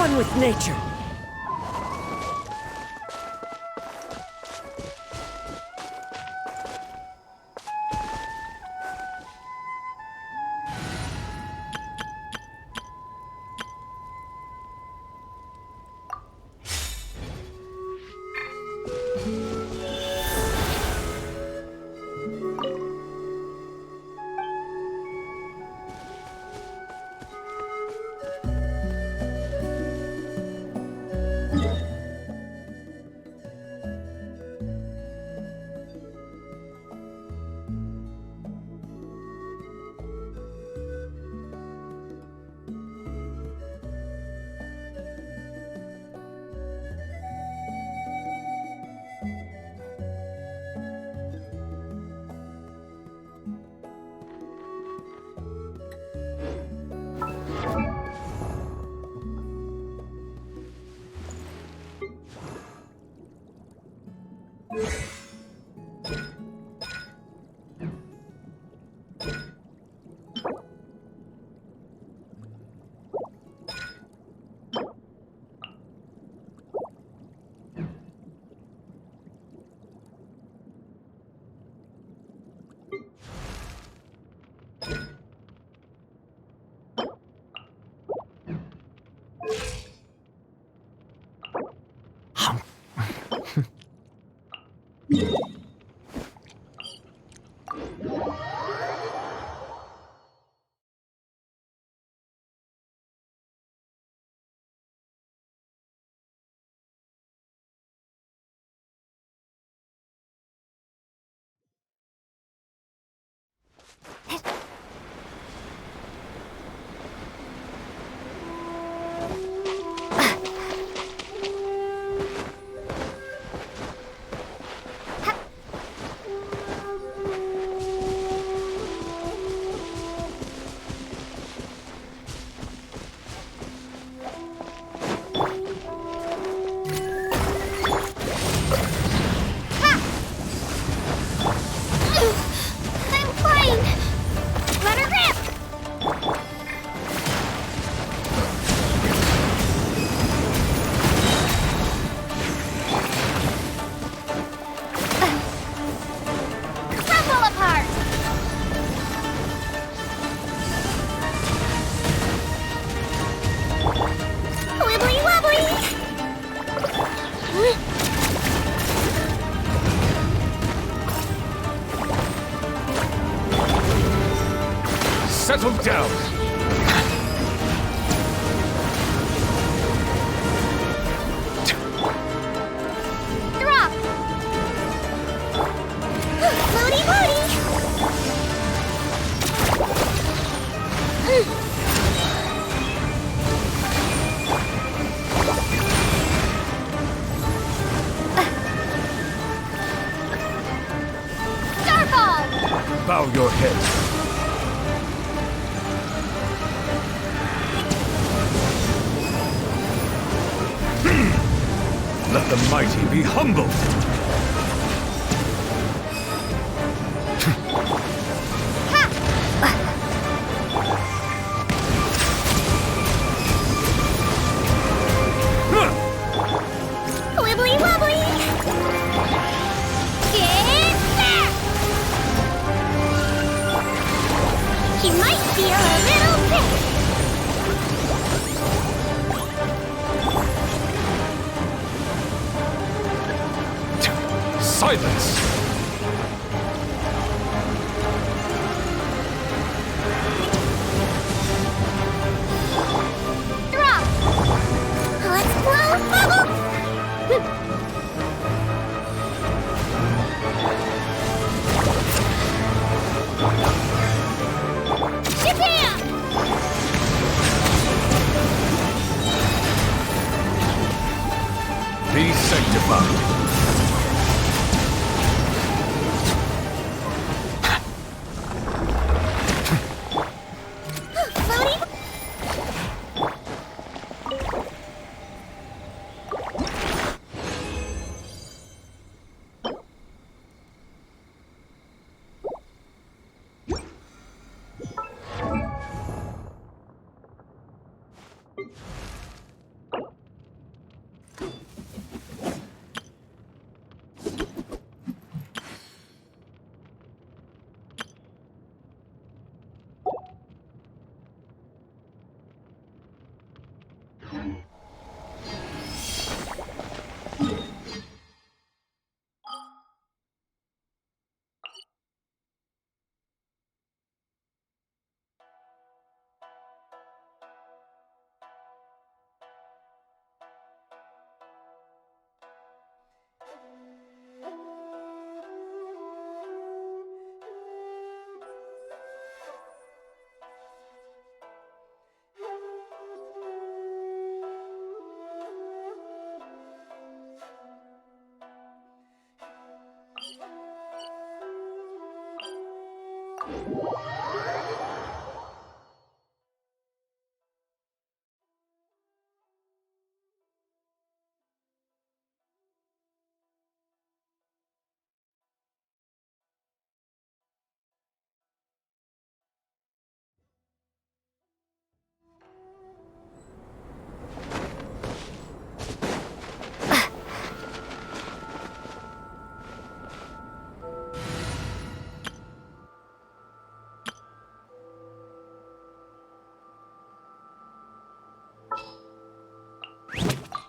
One with nature. down! Drop! Floaty floaty! Starfall! Bow your head. Let the mighty be humbled! Wibbly wobbly! Get back! He might feel a little sick. Silence! Drop! Let's blow bubble! Japan! Be sanctified.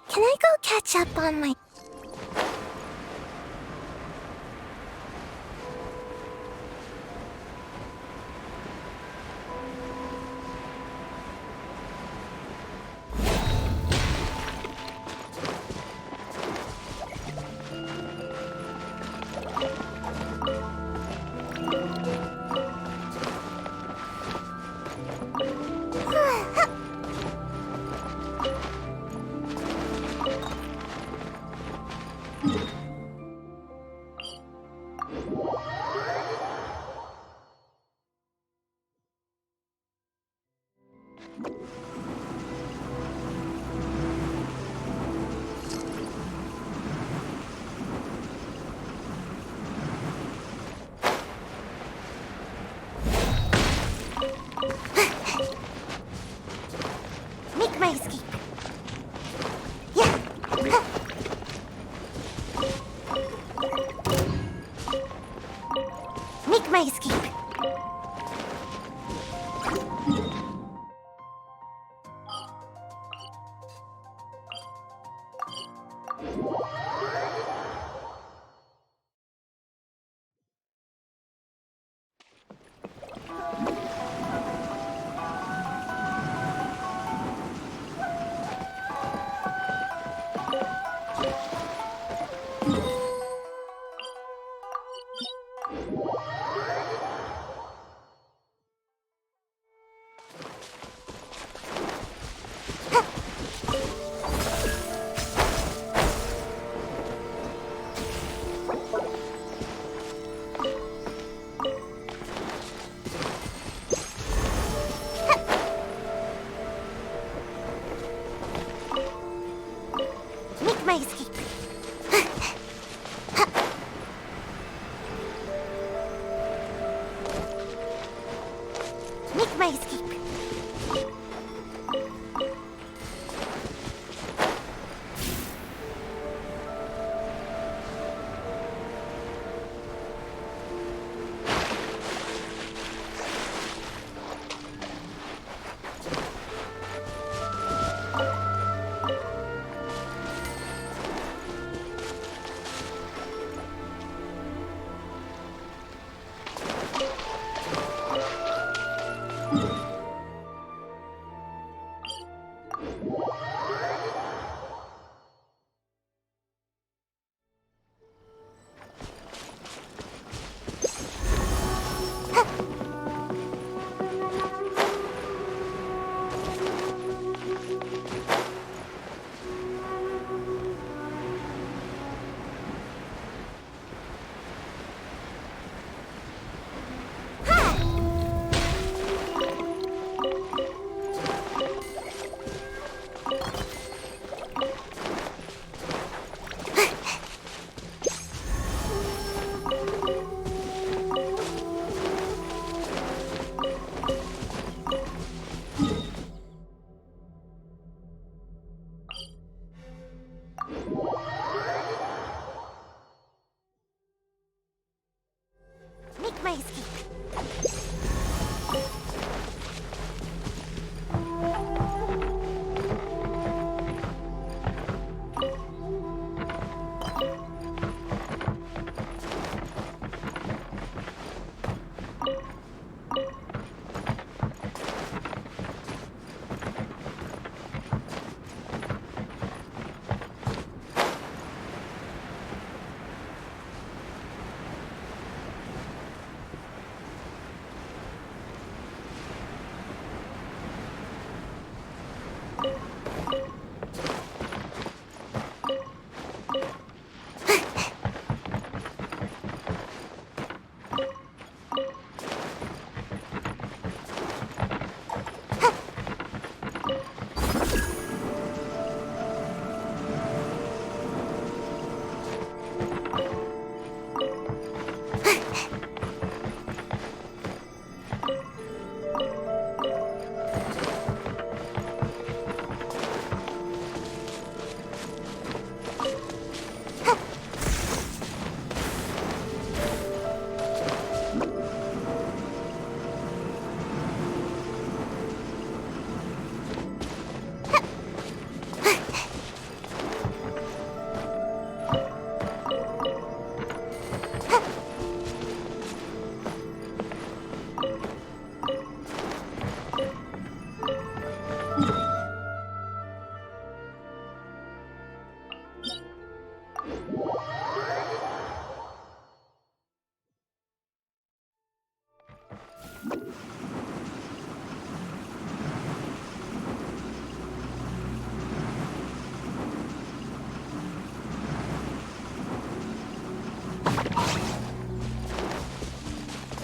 Can I go catch up on my... Make my escape. Yeah. Make my escape. Make my escape.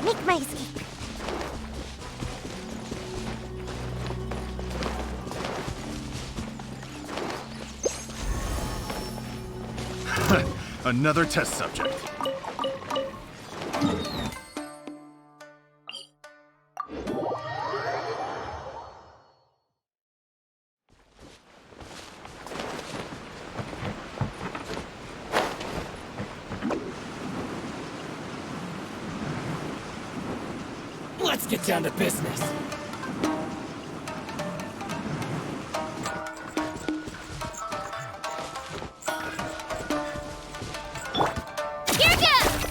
Make my escape. Another test subject. Let's get down to business. Here goes!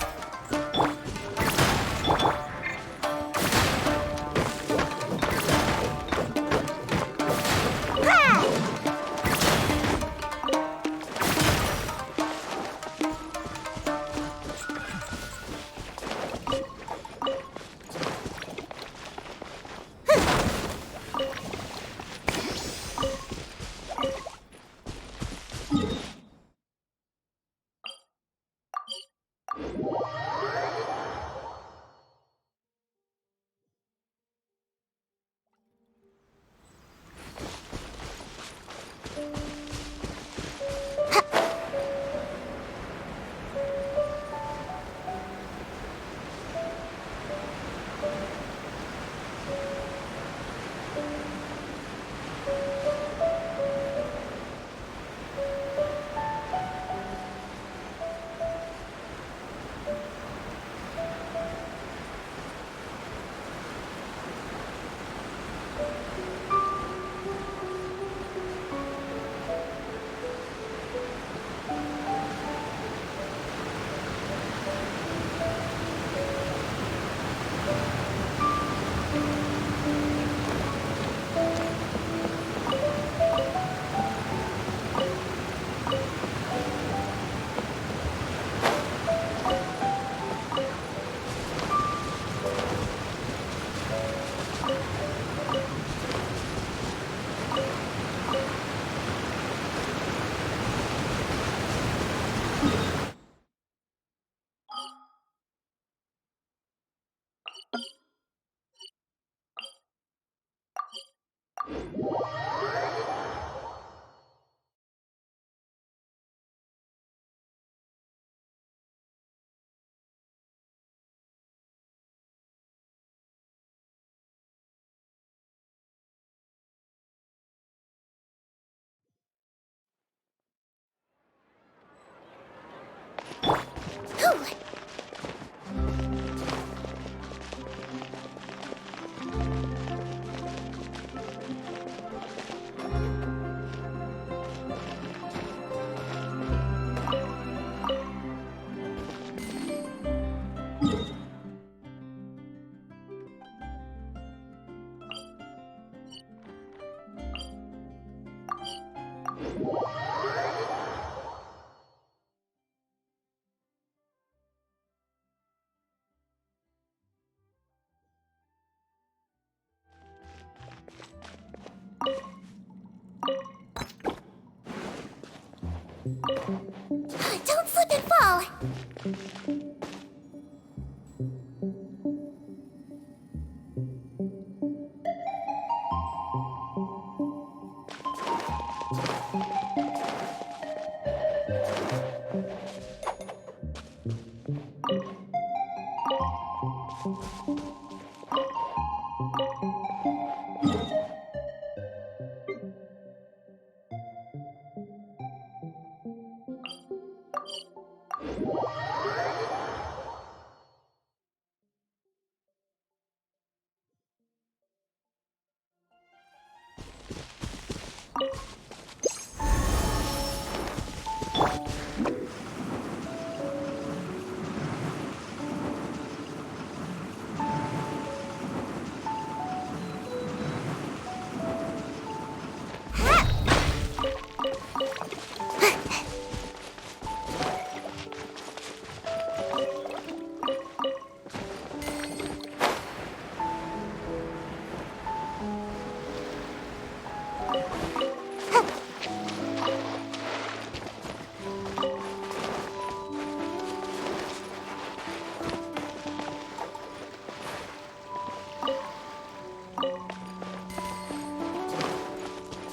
Don't slip and fall!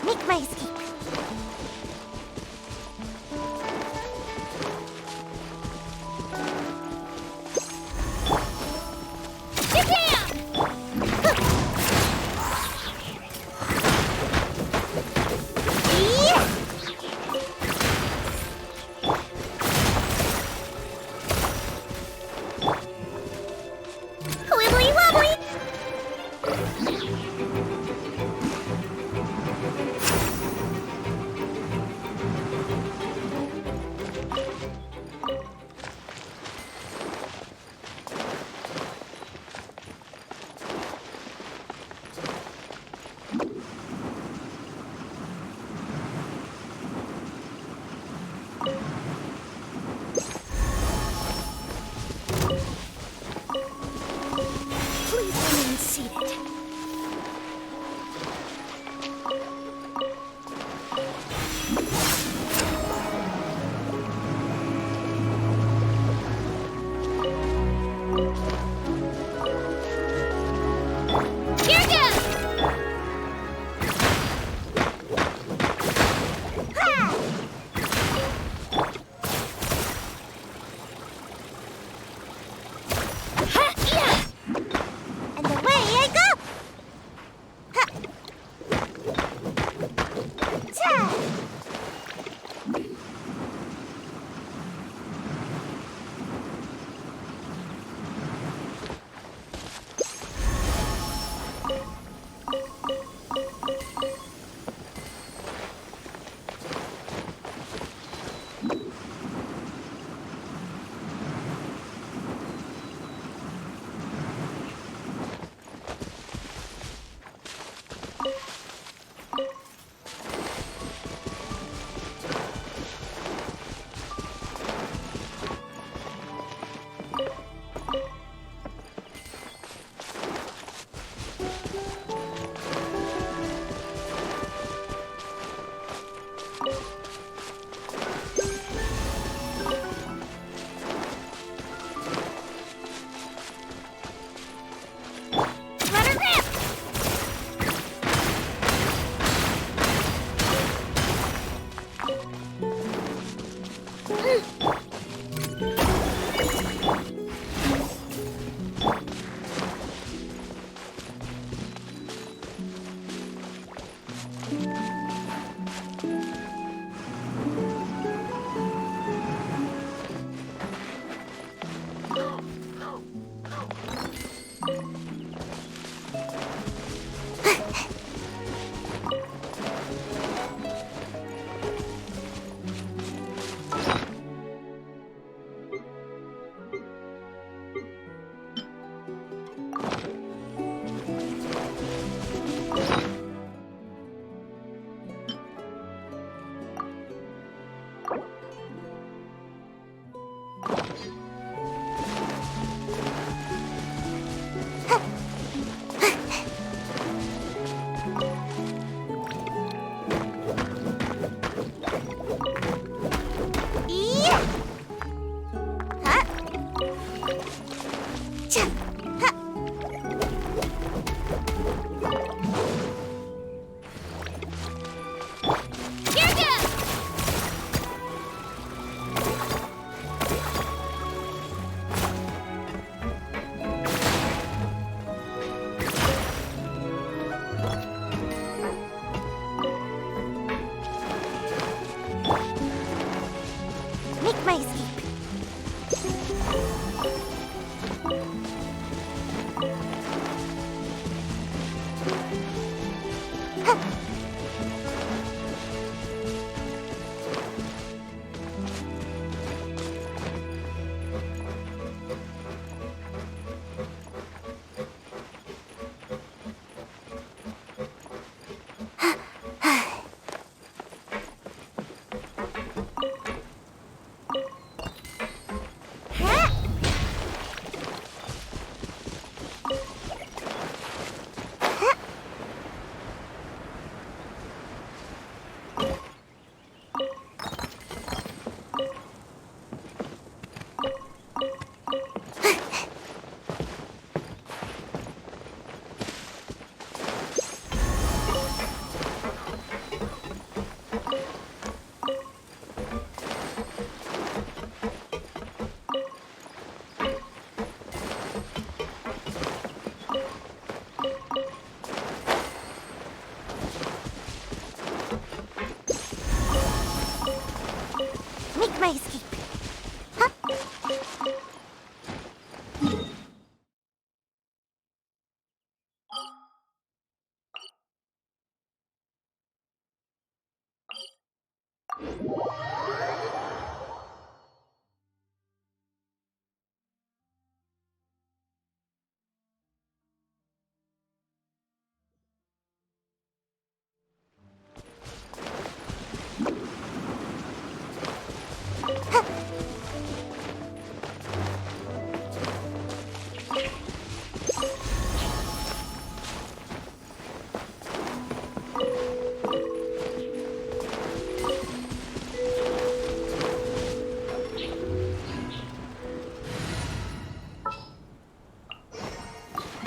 Make my escape. Wibbly wobbly! Please remain seated. Here goes! Ha! Ha! Yeah! And away I go! Ha! Ta!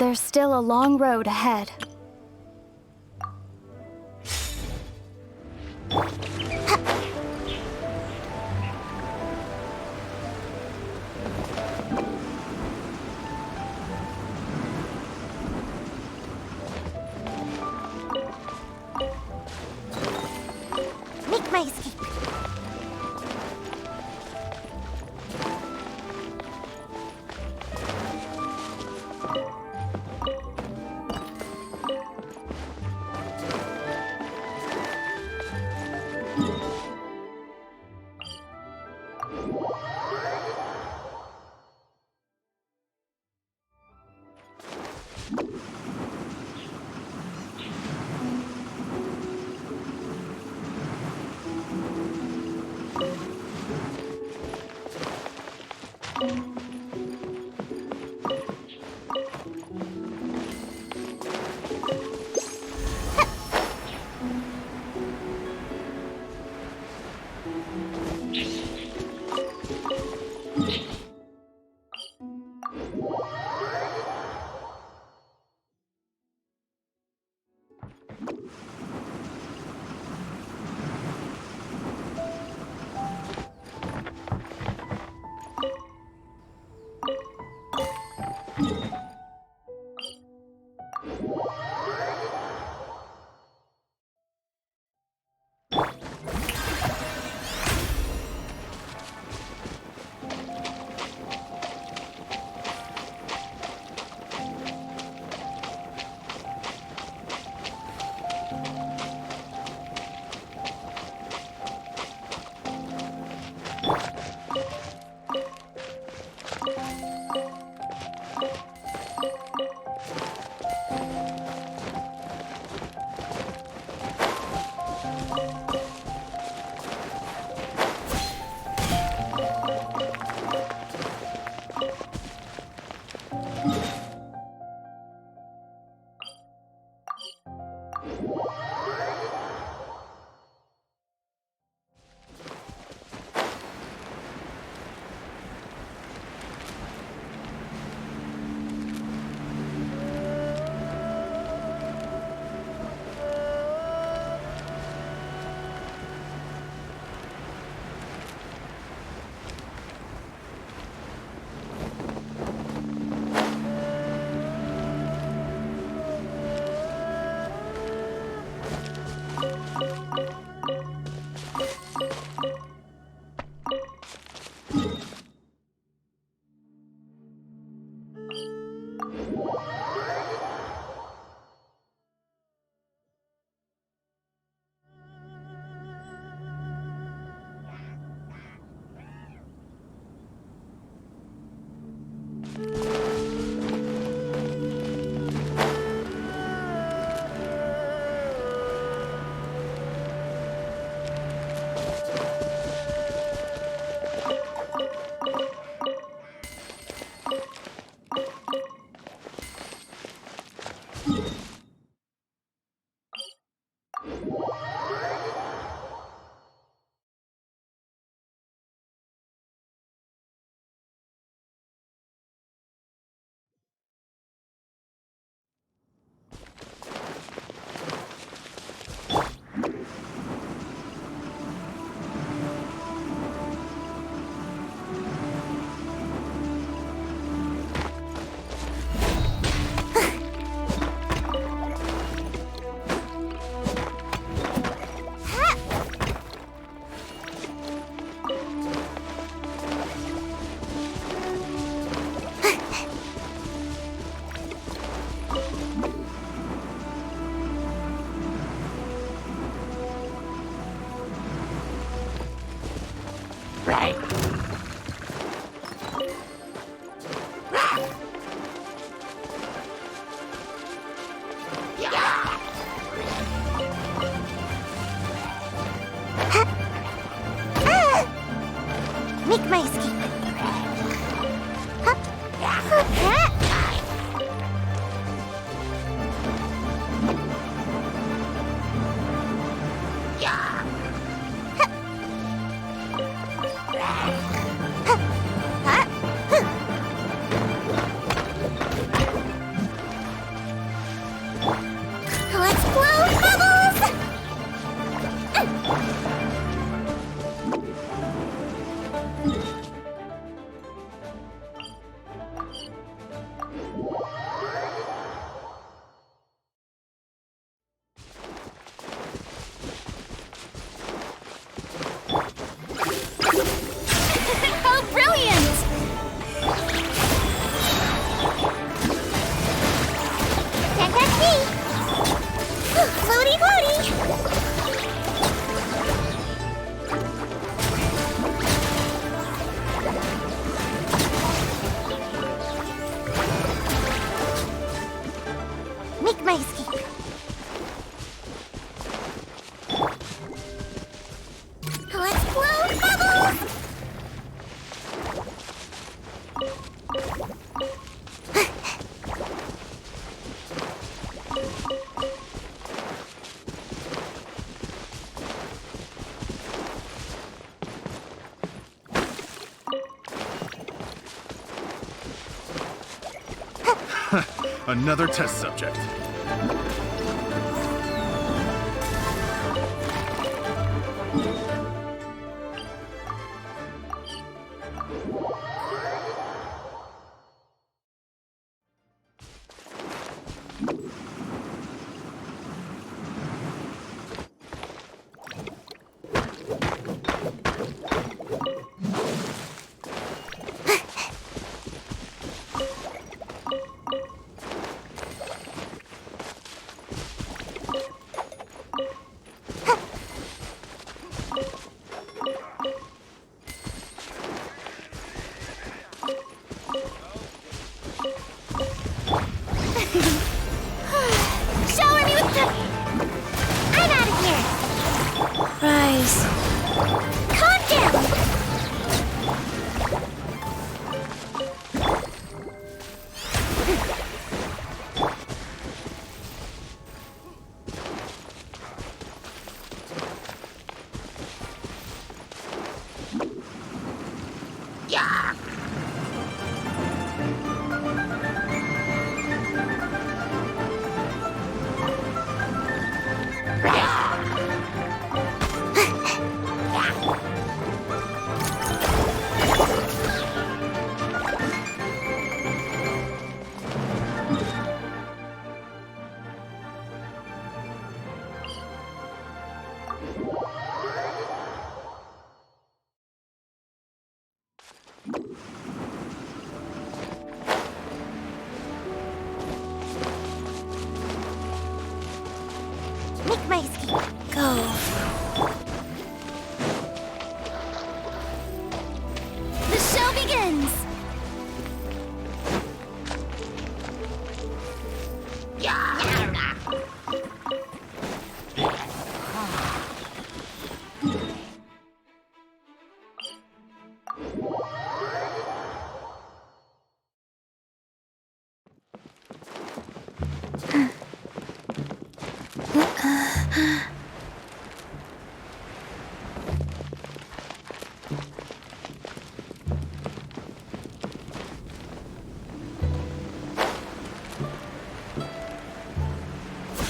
There's still a long road ahead. Make my escape. Make my escape. Another test subject. Shower me with the... I'm out of here! Rise. Calm down! Make my escape. Go. The show begins!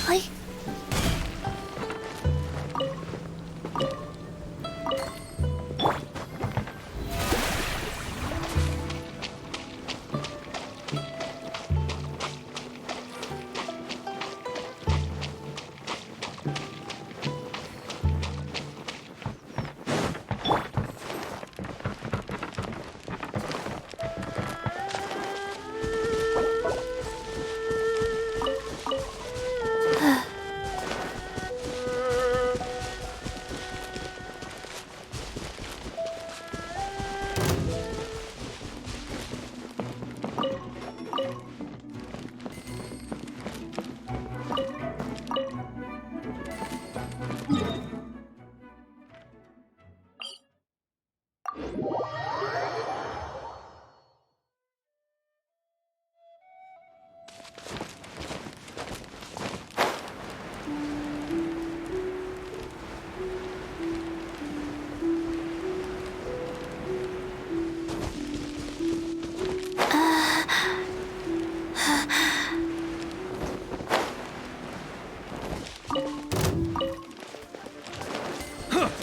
Like,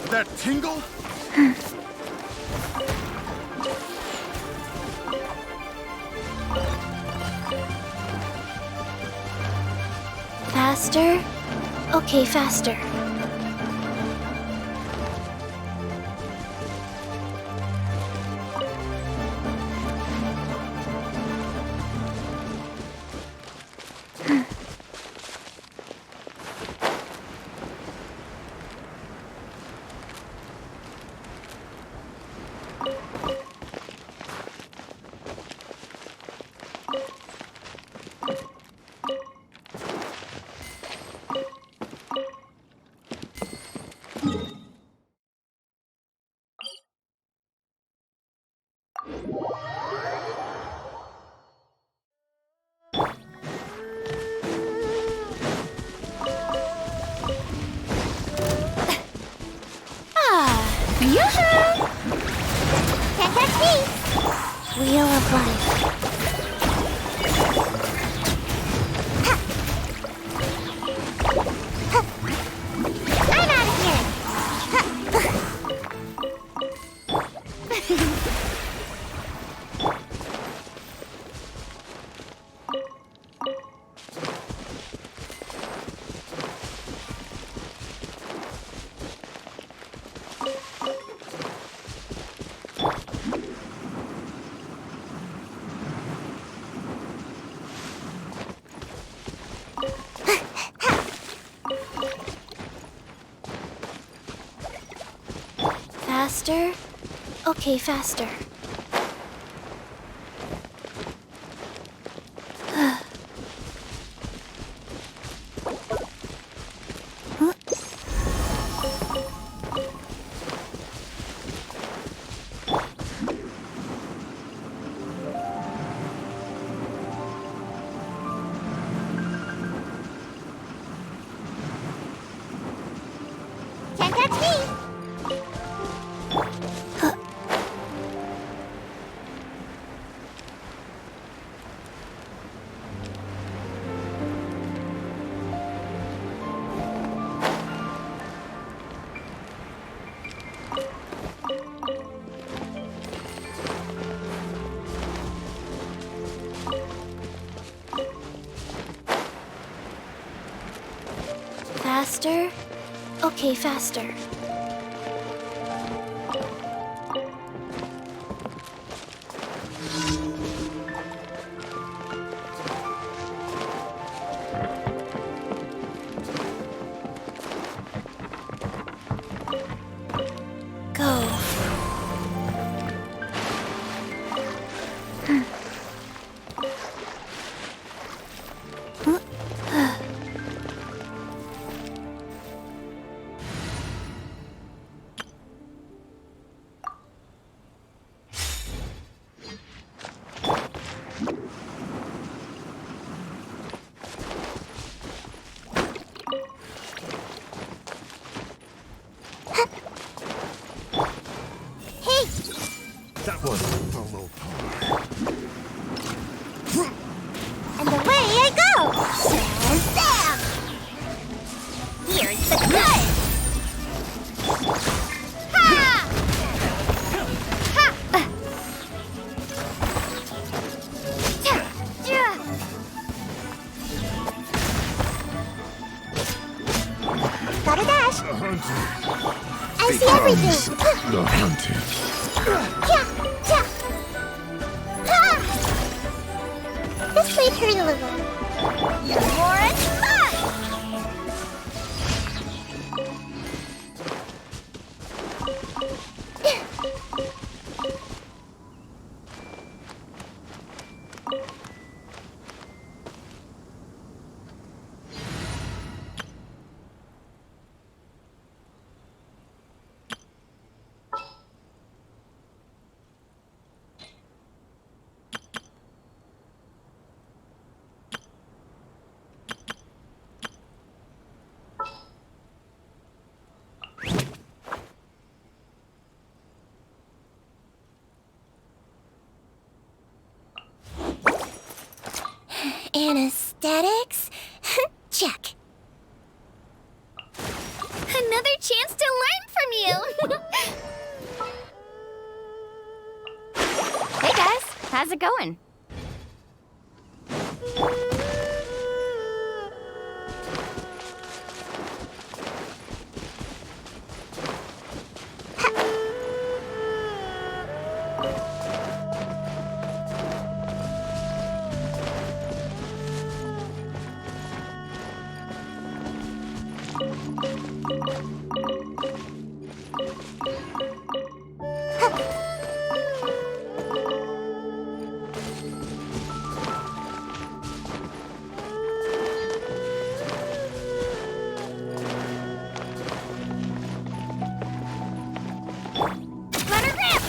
That tingle? faster? Okay, faster. Yoo-hoo! Can't catch me! Wheel of life. Faster? Okay, faster. Can't catch me! Faster? Okay, faster. Go. That was below par. And away I go! Shazam! Here's the good! Ha! Ha! Gotta dash! The hunted. I see everything! The hunted. This might hurt a little. You're more and fun! Anesthetics? Check. Another chance to learn from you! Hey guys, how's it going? Let her rip!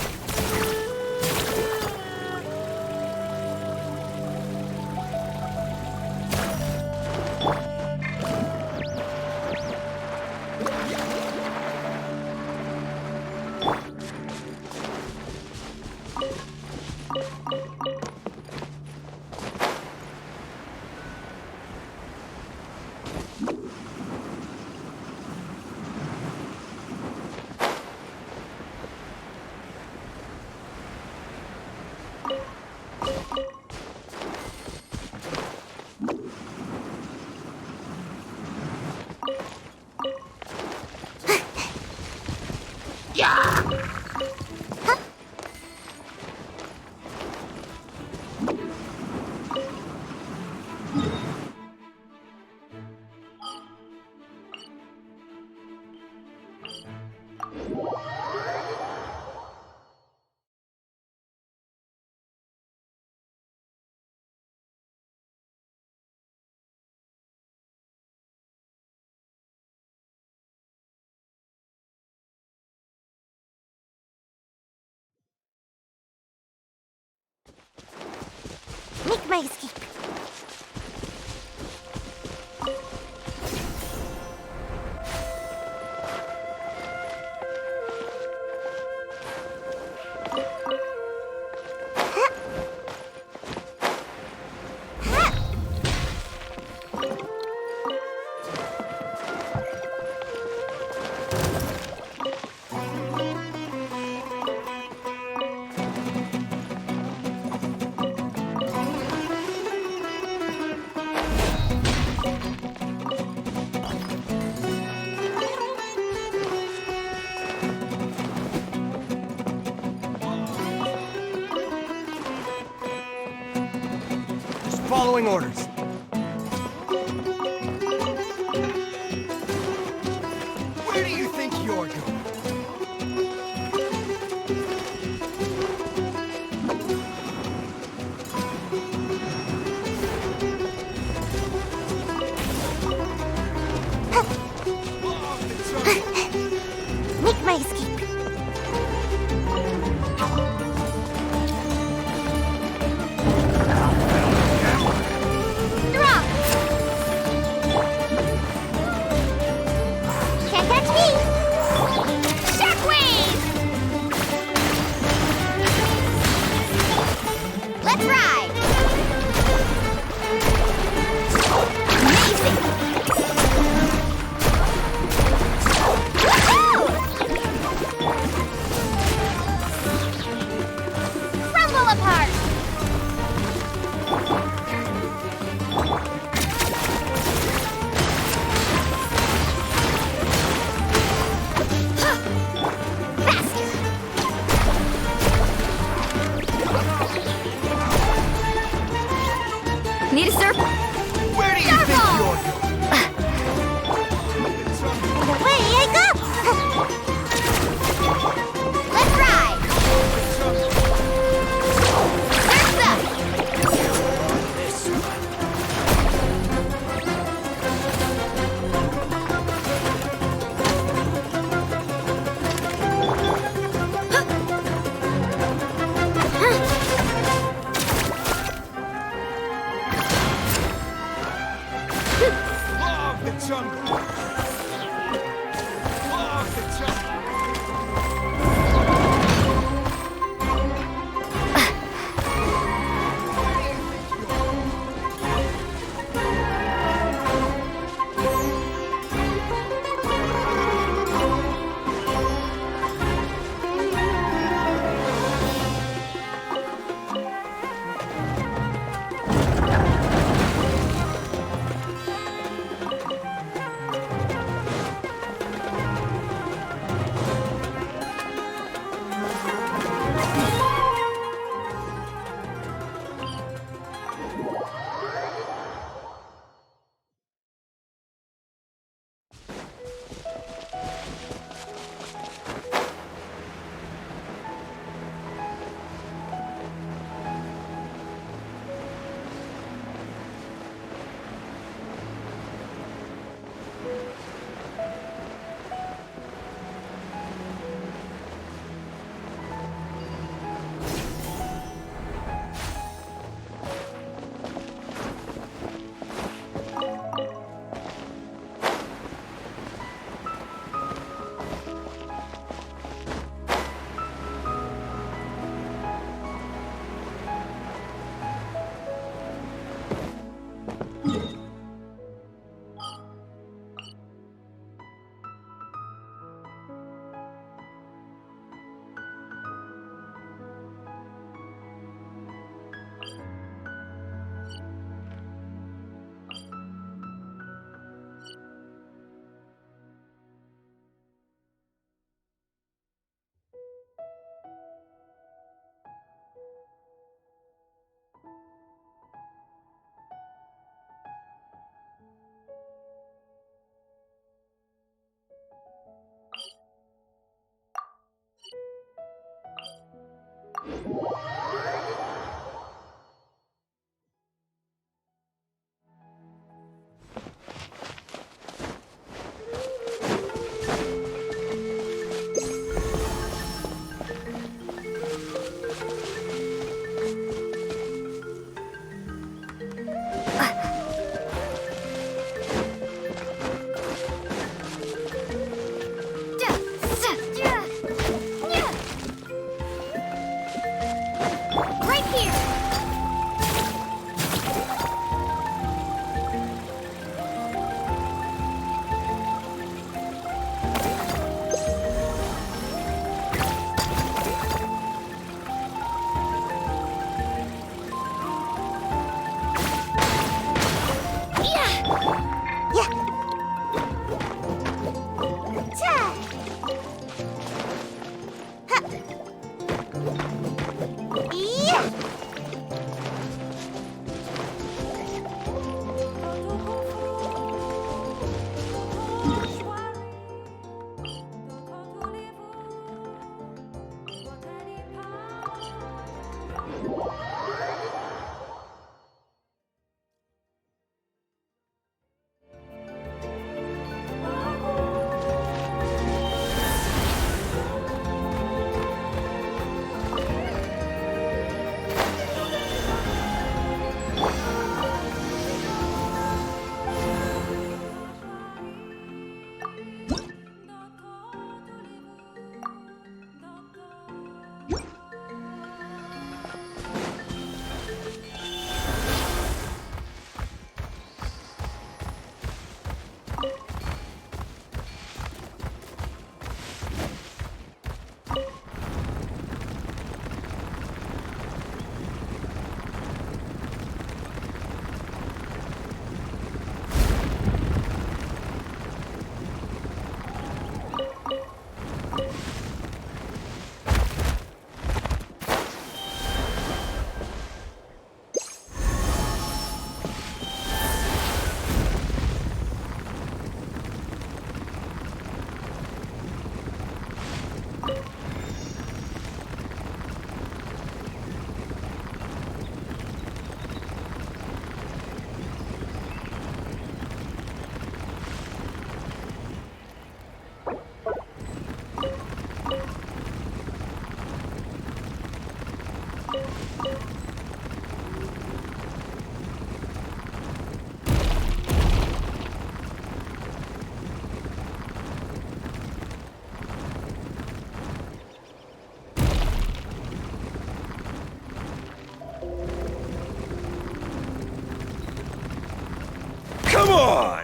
Make my escape. Following orders. Where do you think you're going? Make my escape. Need a circle. Where do you think you're going? And away I go! Let's ride!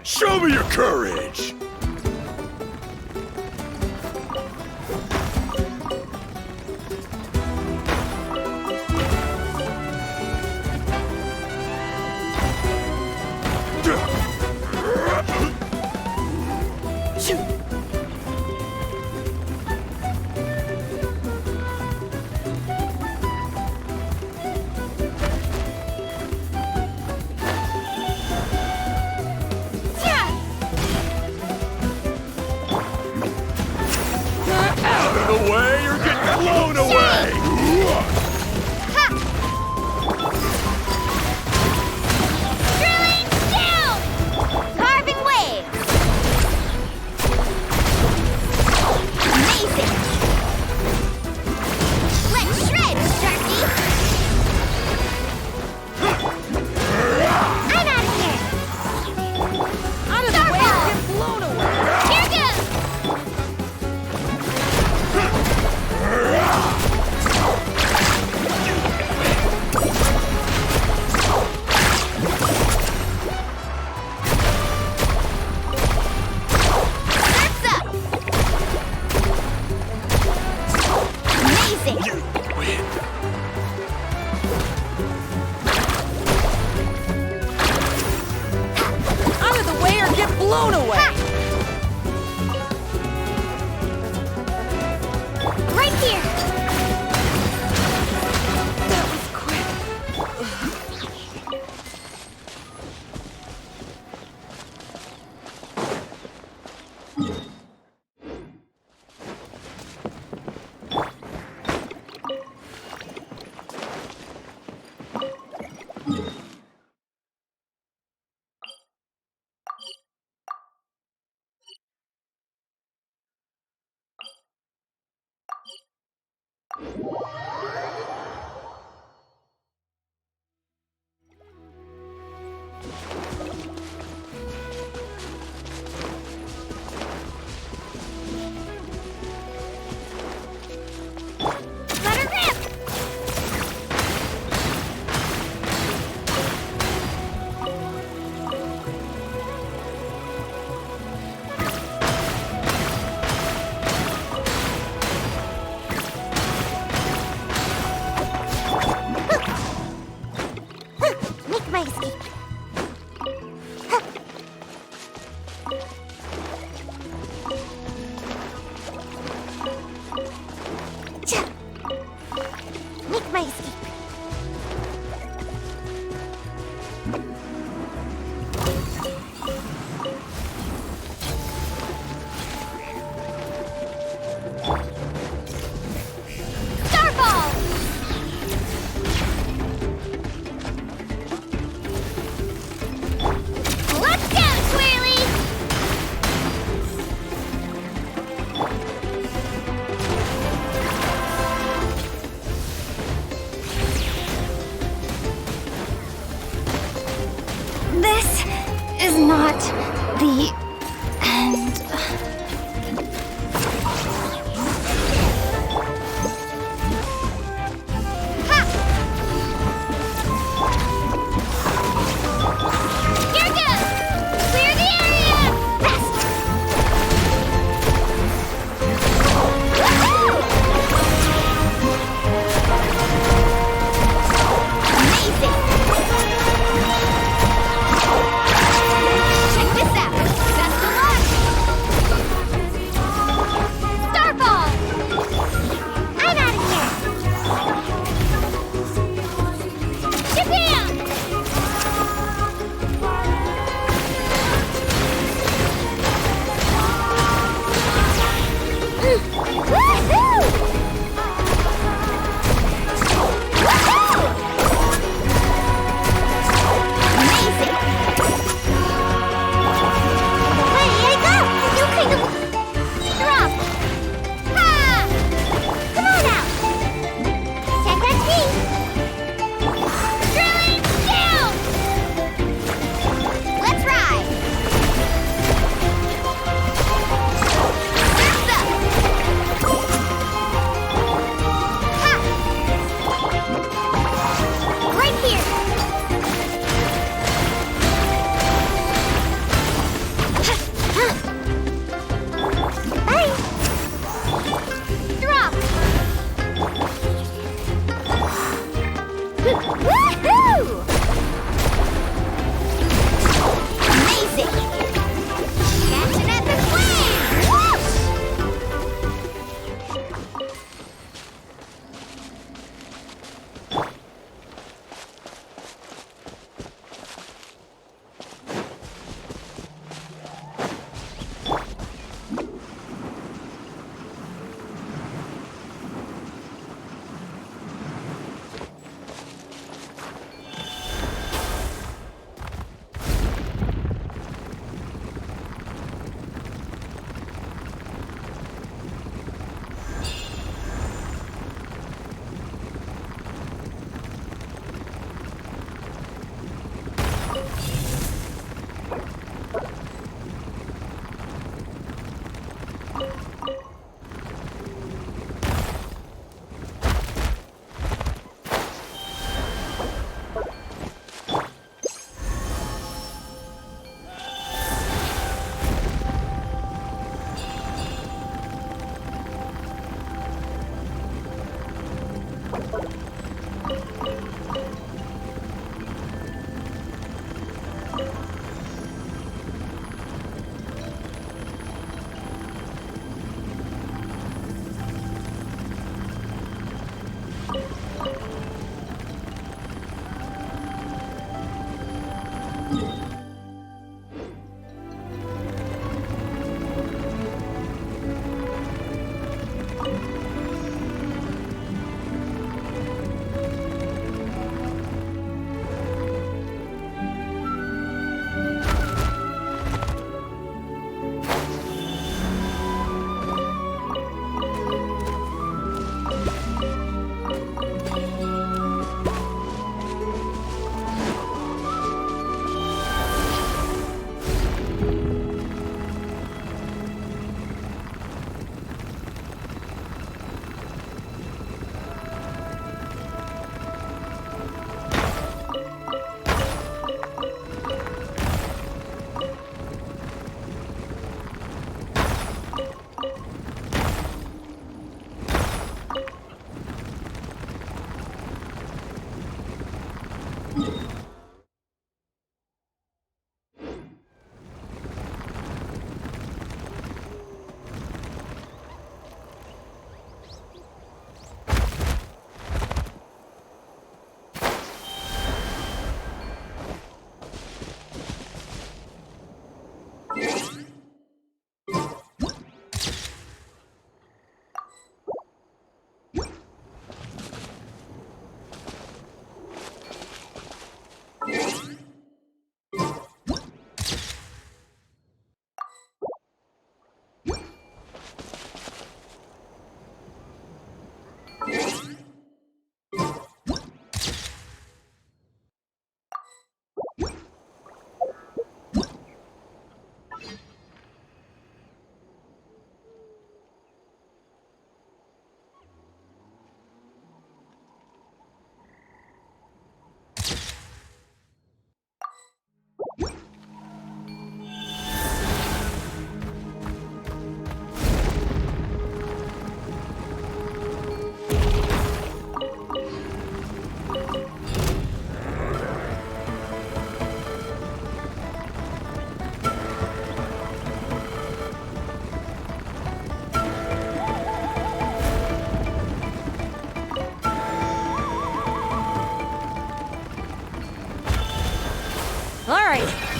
Show me your courage! Blown away! Drilling down! Carving waves! Amazing! Let's shred, Sharky! I'm out of here! Out of the way or get blown away! Here goes! Surf's up! Amazing! Out of the way or get blown away! Right here! That was quick. Let her rip! Make my escape. Make my escape. Starball! Let's go, Twirly! Woohoo! Amazing! Catching up the flames! Whoosh!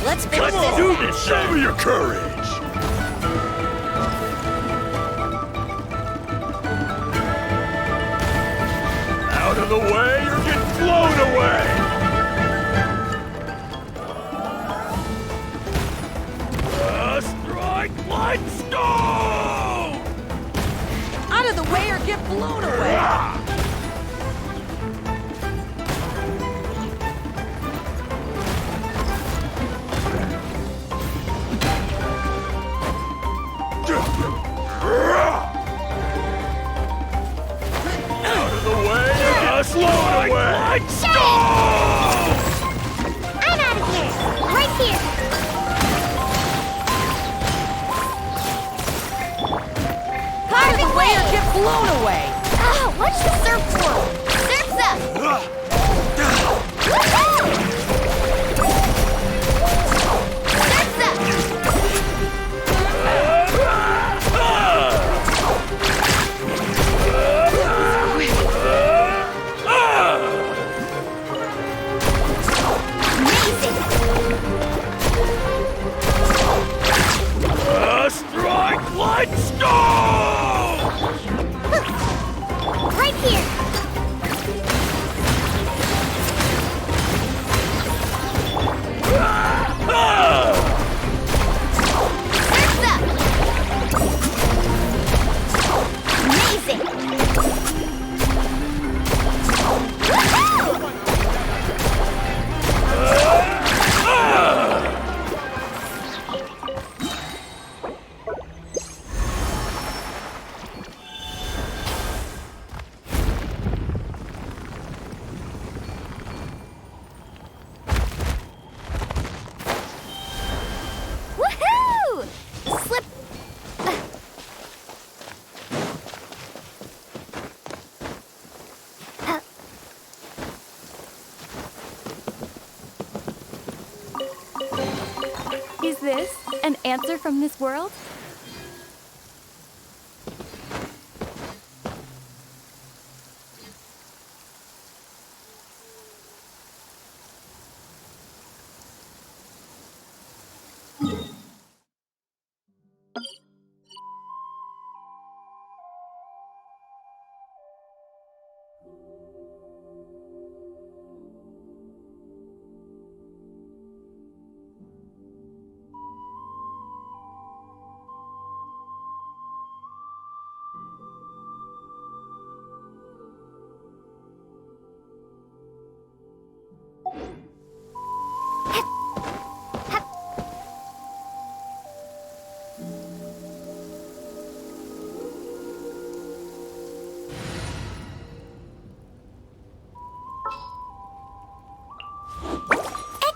Let's finish Come on, this. do this! Show me your courage! Out of the way or get blown away! Strike like stone! Out of the way or get blown away! Out of the way or get blown away! Like stone! I'm out of here! Right here! Out of the way or get blown away! Oh, what's the surf for? Surf's up! answer from this world?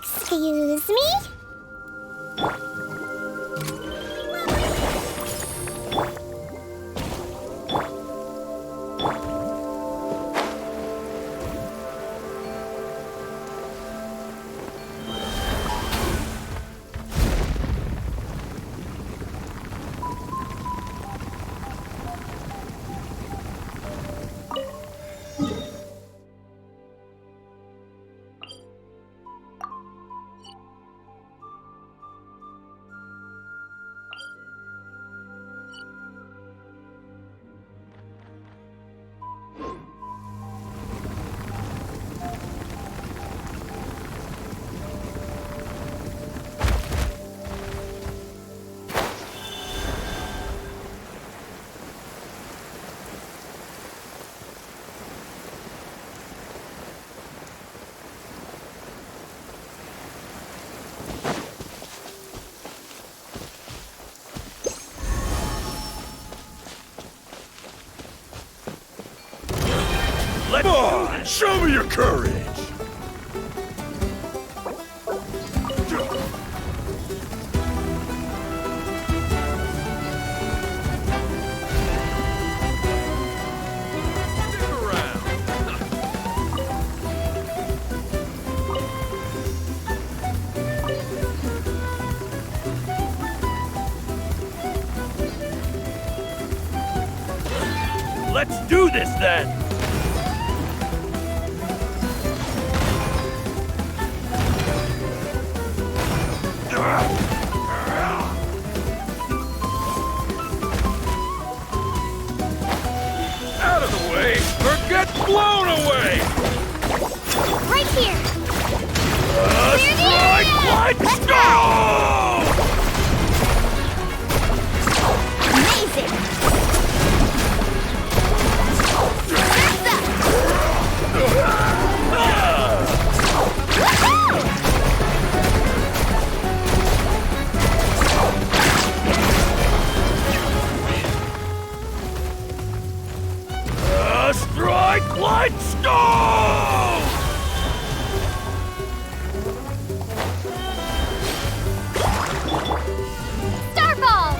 Excuse me? Come on, show me your courage! Stick around! Let's do this then! Out of the way, or get blown away! Right here! Strike, let's go! Amazing! Strike, let's go! Starball!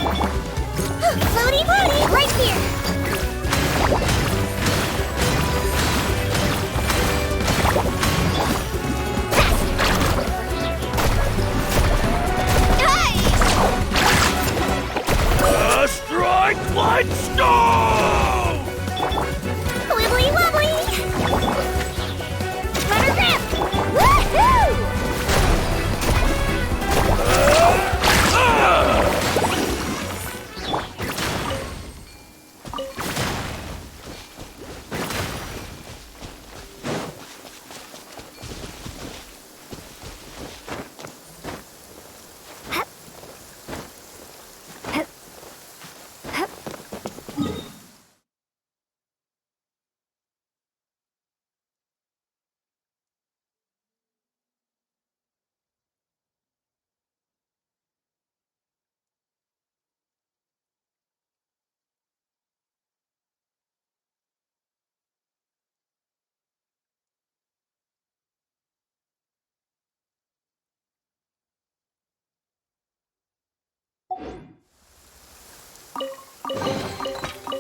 Floaty floaty! Right here! Strike, let's go! Wibbly wobbly! Runner grip! Woohoo!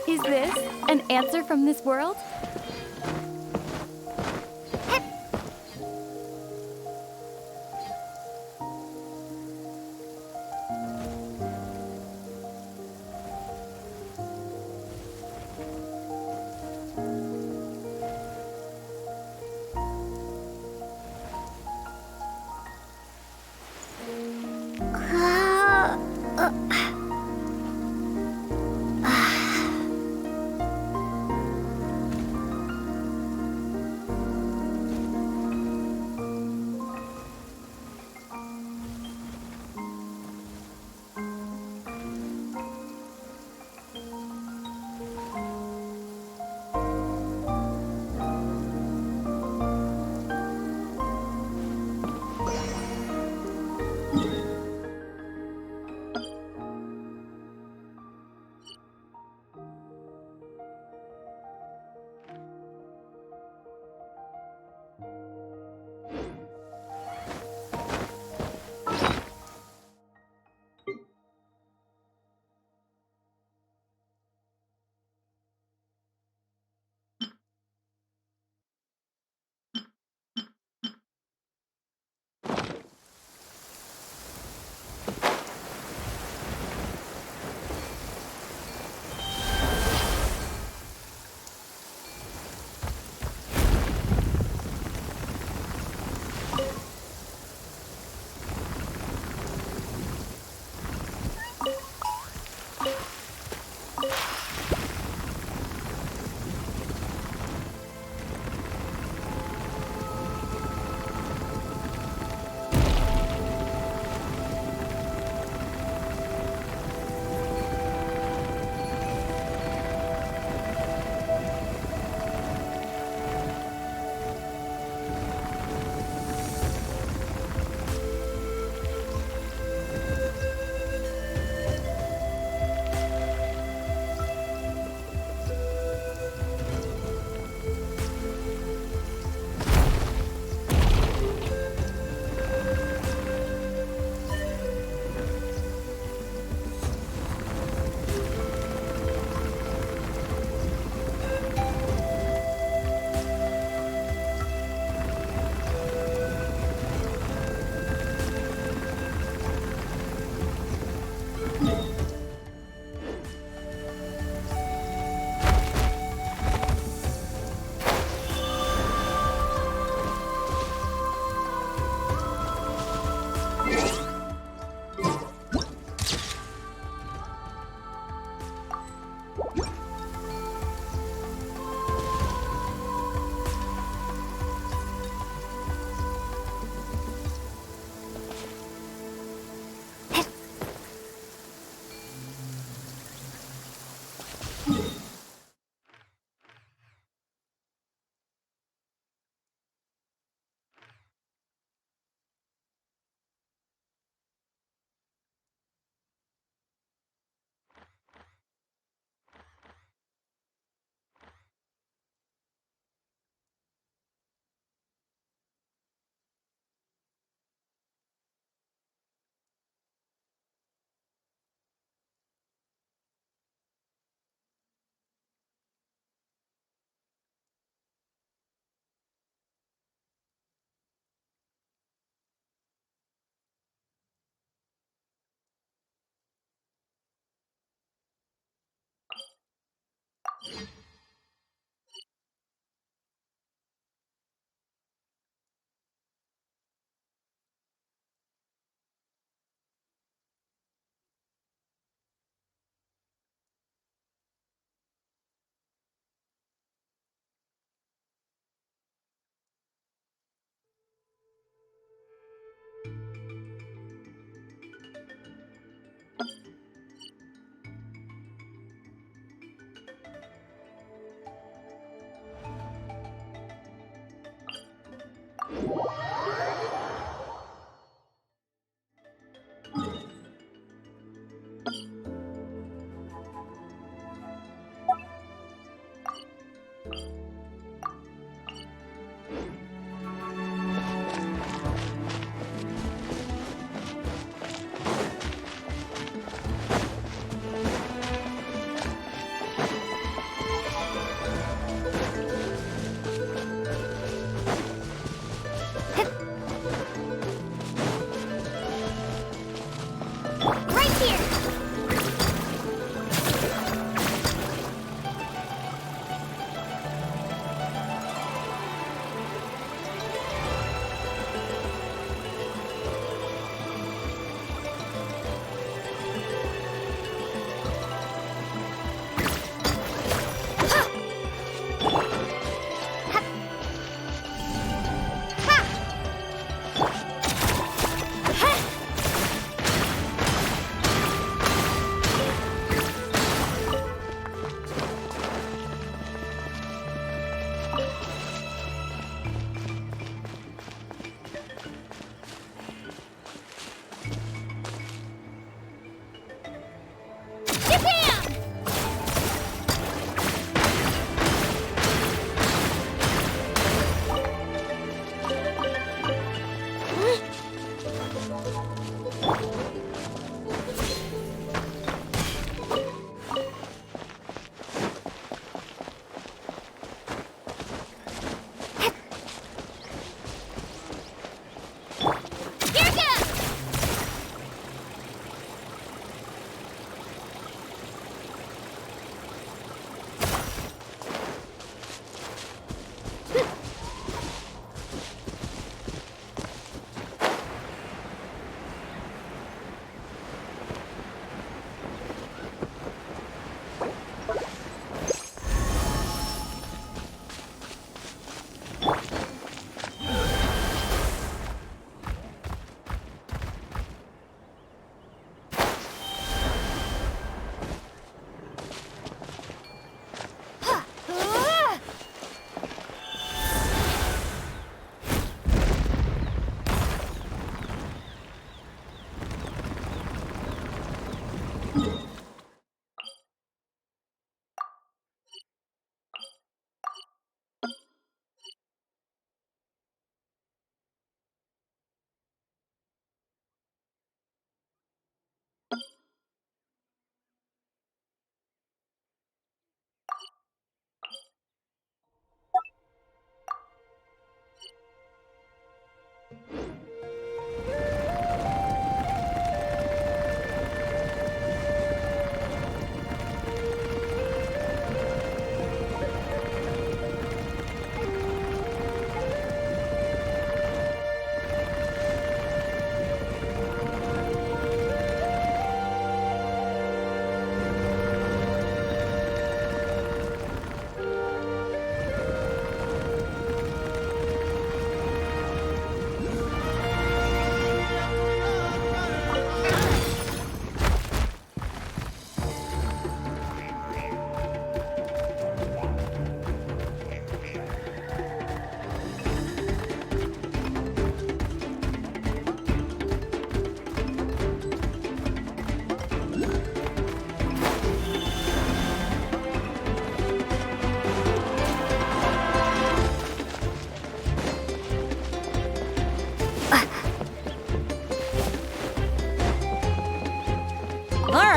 Is this an answer from this world?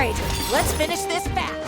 Alright, let's finish this fast.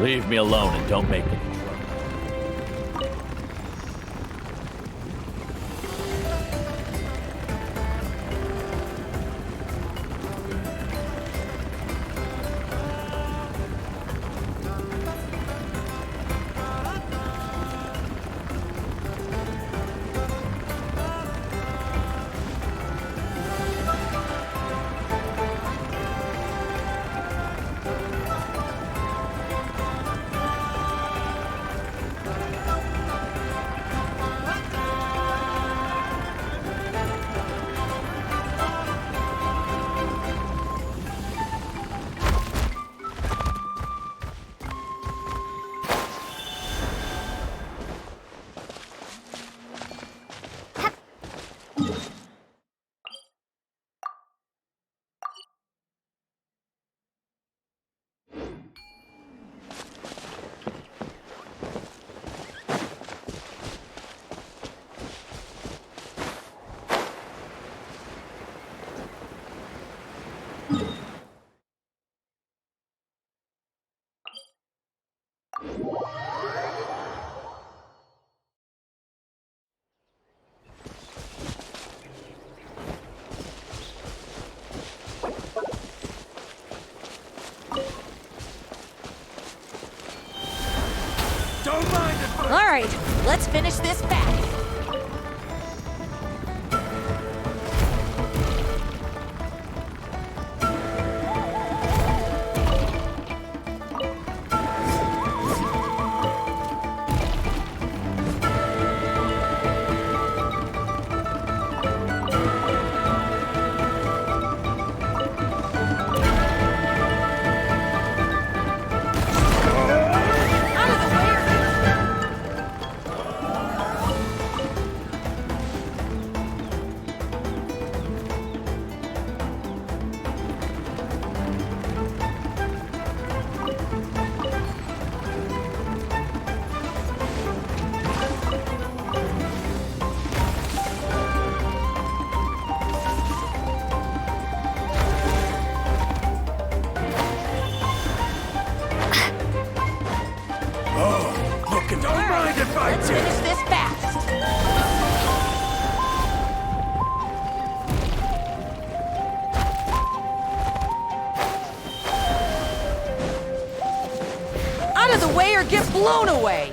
Leave me alone and don't make any trouble. All right, let's finish this fast. Let's finish this fast. Out of the way or get blown away.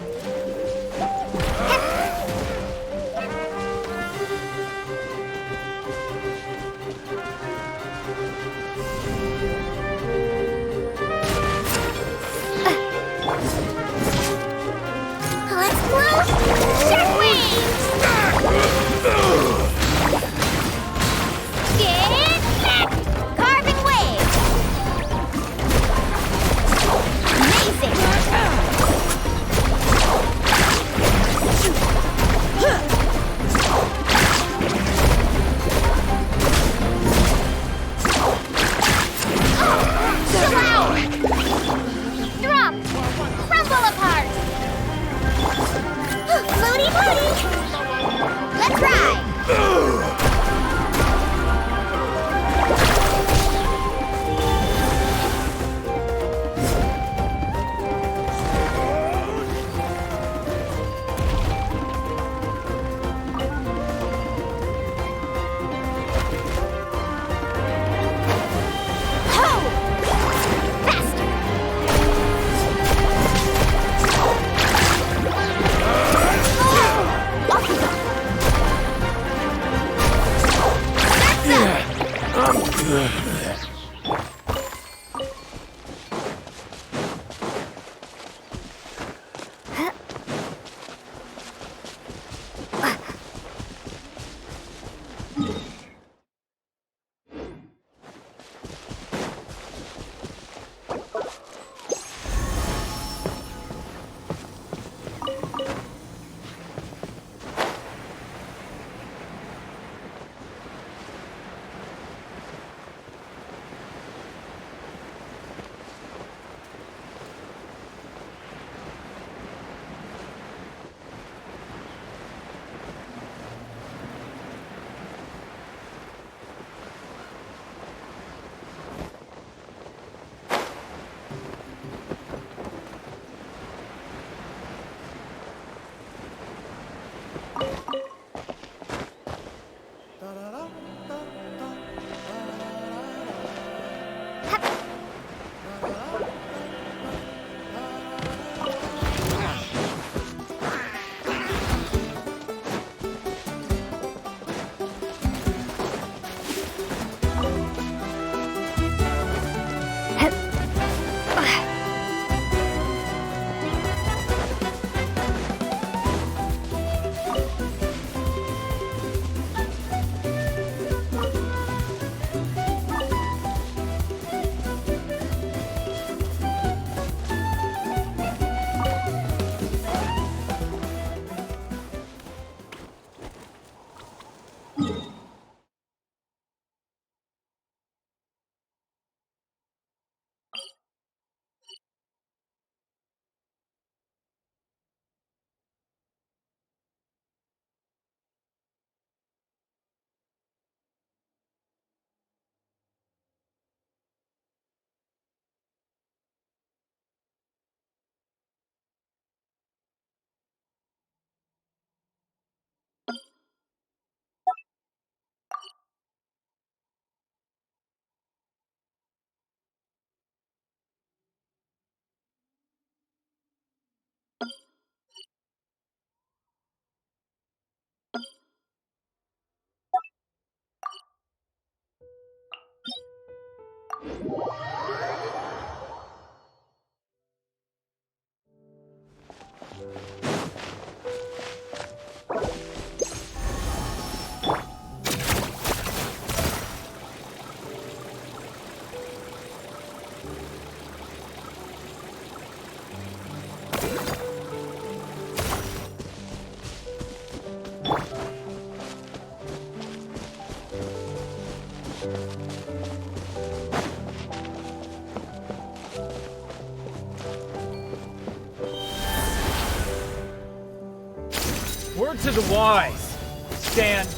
Word to the wise. Stand.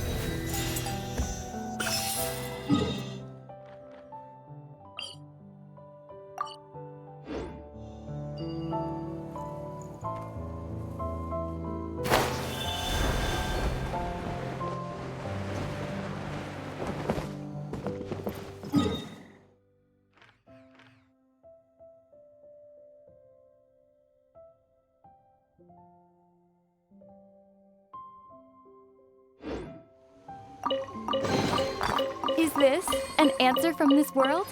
Is this an answer from this world?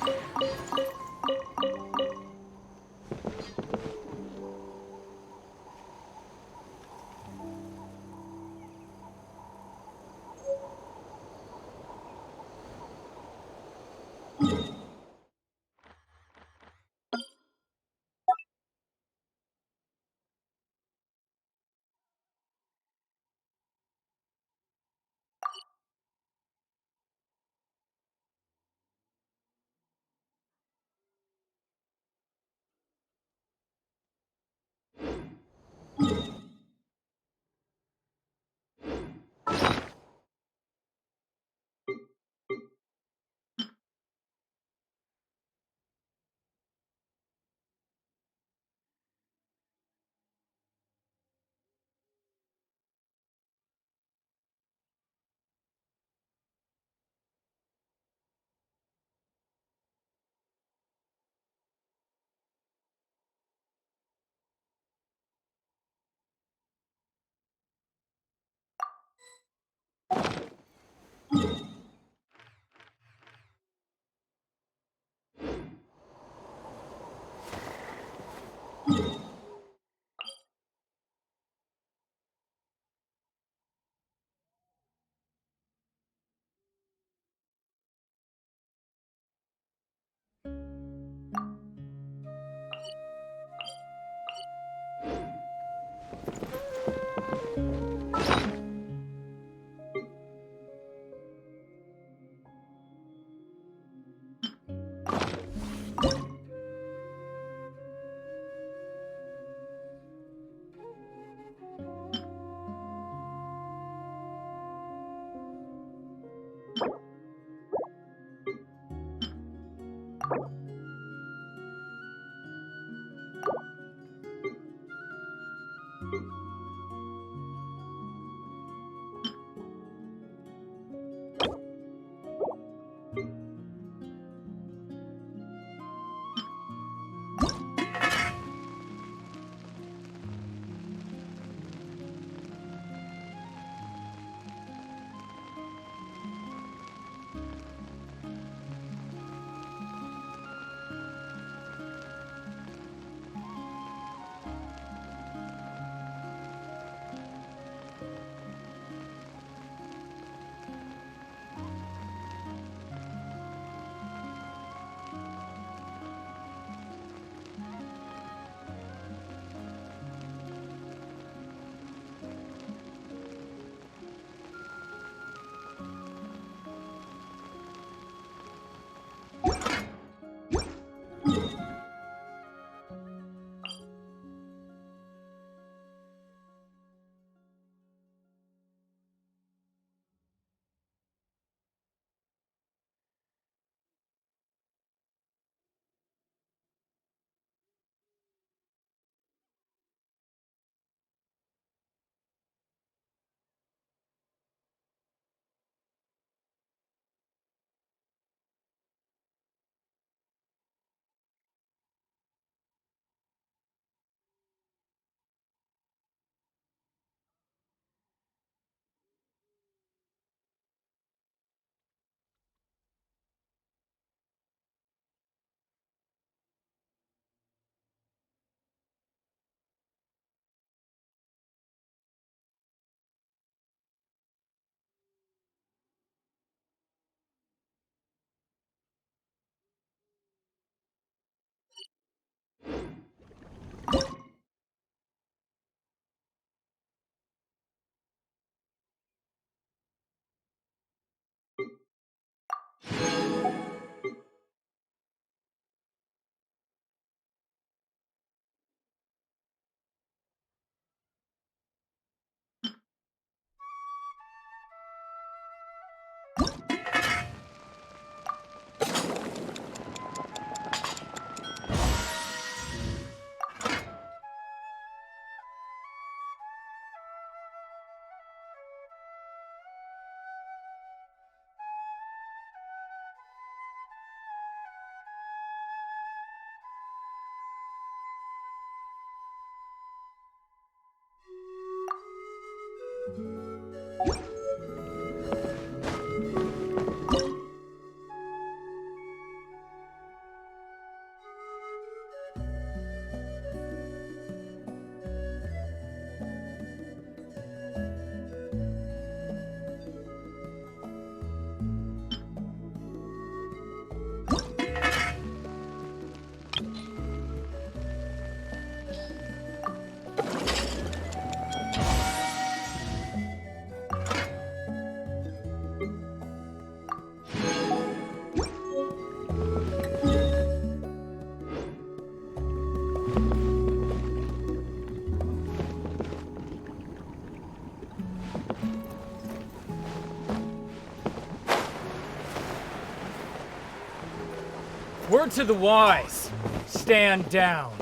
Word to the wise. Stand down.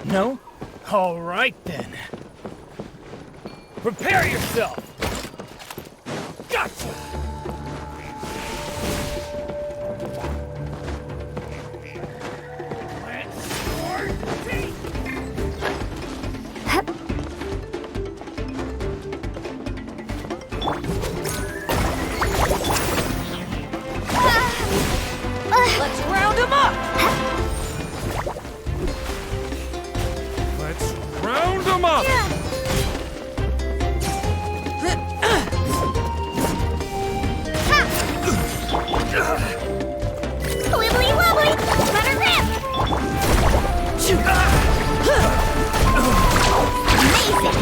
No? All right then. Prepare yourself. Gotcha. Let's round him up! Let's round them up! Wibbly wobbly! Butter rip! Amazing!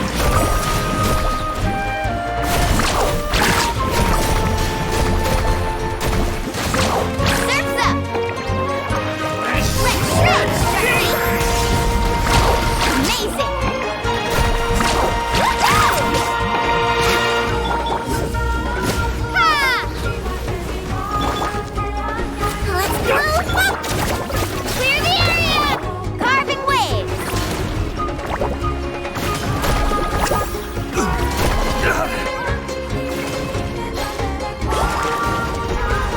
Surf's up! Let's shred! Amazing! Woohoo! Ha! Let's go! Clear the area! Carving waves!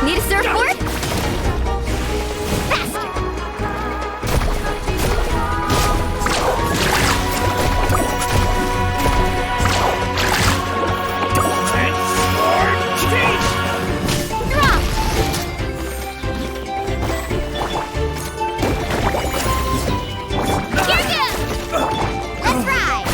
Need a surfboard? Faster! Drop! Here goes! Let's ride!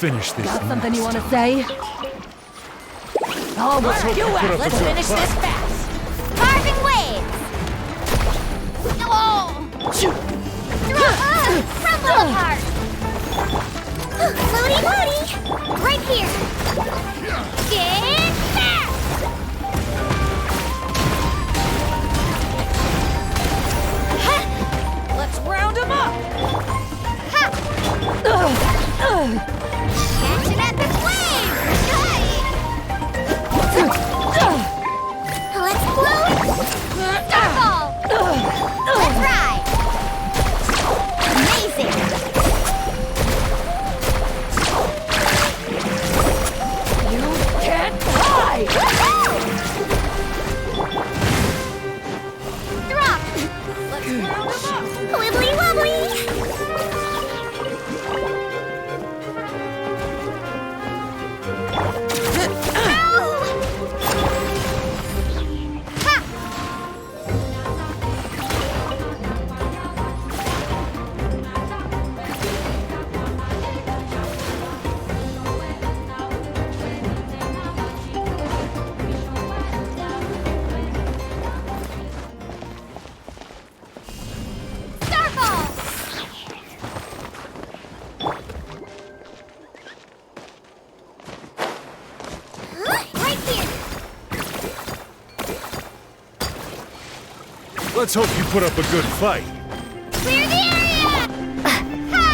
Finish this. Got something you want to say? All right, you out. Let's finish this fast. Carving waves! Oh! Crumble apart! Catching at the flame! Let's float! Starfall! Let's ride! Amazing! You can't hide! Drop! Let's round them up! Wibbly wobbly! Let's hope you put up a good fight. Clear the area! Ha!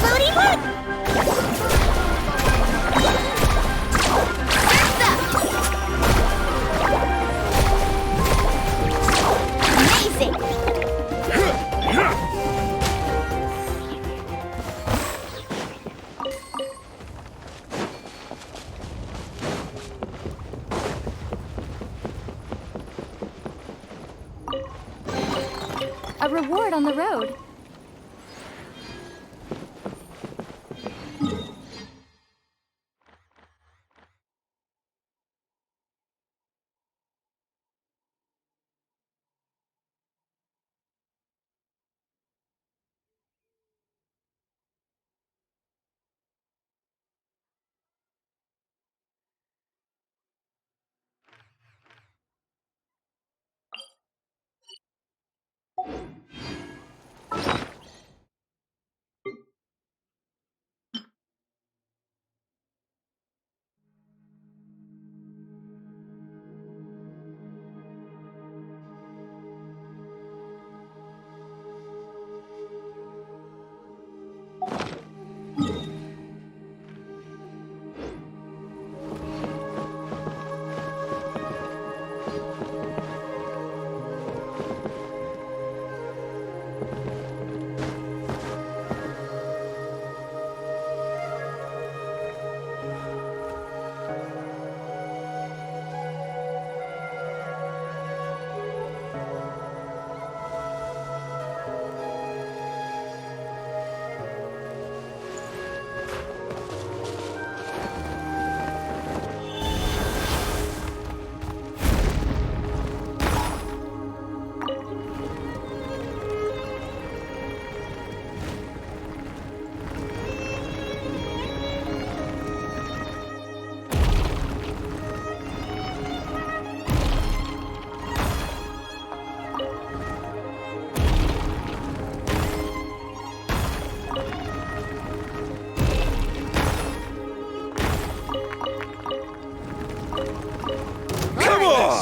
Floaty one! Amazing! A reward on the road.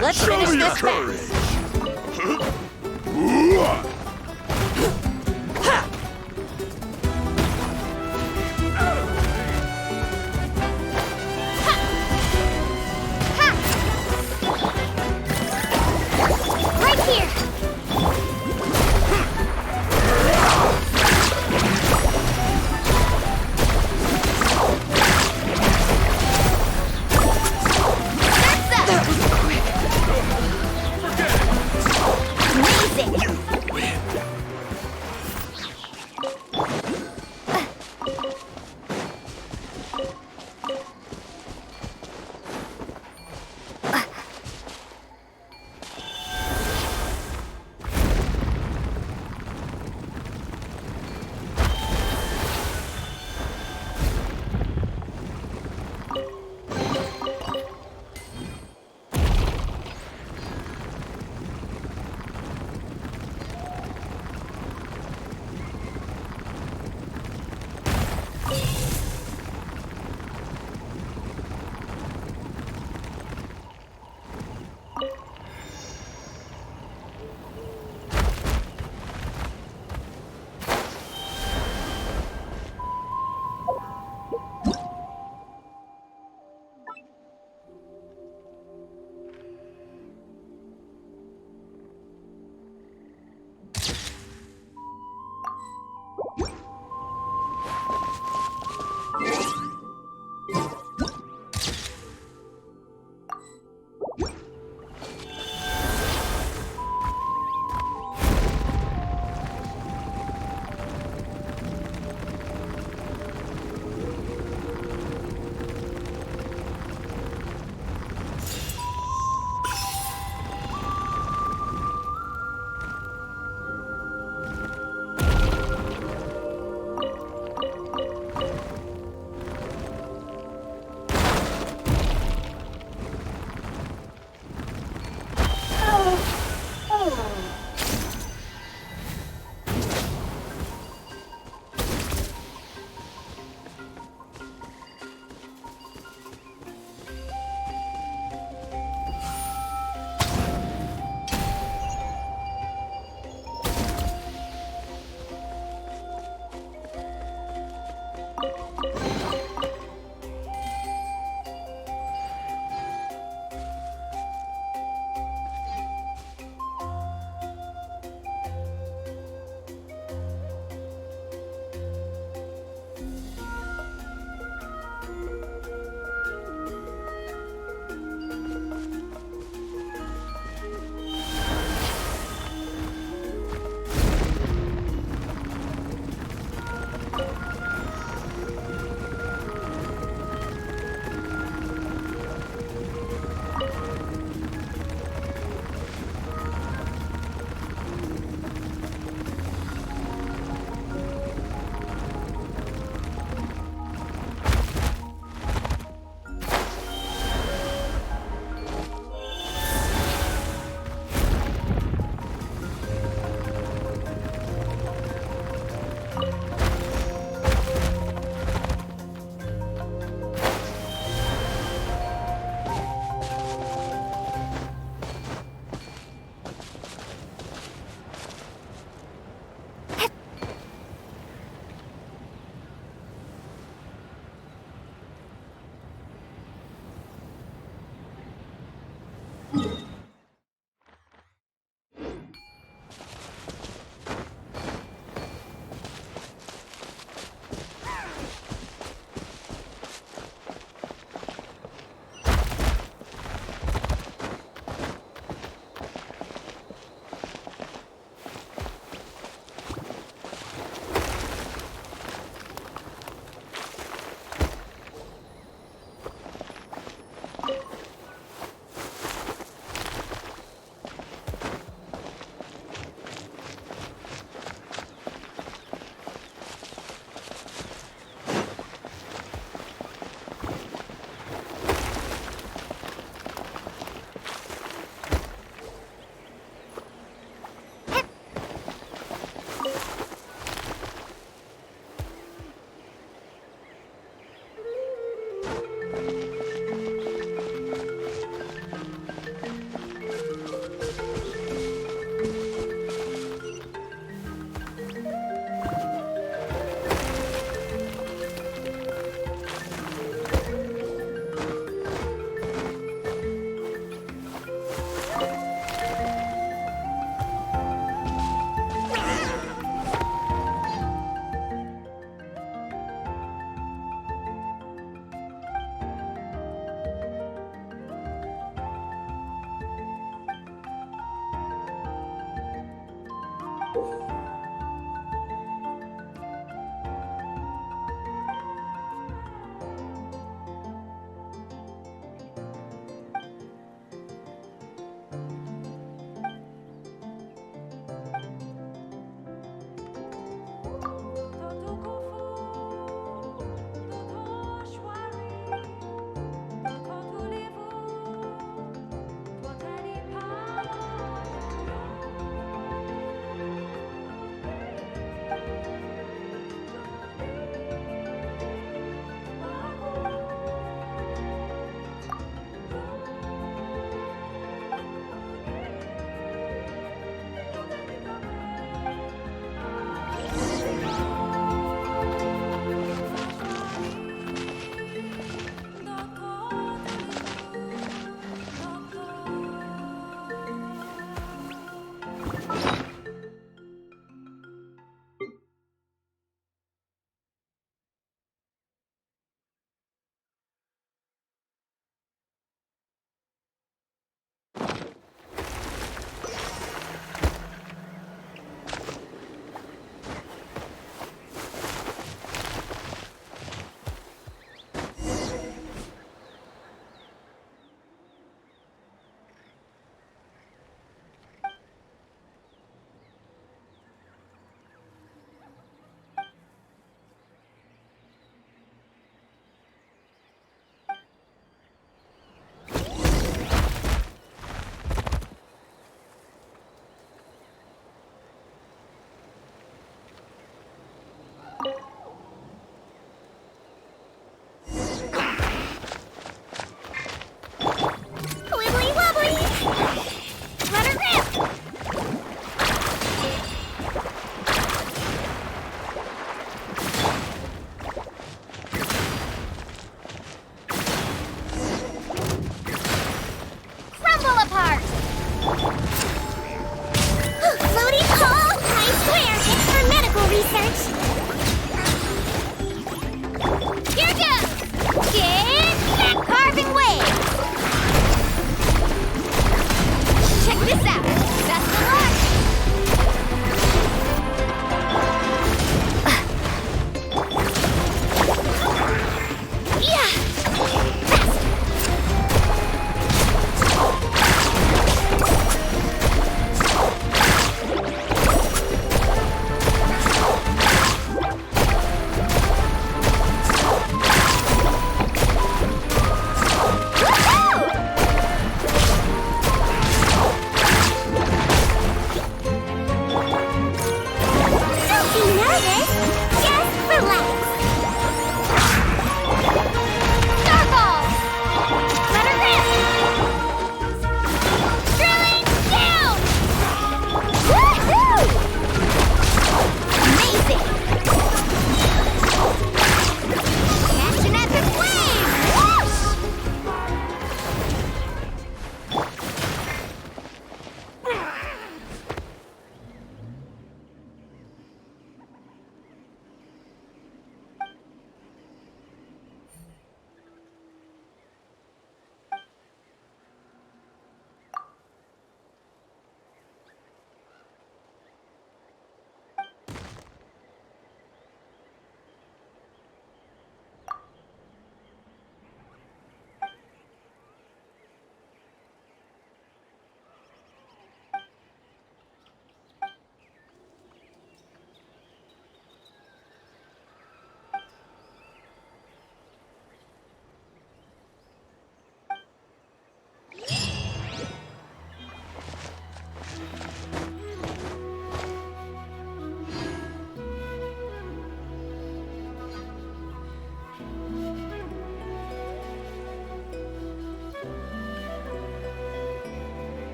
Let's Show finish your this courage. Right here!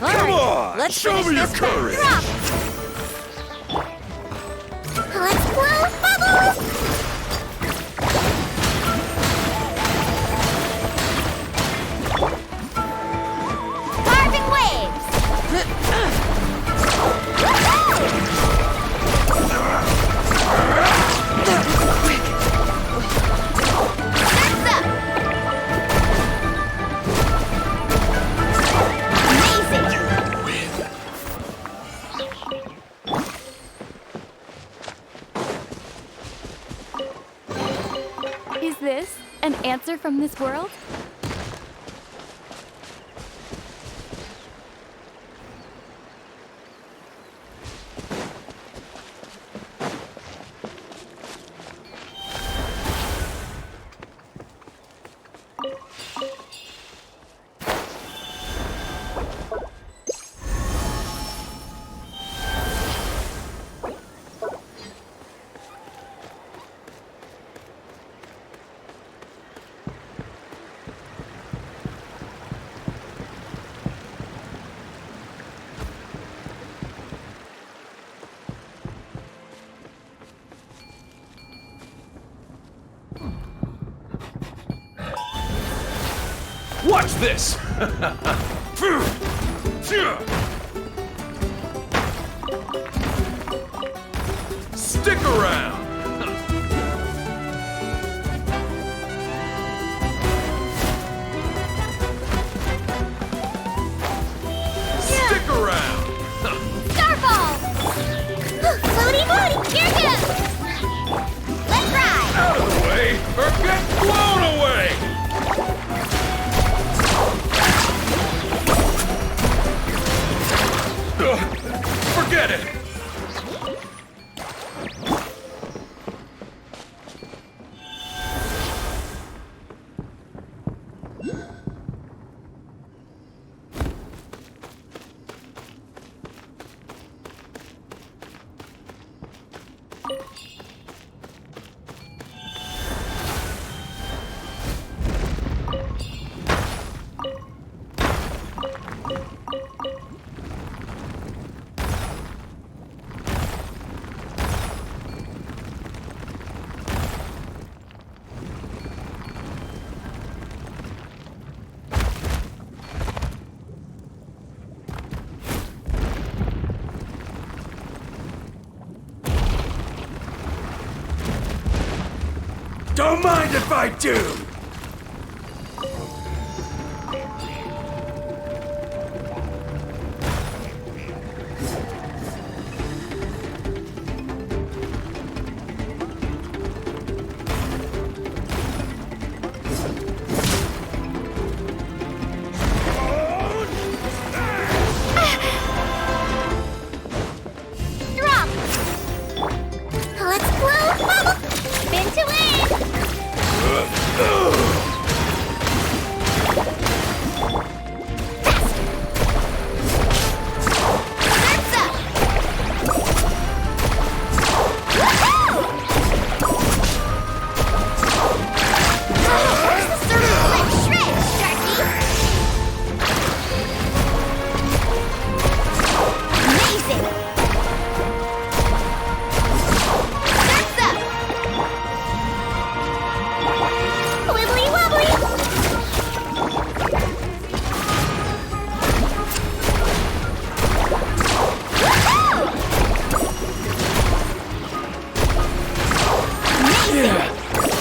Come on! let's Show finish me your this then. courage! Drop. Let's blow bubbles. Carving waves! Surf's up! Amazing! Is this an answer from this world? Watch this! Stick around! Stick around! Starfall! Floaty booty. Here goes! Let's ride! Out of the way, or get blown away! Forget it! Don't mind if I do! Drop! Let's blow bubbles. Spin to win! Surf's up! Woohoo! Where's the surf? Let's shred, Sharky! Amazing! Surf's up! Wibbly wobbly.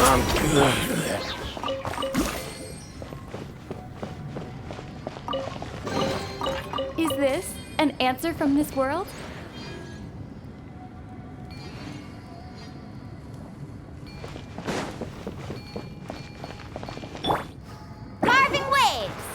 I'm good. Is this an answer from this world? Carving waves!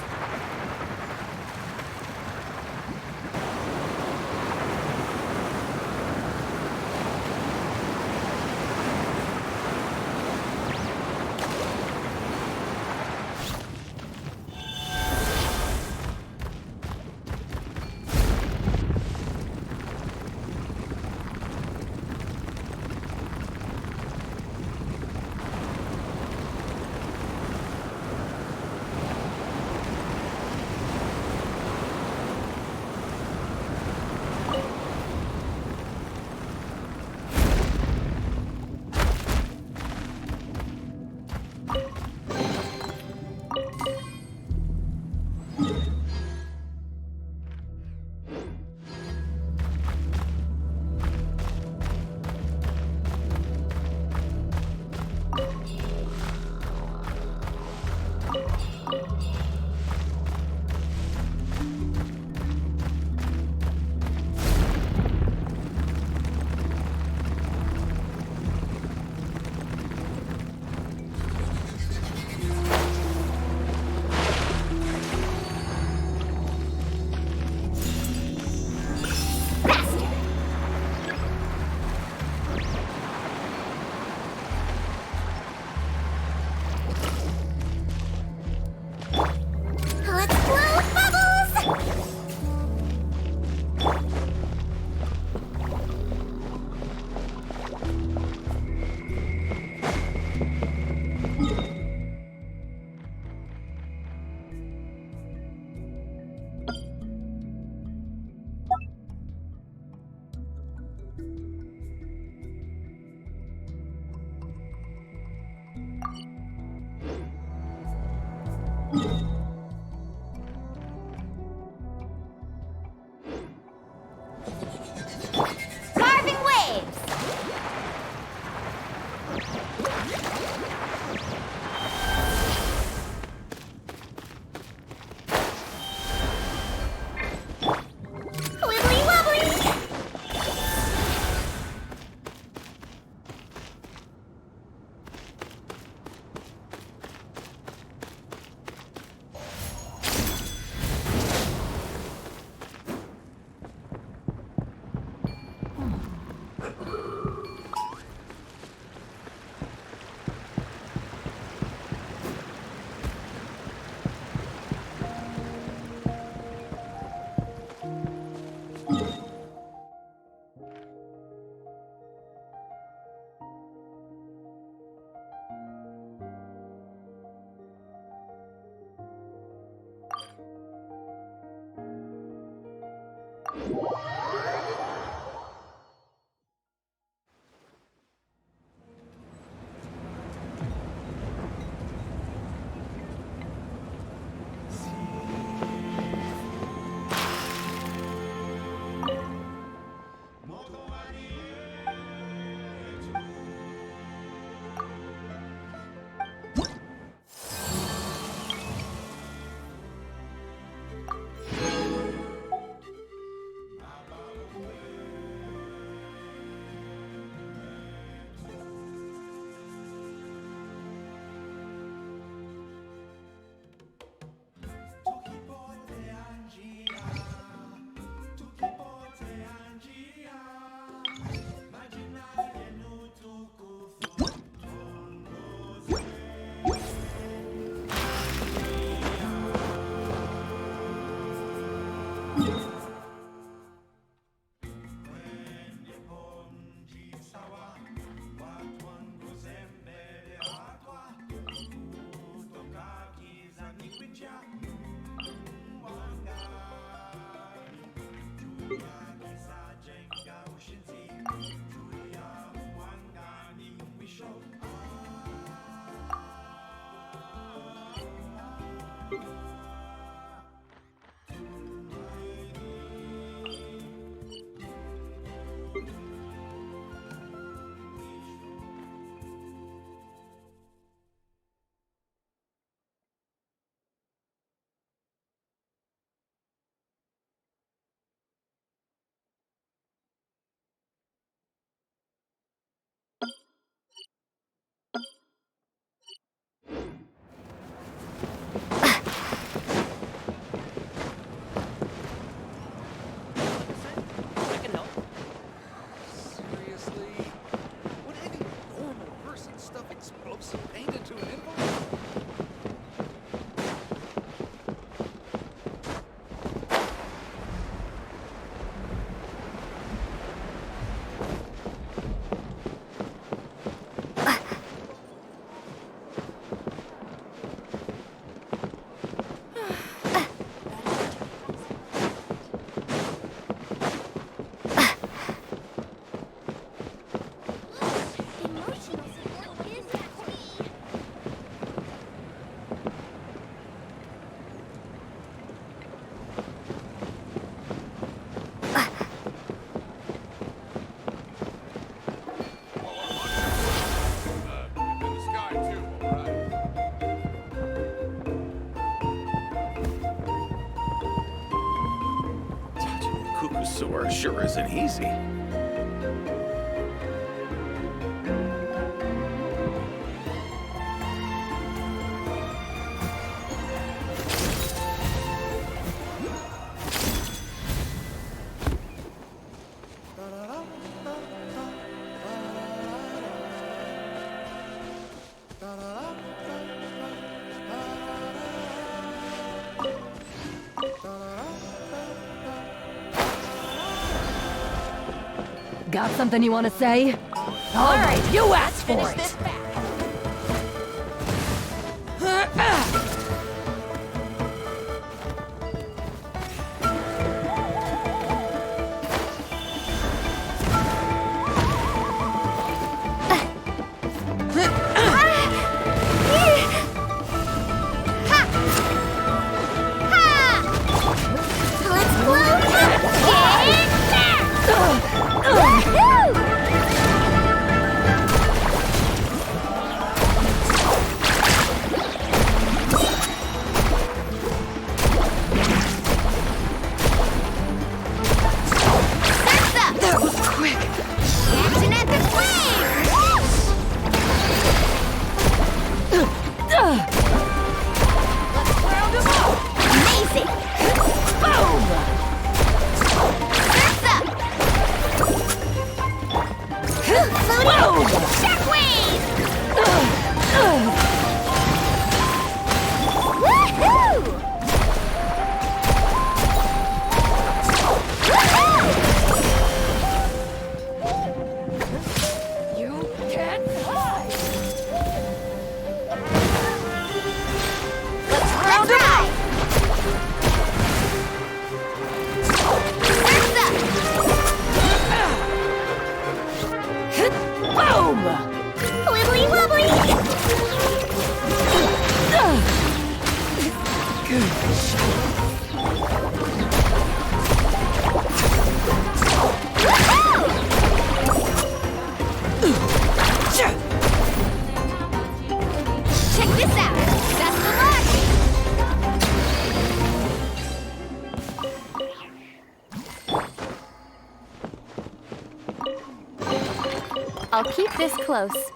Carving waves! Wibbly wobbly! Yumkasaur sure isn't easy. Got something you want to say? All right, you asked for it. Let's blow up! Get back! I'll keep this close.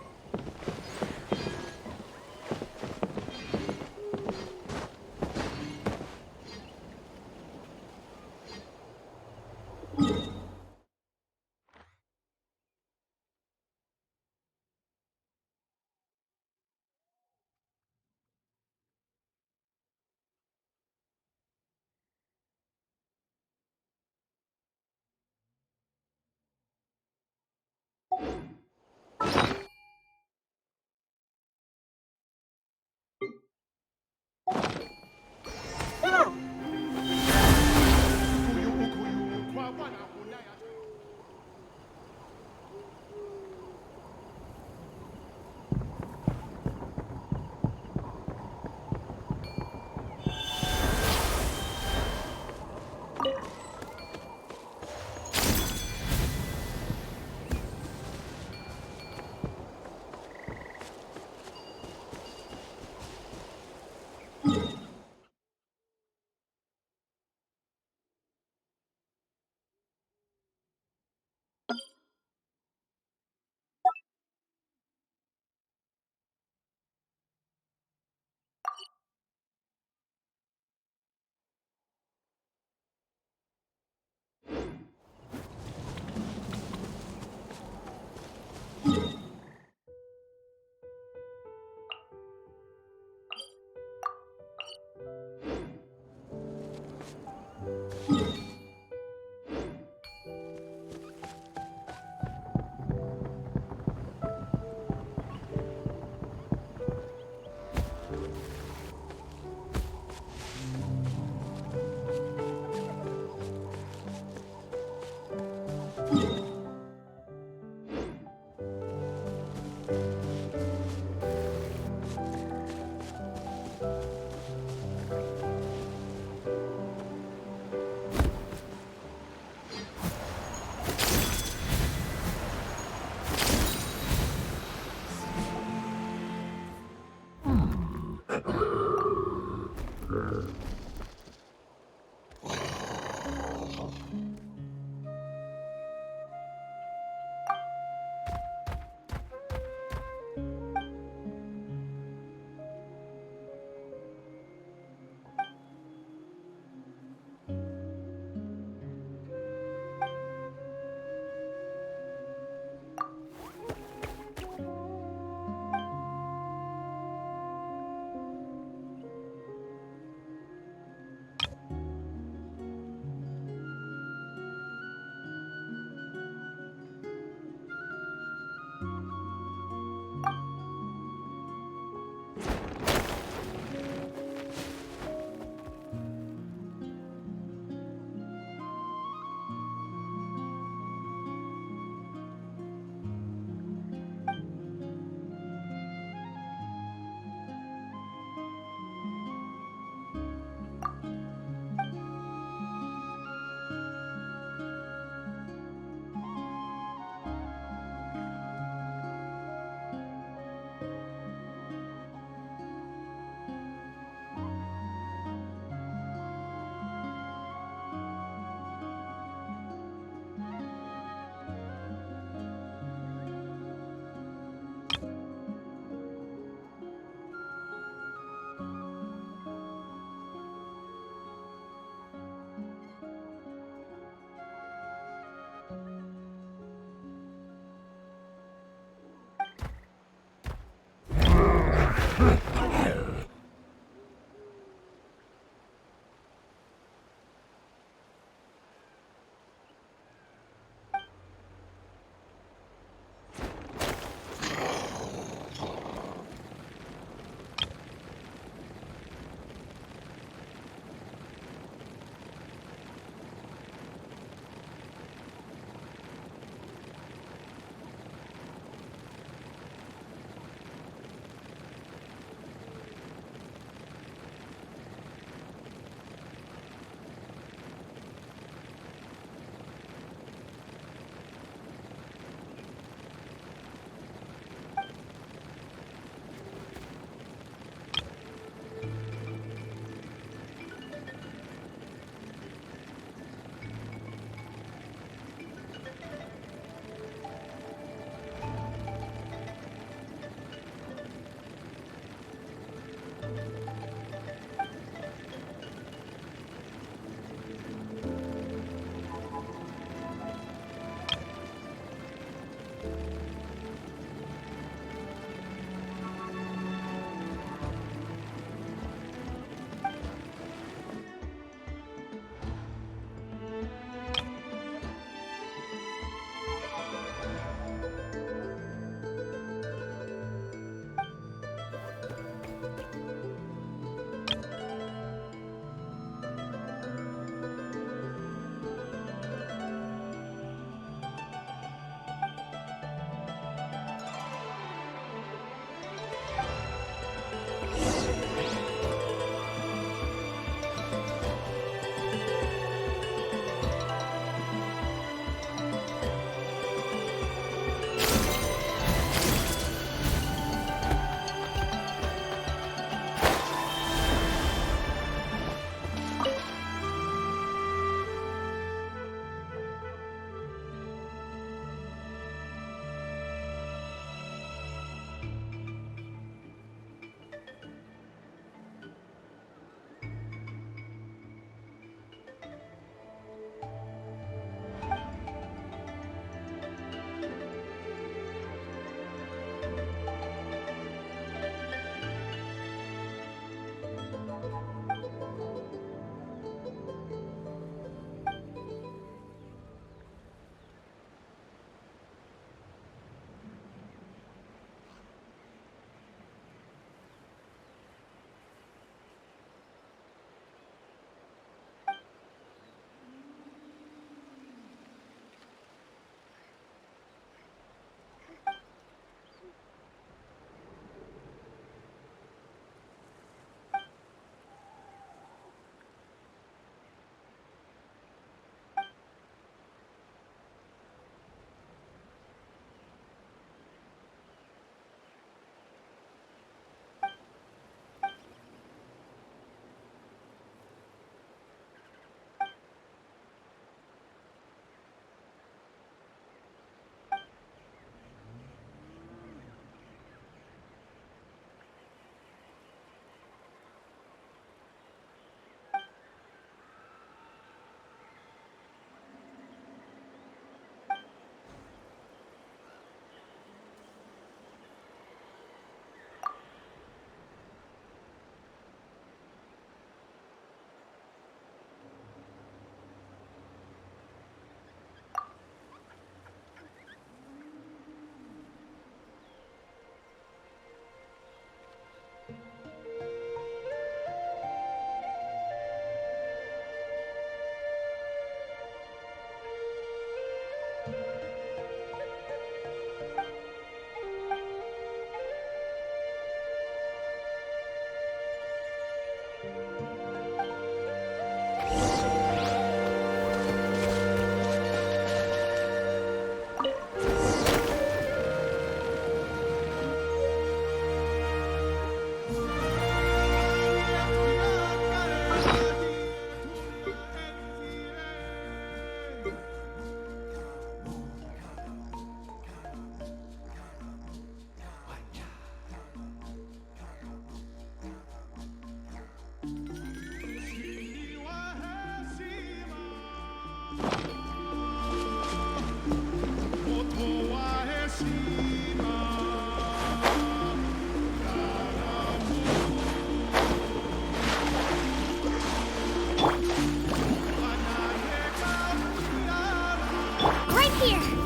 Right here!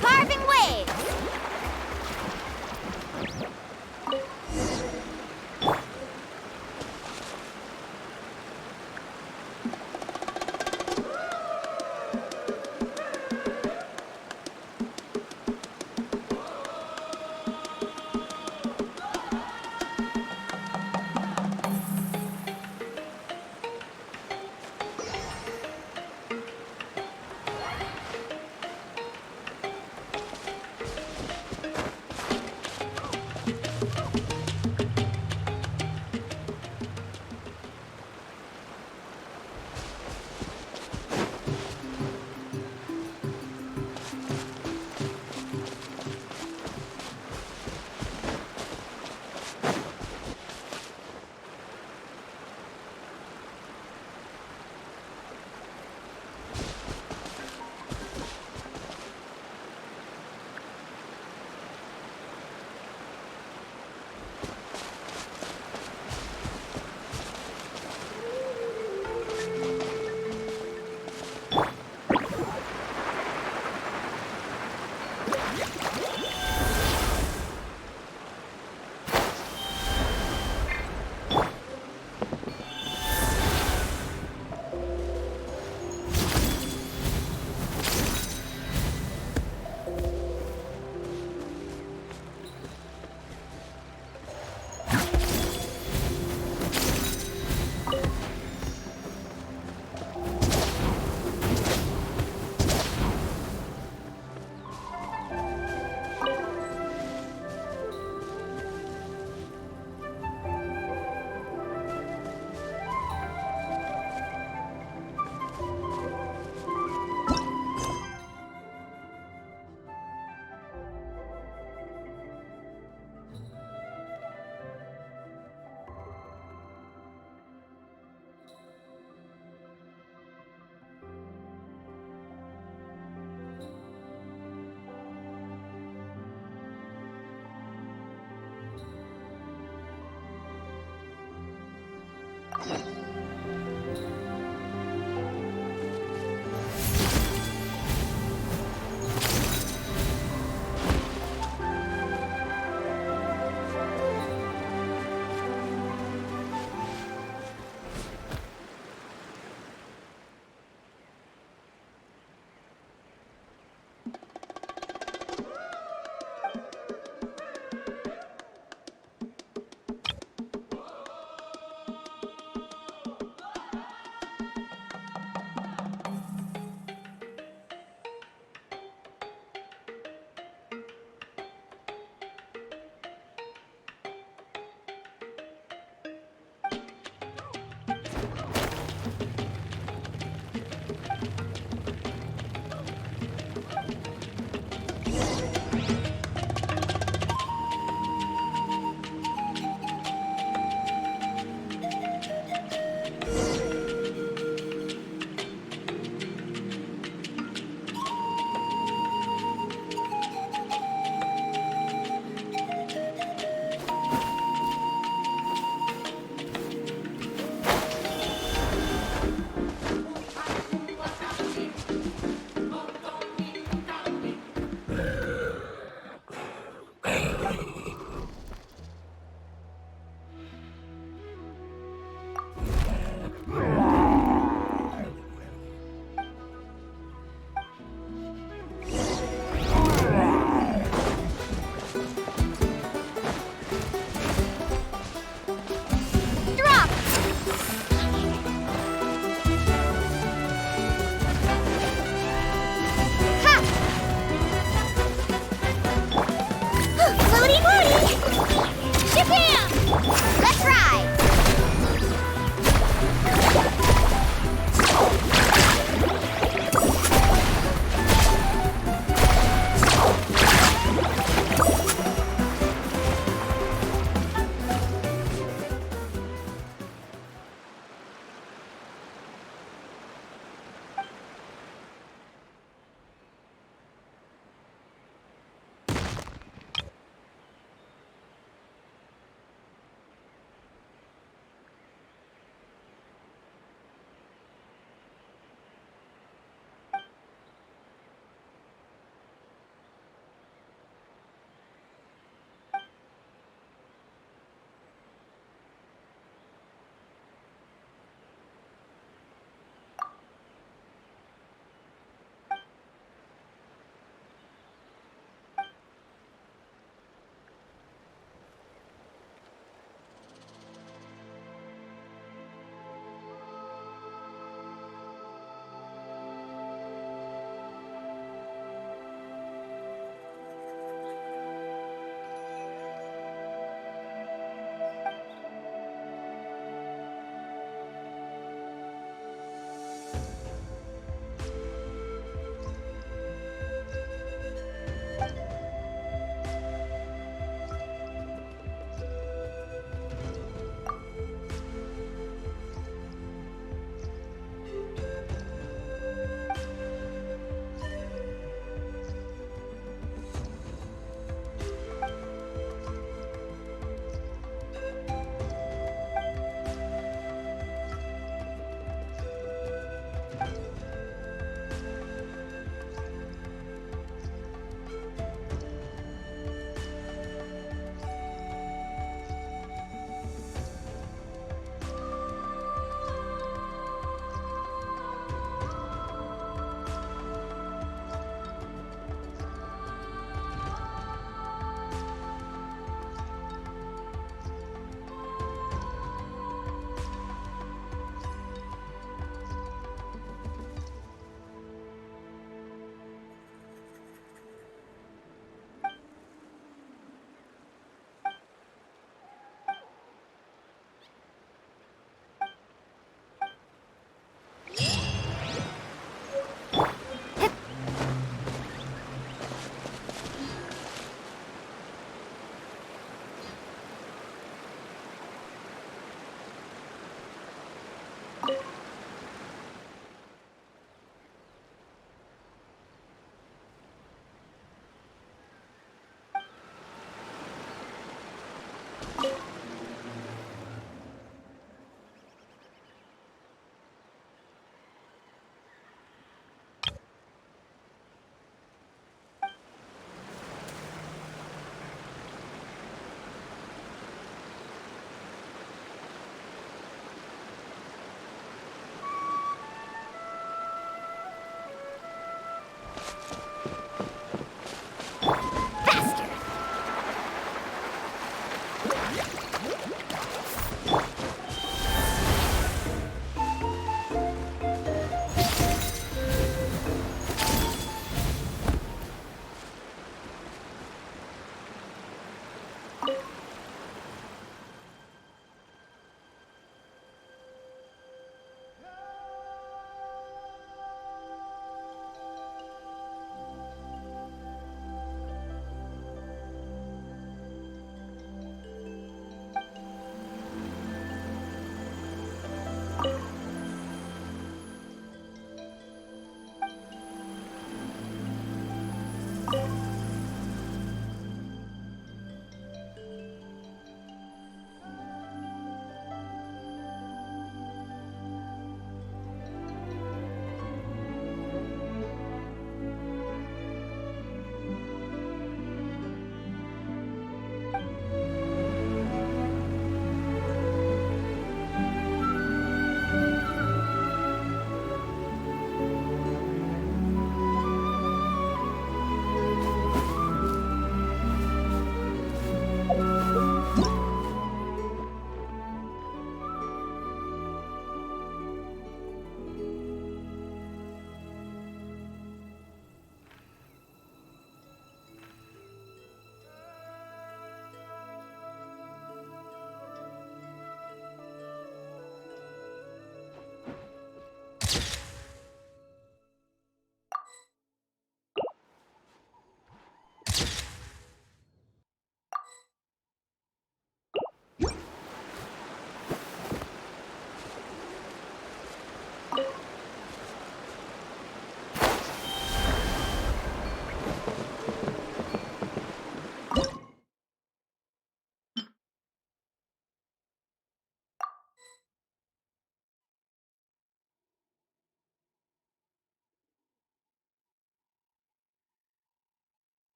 Carving waves!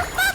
Bubbles!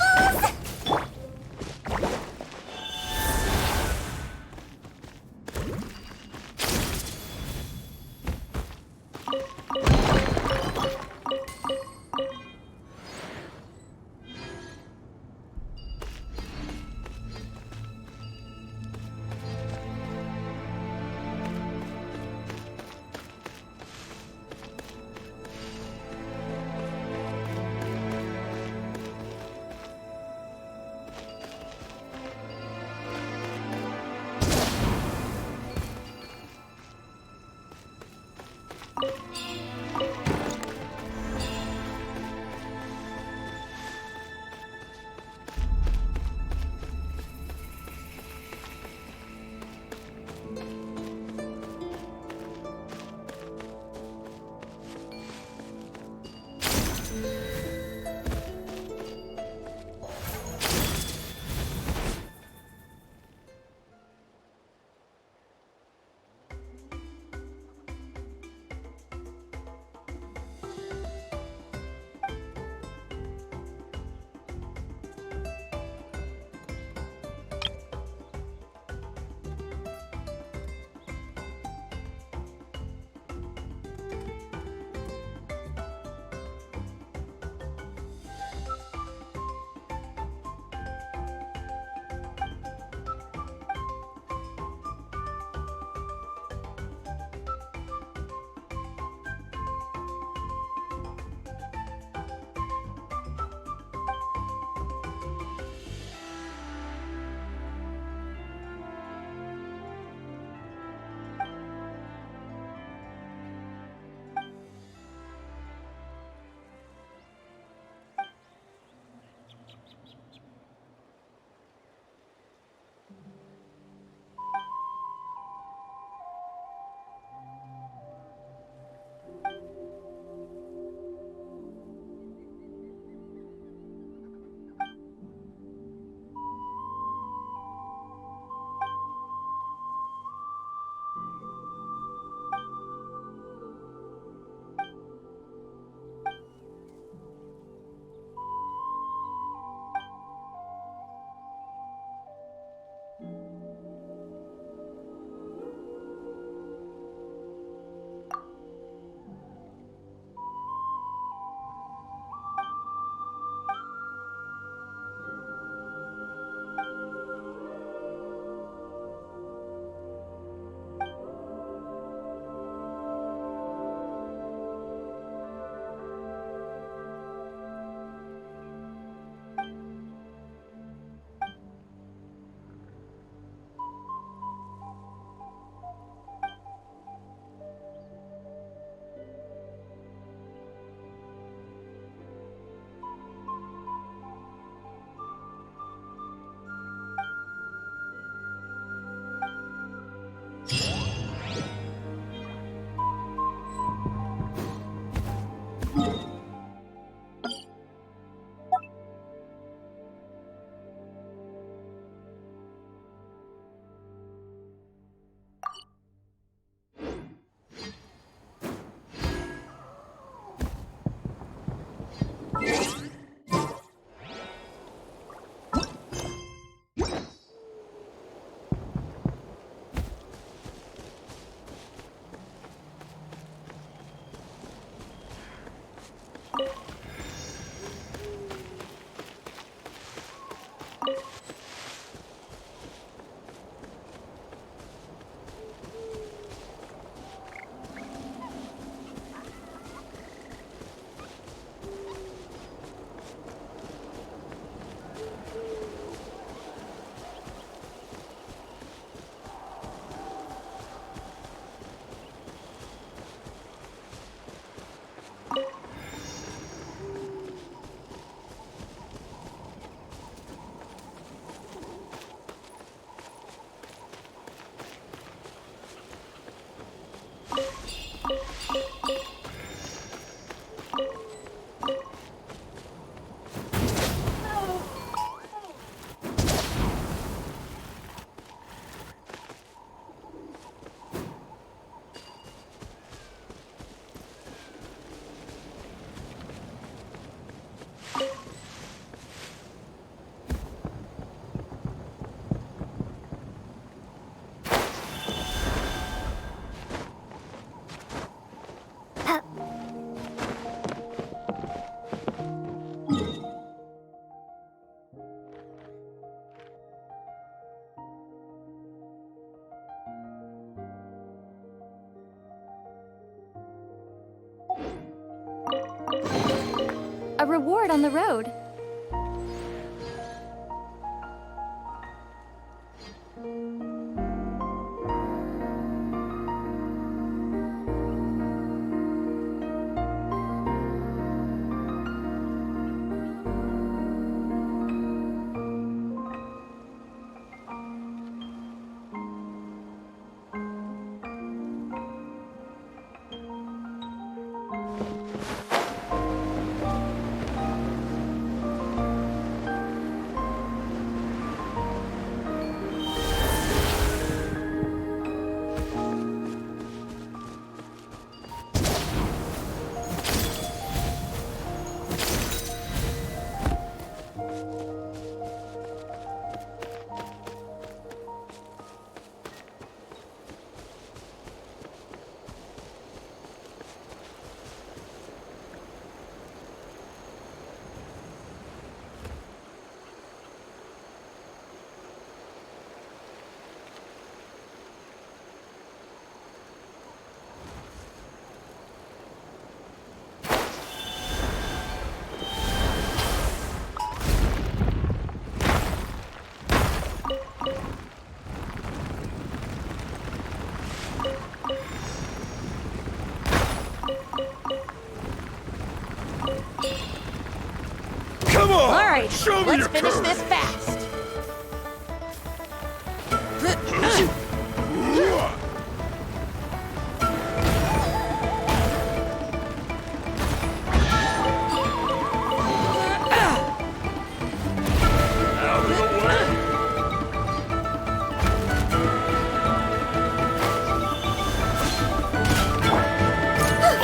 a reward on the road. Come on! All right, Show me let's your finish courage. this fast. Out of the way!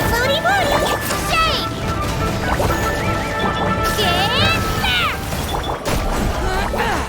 Floaty booty! Jade! Get back!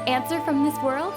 answer from this world?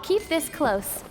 keep this close.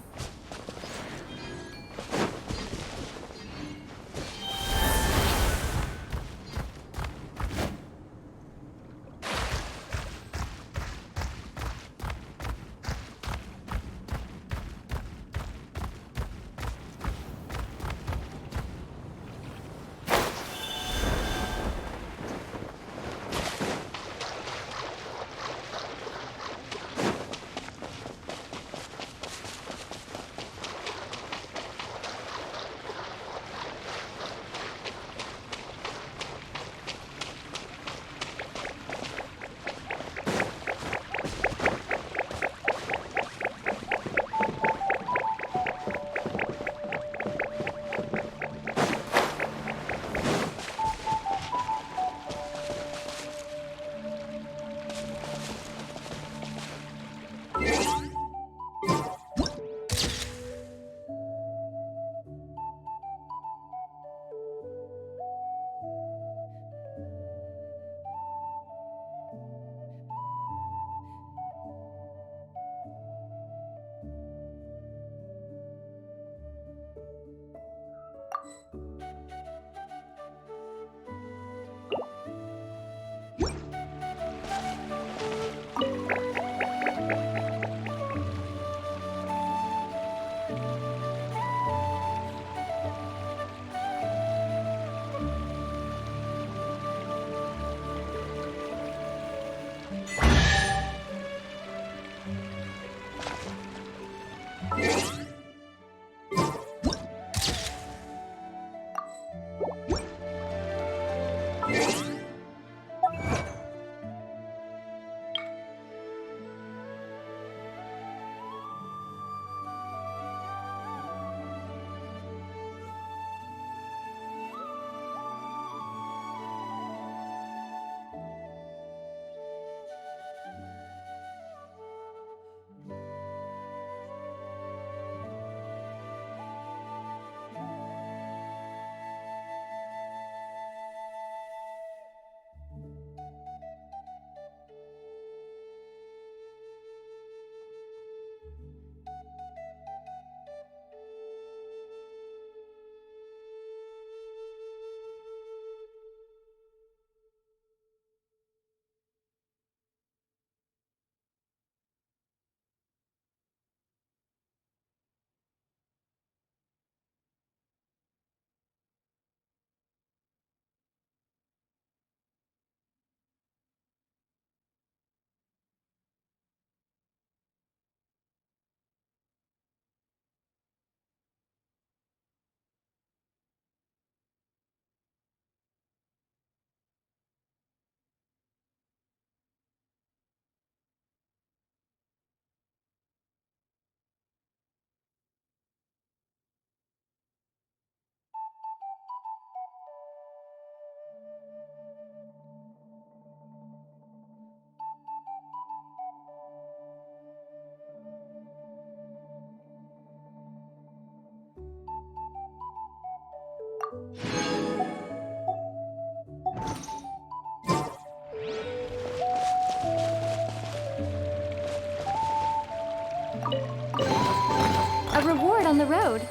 A reward on the road.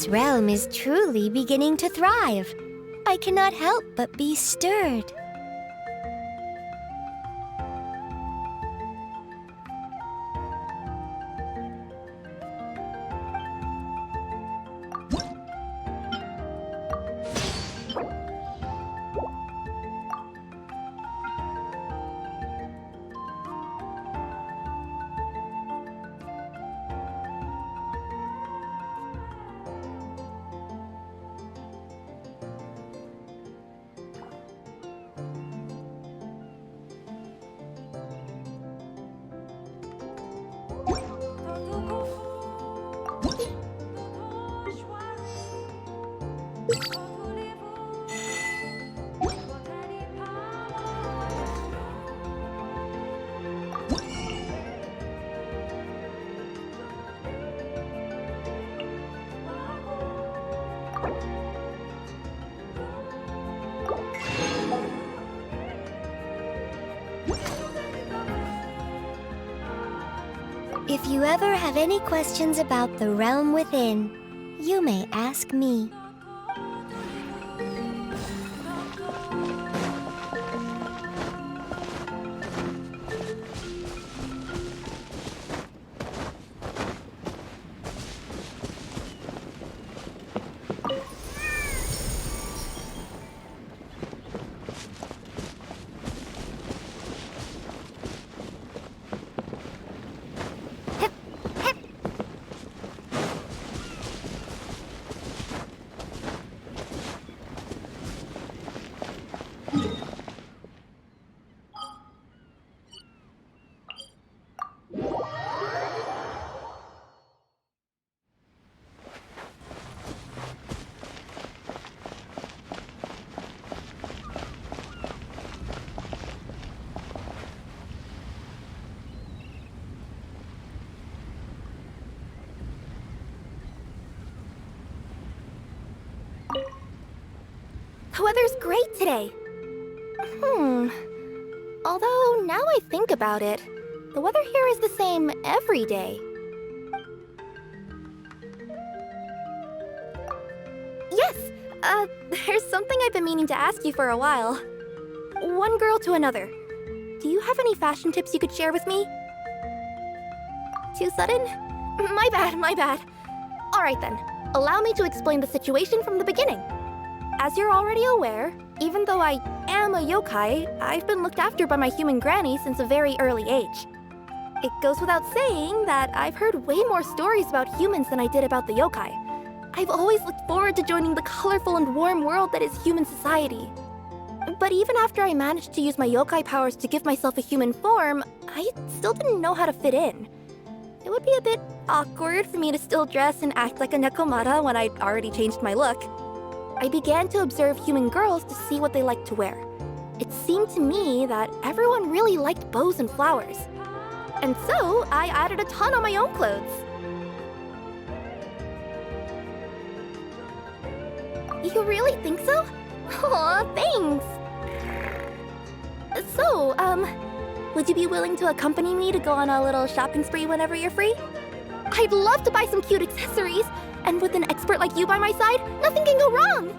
This realm is truly beginning to thrive. I cannot help but be stirred. If you ever have any questions about the realm within, you may ask me. The weather's great today. Although, now I think about it, the weather here is the same every day. Yes, there's something I've been meaning to ask you for a while. One girl to another. Do you have any fashion tips you could share with me? Too sudden? My bad. Alright then, allow me to explain the situation from the beginning. As you're already aware, even though I am a yokai, I've been looked after by my human granny since a very early age. It goes without saying that I've heard way more stories about humans than I did about the yokai. I've always looked forward to joining the colorful and warm world that is human society. But even after I managed to use my yokai powers to give myself a human form, I still didn't know how to fit in. It would be a bit awkward for me to still dress and act like a nekomata when I'd already changed my look. I began to observe human girls to see what they liked to wear. It seemed to me that everyone really liked bows and flowers. And so, I added a ton on my own clothes. You really think so? Aw, thanks! So, would you be willing to accompany me to go on a little shopping spree whenever you're free? I'd love to buy some cute accessories! And with an expert like you by my side, nothing can go wrong!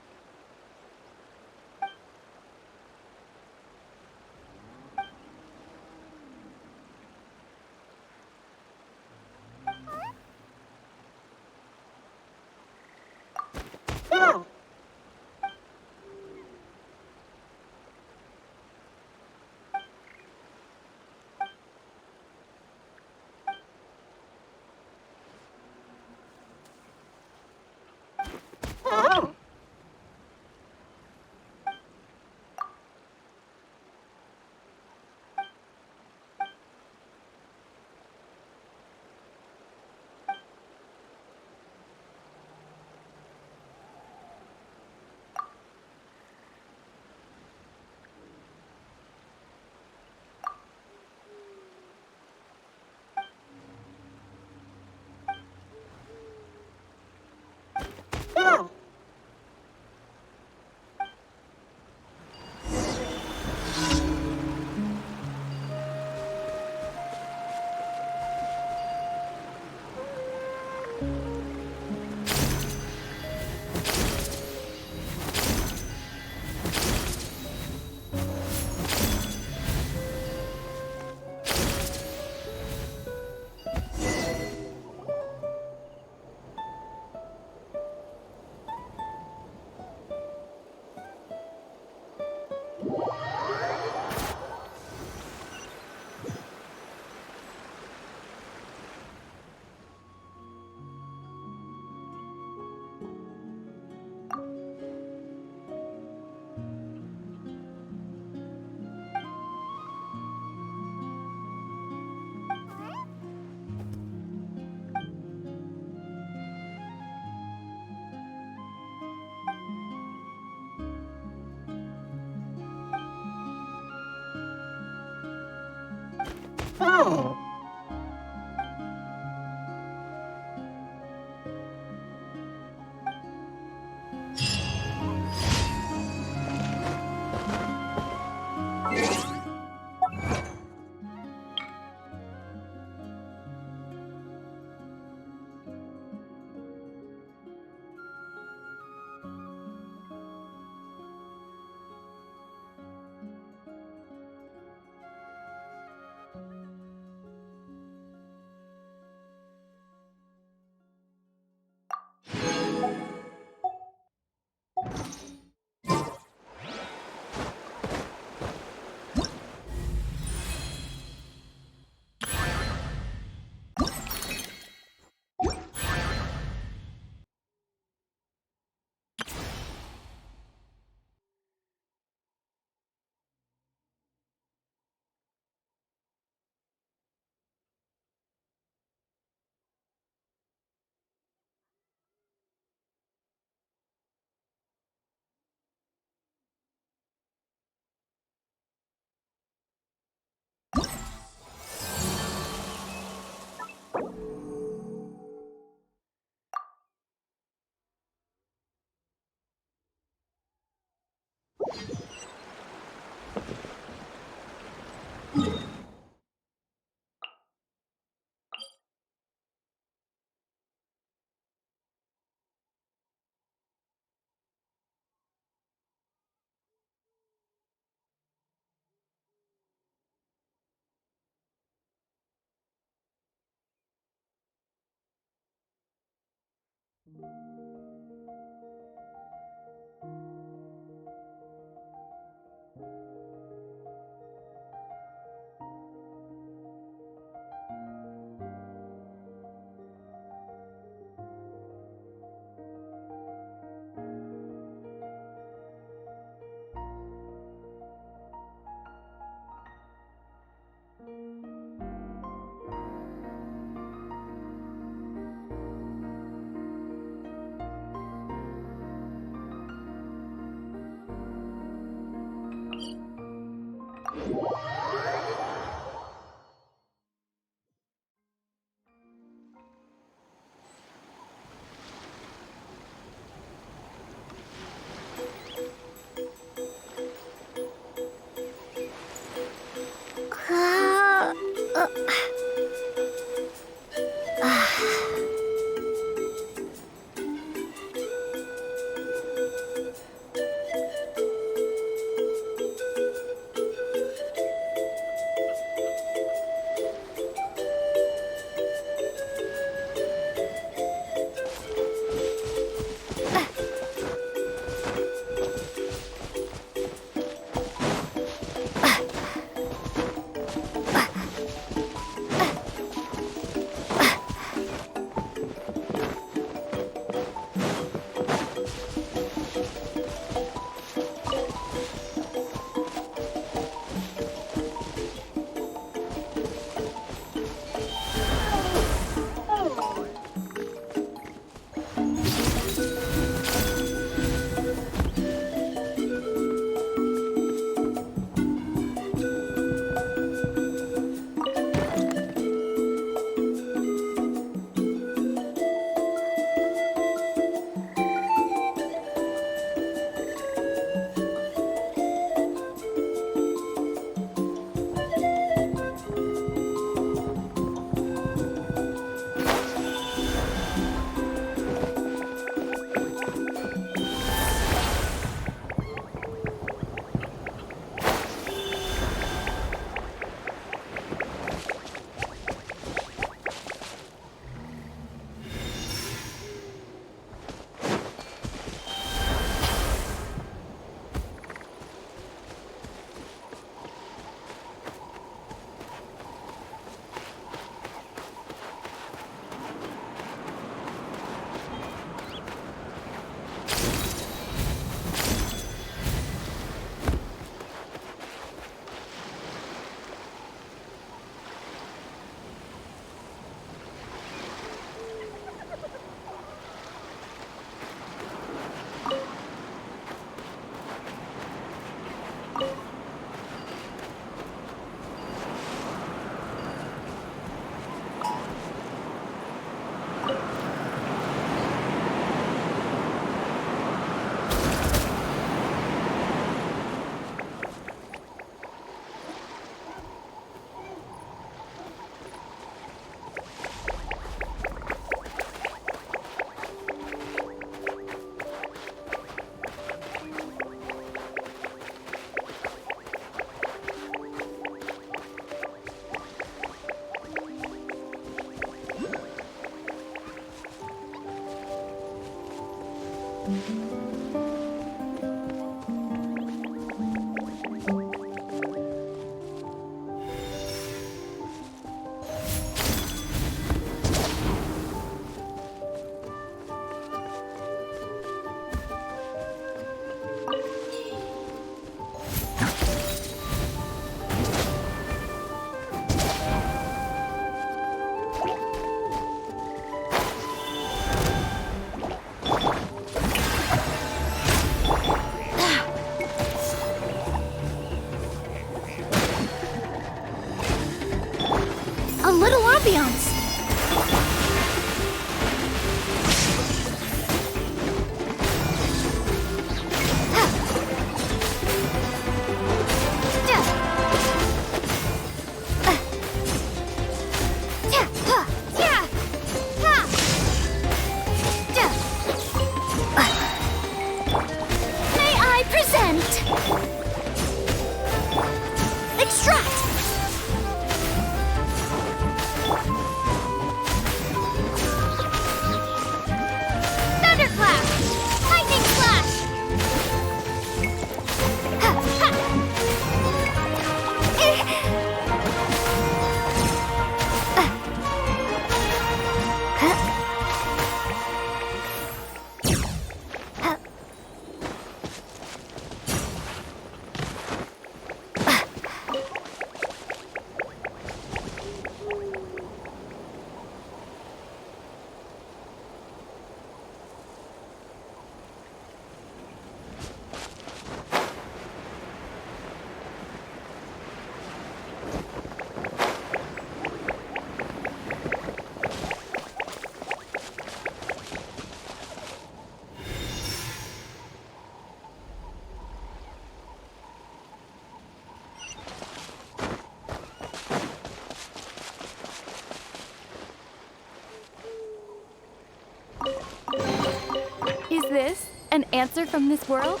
this an answer from this world?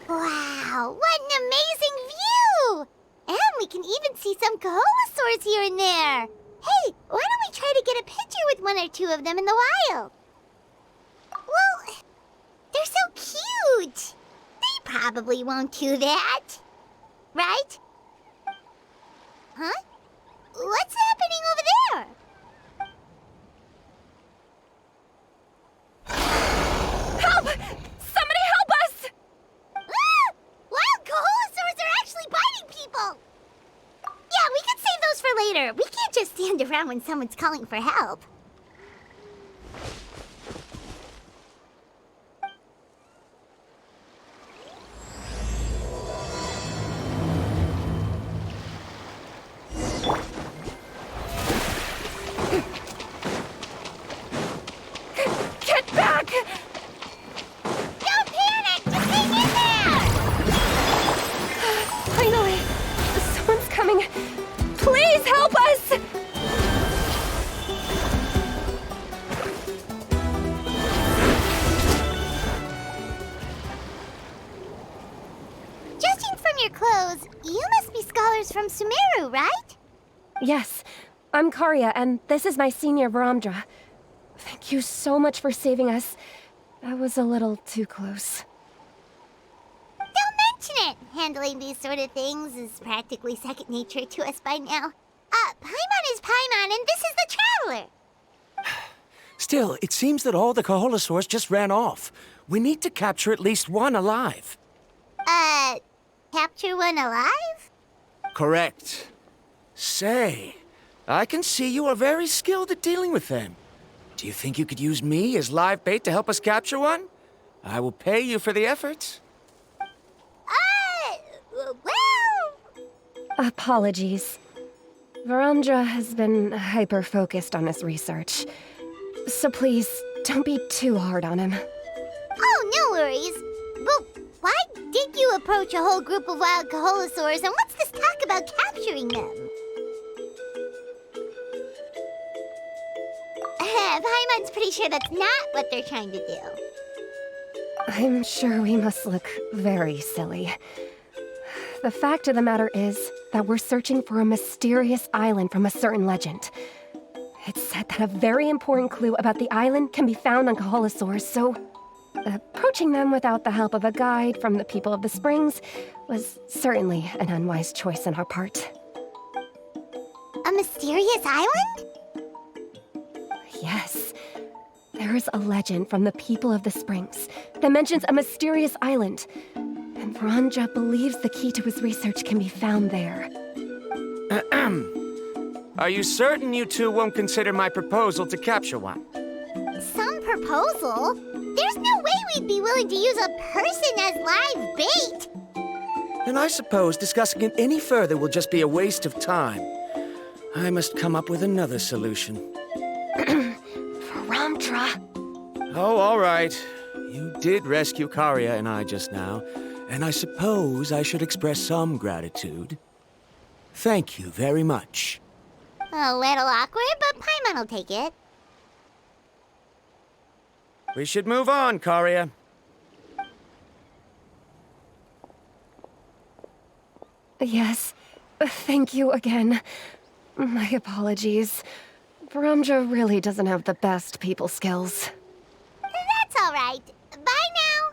Wow, what an amazing view! And we can even see some Koholasaurs here and there. Hey, why don't we try to get a picture with one or two of them in the wild? Well, they're so cute. They probably won't do that. Right? Huh? What's happening over there? Help! Somebody help us! Ah! Wild Koholasaurs are actually biting people! Yeah, we can save those for later. We can't just stand around when someone's calling for help. Get back! Don't panic! Just hang in there! Finally! Someone's coming! Please help us! Judging from your clothes, you must be scholars from Sumeru, right? Yes, I'm Karya, and this is my senior Varamdra. Thank you so much for saving us. That was a little too close. Don't mention it! Handling these sort of things is practically second nature to us by now. Paimon is Paimon, and this is the Traveler! Still, it seems that all the Koholasaurs just ran off. We need to capture at least one alive. Capture one alive? Correct. Say, I can see you are very skilled at dealing with them. Do you think you could use me as live bait to help us capture one? I will pay you for the effort. Well... Apologies. Varamdra has been hyper-focused on his research. So please, don't be too hard on him. Oh, no worries. But why did you approach a whole group of wild Koholasaurs, and what's this talk about capturing them? Paimon's pretty sure that's not what they're trying to do. I'm sure we must look very silly. The fact of the matter is that we're searching for a mysterious island from a certain legend. It's said that a very important clue about the island can be found on Koholasaurs, so approaching them without the help of a guide from the people of the Springs was certainly an unwise choice on our part. A mysterious island? Yes. There There's a legend from the people of the Springs that mentions a mysterious island, and Vranja believes the key to his research can be found there. Are you certain you two won't consider my proposal to capture one? Some proposal? There's no way we'd be willing to use a person as live bait! Then I suppose discussing it any further will just be a waste of time. I must come up with another solution. Vranja. Oh, all right. You did rescue Karia and I just now, and I suppose I should express some gratitude. Thank you very much. A little awkward, but Paimon will take it. We should move on, Karia. Yes, thank you again. My apologies. Vranja really doesn't have the best people skills. That's all right. Bye now.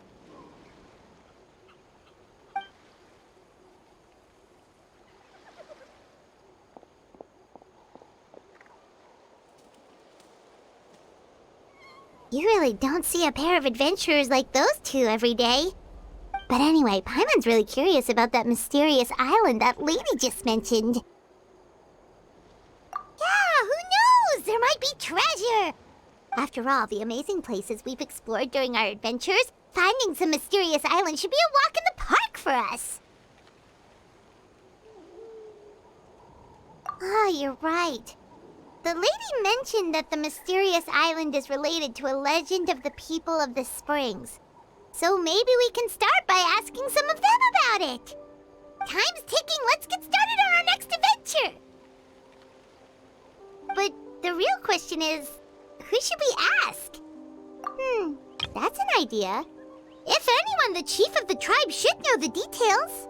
You really don't see a pair of adventurers like those two every day. But anyway, Paimon's really curious about that mysterious island that lady just mentioned. Yeah, who knows? There might be treasure! After all the amazing places we've explored during our adventures, finding some mysterious island should be a walk in the park for us. Oh, you're right. The lady mentioned that the mysterious island is related to a legend of the people of the Springs. So maybe we can start by asking some of them about it. Time's ticking, let's get started on our next adventure! But the real question is, who should we ask? That's an idea. If anyone, the chief of the tribe should know the details.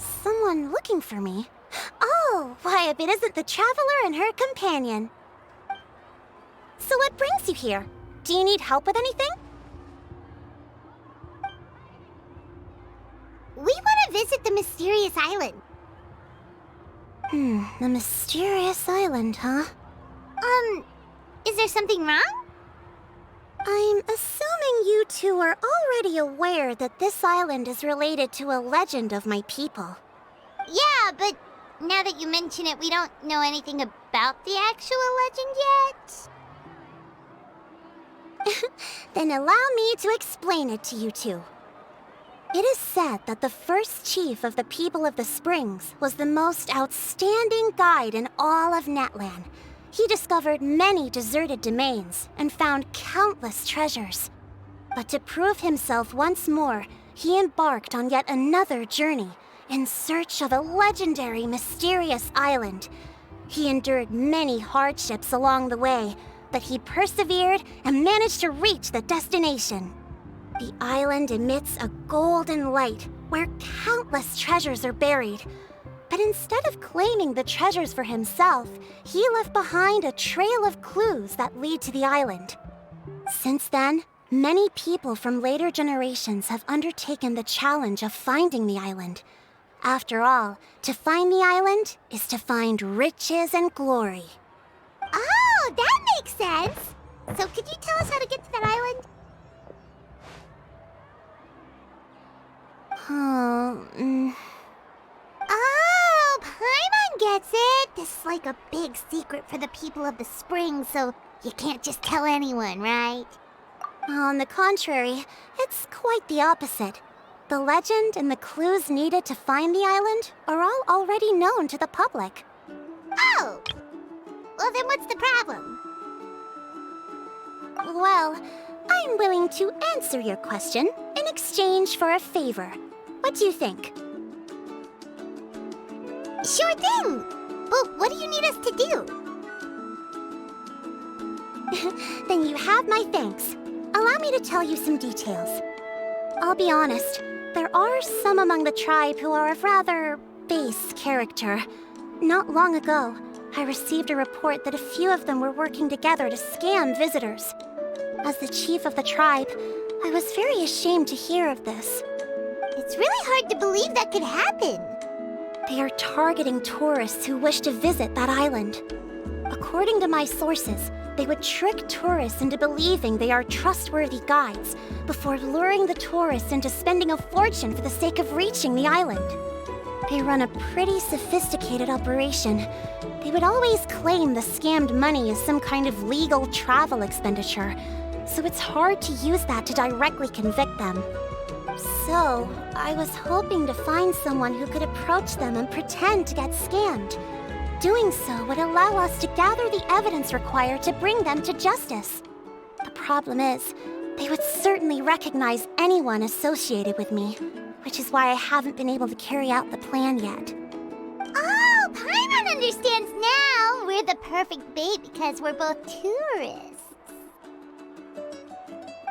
someone looking for me. Oh, why, if it isn't the traveler and her companion. So what brings you here? Do you need help with anything? We want to visit the mysterious island. The mysterious island, huh? Is there something wrong? I'm assuming you two are already aware that this island is related to a legend of my people. Yeah, but now that you mention it, we don't know anything about the actual legend yet. Then allow me to explain it to you two. It is said that the first chief of the people of the Springs was the most outstanding guide in all of Natlan. He discovered many deserted domains and found countless treasures. But to prove himself once more, he embarked on yet another journey in search of a legendary, mysterious island. He endured many hardships along the way, but he persevered and managed to reach the destination. The island emits a golden light where countless treasures are buried. But instead of claiming the treasures for himself, he left behind a trail of clues that lead to the island. Since then, many people from later generations have undertaken the challenge of finding the island. After all, to find the island is to find riches and glory. Oh, that makes sense! So could you tell us how to get to that island? Oh, Paimon gets it! This is like a big secret for the people of the spring, so you can't just tell anyone, right? On the contrary, it's quite the opposite. The legend and the clues needed to find the island are all already known to the public. Oh! Well, then what's the problem? Well, I'm willing to answer your question in exchange for a favor. What do you think? Sure thing! Well, what do you need us to do? Then you have my thanks. Allow me to tell you some details. I'll be honest, there are some among the tribe who are of rather base character. Not long ago, I received a report that a few of them were working together to scam visitors. As the chief of the tribe, I was very ashamed to hear of this. It's really hard to believe that could happen. They are targeting tourists who wish to visit that island. According to my sources, they would trick tourists into believing they are trustworthy guides before luring the tourists into spending a fortune for the sake of reaching the island. They run a pretty sophisticated operation. They would always claim the scammed money is some kind of legal travel expenditure, so it's hard to use that to directly convict them. So, I was hoping to find someone who could approach them and pretend to get scammed. Doing so would allow us to gather the evidence required to bring them to justice. The problem is, they would certainly recognize anyone associated with me, which is why I haven't been able to carry out the plan yet. Oh, Paimon understands now! We're the perfect bait because we're both tourists.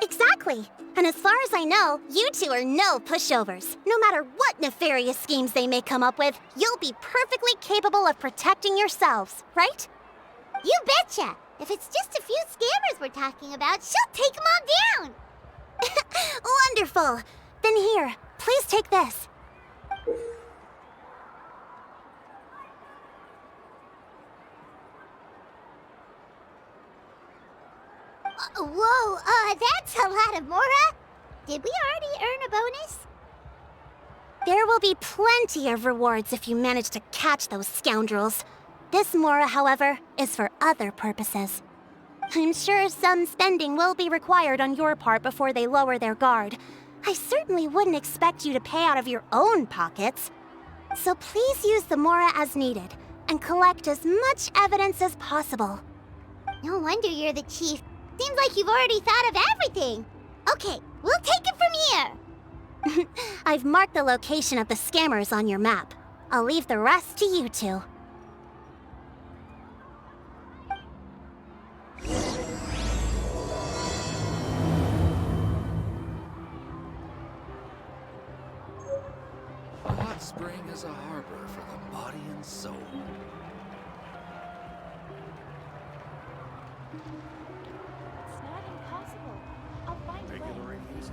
Exactly! And as far as I know, you two are no pushovers. No matter what nefarious schemes they may come up with, you'll be perfectly capable of protecting yourselves, right? You betcha! If it's just a few scammers we're talking about, she'll take them all down! Wonderful! Then here, please take this. Whoa, that's a lot of Mora. Did we already earn a bonus? There will be plenty of rewards if you manage to catch those scoundrels. This Mora, however, is for other purposes. I'm sure some spending will be required on your part before they lower their guard. I certainly wouldn't expect you to pay out of your own pockets. So please use the Mora as needed, and collect as much evidence as possible. No wonder you're the chief. Seems like you've already thought of everything. Okay, we'll take it from here. I've marked the location of the scammers on your map. I'll leave the rest to you two. Spring is a harbor for the body and soul. It's not impossible. I'll find a way. Regular reviews.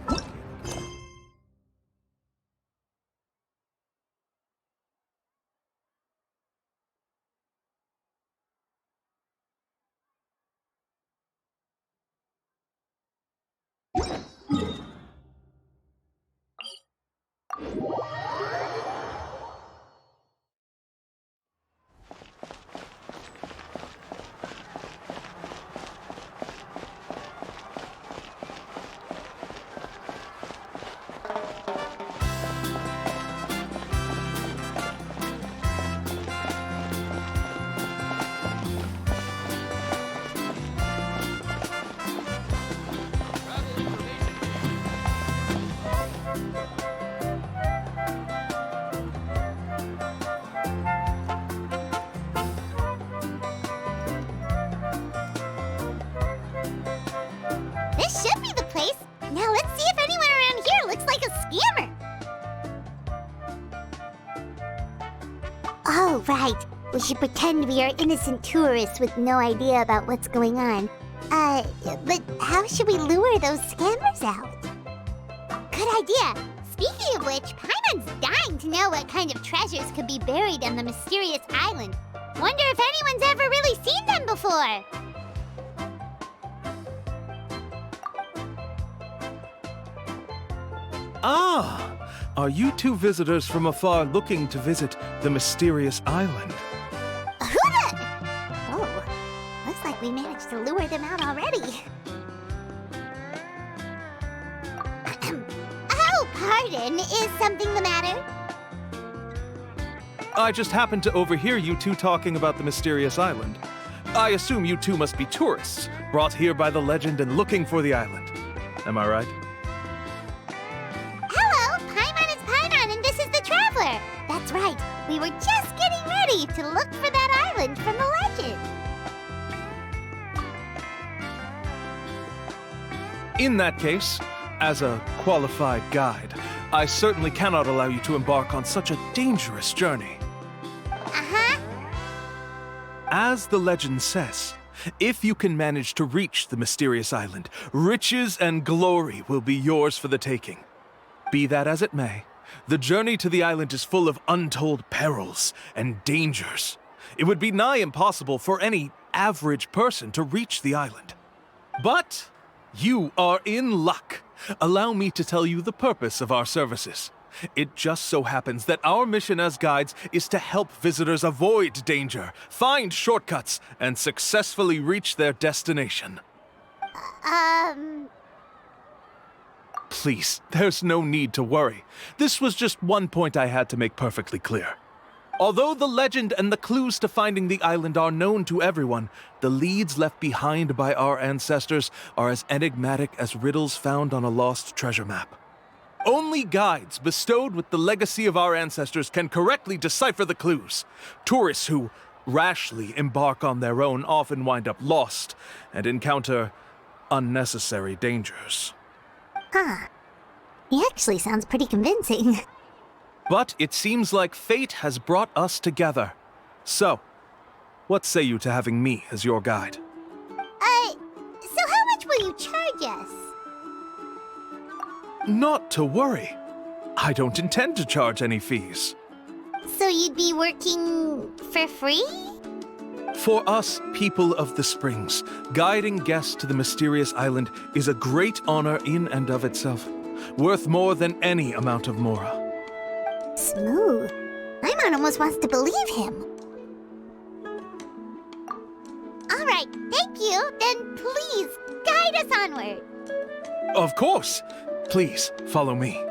This should be the place. Now let's see if anyone around here looks like a scammer. Oh, right. We should pretend we are innocent tourists with no idea about what's going on. But how should we lure those scammers out? Good idea. Speaking of which, Paimon's dying to know what kind of treasures could be buried on the mysterious island. Wonder if anyone's ever really seen them before. Ah! Are you two visitors from afar looking to visit the mysterious island? Oh, looks like we managed to lure them out already. Oh, pardon. Is something the matter? I just happened to overhear you two talking about the mysterious island. I assume you two must be tourists, brought here by the legend and looking for the island. Am I right? Hello, Paimon is Paimon, and this is the Traveler. That's right. We were just getting ready to look for that island from the legend. In that case, as a qualified guide, I certainly cannot allow you to embark on such a dangerous journey. Uh-huh. As the legend says, if you can manage to reach the mysterious island, riches and glory will be yours for the taking. Be that as it may, the journey to the island is full of untold perils and dangers. It would be nigh impossible for any average person to reach the island. But you are in luck. Allow me to tell you the purpose of our services. It just so happens that our mission as guides is to help visitors avoid danger, find shortcuts, and successfully reach their destination. Please, there's no need to worry. This was just one point I had to make perfectly clear. Although the legend and the clues to finding the island are known to everyone, the leads left behind by our ancestors are as enigmatic as riddles found on a lost treasure map. Only guides bestowed with the legacy of our ancestors can correctly decipher the clues. Tourists who rashly embark on their own often wind up lost and encounter unnecessary dangers. Huh. He actually sounds pretty convincing. But it seems like fate has brought us together. So, what say you to having me as your guide? So how much will you charge us? Not to worry. I don't intend to charge any fees. So you'd be working for free? For us, people of the Springs, guiding guests to the mysterious island is a great honor in and of itself, worth more than any amount of mora. Smooth. Paimon almost wants to believe him. All right, thank you. Then please, guide us onward. Of course. Please, follow me.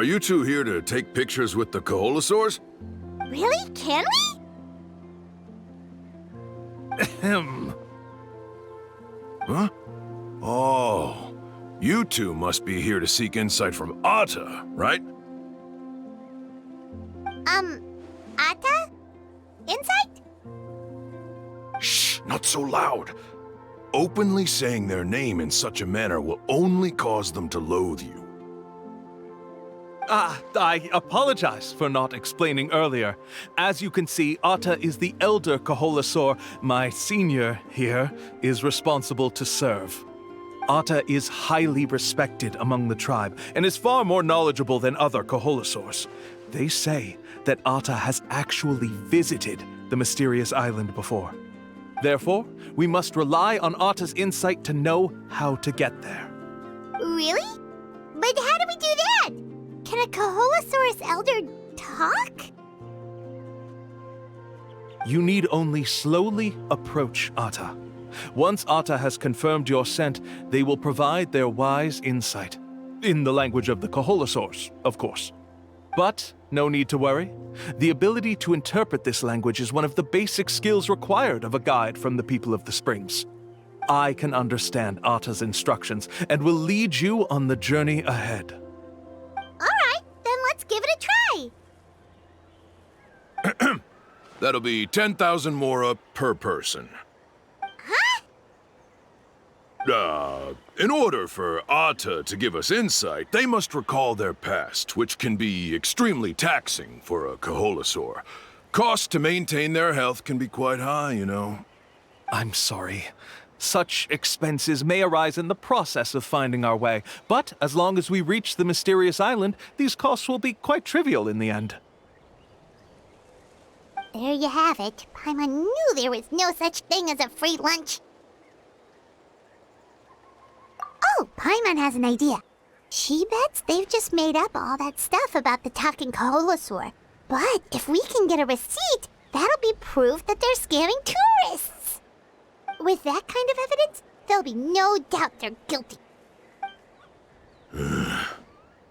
Are you two here to take pictures with the Koholasaurs? Really? Can we? Ahem. Huh? Oh, you two must be here to seek insight from Atta, right? Atta? Insight? Shh, not so loud. Openly saying their name in such a manner will only cause them to loathe you. I apologize for not explaining earlier. As you can see, Atta is the elder Koholasaur. My senior here is responsible to serve. Atta is highly respected among the tribe and is far more knowledgeable than other Koholasaurs. They say that Atta has actually visited the mysterious island before. Therefore, we must rely on Atta's insight to know how to get there. Really? But how do we do that? Can a Koholasaurus elder talk? You need only slowly approach Atta. Once Atta has confirmed your scent, they will provide their wise insight. In the language of the Koholasaurs, of course. But no need to worry. The ability to interpret this language is one of the basic skills required of a guide from the people of the Springs. I can understand Atta's instructions and will lead you on the journey ahead. Alright, then let's give it a try. That'll be 10,000 mora per person. Huh? In order for Atta to give us insight, they must recall their past, which can be extremely taxing for a Koholasaur. Costs to maintain their health can be quite high, you know. I'm sorry. Such expenses may arise in the process of finding our way, but as long as we reach the mysterious island, these costs will be quite trivial in the end. There you have it. Paimon knew there was no such thing as a free lunch. Oh, Paimon has an idea. She bets they've just made up all that stuff about the talking Koholasaur. But if we can get a receipt, that'll be proof that they're scamming tourists. With that kind of evidence, there'll be no doubt they're guilty.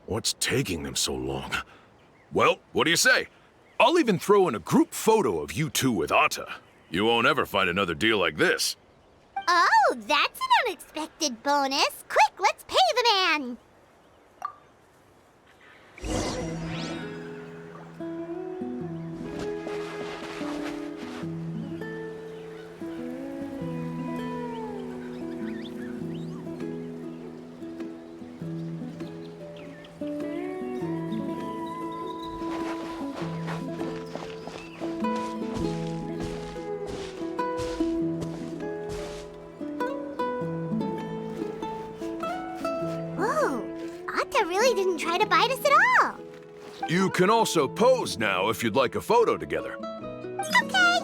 What's taking them so long? Well, what do you say? I'll even throw in a group photo of you two with Atta. You won't ever find another deal like this. Oh, that's an unexpected bonus. Quick, let's pay the man. Really didn't try to bite us at all. You can also pose now if you'd like a photo together. Okay.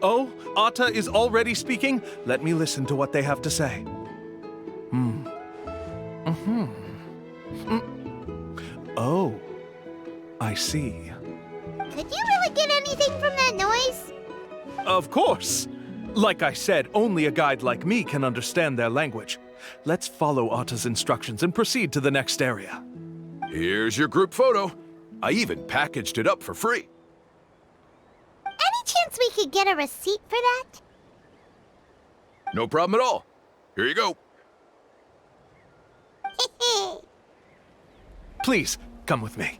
Oh, Atta is already speaking? Let me listen to what they have to say. Oh, I see. Could you really get anything from that noise? Of course. Like I said, only a guide like me can understand their language. Let's follow Atta's instructions and proceed to the next area. Here's your group photo. I even packaged it up for free. Any chance we could get a receipt for that? No problem at all. Here you go. Please, come with me.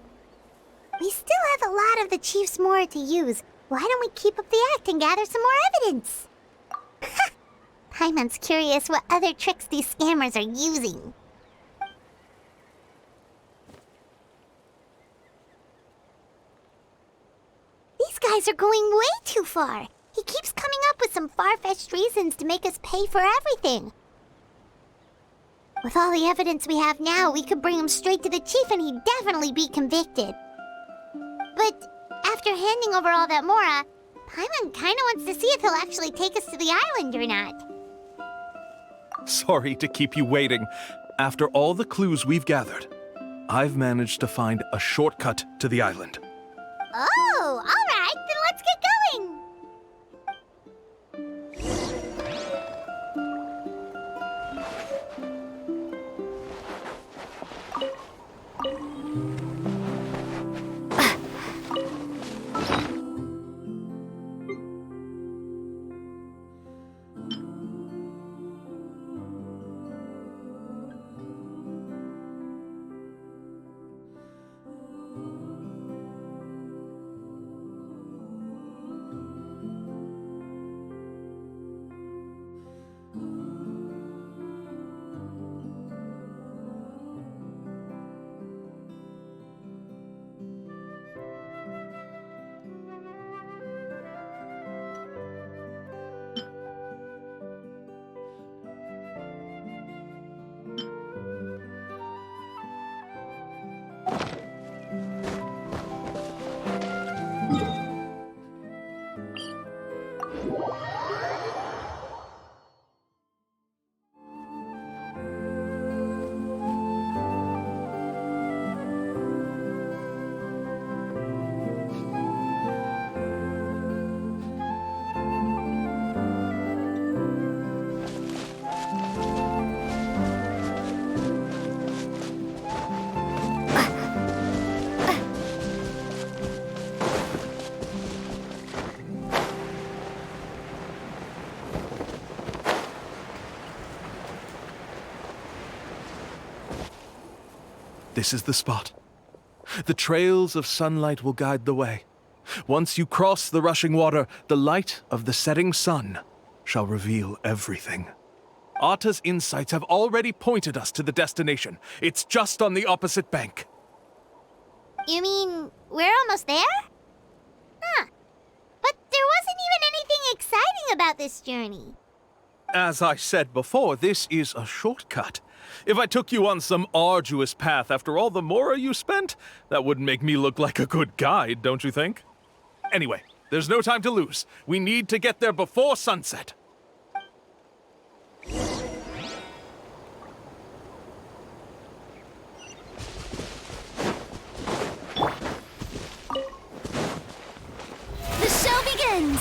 We still have a lot of the chief's mora to use. Why don't we keep up the act and gather some more evidence? Paimon's curious what other tricks these scammers are using. These guys are going way too far. He keeps coming up with some far-fetched reasons to make us pay for everything. With all the evidence we have now, we could bring him straight to the chief and he'd definitely be convicted. But after handing over all that mora, Paimon kinda wants to see if he'll actually take us to the island or not. Sorry to keep you waiting. After all the clues we've gathered, I've managed to find a shortcut to the island. Oh, alright, then let's get going! This is the spot. The trails of sunlight will guide the way. Once you cross the rushing water, the light of the setting sun shall reveal everything. Atta's insights have already pointed us to the destination. It's just on the opposite bank. You mean, we're almost there? Huh. But there wasn't even anything exciting about this journey. As I said before, this is a shortcut. If I took you on some arduous path after all the mora you spent, that wouldn't make me look like a good guide, don't you think? Anyway, there's no time to lose. We need to get there before sunset. The show begins!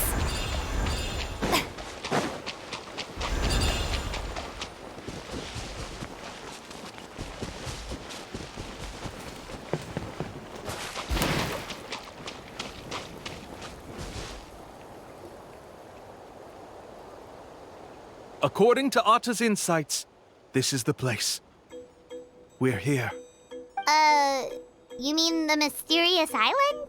According to Atta's insights, this is the place. We're here. You mean the mysterious island?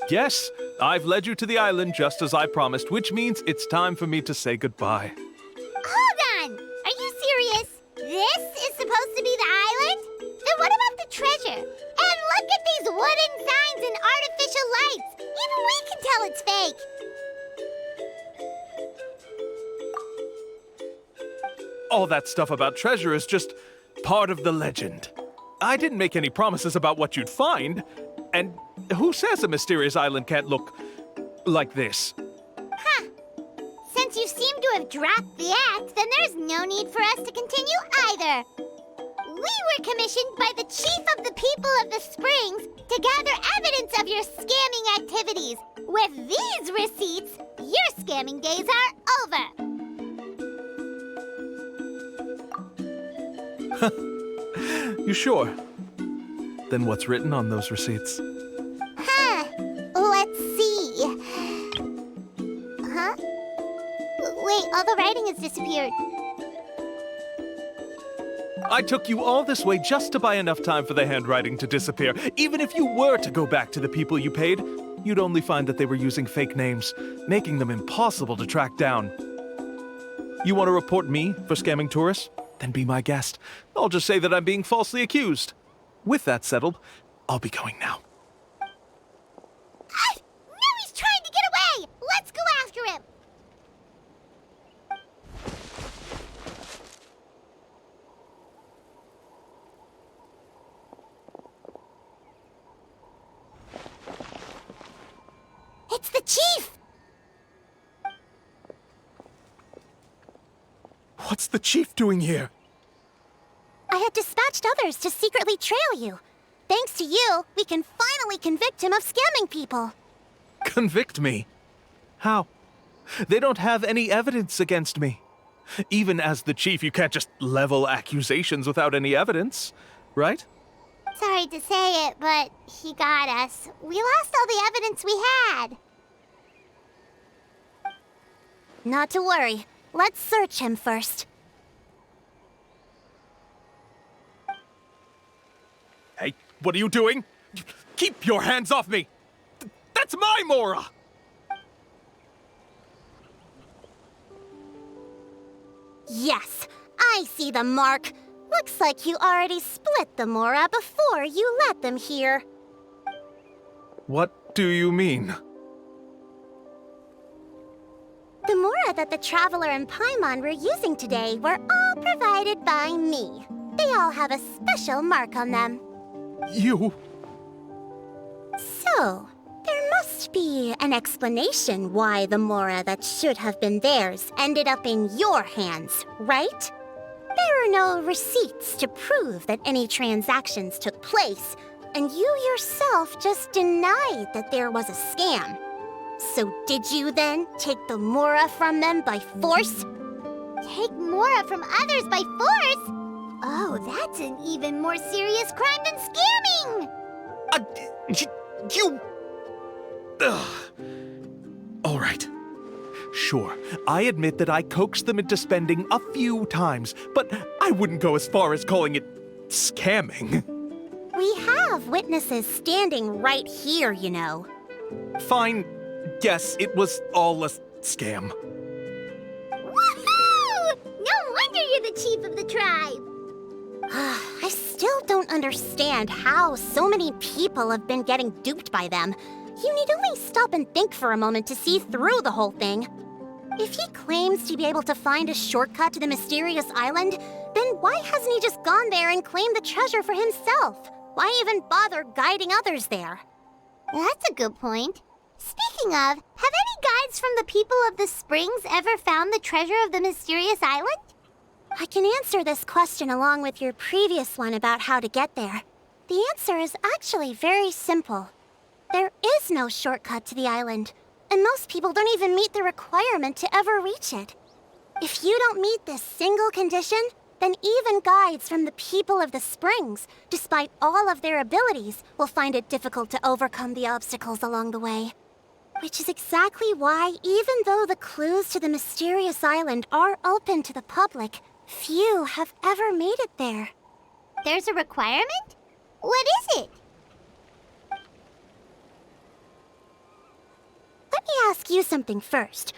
Yes, I've led you to the island just as I promised, which means it's time for me to say goodbye. Hold on! Are you serious? This is supposed to be the island? Then what about the treasure? And look at these wooden signs and artificial lights! Even we can tell it's fake! All that stuff about treasure is just part of the legend. I didn't make any promises about what you'd find. And who says a mysterious island can't look like this? Huh. Since you seem to have dropped the act, then there's no need for us to continue either. We were commissioned by the chief of the people of the Springs to gather evidence of your scamming activities. With these receipts, your scamming days are over. You sure? Then what's written on those receipts? Huh. Let's see. Huh? Wait, all the writing has disappeared. I took you all this way just to buy enough time for the handwriting to disappear. Even if you were to go back to the people you paid, you'd only find that they were using fake names, making them impossible to track down. You want to report me for scamming tourists? Then be my guest. I'll just say that I'm being falsely accused. With that settled, I'll be going now. Now he's trying to get away! Let's go after him! It's the chief! What's the chief doing here? I had dispatched others to secretly trail you. Thanks to you, we can finally convict him of scamming people. Convict me? How? They don't have any evidence against me. Even as the chief, you can't just level accusations without any evidence, right? Sorry to say it, but he got us. We lost all the evidence we had. Not to worry. Let's search him first. Hey, what are you doing? Keep your hands off me! That's my Mora! Yes, I see the mark. Looks like you already split the Mora before you let them here. What do you mean? The Mora that the Traveler and Paimon were using today were all provided by me. They all have a special mark on them. You... So, there must be an explanation why the Mora that should have been theirs ended up in your hands, right? There are no receipts to prove that any transactions took place, and you yourself just denied that there was a scam. So did you then take the Mora from them by force? Take Mora from others by force? Oh, that's an even more serious crime than scamming! You... All right. Sure, I admit that I coaxed them into spending a few times, but I wouldn't go as far as calling it scamming. We have witnesses standing right here, you know. Fine. Yes, it was all a scam. Woohoo! No wonder you're the chief of the tribe! I still don't understand how so many people have been getting duped by them. You need only stop and think for a moment to see through the whole thing. If he claims to be able to find a shortcut to the mysterious island, then why hasn't he just gone there and claimed the treasure for himself? Why even bother guiding others there? That's a good point. Speaking of, have any guides from the people of the Springs ever found the treasure of the mysterious island? I can answer this question along with your previous one about how to get there. The answer is actually very simple. There is no shortcut to the island, and most people don't even meet the requirement to ever reach it. If you don't meet this single condition, then even guides from the people of the Springs, despite all of their abilities, will find it difficult to overcome the obstacles along the way. Which is exactly why, even though the clues to the mysterious island are open to the public, few have ever made it there. There's a requirement? What is it? Let me ask you something first.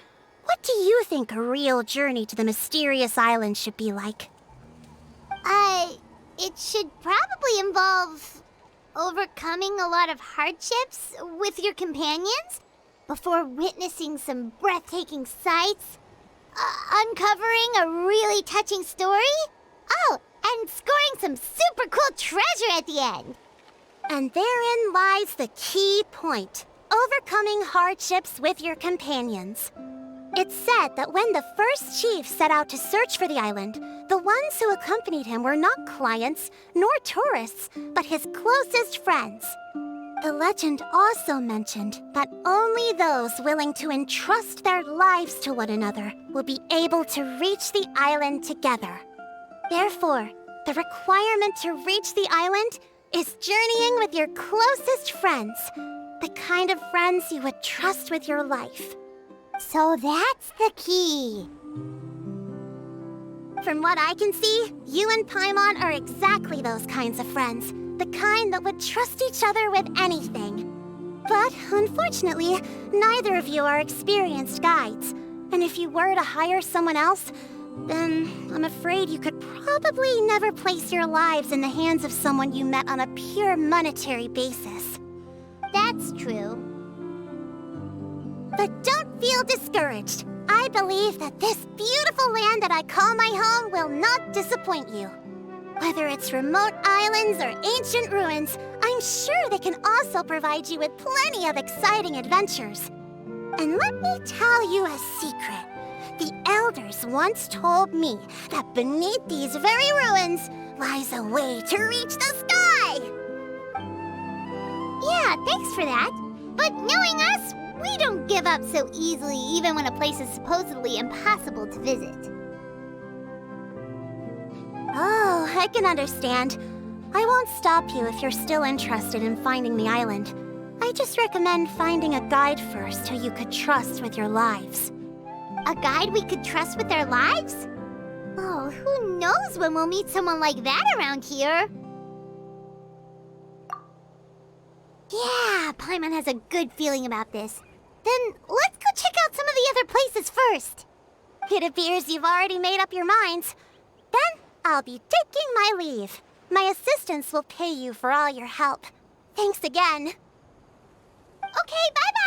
What do you think a real journey to the mysterious island should be like? It should probably involve overcoming a lot of hardships with your companions before witnessing some breathtaking sights, uncovering a really touching story, oh, and scoring some super cool treasure at the end. And therein lies the key point. Overcoming hardships with your companions. It's said that when the first chief set out to search for the island, the ones who accompanied him were not clients nor tourists, but his closest friends. The legend also mentioned that only those willing to entrust their lives to one another will be able to reach the island together. Therefore, the requirement to reach the island is journeying with your closest friends. The kind of friends you would trust with your life. So that's the key. From what I can see, you and Paimon are exactly those kinds of friends. The kind that would trust each other with anything. But unfortunately, neither of you are experienced guides. And if you were to hire someone else, then I'm afraid you could probably never place your lives in the hands of someone you met on a pure monetary basis. That's true. But don't feel discouraged. I believe that this beautiful land that I call my home will not disappoint you. Whether it's remote islands or ancient ruins, I'm sure they can also provide you with plenty of exciting adventures. And let me tell you a secret. The elders once told me that beneath these very ruins lies a way to reach the sky! Yeah, thanks for that. But knowing us, we don't give up so easily even when a place is supposedly impossible to visit. Oh, I can understand. I won't stop you if you're still interested in finding the island. I just recommend finding a guide first who you could trust with your lives. A guide we could trust with our lives? Oh, who knows when we'll meet someone like that around here? Yeah, Paimon has a good feeling about this. Then let's go check out some of the other places first. It appears you've already made up your minds. Then I'll be taking my leave. My assistants will pay you for all your help. Thanks again. Okay, bye-bye!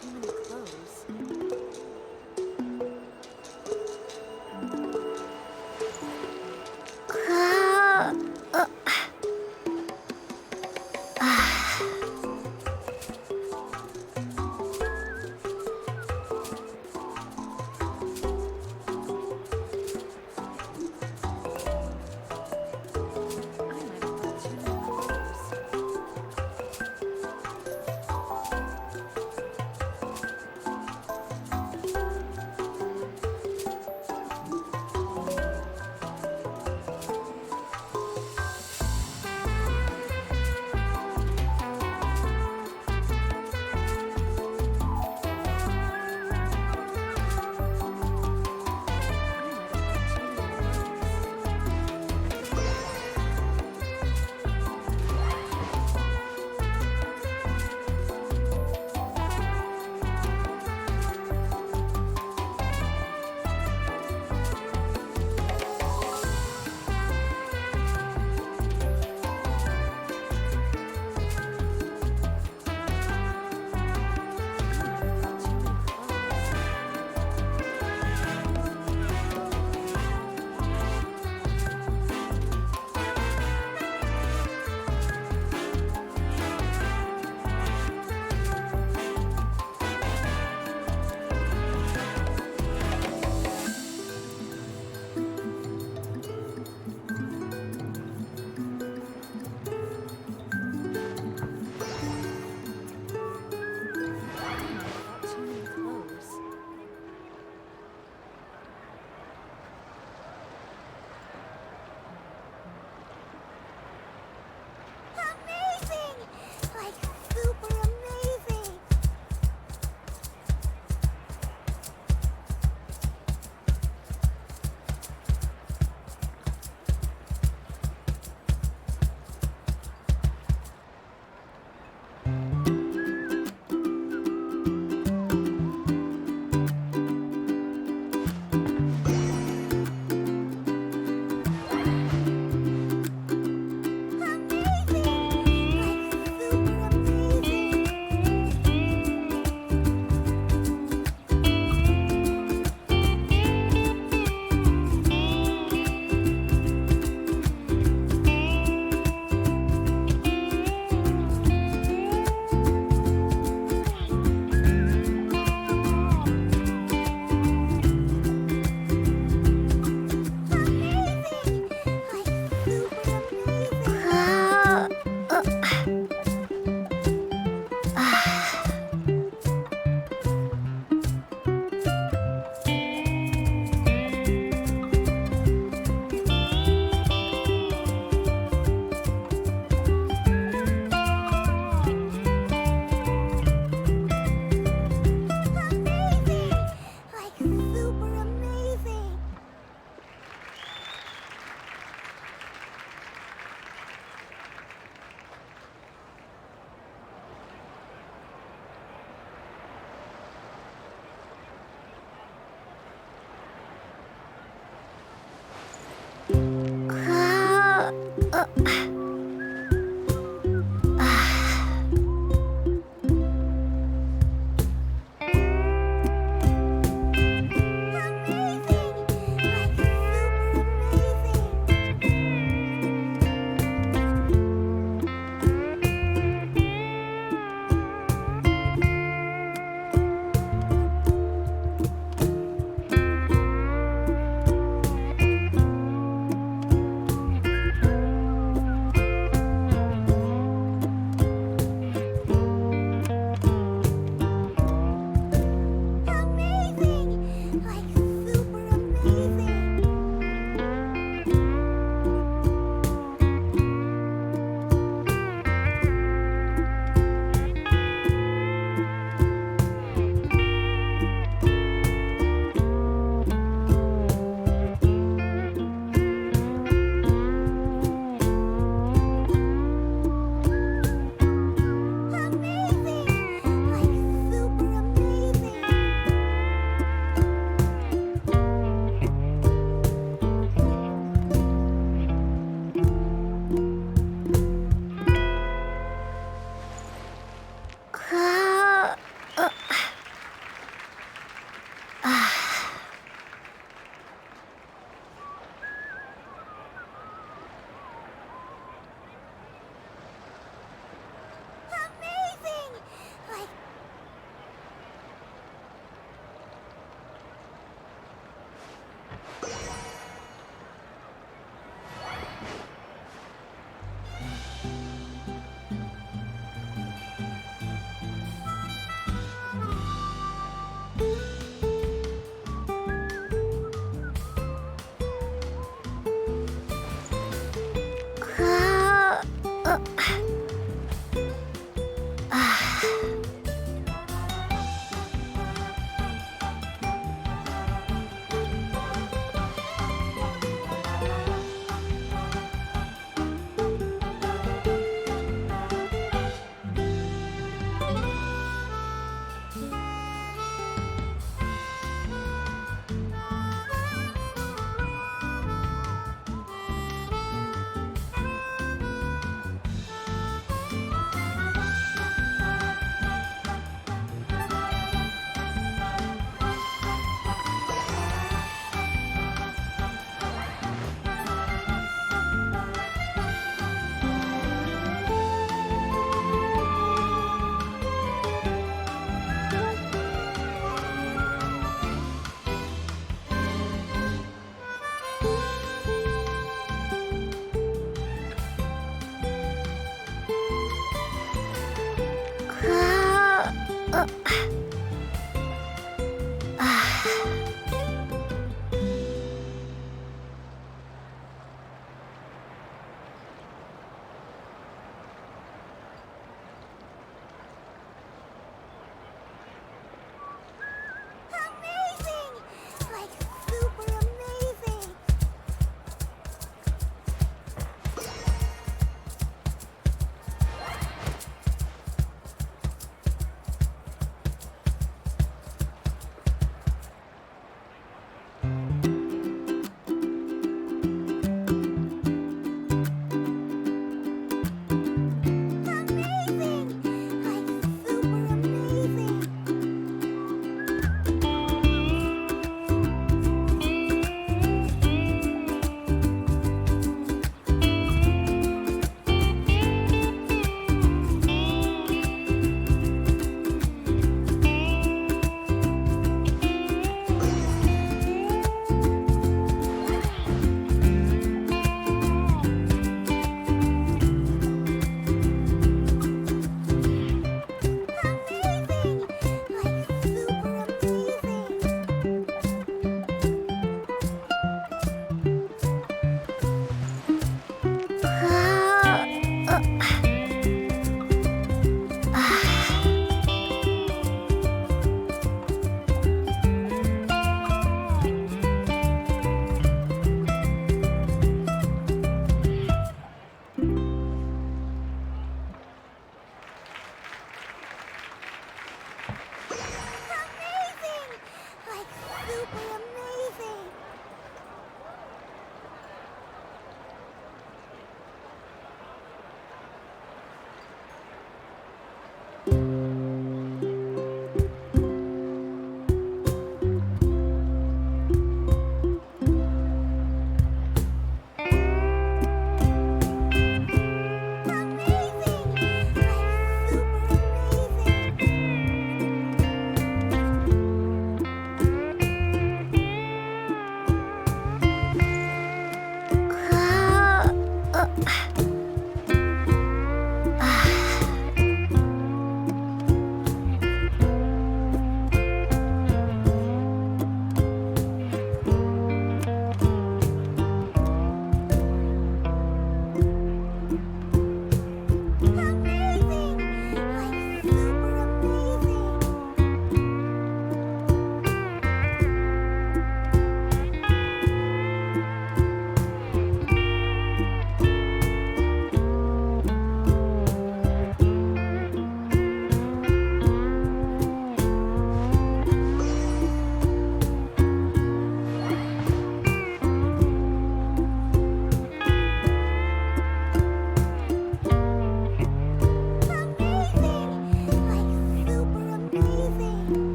too many clothes.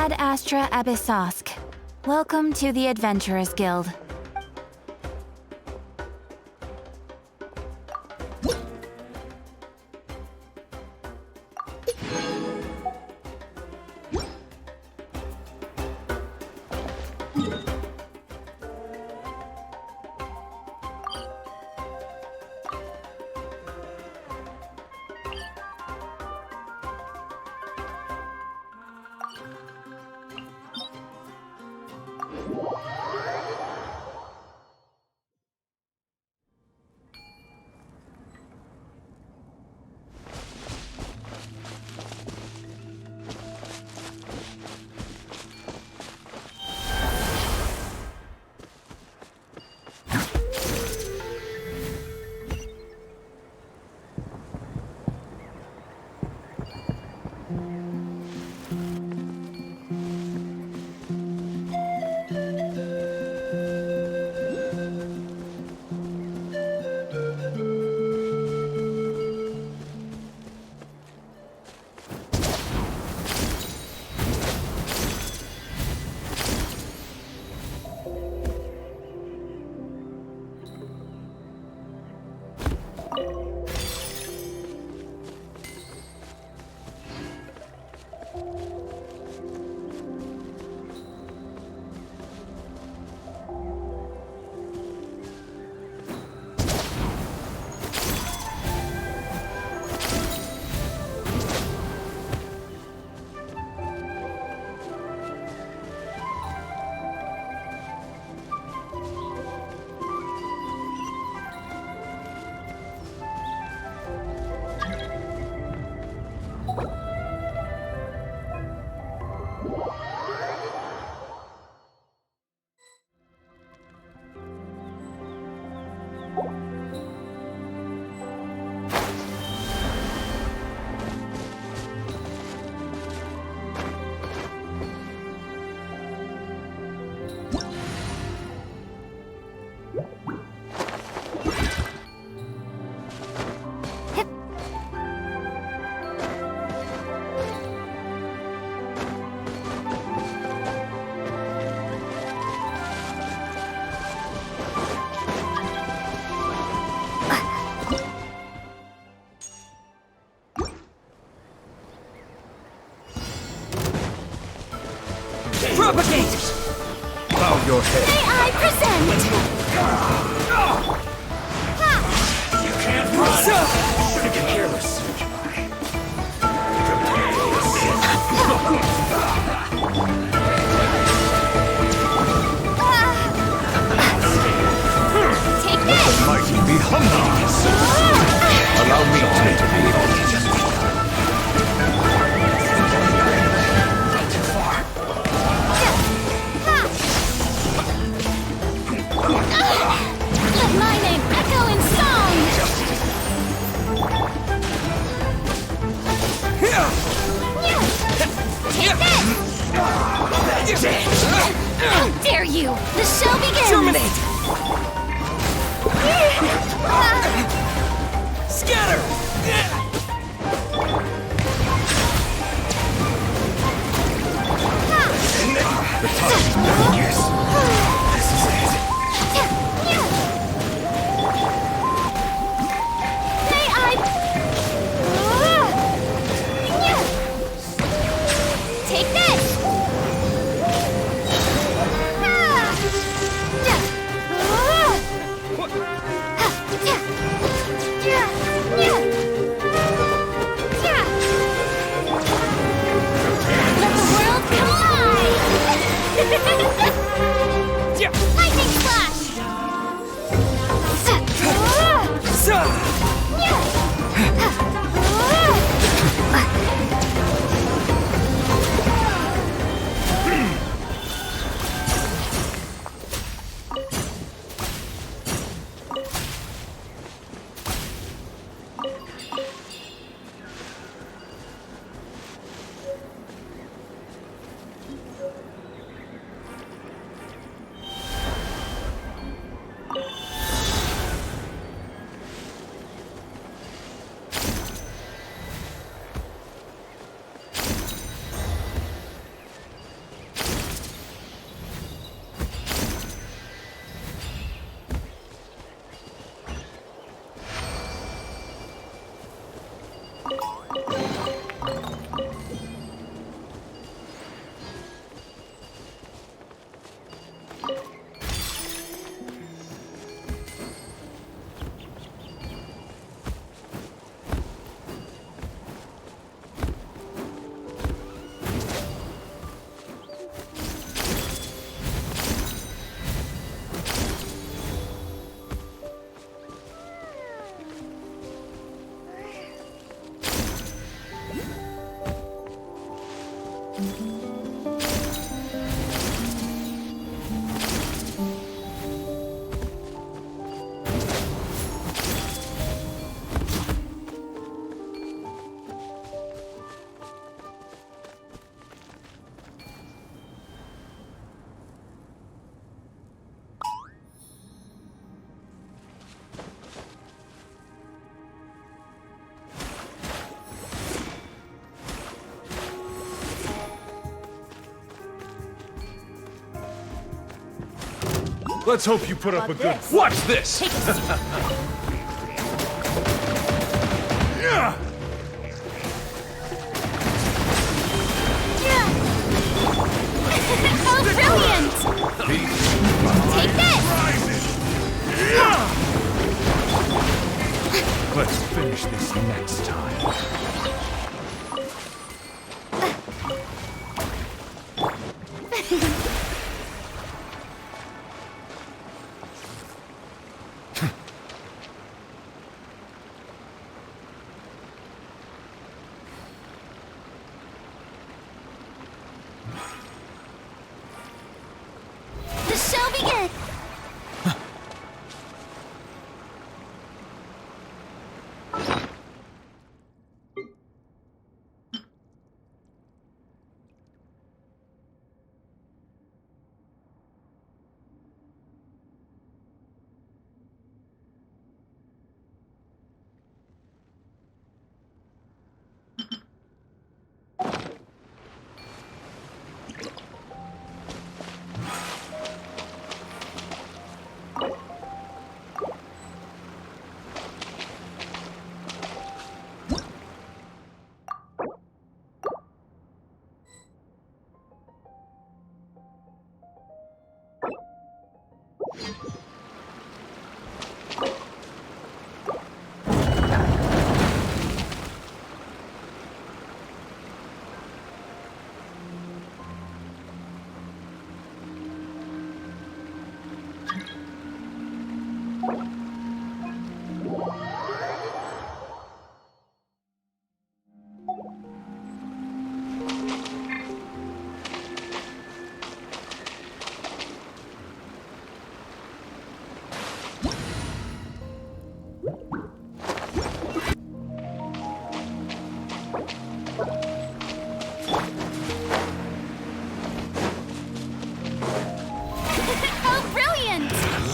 Ad Astra Abyssosk. Welcome to the Adventurers Guild. Propagate! Bow your head. May I present? You can't run! Should've been careless. Take this! The mighty be humble! Allow me to intervene. Let my name echo in song! Take this! How dare you! The show begins! Terminate! Scatter! The time. Yes. This is it. May I... Take this! Let the world collide! Lightning flash! Let's hope you put up a good... Watch this! Take a seat. Oh, brilliant! Take this! Let's finish this next time. The show begins!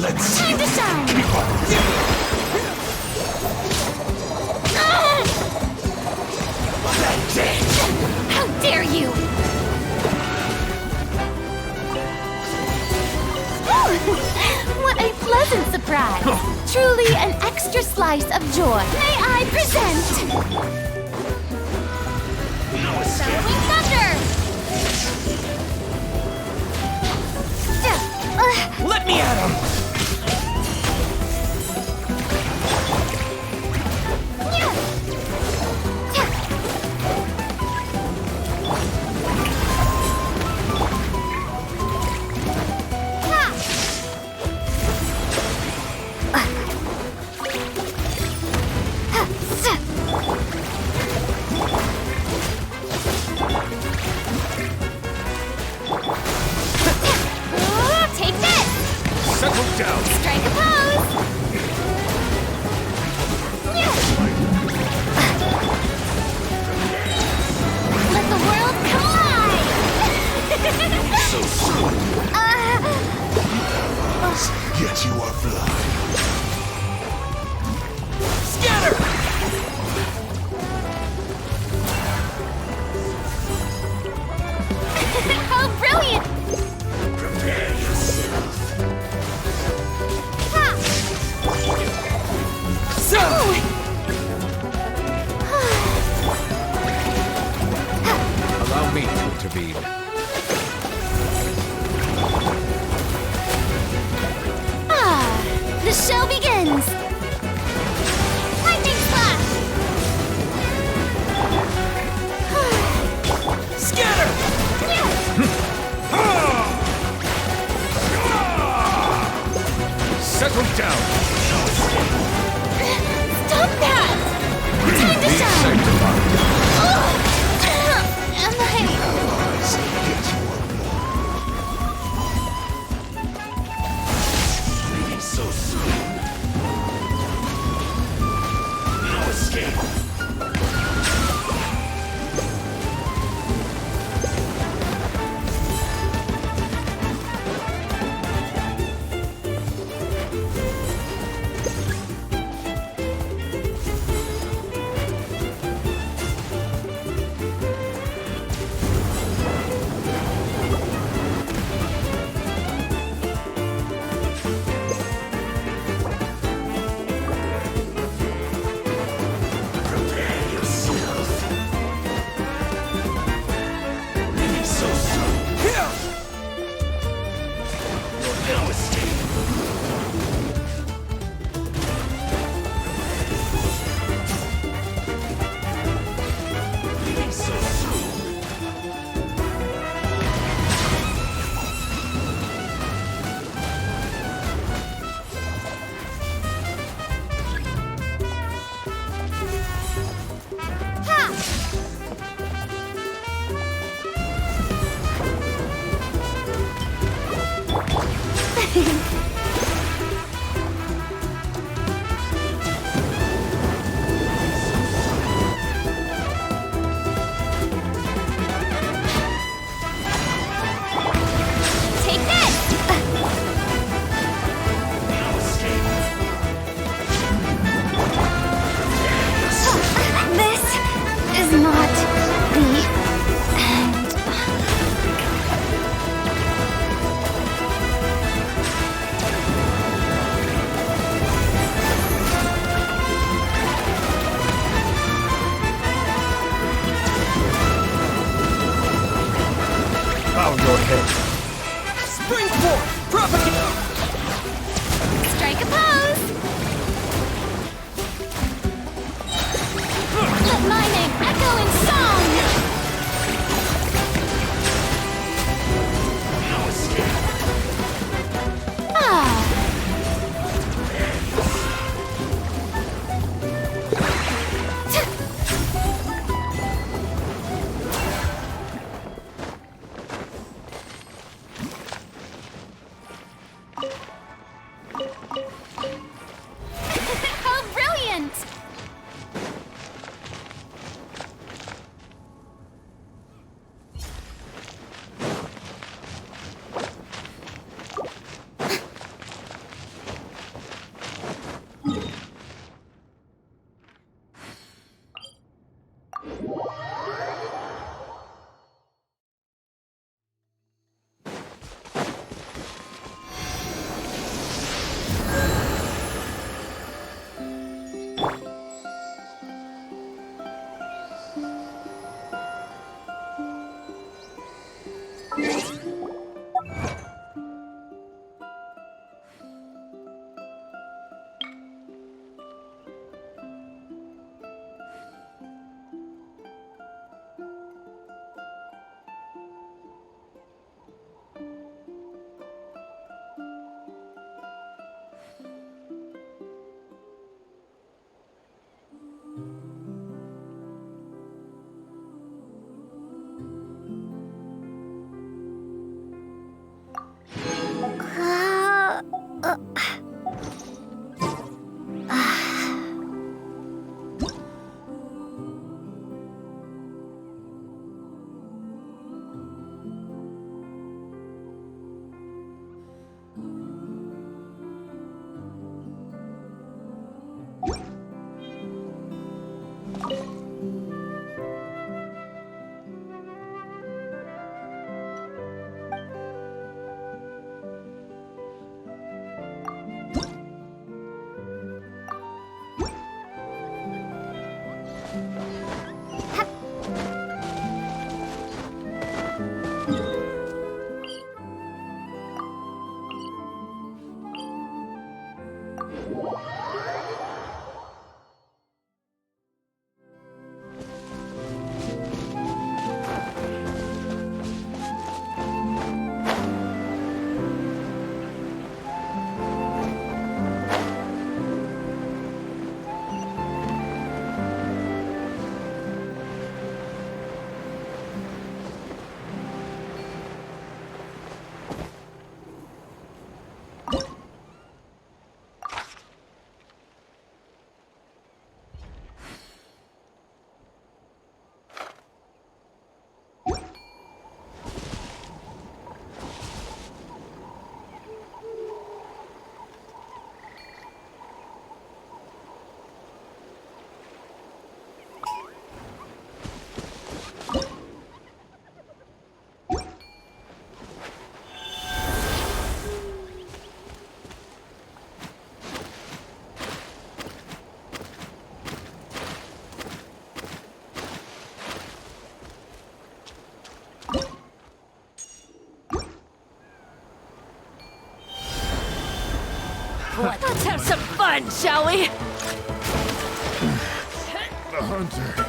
Time to shine! How dare you! What a pleasant surprise! Truly an extra slice of joy. May I present... Bellowing Thunder! Let me at him! Take this! Settle down! Strike a pose! Let the world collide! So soon. Yet you are blind. Scatter! How brilliant! Prepare yourself. Ha! So! Allow me to intervene. The show begins! Lightning Slash! Scatter! Settle down! Stop that! Time to shine! Am I... Yet you are blind. So soon. No escape. Take this! This is not the end. Bow your head. Springboard! Propagate! Strike a pose! Let my name echo in song! Ah! How brilliant! Let's have some fun, shall we? The hunter.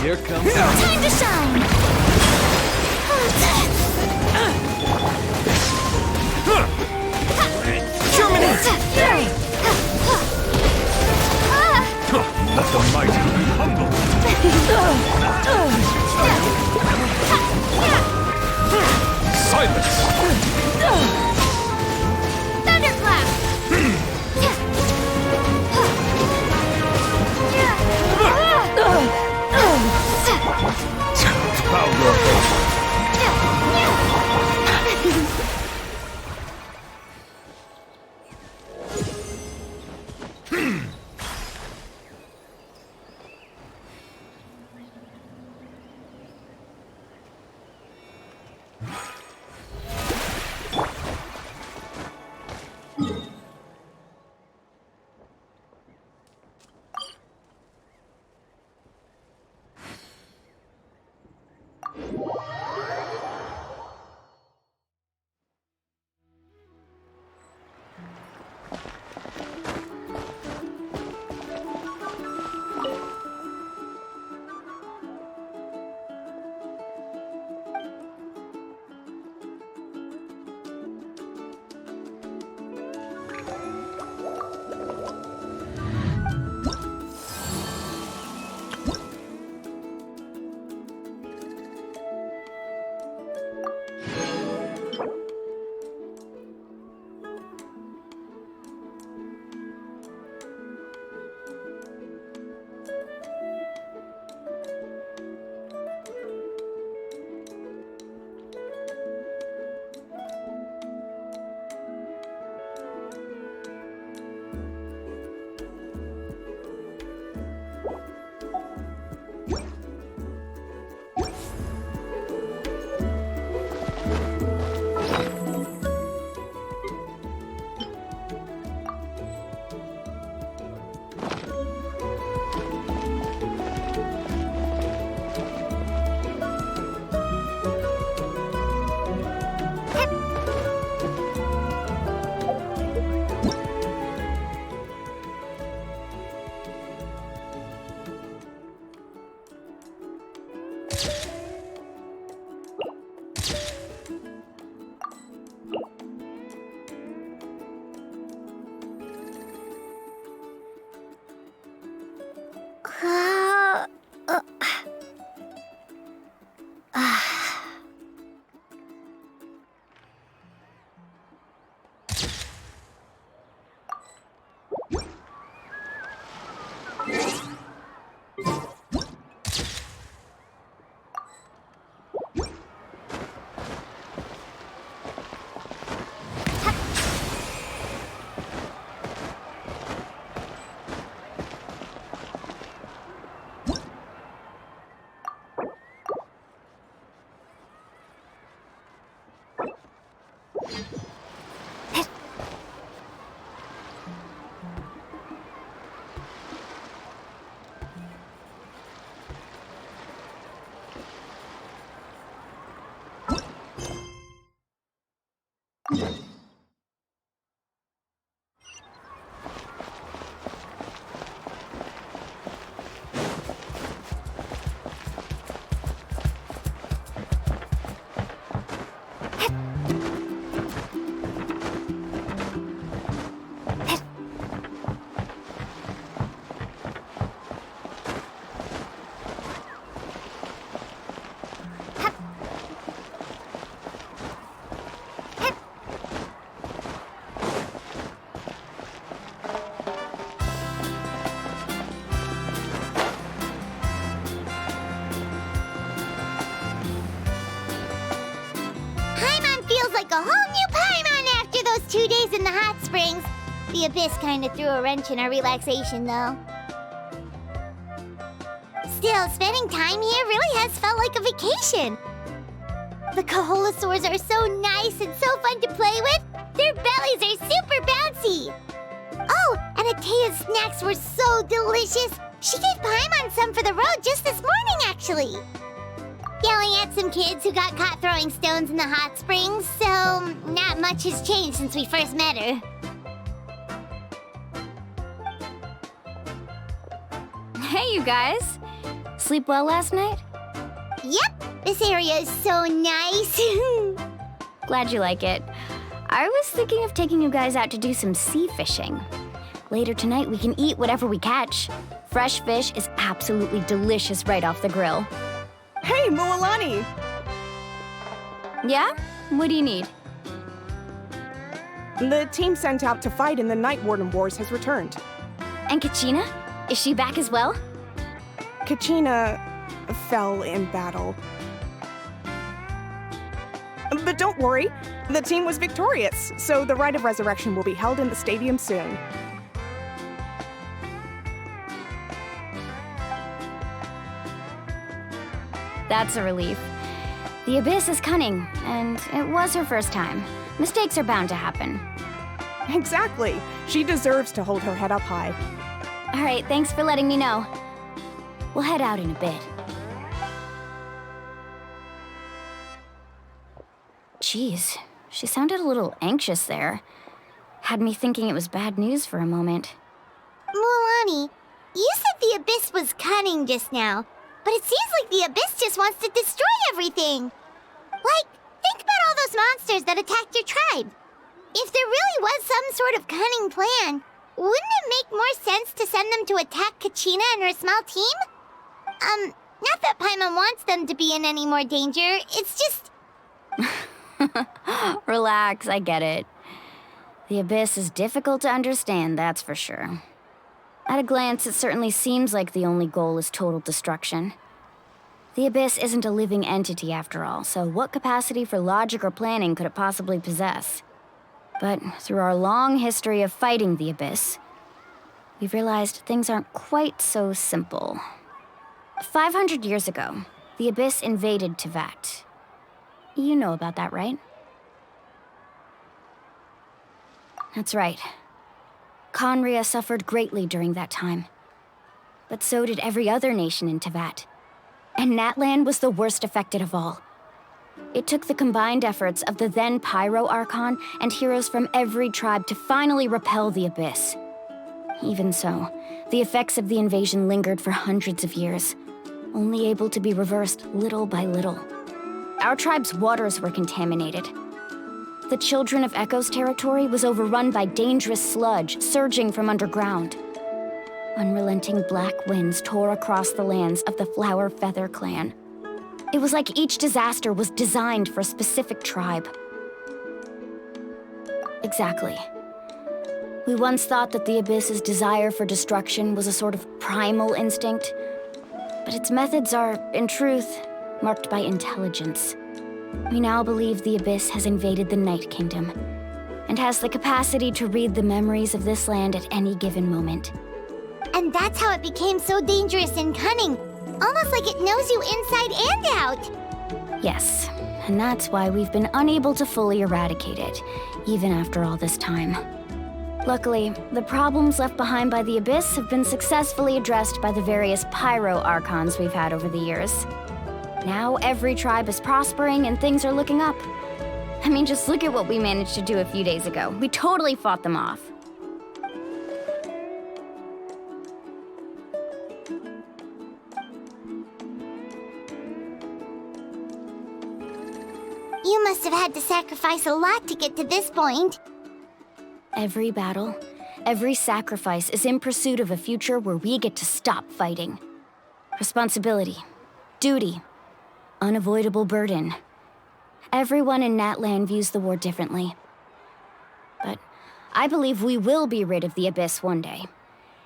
Here comes Time to shine! Germinate! Let the mighty be humble. Silence! Thunderclap! Bow your head. Like a whole new Paimon after those 2 days in the hot springs. The abyss kind of threw a wrench in our relaxation, though. Still, spending time here really has felt like a vacation. The Koholasaurs are so nice and so fun to play with. Their bellies are super bouncy. Oh, and Atea's snacks were so delicious. She gave Paimon some for the road just this morning, actually. Yelling at some kids who got caught throwing stones in the hot springs, so not much has changed since we first met her. Hey, you guys. Sleep well last night? Yep, this area is so nice. Glad you like it. I was thinking of taking you guys out to do some sea fishing. Later tonight, we can eat whatever we catch. Fresh fish is absolutely delicious right off the grill. Hey, Mualani! Yeah? What do you need? The team sent out to fight in the Night Warden Wars has returned. And Kachina? Is she back as well? Kachina fell in battle. But don't worry, the team was victorious, so the Rite of Resurrection will be held in the stadium soon. That's a relief. The Abyss is cunning, and it was her first time. Mistakes are bound to happen. Exactly. She deserves to hold her head up high. All right, thanks for letting me know. We'll head out in a bit. Jeez, she sounded a little anxious there. Had me thinking it was bad news for a moment. Mualani, you said the Abyss was cunning just now, but it seems like the Abyss just wants to destroy everything. Like, think about all those monsters that attacked your tribe. If there really was some sort of cunning plan, wouldn't it make more sense to send them to attack Kachina and her small team? Not that Paimon wants them to be in any more danger, it's just... Relax, I get it. The Abyss is difficult to understand, that's for sure. At a glance, it certainly seems like the only goal is total destruction. The Abyss isn't a living entity after all, so what capacity for logic or planning could it possibly possess? But through our long history of fighting the Abyss, we've realized things aren't quite so simple. 500 years ago, the Abyss invaded Teyvat. You know about that, right? That's right. Khaenri'ah suffered greatly during that time. But so did every other nation in Teyvat. And Natlan was the worst affected of all. It took the combined efforts of the then Pyro Archon and heroes from every tribe to finally repel the Abyss. Even so, the effects of the invasion lingered for hundreds of years, only able to be reversed little by little. Our tribe's waters were contaminated. The Children of Echo's territory was overrun by dangerous sludge surging from underground. Unrelenting black winds tore across the lands of the Flower Feather clan. It was like each disaster was designed for a specific tribe. Exactly. We once thought that the Abyss's desire for destruction was a sort of primal instinct, but its methods are, in truth, marked by intelligence. We now believe the Abyss has invaded the Night Kingdom, and has the capacity to read the memories of this land at any given moment. And that's how it became so dangerous and cunning. Almost like it knows you inside and out. Yes, and that's why we've been unable to fully eradicate it, even after all this time. Luckily, the problems left behind by the Abyss have been successfully addressed by the various Pyro Archons we've had over the years. Now every tribe is prospering and things are looking up. I mean, just look at what we managed to do a few days ago. We totally fought them off. You must have had to sacrifice a lot to get to this point. Every battle, every sacrifice is in pursuit of a future where we get to stop fighting. Responsibility, duty, unavoidable burden. Everyone in Natlan views the war differently. But I believe we will be rid of the Abyss one day,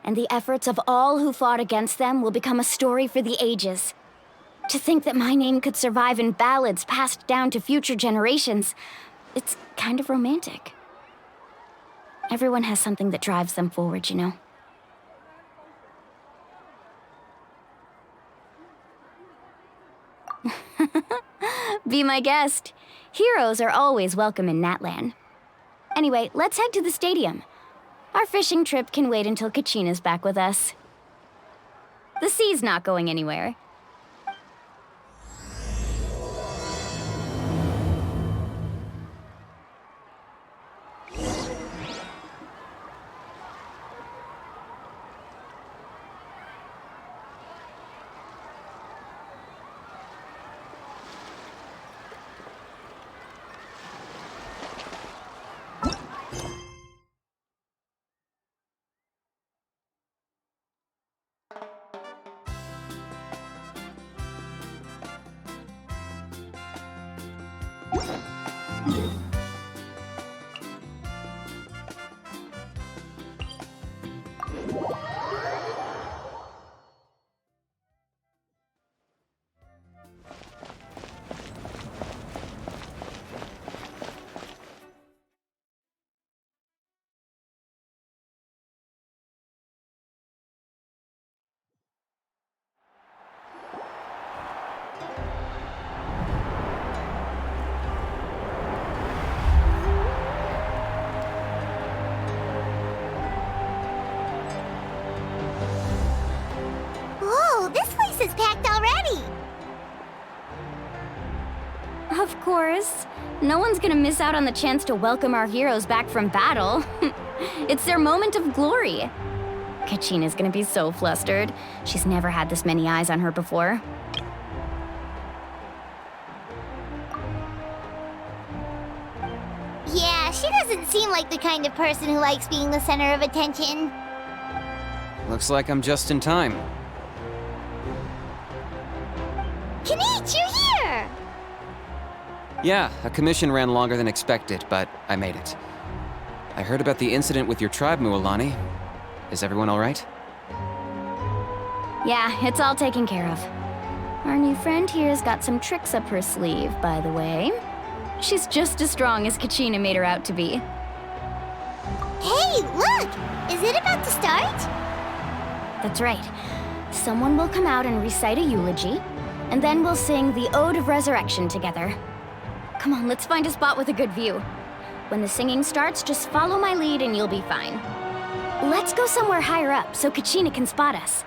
and the efforts of all who fought against them will become a story for the ages. To think that my name could survive in ballads passed down to future generations, it's kind of romantic. Everyone has something that drives them forward, you know? Be my guest. Heroes are always welcome in Natlan. Anyway, let's head to the stadium. Our fishing trip can wait until Kachina's back with us. The sea's not going anywhere. Of course. No one's gonna miss out on the chance to welcome our heroes back from battle. It's their moment of glory. Kachina's gonna be so flustered. She's never had this many eyes on her before. Yeah, she doesn't seem like the kind of person who likes being the center of attention. Looks like I'm just in time. Kinich, you're here! Yeah, a commission ran longer than expected, but I made it. I heard about the incident with your tribe, Mualani. Is everyone all right? Yeah, it's all taken care of. Our new friend here's got some tricks up her sleeve, by the way. She's just as strong as Kachina made her out to be. Hey, look! Is it about to start? That's right. Someone will come out and recite a eulogy, and then we'll sing the Ode of Resurrection together. Come on, let's find a spot with a good view. When the singing starts, just follow my lead and you'll be fine. Let's go somewhere higher up so Kachina can spot us.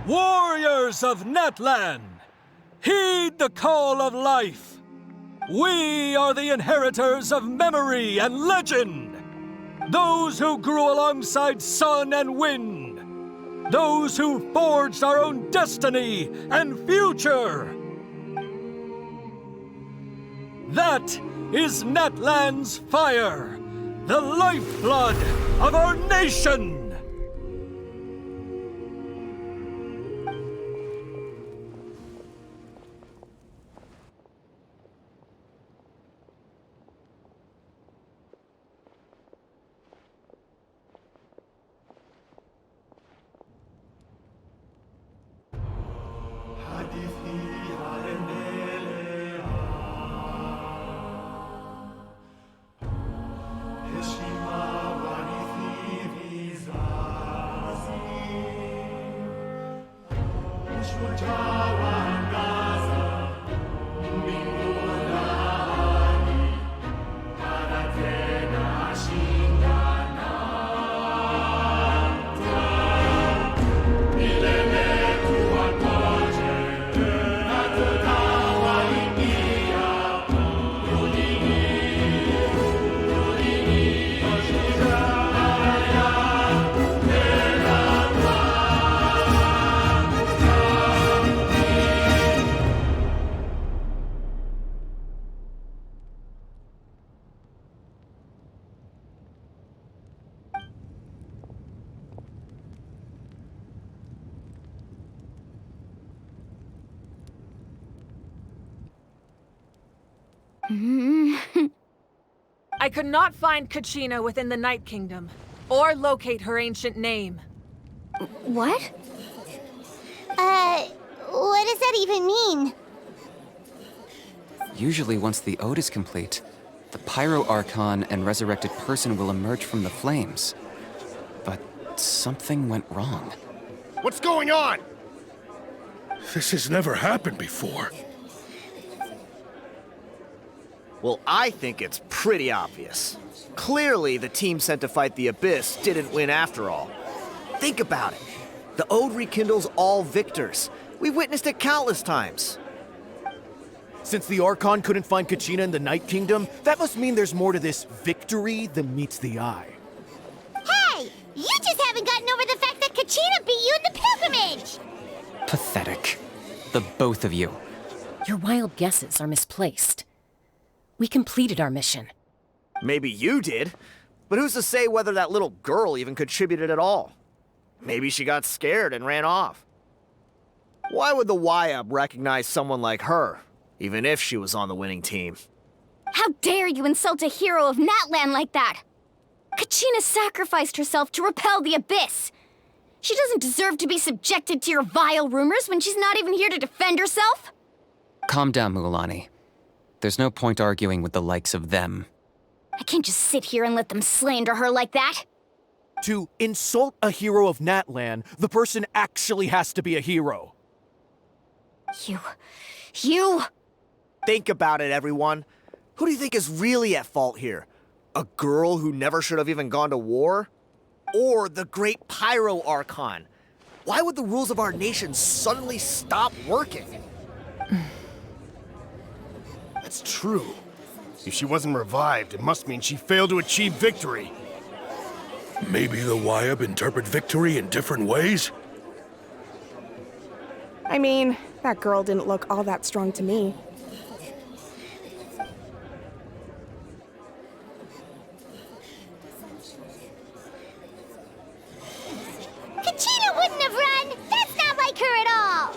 Warriors of Natlan, heed the call of life. We are the inheritors of memory and legend. Those who grew alongside sun and wind. Those who forged our own destiny and future. That is Natlan's fire, the lifeblood of our nation. I could not find Kachina within the Night Kingdom, or locate her ancient name. What? What does that even mean? Usually once the ode is complete, the Pyro Archon and resurrected person will emerge from the flames. But something went wrong. What's going on? This has never happened before. Well, I think it's pretty obvious. Clearly, the team sent to fight the Abyss didn't win after all. Think about it. The Ode rekindles all victors. We've witnessed it countless times. Since the Archon couldn't find Kachina in the Night Kingdom, that must mean there's more to this victory than meets the eye. Hey! You just haven't gotten over the fact that Kachina beat you in the pilgrimage! Pathetic. The both of you. Your wild guesses are misplaced. We completed our mission. Maybe you did, but who's to say whether that little girl even contributed at all? Maybe she got scared and ran off. Why would the Wayob recognize someone like her, even if she was on the winning team? How dare you insult a hero of Natlan like that? Kachina sacrificed herself to repel the Abyss. She doesn't deserve to be subjected to your vile rumors when she's not even here to defend herself. Calm down, Mualani. There's no point arguing with the likes of them. I can't just sit here and let them slander her like that. To insult a hero of Natlan, the person actually has to be a hero. You... Think about it, everyone. Who do you think is really at fault here? A girl who never should have even gone to war? Or the great Pyro Archon? Why would the rules of our nation suddenly stop working? That's true. If she wasn't revived, it must mean she failed to achieve victory. Maybe the Wayob interpret victory in different ways? I mean, that girl didn't look all that strong to me. Kachina wouldn't have run! That's not like her at all!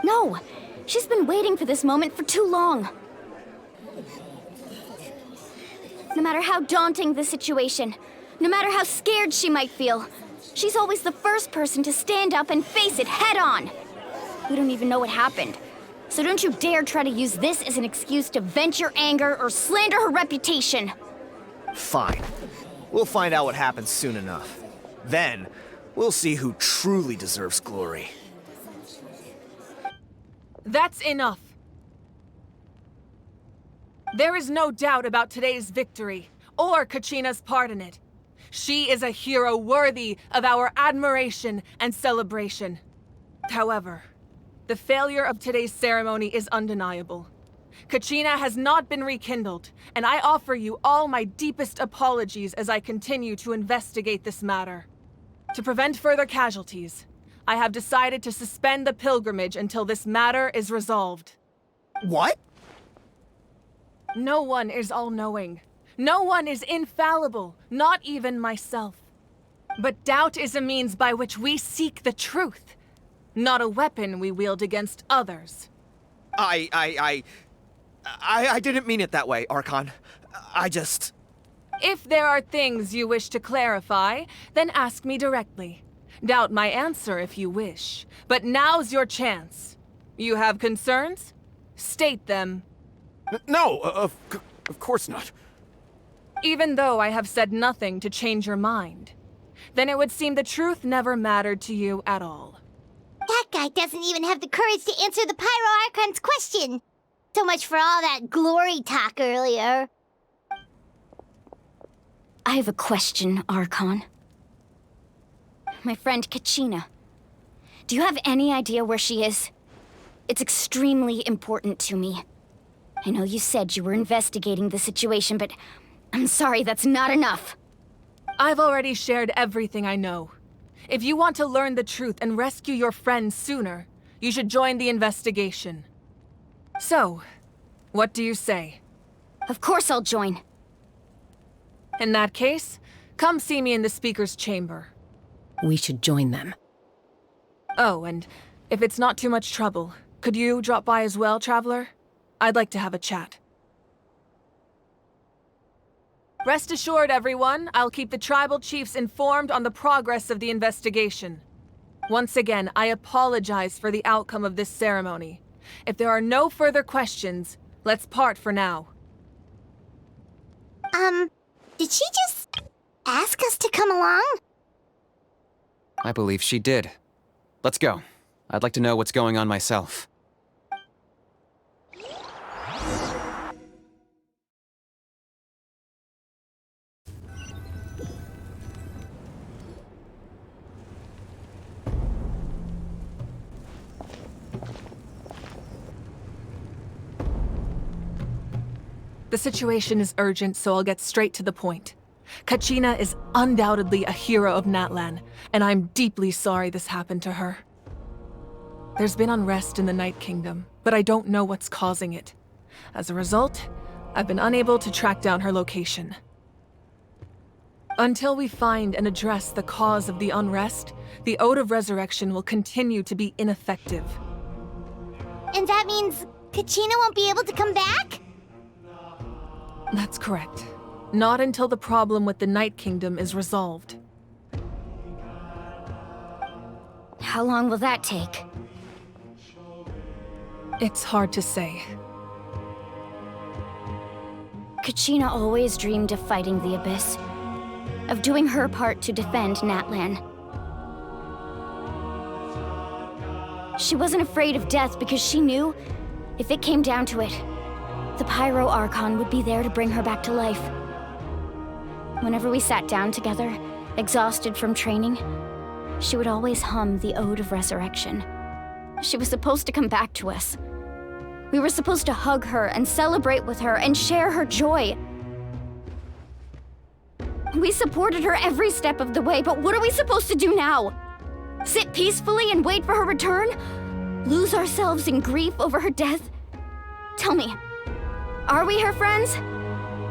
No! She's been waiting for this moment for too long. No matter how daunting the situation, no matter how scared she might feel, she's always the first person to stand up and face it head on. We don't even know what happened, so don't you dare try to use this as an excuse to vent your anger or slander her reputation. Fine. We'll find out what happens soon enough. Then, we'll see who truly deserves glory. That's enough. There is no doubt about today's victory, or Kachina's part in it. She is a hero worthy of our admiration and celebration. However, the failure of today's ceremony is undeniable. Kachina has not been rekindled, and I offer you all my deepest apologies as I continue to investigate this matter. To prevent further casualties, I have decided to suspend the pilgrimage until this matter is resolved. What? No one is all-knowing. No one is infallible, not even myself. But doubt is a means by which we seek the truth, not a weapon we wield against others. I didn't mean it that way, Archon. I just... If there are things you wish to clarify, then ask me directly. Doubt my answer if you wish, but now's your chance. You have concerns? State them. No, of course not. Even though I have said nothing to change your mind, then it would seem the truth never mattered to you at all. That guy doesn't even have the courage to answer the Pyro Archon's question. So much for all that glory talk earlier. I have a question, Archon. My friend Kachina. Do you have any idea where she is? It's extremely important to me. I know you said you were investigating the situation, but I'm sorry, that's not enough. I've already shared everything I know. If you want to learn the truth and rescue your friend sooner, you should join the investigation. So, what do you say? Of course I'll join. In that case, come see me in the speaker's chamber. We should join them. Oh, and if it's not too much trouble, could you drop by as well, Traveler? I'd like to have a chat. Rest assured, everyone, I'll keep the tribal chiefs informed on the progress of the investigation. Once again, I apologize for the outcome of this ceremony. If there are no further questions, let's part for now. Did she just ask us to come along? I believe she did. Let's go. I'd like to know what's going on myself. The situation is urgent, so I'll get straight to the point. Kachina is undoubtedly a hero of Natlan, and I'm deeply sorry this happened to her. There's been unrest in the Night Kingdom, but I don't know what's causing it. As a result, I've been unable to track down her location. Until we find and address the cause of the unrest, the Ode of Resurrection will continue to be ineffective. And that means Kachina won't be able to come back? That's correct. Not until the problem with the Night Kingdom is resolved. How long will that take? It's hard to say. Kachina always dreamed of fighting the Abyss, of doing her part to defend Natlan. She wasn't afraid of death because she knew, if it came down to it, the Pyro Archon would be there to bring her back to life. Whenever we sat down together, exhausted from training, she would always hum the Ode of Resurrection. She was supposed to come back to us. We were supposed to hug her and celebrate with her and share her joy. We supported her every step of the way, but what are we supposed to do now? Sit peacefully and wait for her return? Lose ourselves in grief over her death? Tell me, are we her friends?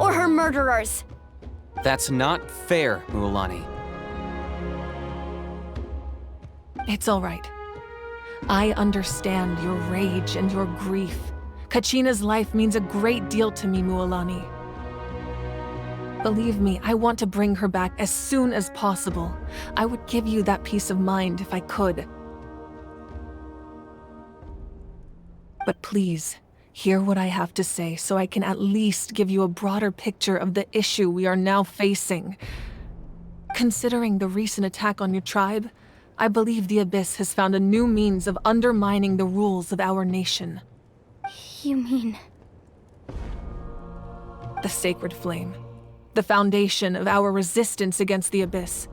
Or her murderers? That's not fair, Mualani. It's all right. I understand your rage and your grief. Kachina's life means a great deal to me, Mualani. Believe me, I want to bring her back as soon as possible. I would give you that peace of mind if I could. But please, hear what I have to say so I can at least give you a broader picture of the issue we are now facing. Considering the recent attack on your tribe, I believe the Abyss has found a new means of undermining the rules of our nation. You mean... The Sacred Flame. The foundation of our resistance against the Abyss.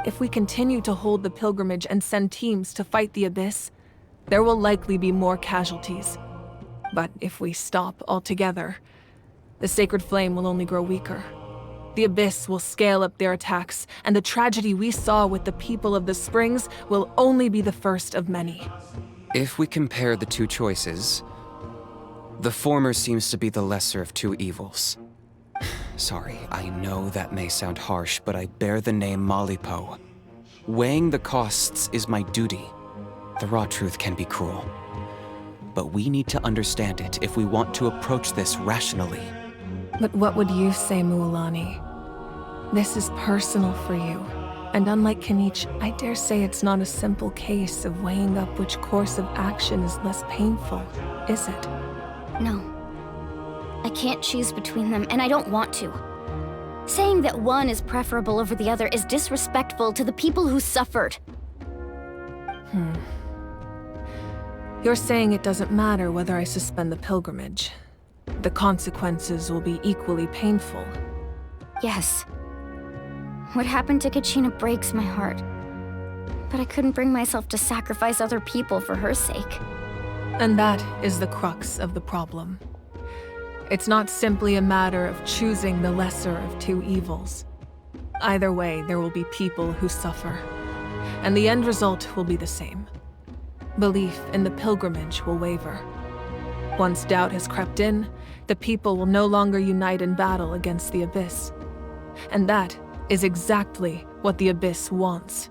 If we continue to hold the pilgrimage and send teams to fight the Abyss, there will likely be more casualties. But if we stop altogether, the Sacred Flame will only grow weaker. The Abyss will scale up their attacks, and the tragedy we saw with the people of the Springs will only be the first of many. If we compare the two choices, the former seems to be the lesser of two evils. Sorry, I know that may sound harsh, but I bear the name Malipo. Weighing the costs is my duty. The raw truth can be cruel. But we need to understand it if we want to approach this rationally. But what would you say, Mualani? This is personal for you. And unlike Kinich, I dare say it's not a simple case of weighing up which course of action is less painful, is it? No. I can't choose between them, and I don't want to. Saying that one is preferable over the other is disrespectful to the people who suffered. You're saying it doesn't matter whether I suspend the pilgrimage. The consequences will be equally painful. Yes. What happened to Kachina breaks my heart. But I couldn't bring myself to sacrifice other people for her sake. And that is the crux of the problem. It's not simply a matter of choosing the lesser of two evils. Either way, there will be people who suffer. And the end result will be the same. Belief in the pilgrimage will waver. Once doubt has crept in, the people will no longer unite in battle against the Abyss. And that is exactly what the Abyss wants.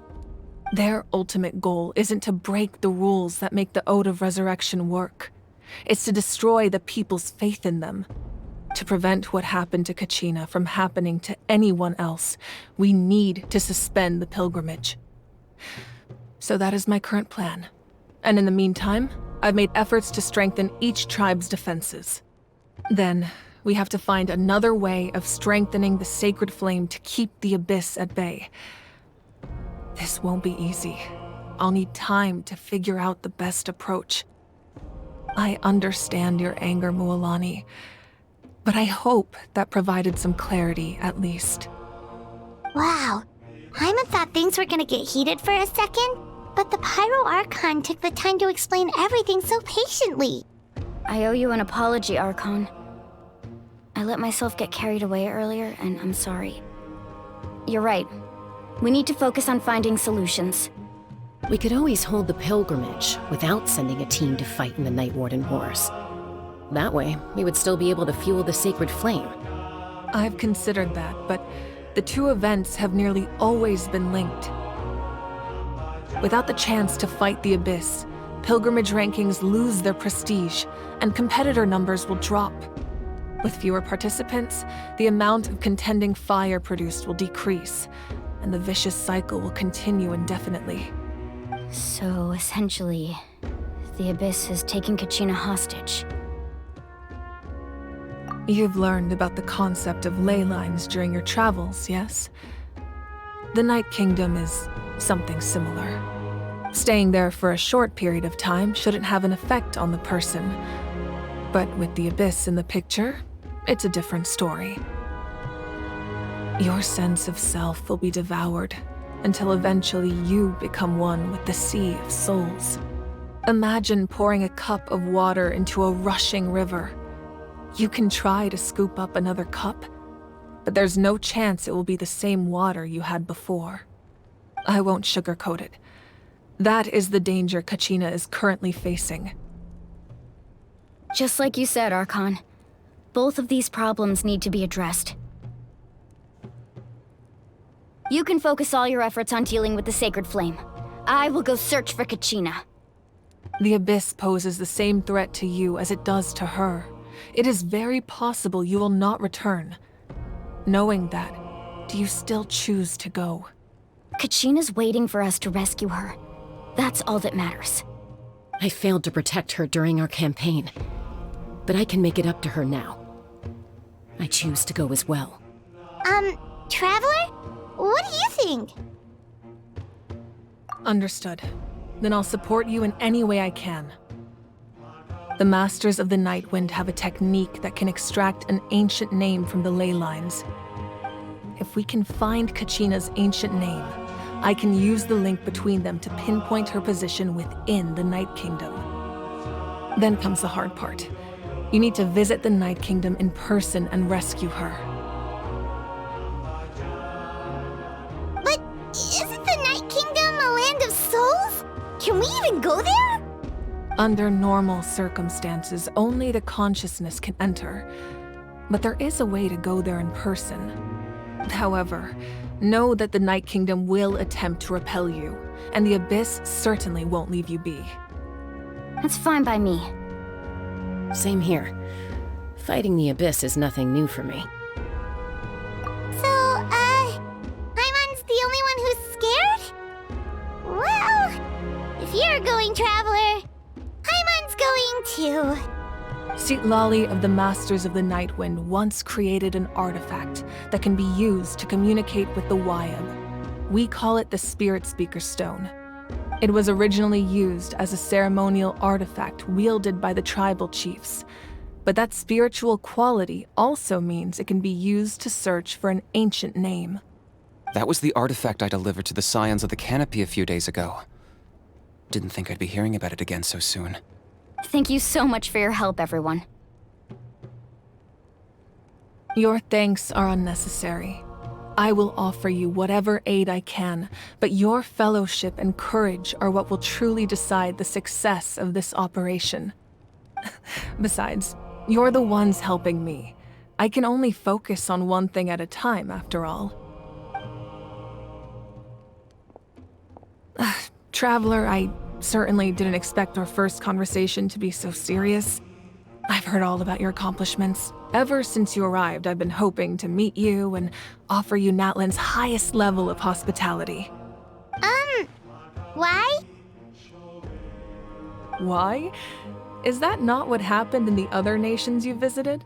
Their ultimate goal isn't to break the rules that make the Ode of Resurrection work. It's to destroy the people's faith in them. To prevent what happened to Kachina from happening to anyone else, we need to suspend the pilgrimage. So that is my current plan. And in the meantime, I've made efforts to strengthen each tribe's defenses. Then, we have to find another way of strengthening the Sacred Flame to keep the Abyss at bay. This won't be easy. I'll need time to figure out the best approach. I understand your anger, Mualani, but I hope that provided some clarity at least. Wow. Paimon thought things were gonna get heated for a second, but the Pyro Archon took the time to explain everything so patiently. I owe you an apology, Archon. I let myself get carried away earlier, and I'm sorry. You're right. We need to focus on finding solutions. We could always hold the pilgrimage without sending a team to fight in the Night Warden Wars. That way, we would still be able to fuel the Sacred Flame. I've considered that, but the two events have nearly always been linked. Without the chance to fight the Abyss, pilgrimage rankings lose their prestige, and competitor numbers will drop. With fewer participants, the amount of contending fire produced will decrease, and the vicious cycle will continue indefinitely. So, essentially, the Abyss has taken Kachina hostage. You've learned about the concept of ley lines during your travels, yes? The Night Kingdom is something similar. Staying there for a short period of time shouldn't have an effect on the person. But with the Abyss in the picture, it's a different story. Your sense of self will be devoured until eventually you become one with the Sea of Souls. Imagine pouring a cup of water into a rushing river. You can try to scoop up another cup, but there's no chance it will be the same water you had before. I won't sugarcoat it. That is the danger Kachina is currently facing. Just like you said, Archon. Both of these problems need to be addressed. You can focus all your efforts on dealing with the Sacred Flame. I will go search for Kachina. The Abyss poses the same threat to you as it does to her. It is very possible you will not return. Knowing that, do you still choose to go? Kachina's waiting for us to rescue her. That's all that matters. I failed to protect her during our campaign, but I can make it up to her now. I choose to go as well. Traveler? What do you think? Understood. Then I'll support you in any way I can. The Masters of the Nightwind have a technique that can extract an ancient name from the ley lines. If we can find Kachina's ancient name, I can use the link between them to pinpoint her position within the Night Kingdom. Then comes the hard part. You need to visit the Night Kingdom in person and rescue her. But isn't the Night Kingdom a land of souls? Can we even go there? Under normal circumstances, only the consciousness can enter. But there is a way to go there in person. However, know that the Night Kingdom will attempt to repel you, and the Abyss certainly won't leave you be. That's fine by me. Same here. Fighting the Abyss is nothing new for me. So, Paimon's the only one who's scared? Well, if you're going, Traveler, Paimon's going too. Sitlali of the Masters of the Nightwind once created an artifact that can be used to communicate with the Wayob. We call it the Spirit Speaker Stone. It was originally used as a ceremonial artifact wielded by the tribal chiefs, but that spiritual quality also means it can be used to search for an ancient name. That was the artifact I delivered to the Scions of the Canopy a few days ago. Didn't think I'd be hearing about it again so soon. Thank you so much for your help, everyone. Your thanks are unnecessary. I will offer you whatever aid I can, but your fellowship and courage are what will truly decide the success of this operation. Besides, you're the ones helping me. I can only focus on one thing at a time, after all. Traveler, I certainly didn't expect our first conversation to be so serious. I've heard all about your accomplishments. Ever since you arrived, I've been hoping to meet you and offer you Natlan's highest level of hospitality. Why? Why? Is that not what happened in the other nations you visited?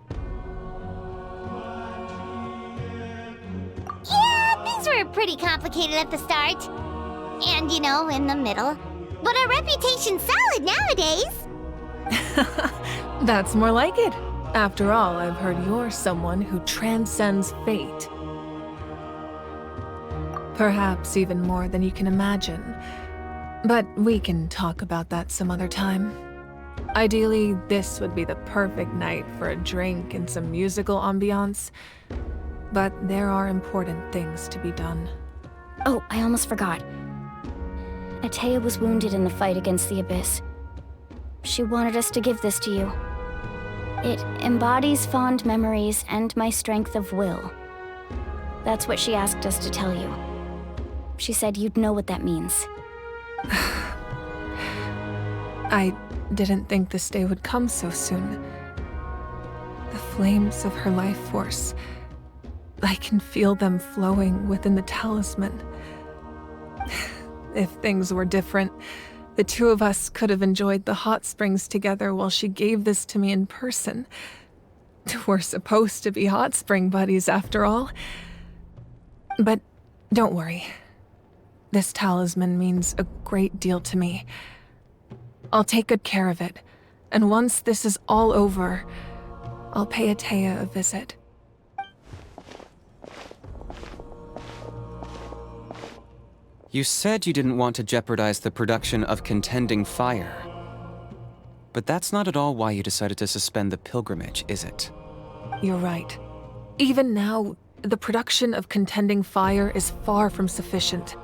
Yeah, things were pretty complicated at the start. And, you know, in the middle. But our reputation's solid nowadays. That's more like it. After all, I've heard you're someone who transcends fate. Perhaps even more than you can imagine. But we can talk about that some other time. Ideally, this would be the perfect night for a drink and some musical ambiance. But there are important things to be done. Oh, I almost forgot. Atea was wounded in the fight against the Abyss. She wanted us to give this to you. It embodies fond memories and my strength of will. That's what she asked us to tell you. She said you'd know what that means. I didn't think this day would come so soon. The flames of her life force. I can feel them flowing within the talisman. If things were different, the two of us could have enjoyed the hot springs together while she gave this to me in person. We're supposed to be hot spring buddies after all. But don't worry. This talisman means a great deal to me. I'll take good care of it, And once this is all over, I'll pay Atea a visit. You said you didn't want to jeopardize the production of contending fire. But that's not at all why you decided to suspend the pilgrimage, is it? You're right. Even now, the production of contending fire is far from sufficient.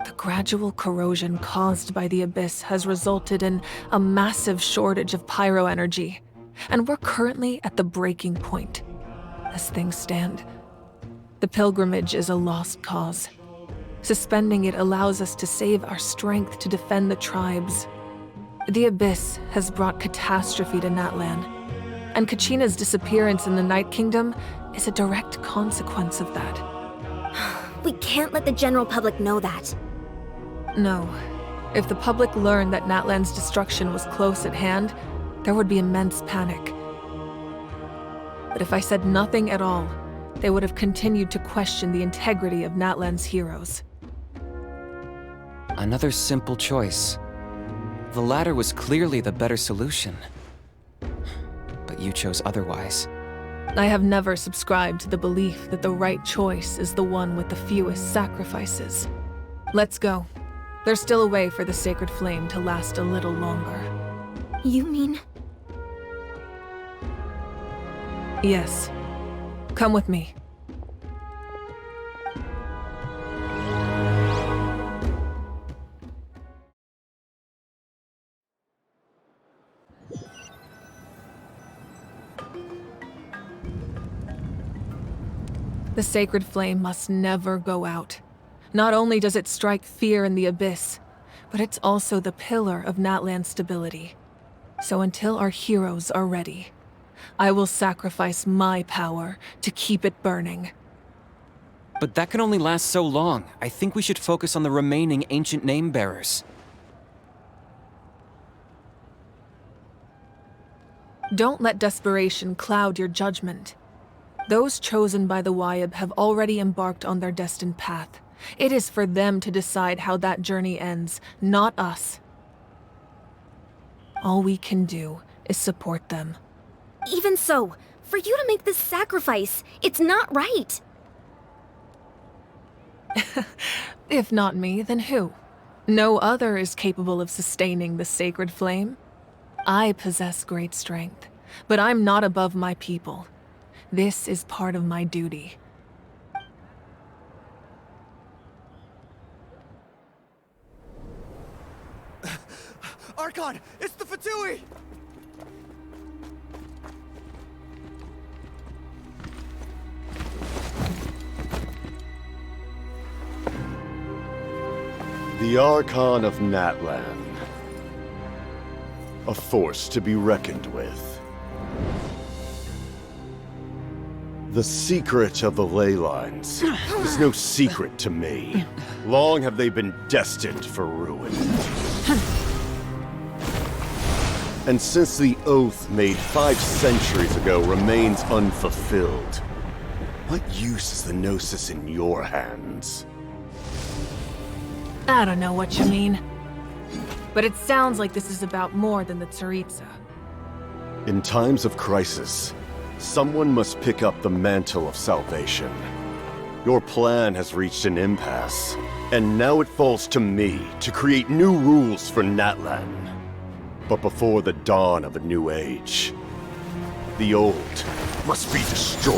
The gradual corrosion caused by the abyss has resulted in a massive shortage of pyro energy, and we're currently at the breaking point. As things stand, the pilgrimage is a lost cause. Suspending it allows us to save our strength to defend the tribes. The abyss has brought catastrophe to Natlan, and Kachina's disappearance in the Night Kingdom is a direct consequence of that. We can't let the general public know that. No. If the public learned that Natlan's destruction was close at hand, there would be immense panic. But if I said nothing at all, they would have continued to question the integrity of Natlan's heroes. Another simple choice. The latter was clearly the better solution. But you chose otherwise. I have never subscribed to the belief that the right choice is the one with the fewest sacrifices. Let's go. There's still a way for the sacred flame to last a little longer. You mean? Yes. Come with me. The sacred flame must never go out. Not only does it strike fear in the abyss, but it's also the pillar of Natlan's stability. So until our heroes are ready, I will sacrifice my power to keep it burning. But that can only last so long. I think we should focus on the remaining ancient name-bearers. Don't let desperation cloud your judgment. Those chosen by the Wayob have already embarked on their destined path. It is for them to decide how that journey ends, not us. All we can do is support them. Even so, for you to make this sacrifice, it's not right. If not me, then who? No other is capable of sustaining the sacred flame. I possess great strength, but I'm not above my people. This is part of my duty. Archon, it's the Fatui! The Archon of Natlan. A force to be reckoned with. The secret of the ley lines is no secret to me. Long have they been destined for ruin. And since the oath made 5 centuries ago remains unfulfilled, what use is the Gnosis in your hands? I don't know what you mean. But it sounds like this is about more than the Tsaritsa. In times of crisis, someone must pick up the mantle of salvation. Your plan has reached an impasse, and now it falls to me to create new rules for Natlan. But before the dawn of a new age, the old must be destroyed.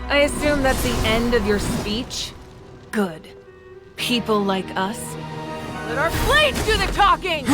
I assume that's the end of your speech? Good. People like us. Let our blades do the talking!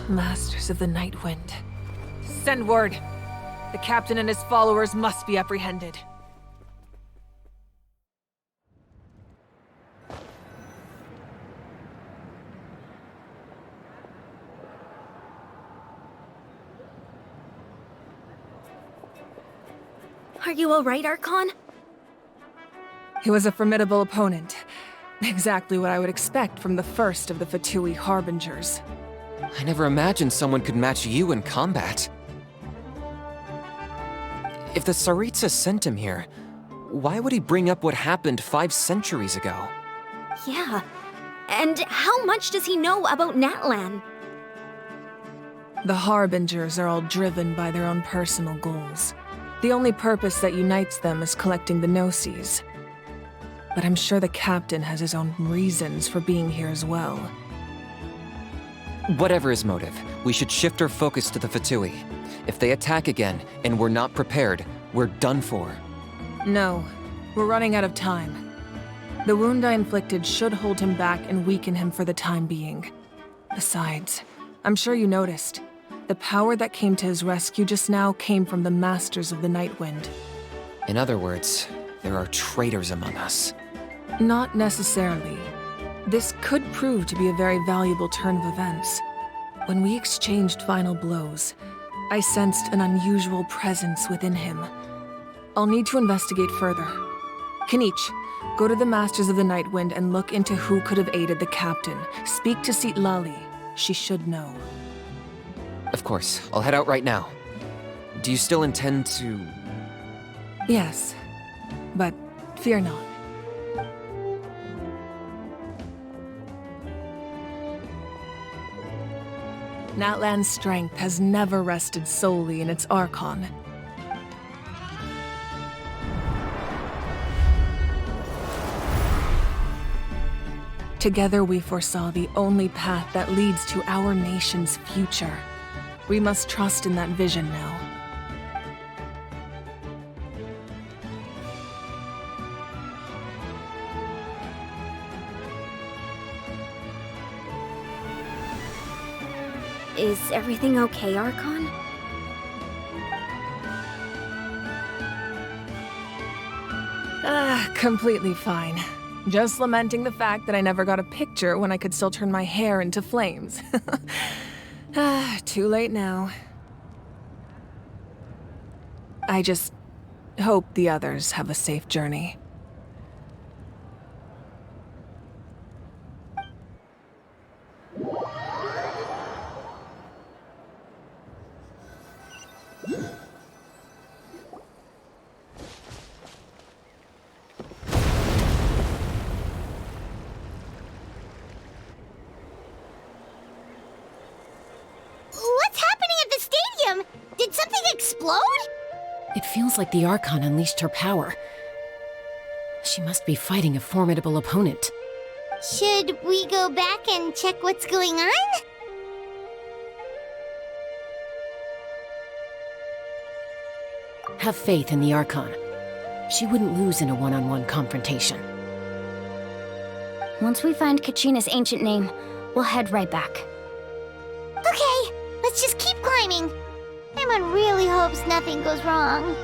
Masters of the Night Wind. Send word. The captain and his followers must be apprehended. Are you alright, Archon? He was a formidable opponent. Exactly what I would expect from the first of the Fatui Harbingers. I never imagined someone could match you in combat. If the Tsaritsa sent him here, why would he bring up what happened 5 centuries ago? Yeah. And how much does he know about Natlan? The Harbingers are all driven by their own personal goals. The only purpose that unites them is collecting the Gnosis. But I'm sure the captain has his own reasons for being here as well. Whatever his motive, we should shift our focus to the Fatui. If they attack again, and we're not prepared, we're done for. No, we're running out of time. The wound I inflicted should hold him back and weaken him for the time being. Besides, I'm sure you noticed, the power that came to his rescue just now came from the Masters of the Night Wind. In other words, there are traitors among us. Not necessarily. This could prove to be a very valuable turn of events. When we exchanged final blows, I sensed an unusual presence within him. I'll need to investigate further. Kanich, go to the Masters of the Night Wind and look into who could have aided the captain. Speak to Sitlali. She should know. Of course, I'll head out right now. Do you still intend to... Yes, but fear not. Natlan's strength has never rested solely in its Archon. Together we foresaw the only path that leads to our nation's future. We must trust in that vision now. Is everything okay, Archon? Completely fine. Just lamenting the fact that I never got a picture when I could still turn my hair into flames. Too late now. I just hope the others have a safe journey. What's happening at the stadium? Did something explode? It feels like the Archon unleashed her power. She must be fighting a formidable opponent. Should we go back and check what's going on? Have faith in the Archon. She wouldn't lose in a one-on-one confrontation. Once we find Kachina's ancient name, we'll head right back. Okay, let's just keep climbing. Paimon really hopes nothing goes wrong.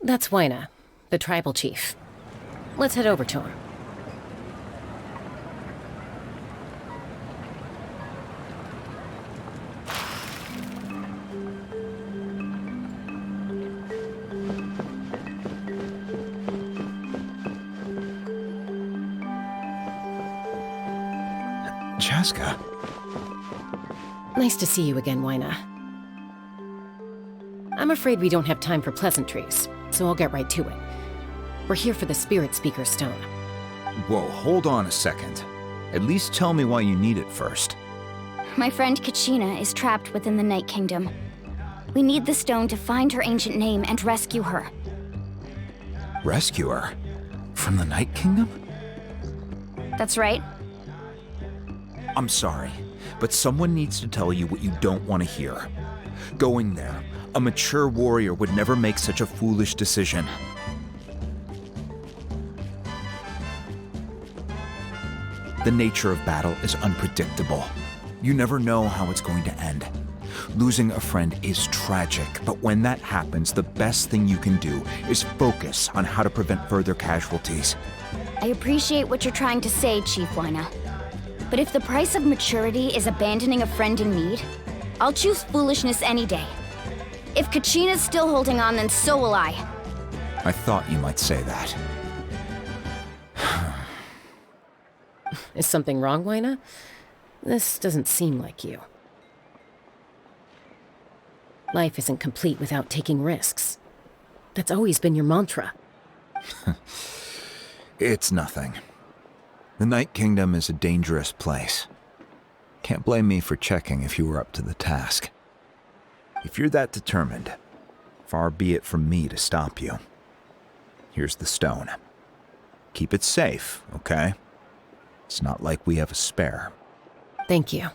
That's Waina, the tribal chief. Let's head over to him. Chaska. Nice to see you again, Waina. I'm afraid we don't have time for pleasantries, so I'll get right to it. We're here for the Spirit Speaker Stone. Whoa, hold on a second. At least tell me why you need it first. My friend Kachina is trapped within the Night Kingdom. We need the stone to find her ancient name and rescue her. Rescue her? From the Night Kingdom? That's right. I'm sorry, but someone needs to tell you what you don't want to hear. Going there, a mature warrior would never make such a foolish decision. The nature of battle is unpredictable. You never know how it's going to end. Losing a friend is tragic, but when that happens, the best thing you can do is focus on how to prevent further casualties. I appreciate what you're trying to say, Chief Waina. But if the price of maturity is abandoning a friend in need, I'll choose foolishness any day. If Kachina's still holding on, then so will I. I thought you might say that. Is something wrong, Waina? This doesn't seem like you. Life isn't complete without taking risks. That's always been your mantra. It's nothing. The Night Kingdom is a dangerous place. Can't blame me for checking if you were up to the task. If you're that determined, far be it from me to stop you. Here's the stone. Keep it safe, okay? It's not like we have a spare. Thank you.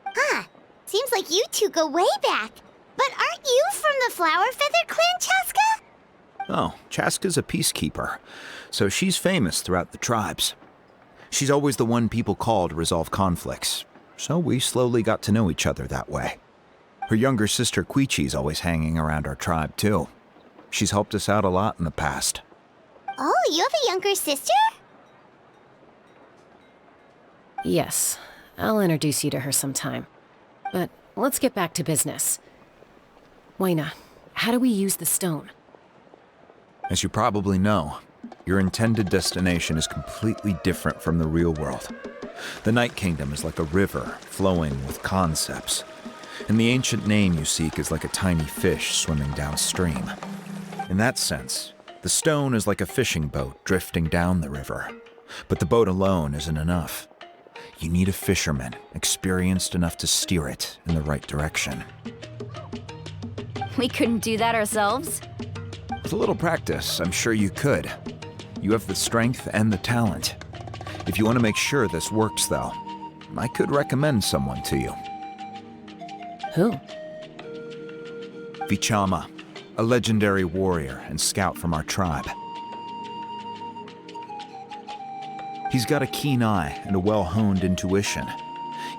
Huh. Seems like you two go way back. But aren't you from the Flower Feather Clan, Chaska? Oh, Chaska's a peacekeeper, so she's famous throughout the tribes. She's always the one people call to resolve conflicts, so we slowly got to know each other that way. Her younger sister Quichi's always hanging around our tribe, too. She's helped us out a lot in the past. Oh, you have a younger sister? Yes, I'll introduce you to her sometime. But let's get back to business. Waina, how do we use the stone? As you probably know, your intended destination is completely different from the real world. The Night Kingdom is like a river flowing with concepts, and the ancient name you seek is like a tiny fish swimming downstream. In that sense, the stone is like a fishing boat drifting down the river, but the boat alone isn't enough. You need a fisherman experienced enough to steer it in the right direction. We couldn't do that ourselves? With a little practice, I'm sure you could. You have the strength and the talent. If you want to make sure this works, though, I could recommend someone to you. Who? Vichama, a legendary warrior and scout from our tribe. He's got a keen eye and a well-honed intuition.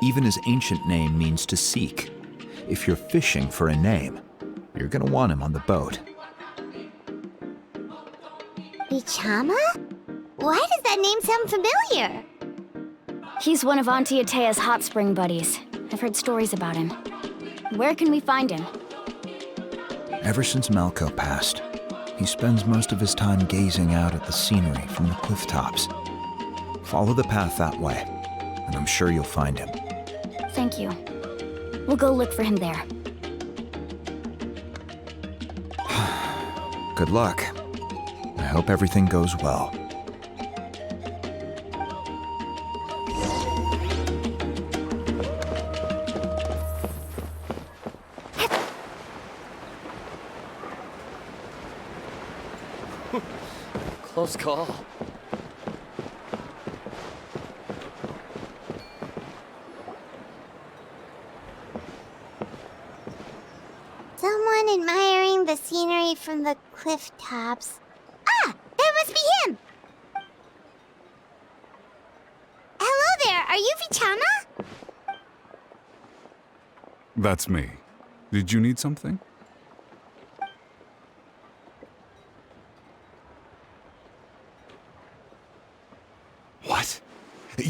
Even his ancient name means to seek. If you're fishing for a name, you're gonna want him on the boat. Vichama? Why does that name sound familiar? He's one of Auntie Atea's hot spring buddies. I've heard stories about him. Where can we find him? Ever since Malko passed, he spends most of his time gazing out at the scenery from the cliff tops. Follow the path that way, and I'm sure you'll find him. Thank you. We'll go look for him there. Good luck. I hope everything goes well. Close call. Someone admiring the scenery from the cliff tops. Ah! That must be him! Hello there, are you Vichama? That's me. Did you need something?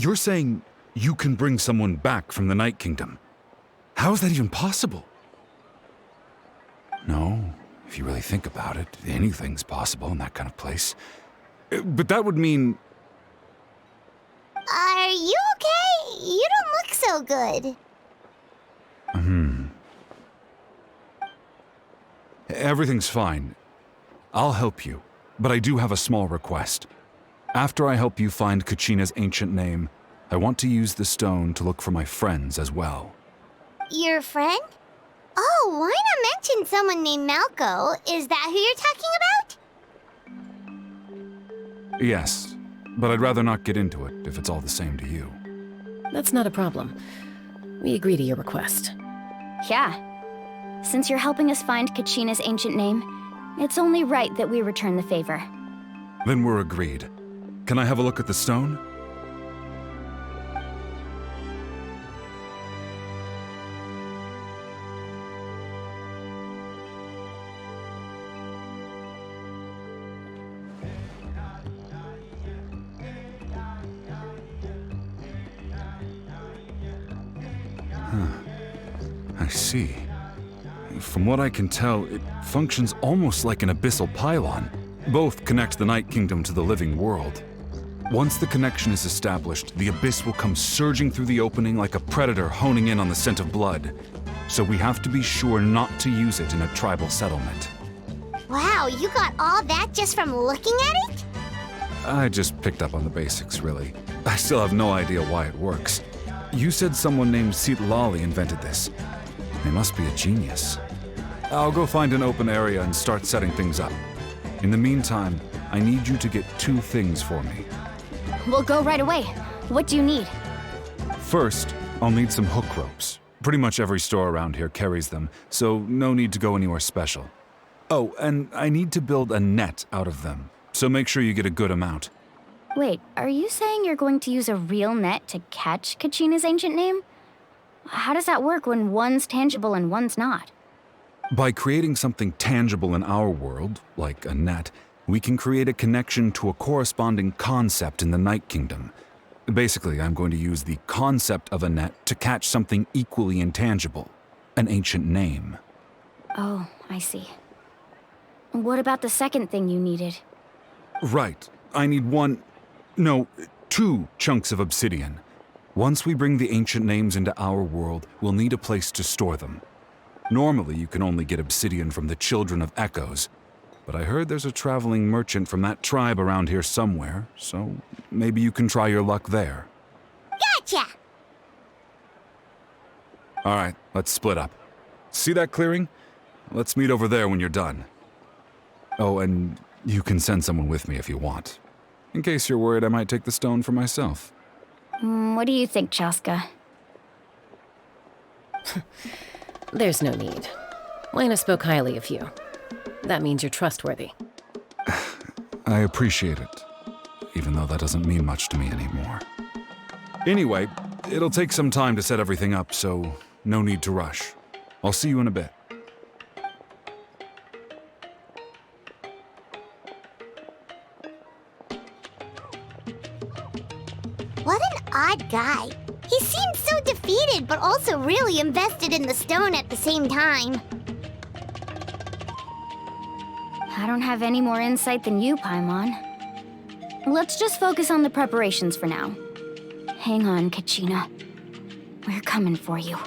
You're saying you can bring someone back from the Night Kingdom? How is that even possible? No, if you really think about it, anything's possible in that kind of place. But that would mean... Are you okay? You don't look so good. Everything's fine. I'll help you, but I do have a small request. After I help you find Kachina's ancient name, I want to use the stone to look for my friends as well. Your friend? Oh, why not mention someone named Malco? Is that who you're talking about? Yes, but I'd rather not get into it if it's all the same to you. That's not a problem. We agree to your request. Yeah. Since you're helping us find Kachina's ancient name, it's only right that we return the favor. Then we're agreed. Can I have a look at the stone? I see. From what I can tell, it functions almost like an abyssal pylon. Both connect the Night Kingdom to the living world. Once the connection is established, the abyss will come surging through the opening like a predator honing in on the scent of blood. So we have to be sure not to use it in a tribal settlement. Wow, you got all that just from looking at it? I just picked up on the basics, really. I still have no idea why it works. You said someone named Lali invented this. They must be a genius. I'll go find an open area and start setting things up. In the meantime, I need you to get 2 things for me. We'll go right away. What do you need? First, I'll need some hook ropes. Pretty much every store around here carries them, so no need to go anywhere special. Oh, and I need to build a net out of them, so make sure you get a good amount. Wait, are you saying you're going to use a real net to catch Kachina's ancient name? How does that work when one's tangible and one's not? By creating something tangible in our world, like a net, we can create a connection to a corresponding concept in the Night Kingdom. Basically, I'm going to use the concept of a net to catch something equally intangible, an ancient name. Oh, I see. What about the second thing you needed? Right. I need 2 chunks of obsidian. Once we bring the ancient names into our world, we'll need a place to store them. Normally, you can only get obsidian from the Children of Echoes, but I heard there's a traveling merchant from that tribe around here somewhere, so maybe you can try your luck there. Gotcha! All right, let's split up. See that clearing? Let's meet over there when you're done. Oh, and you can send someone with me if you want. In case you're worried I might take the stone for myself. What do you think, Chaska? There's no need. Lena spoke highly of you. That means you're trustworthy. I appreciate it, even though that doesn't mean much to me anymore. Anyway, it'll take some time to set everything up, so no need to rush. I'll see you in a bit. What an odd guy. He seems so defeated, but also really invested in the stone at the same time. I don't have any more insight than you, Paimon. Let's just focus on the preparations for now. Hang on, Kachina. We're coming for you.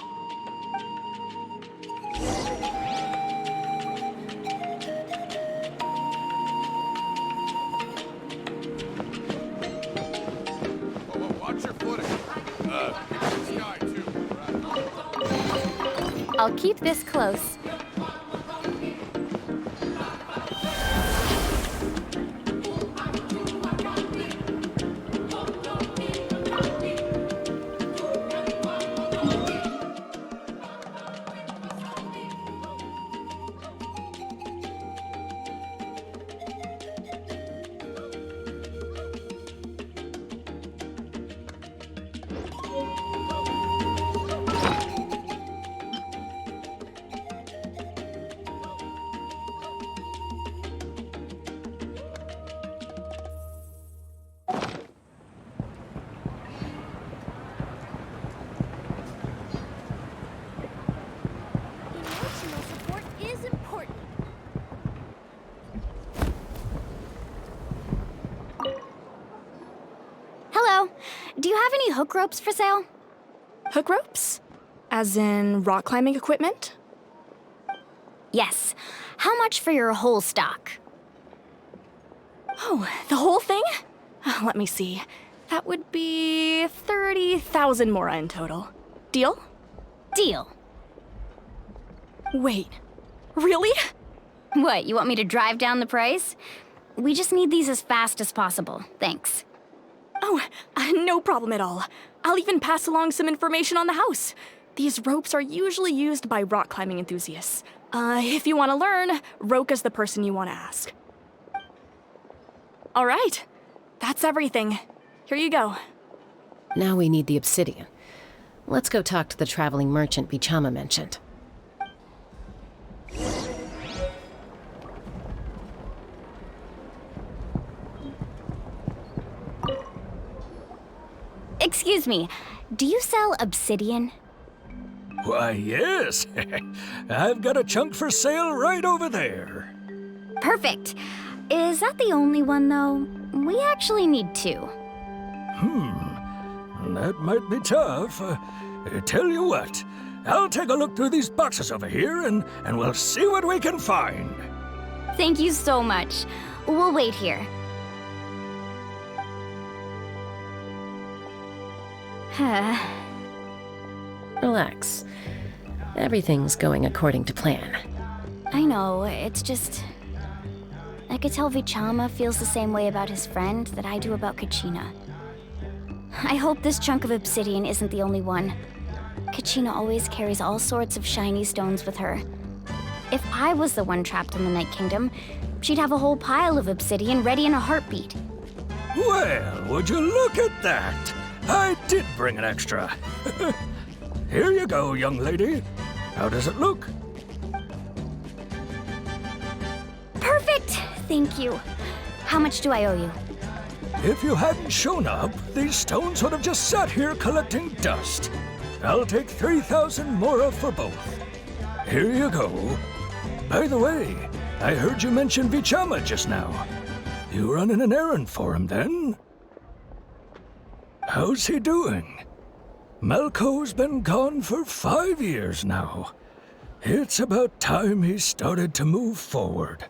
Watch your footing. Sky too. I'll keep this close. you have any hook ropes for sale? Hook ropes? As in rock climbing equipment? Yes. How much for your whole stock? Oh, the whole thing? Let me see. That would be 30,000 mora in total. Deal? Deal. Wait, really? What, you want me to drive down the price? We just need these as fast as possible. Thanks. Oh, no problem at all. I'll even pass along some information on the house. These ropes are usually used by rock climbing enthusiasts. If you want to learn, Roka's the person you want to ask. All right, that's everything. Here you go. Now we need the obsidian. Let's go talk to the traveling merchant Vichama mentioned. Excuse me, do you sell obsidian? Why, yes. I've got a chunk for sale right over there. Perfect. Is that the only one, though? We actually need two. That might be tough. Tell you what, I'll take a look through these boxes over here and we'll see what we can find. Thank you so much. We'll wait here. Relax. Everything's going according to plan. I know, it's just... I could tell Vichama feels the same way about his friend that I do about Kachina. I hope this chunk of obsidian isn't the only one. Kachina always carries all sorts of shiny stones with her. If I was the one trapped in the Night Kingdom, she'd have a whole pile of obsidian ready in a heartbeat. Well, would you look at that? I did bring an extra. Here you go, young lady. How does it look? Perfect! Thank you. How much do I owe you? If you hadn't shown up, these stones would have just sat here collecting dust. I'll take 3,000 mora for both. Here you go. By the way, I heard you mention Vichama just now. You running an errand for him, then? How's he doing? Malko's been gone for 5 years now. It's about time he started to move forward.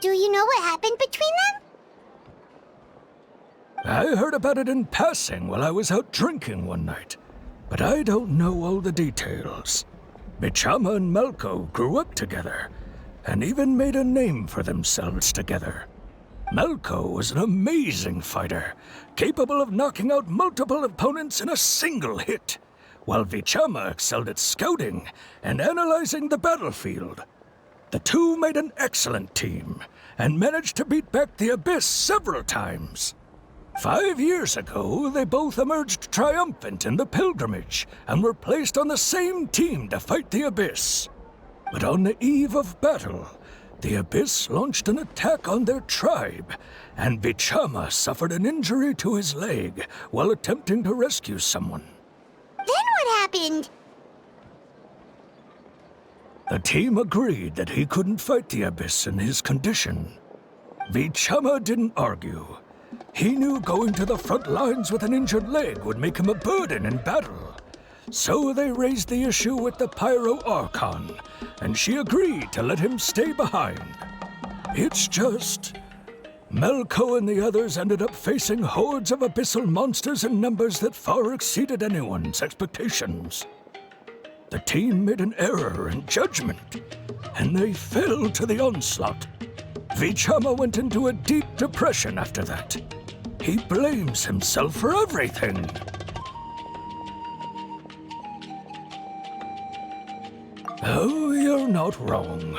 Do you know what happened between them? I heard about it in passing while I was out drinking one night, but I don't know all the details. Vichama and Malko grew up together, and even made a name for themselves together. Malko was an amazing fighter, capable of knocking out multiple opponents in a single hit, while Vichama excelled at scouting and analyzing the battlefield. The two made an excellent team, and managed to beat back the Abyss several times. 5 years ago, they both emerged triumphant in the pilgrimage, and were placed on the same team to fight the Abyss. But on the eve of battle, the Abyss launched an attack on their tribe, and Vichama suffered an injury to his leg while attempting to rescue someone. Then what happened? The team agreed that he couldn't fight the Abyss in his condition. Vichama didn't argue. He knew going to the front lines with an injured leg would make him a burden in battle. So they raised the issue with the Pyro Archon, and she agreed to let him stay behind. It's just... Malko and the others ended up facing hordes of abyssal monsters in numbers that far exceeded anyone's expectations. The team made an error in judgment, and they fell to the onslaught. Vichama went into a deep depression after that. He blames himself for everything. Oh, you're not wrong.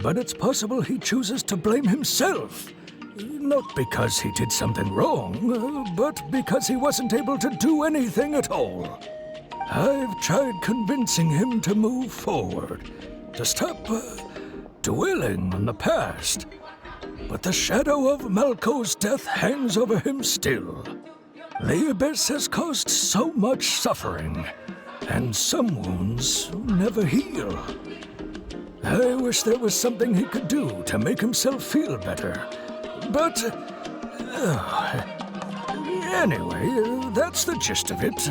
But it's possible he chooses to blame himself. Not because he did something wrong, but because he wasn't able to do anything at all. I've tried convincing him to move forward, to stop dwelling on the past. But the shadow of Malko's death hangs over him still. The Abyss has caused so much suffering, and some wounds never heal. I wish there was something he could do to make himself feel better. But... Anyway, that's the gist of it.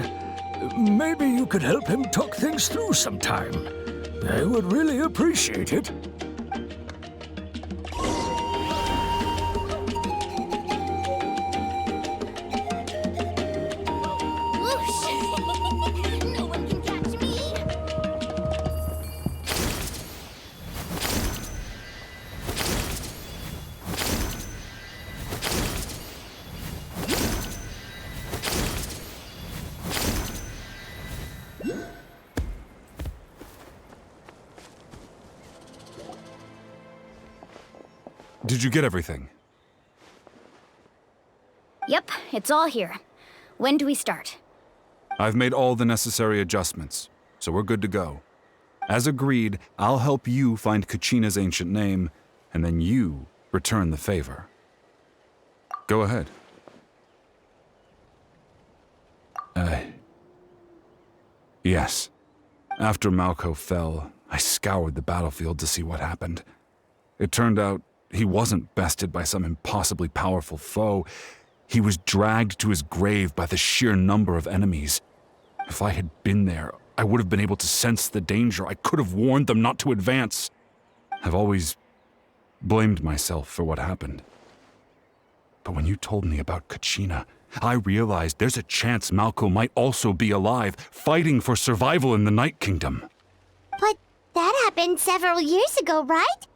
Maybe you could help him talk things through sometime. I would really appreciate it. No one can catch me. Did you get everything? Yep, it's all here. When do we start? I've made all the necessary adjustments, so we're good to go. As agreed, I'll help you find Kachina's ancient name, and then you return the favor. Go ahead. Yes. After Malko fell, I scoured the battlefield to see what happened. It turned out he wasn't bested by some impossibly powerful foe. He was dragged to his grave by the sheer number of enemies. If I had been there, I would have been able to sense the danger. I could have warned them not to advance. I've always blamed myself for what happened. But when you told me about Kachina, I realized there's a chance Malko might also be alive, fighting for survival in the Night Kingdom. But that happened several years ago, right?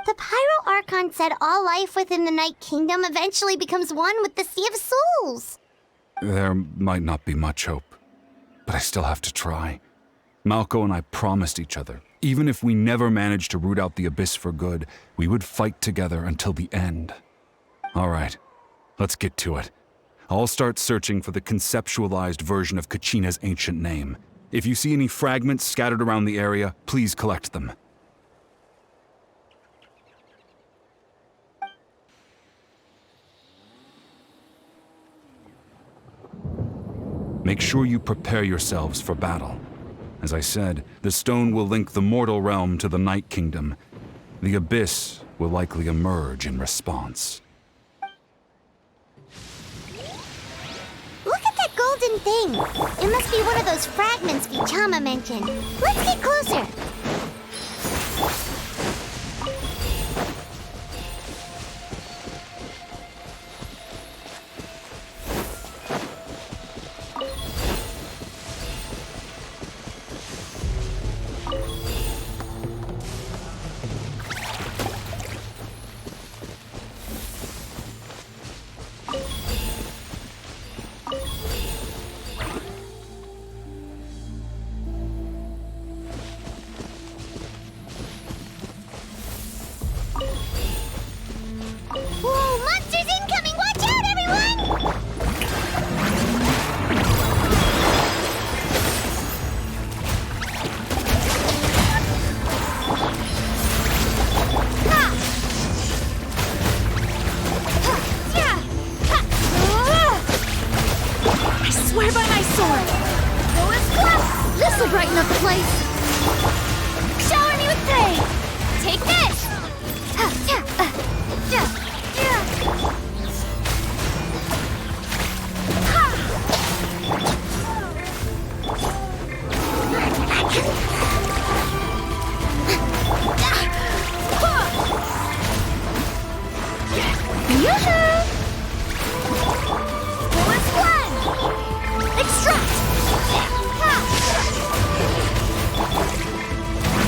The Pyro Archon said all life within the Night Kingdom eventually becomes one with the Sea of Souls. There might not be much hope, but I still have to try. Malko and I promised each other, even if we never managed to root out the Abyss for good, we would fight together until the end. All right, let's get to it. I'll start searching for the conceptualized version of Kachina's ancient name. If you see any fragments scattered around the area, please collect them. Make sure you prepare yourselves for battle. As I said, the stone will link the mortal realm to the Night Kingdom. The Abyss will likely emerge in response. Look at that golden thing. It must be one of those fragments Vichama mentioned. Let's get closer. Whoa, monsters incoming! Watch out, everyone! Ha! Yeah! Ha! I swear by my sword! Go as well! This'll brighten up the place! Shower me with praise! Take this!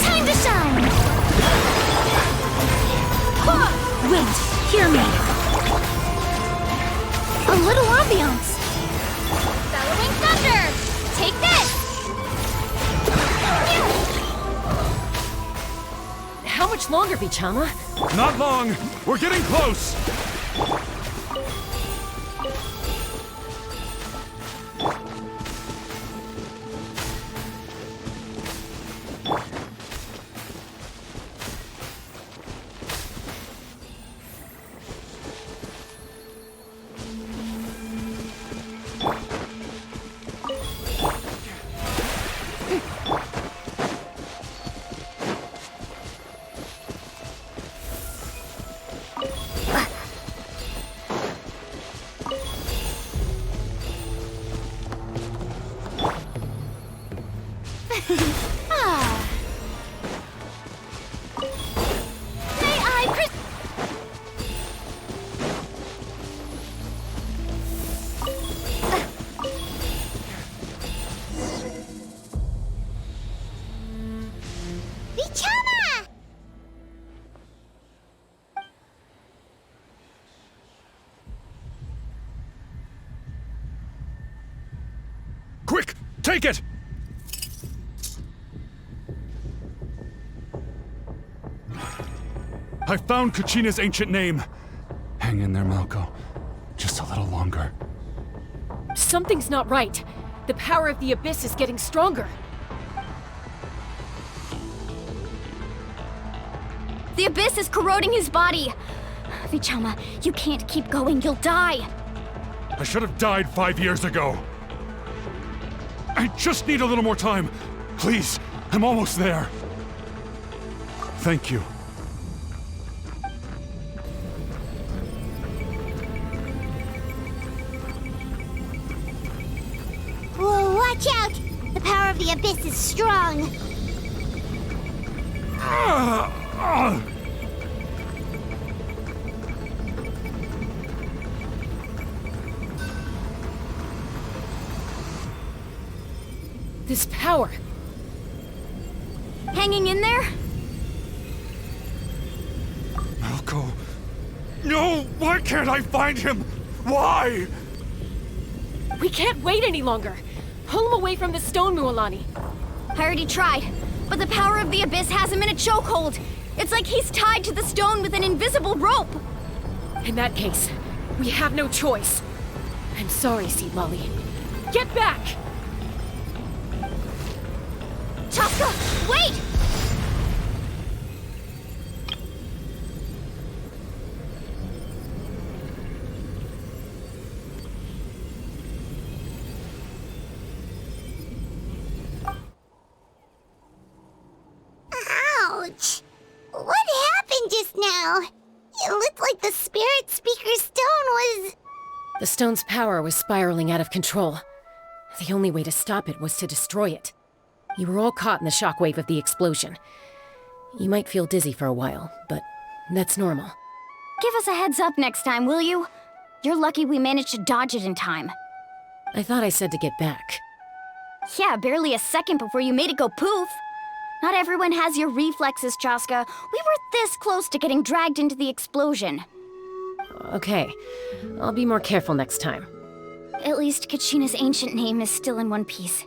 Time to shine! Wait, hear me. A little ambiance. Bellowing thunder! Take this! How much longer, Vichama? Not long! We're getting close! May I Vichama! Quick! Take it! I found Kachina's ancient name. Hang in there, Malko. Just a little longer. Something's not right. The power of the Abyss is getting stronger. The Abyss is corroding his body. Vichama, you can't keep going. You'll die. I should have died 5 years ago. I just need a little more time. Please, I'm almost there. Thank you. Whoa, watch out! The power of the Abyss is strong. This power. Hanging in there? Malko. No! Why can't I find him? Why? We can't wait any longer. Pull him away from the stone, Mualani. I already tried, but the power of the Abyss has him in a chokehold. It's like he's tied to the stone with an invisible rope. In that case, we have no choice. I'm sorry, Seed Lolly. Get back! Chaska, wait! Ouch! What happened just now? It looked like the Spirit Speaker's stone was... The stone's power was spiraling out of control. The only way to stop it was to destroy it. You were all caught in the shockwave of the explosion. You might feel dizzy for a while, but that's normal. Give us a heads up next time, will you? You're lucky we managed to dodge it in time. I thought I said to get back. Yeah, barely a second before you made it go poof. Not everyone has your reflexes, Chaska. We were this close to getting dragged into the explosion. Okay, I'll be more careful next time. At least Kachina's ancient name is still in one piece.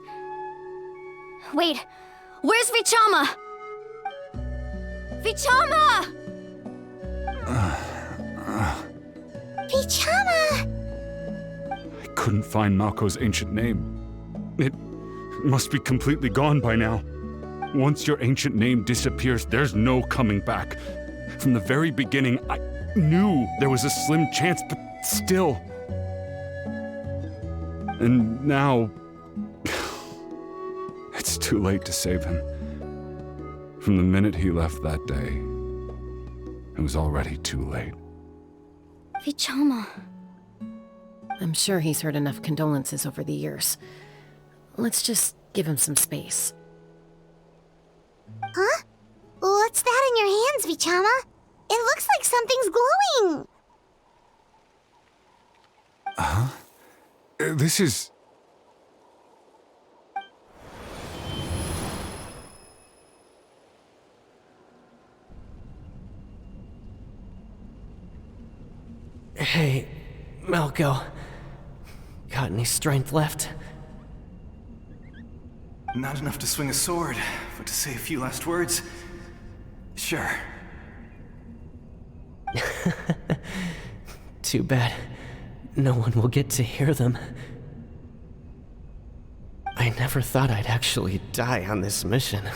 Wait, where's Vichama? Vichama! Vichama! I couldn't find Malko's ancient name. It must be completely gone by now. Once your ancient name disappears, there's no coming back. From the very beginning, I knew there was a slim chance, but still. And now... it's too late to save him. From the minute he left that day, it was already too late. Vichama. I'm sure he's heard enough condolences over the years. Let's just give him some space. Huh? What's that in your hands, Vichama? It looks like something's glowing! Huh? This is... Hey, Malko. Got any strength left? Not enough to swing a sword, but to say a few last words? Sure. Too bad. No one will get to hear them. I never thought I'd actually die on this mission.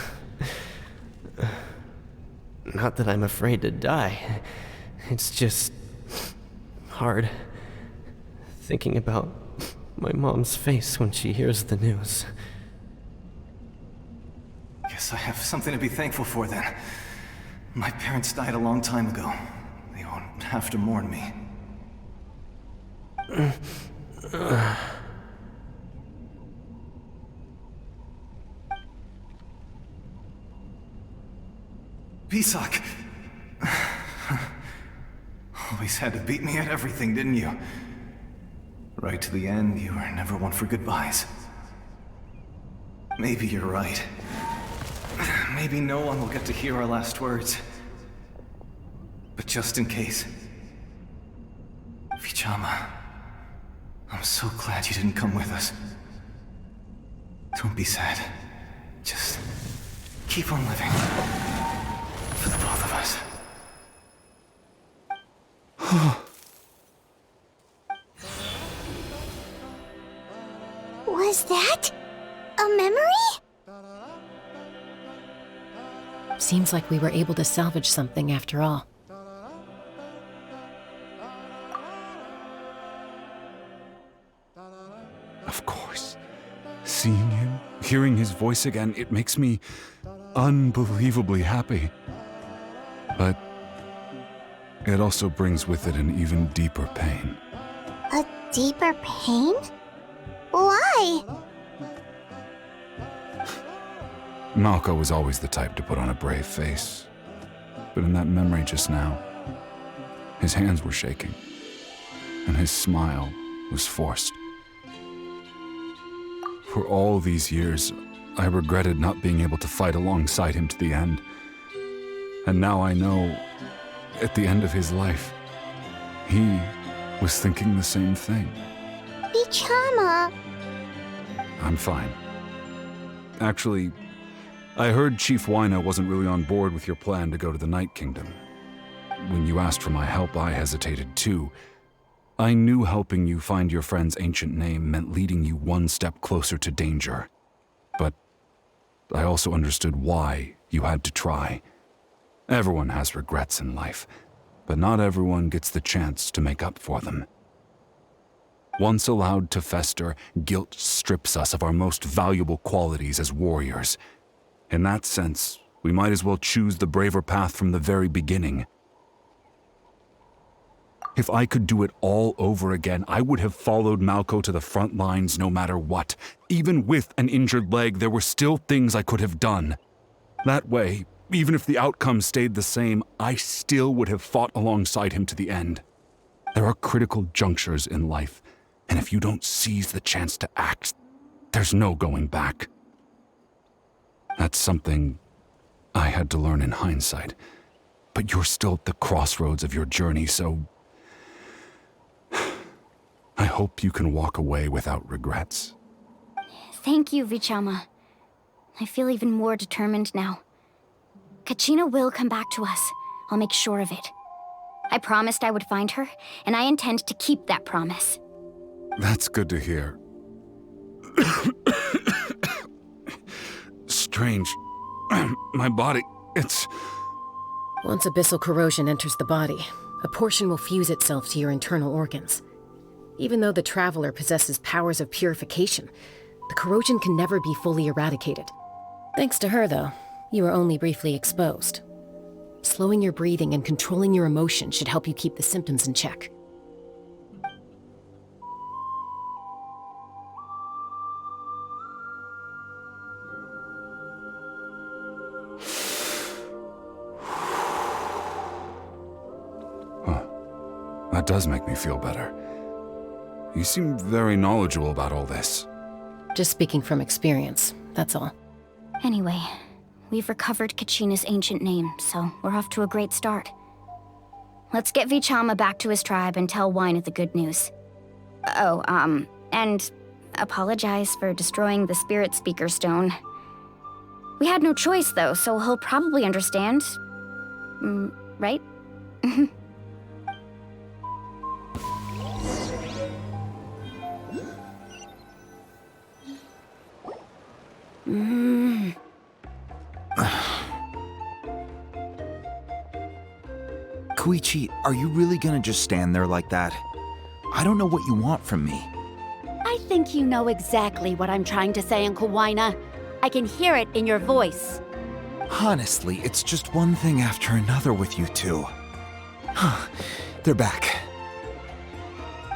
Not that I'm afraid to die. It's just... hard. Thinking about my mom's face when she hears the news. Guess I have something to be thankful for then. My parents died a long time ago. They won't have to mourn me. Pisak. Always had to beat me at everything, didn't you? Right to the end, you were never one for goodbyes. Maybe you're right. Maybe no one will get to hear our last words. But just in case... Vichama, I'm so glad you didn't come with us. Don't be sad. Just keep on living. For the both of us. Was that a memory? Seems like we were able to salvage something after all. Of course. Seeing him, hearing his voice again, it makes me unbelievably happy. But it also brings with it an even deeper pain. A deeper pain? Why? Malco was always the type to put on a brave face. But in that memory just now, his hands were shaking, and his smile was forced. For all these years, I regretted not being able to fight alongside him to the end. And now I know, at the end of his life, he was thinking the same thing. Vichama. I'm fine. Actually, I heard Chief Wyna wasn't really on board with your plan to go to the Night Kingdom. When you asked for my help, I hesitated too. I knew helping you find your friend's ancient name meant leading you one step closer to danger. But I also understood why you had to try. Everyone has regrets in life, but not everyone gets the chance to make up for them. Once allowed to fester, guilt strips us of our most valuable qualities as warriors. In that sense, we might as well choose the braver path from the very beginning. If I could do it all over again, I would have followed Malco to the front lines no matter what. Even with an injured leg, there were still things I could have done. That way, even if the outcome stayed the same, I still would have fought alongside him to the end. There are critical junctures in life, and if you don't seize the chance to act, there's no going back. That's something I had to learn in hindsight. But you're still at the crossroads of your journey, so I hope you can walk away without regrets. Thank you, Vichama. I feel even more determined now. Kachina will come back to us. I'll make sure of it. I promised I would find her, and I intend to keep that promise. That's good to hear. Strange. My body, it's... Once abyssal corrosion enters the body, a portion will fuse itself to your internal organs. Even though the Traveler possesses powers of purification, the corrosion can never be fully eradicated. Thanks to her, though, you are only briefly exposed. Slowing your breathing and controlling your emotions should help you keep the symptoms in check. That does make me feel better. You seem very knowledgeable about all this. Just speaking from experience, that's all. Anyway, we've recovered Kachina's ancient name, so we're off to a great start. Let's get Vichama back to his tribe and tell Wyna the good news. Oh, and apologize for destroying the Spirit Speaker Stone. We had no choice, though, so he'll probably understand. Right? Koichi, are you really gonna just stand there like that? I don't know what you want from me. I think you know exactly what I'm trying to say, Uncle Wyna. I can hear it in your voice. Honestly, it's just one thing after another with you two. They're back.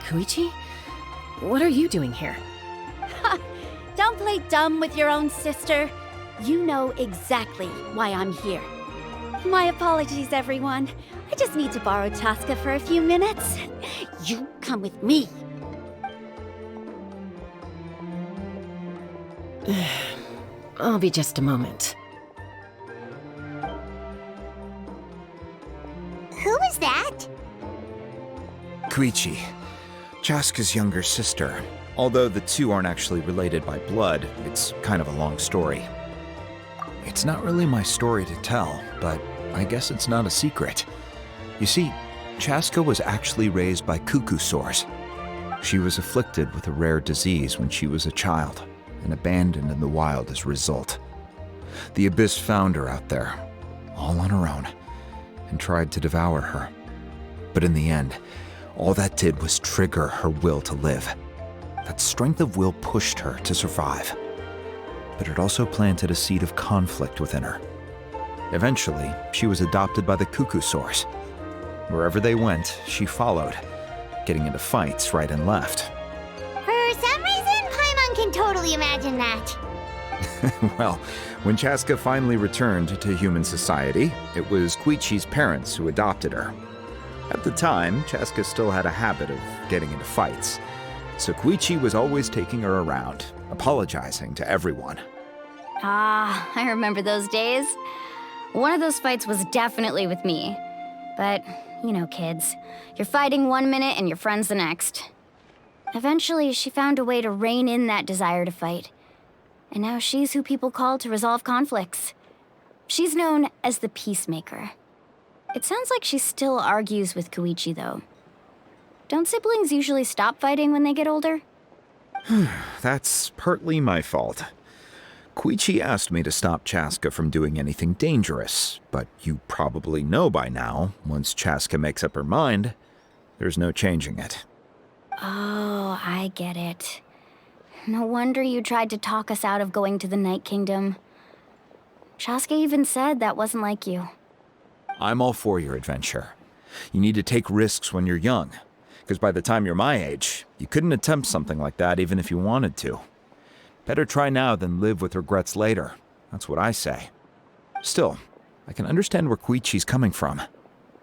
Koichi? What are you doing here? Don't play dumb with your own sister. You know exactly why I'm here. My apologies, everyone. I just need to borrow Chaska for a few minutes. You come with me. I'll be just a moment. Who is that? Qispi, Chaska's younger sister. Although the two aren't actually related by blood, it's kind of a long story. It's not really my story to tell, but I guess it's not a secret. You see, Chaska was actually raised by Koholasaurs. She was afflicted with a rare disease when she was a child, and abandoned in the wild as a result. The Abyss found her out there, all on her own, and tried to devour her. But in the end, all that did was trigger her will to live. That strength of will pushed her to survive. But it also planted a seed of conflict within her. Eventually, she was adopted by the Koholasaurs. Wherever they went, she followed, getting into fights right and left. For some reason, Paimon can totally imagine that. Well, when Chaska finally returned to human society, it was Qispi's parents who adopted her. At the time, Chaska still had a habit of getting into fights, so Qispi was always taking her around, apologizing to everyone. Ah, I remember those days. One of those fights was definitely with me. But, you know, kids. You're fighting one minute and your friend's the next. Eventually, she found a way to rein in that desire to fight. And now she's who people call to resolve conflicts. She's known as the Peacemaker. It sounds like she still argues with Qispi, though. Don't siblings usually stop fighting when they get older? That's partly my fault. Qispi asked me to stop Chaska from doing anything dangerous, but you probably know by now, once Chaska makes up her mind, there's no changing it. Oh, I get it. No wonder you tried to talk us out of going to the Night Kingdom. Chaska even said that wasn't like you. I'm all for your adventure. You need to take risks when you're young, because by the time you're my age, you couldn't attempt something like that even if you wanted to. Better try now than live with regrets later. That's what I say. Still, I can understand where Qispi's coming from.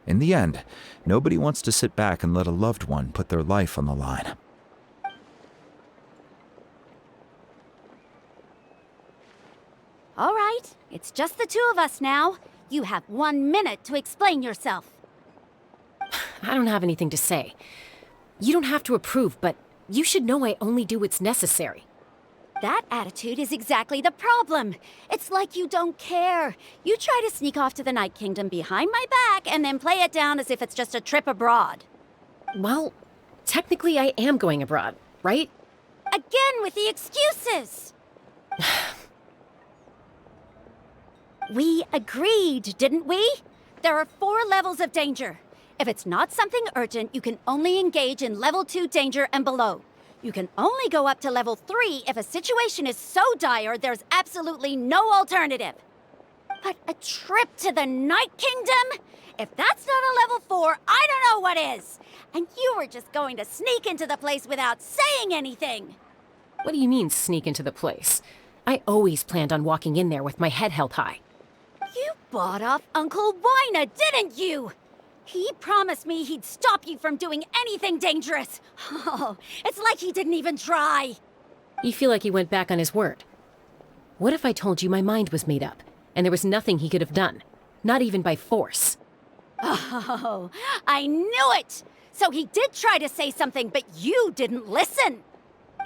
In the end, nobody wants to sit back and let a loved one put their life on the line. All right, it's just the two of us now. You have 1 minute to explain yourself. I don't have anything to say. You don't have to approve, but you should know I only do what's necessary. That attitude is exactly the problem. It's like you don't care. You try to sneak off to the Night Kingdom behind my back and then play it down as if it's just a trip abroad. Well, technically I am going abroad, right? Again with the excuses! We agreed, didn't we? There are 4 levels of danger. If it's not something urgent, you can only engage in level 2 danger and below. You can only go up to level 3 if a situation is so dire there's absolutely no alternative. But a trip to the Night Kingdom? If that's not a level 4, I don't know what is. And you were just going to sneak into the place without saying anything. What do you mean, sneak into the place? I always planned on walking in there with my head held high. You bought off Uncle Wina, didn't you? He promised me he'd stop you from doing anything dangerous. Oh, it's like he didn't even try. You feel like he went back on his word. What if I told you my mind was made up, and there was nothing he could have done? Not even by force. Oh, I knew it! So he did try to say something, but you didn't listen.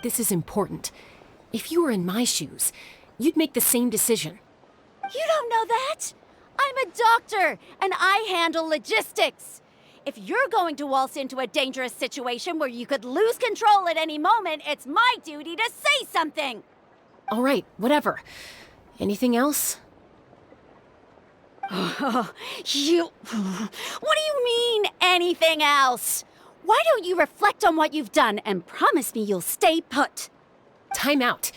This is important. If you were in my shoes, you'd make the same decision. You don't know that? I'm a doctor, and I handle logistics. If you're going to waltz into a dangerous situation where you could lose control at any moment, it's my duty to say something. All right, whatever. Anything else? What do you mean, anything else? Why don't you reflect on what you've done and promise me you'll stay put? Time out.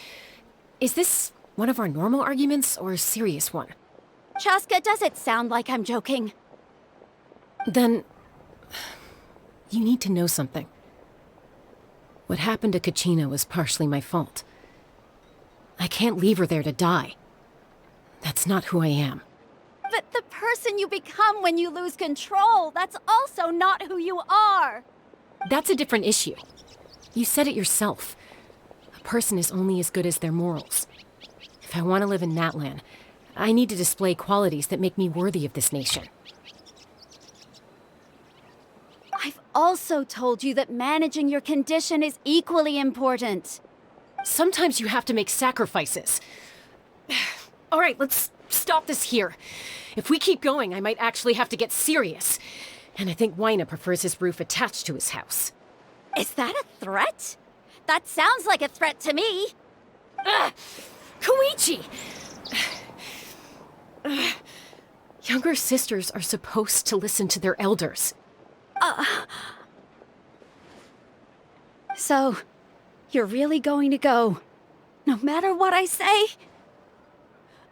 Is this one of our normal arguments or a serious one? Chaska, does it sound like I'm joking? Then, you need to know something. What happened to Kachina was partially my fault. I can't leave her there to die. That's not who I am. But the person person you become when you lose control. That's also not who you are. That's a different issue. You said it yourself. A person is only as good as their morals. If I want to live in Natlan, I need to display qualities that make me worthy of this nation. I've also told you that managing your condition is equally important. Sometimes you have to make sacrifices. All right, let's stop this here. If we keep going, I might actually have to get serious. And I think Wyna prefers his roof attached to his house. Is that a threat? That sounds like a threat to me. Koichi! Younger sisters are supposed to listen to their elders. So, you're really going to go, no matter what I say?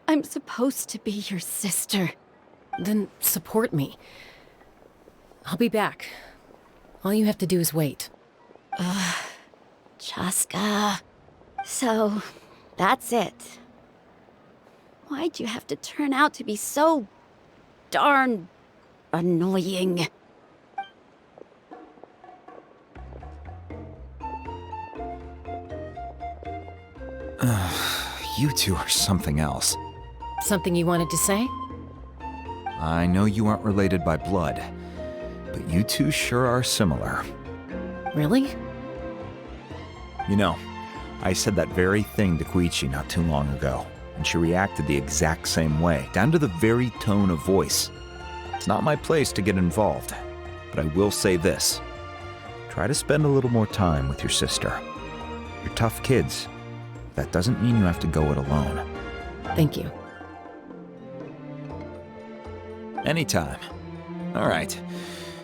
I'm supposed to be your sister. Then support me. I'll be back. All you have to do is wait. Chaska. So, that's it. Why'd you have to turn out to be so darn annoying? You two are something else. Something you wanted to say? I know you aren't related by blood, but you two sure are similar. Really? You know, I said that very thing to Koichi not too long ago, and she reacted the exact same way, down to the very tone of voice. It's not my place to get involved, but I will say this. Try to spend a little more time with your sister. You're tough kids. That doesn't mean you have to go it alone. Thank you. Anytime. All right.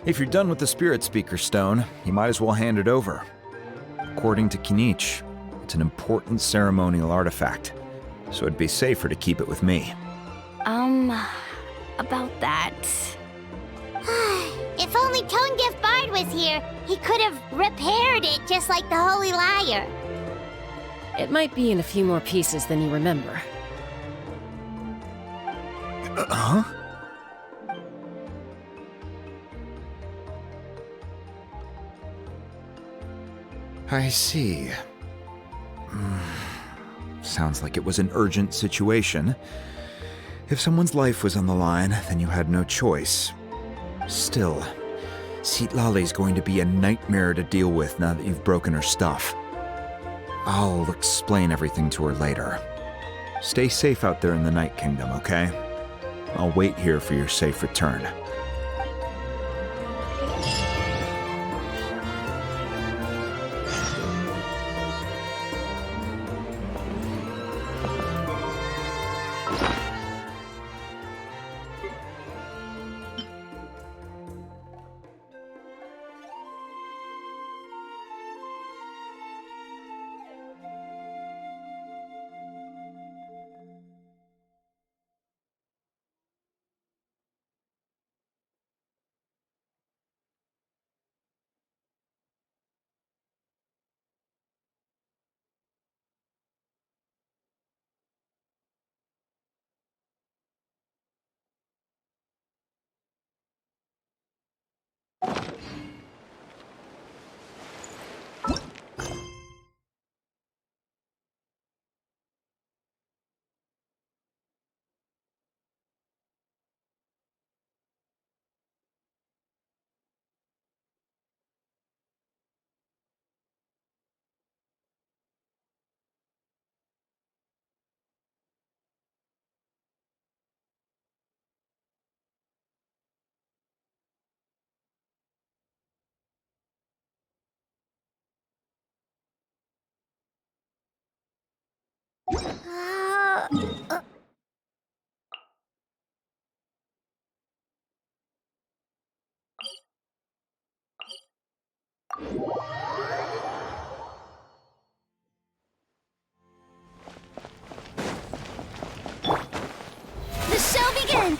If you're done with the Spirit Speaker Stone, you might as well hand it over. According to Kinich, it's an important ceremonial artifact, so it'd be safer to keep it with me. About that. If only Tone Gift Bard was here, he could have repaired it just like the Holy Liar. It might be in a few more pieces than you remember. Huh? I see. Sounds like it was an urgent situation. If someone's life was on the line, then you had no choice. Still, Citlali's going to be a nightmare to deal with now that you've broken her stuff. I'll explain everything to her later. Stay safe out there in the Night Kingdom, okay? I'll wait here for your safe return. The show begins!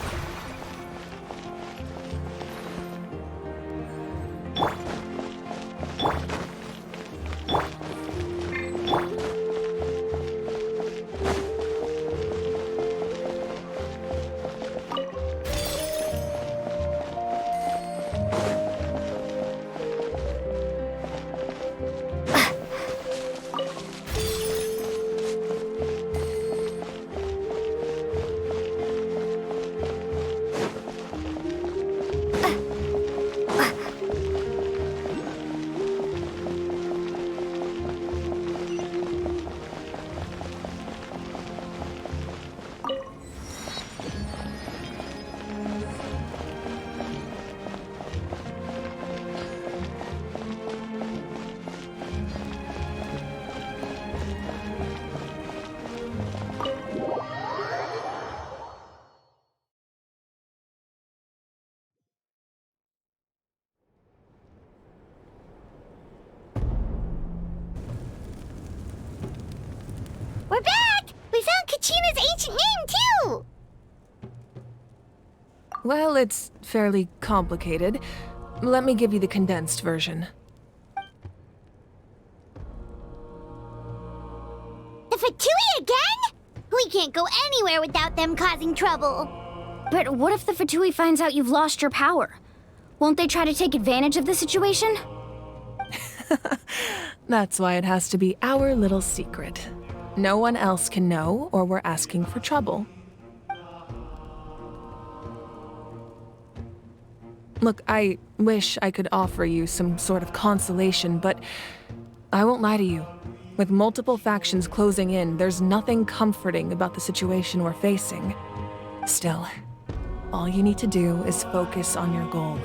Kachina's ancient name, too! Well, it's fairly complicated. Let me give you the condensed version. The Fatui again? We can't go anywhere without them causing trouble. But what if the Fatui finds out you've lost your power? Won't they try to take advantage of the situation? That's why it has to be our little secret. No one else can know, or we're asking for trouble. Look, I wish I could offer you some sort of consolation, but I won't lie to you. With multiple factions closing in, there's nothing comforting about the situation we're facing. Still, all you need to do is focus on your goal.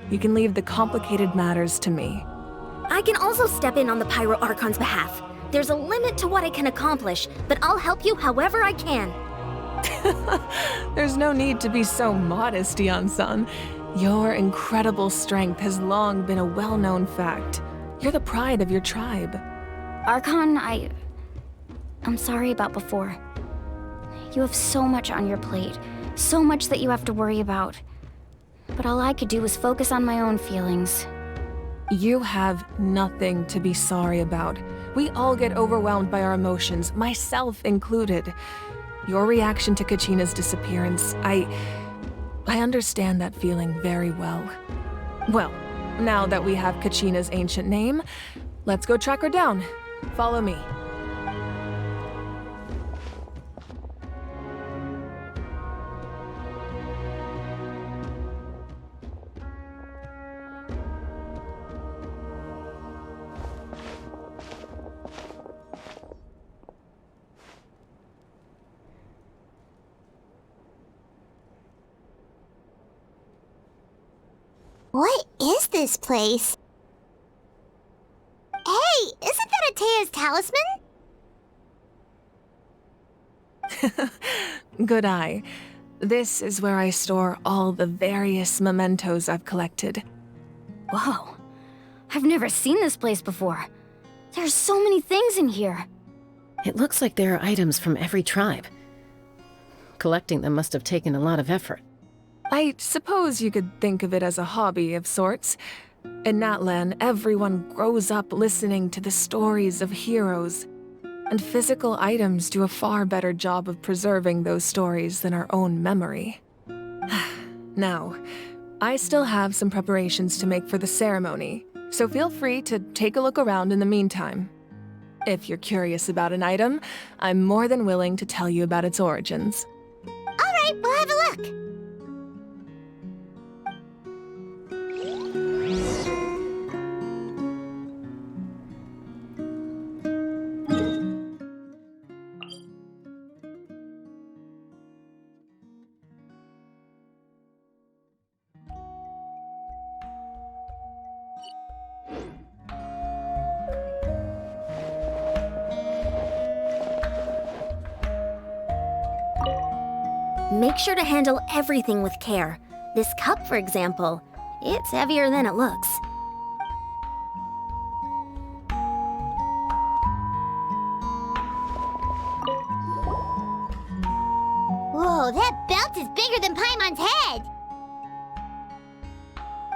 You can leave the complicated matters to me. I can also step in on the Pyro Archon's behalf. There's a limit to what I can accomplish, but I'll help you however I can. There's no need to be so modest, Yan-san. Your incredible strength has long been a well-known fact. You're the pride of your tribe. Archon, I'm sorry about before. You have so much on your plate, so much that you have to worry about. But all I could do was focus on my own feelings. You have nothing to be sorry about. We all get overwhelmed by our emotions, myself included. Your reaction to Kachina's disappearance, I understand that feeling very well. Well, now that we have Kachina's ancient name, let's go track her down. Follow me. What is this place? Hey, isn't that Atea's talisman? Good eye. This is where I store all the various mementos I've collected. Whoa. I've never seen this place before. There's so many things in here. It looks like there are items from every tribe. Collecting them must have taken a lot of effort. I suppose you could think of it as a hobby of sorts. In Natlan, everyone grows up listening to the stories of heroes, and physical items do a far better job of preserving those stories than our own memory. Now, I still have some preparations to make for the ceremony, so feel free to take a look around in the meantime. If you're curious about an item, I'm more than willing to tell you about its origins. All right, we'll have a look. Make sure to handle everything with care. This cup, for example, it's heavier than it looks. Whoa, that belt is bigger than Paimon's head!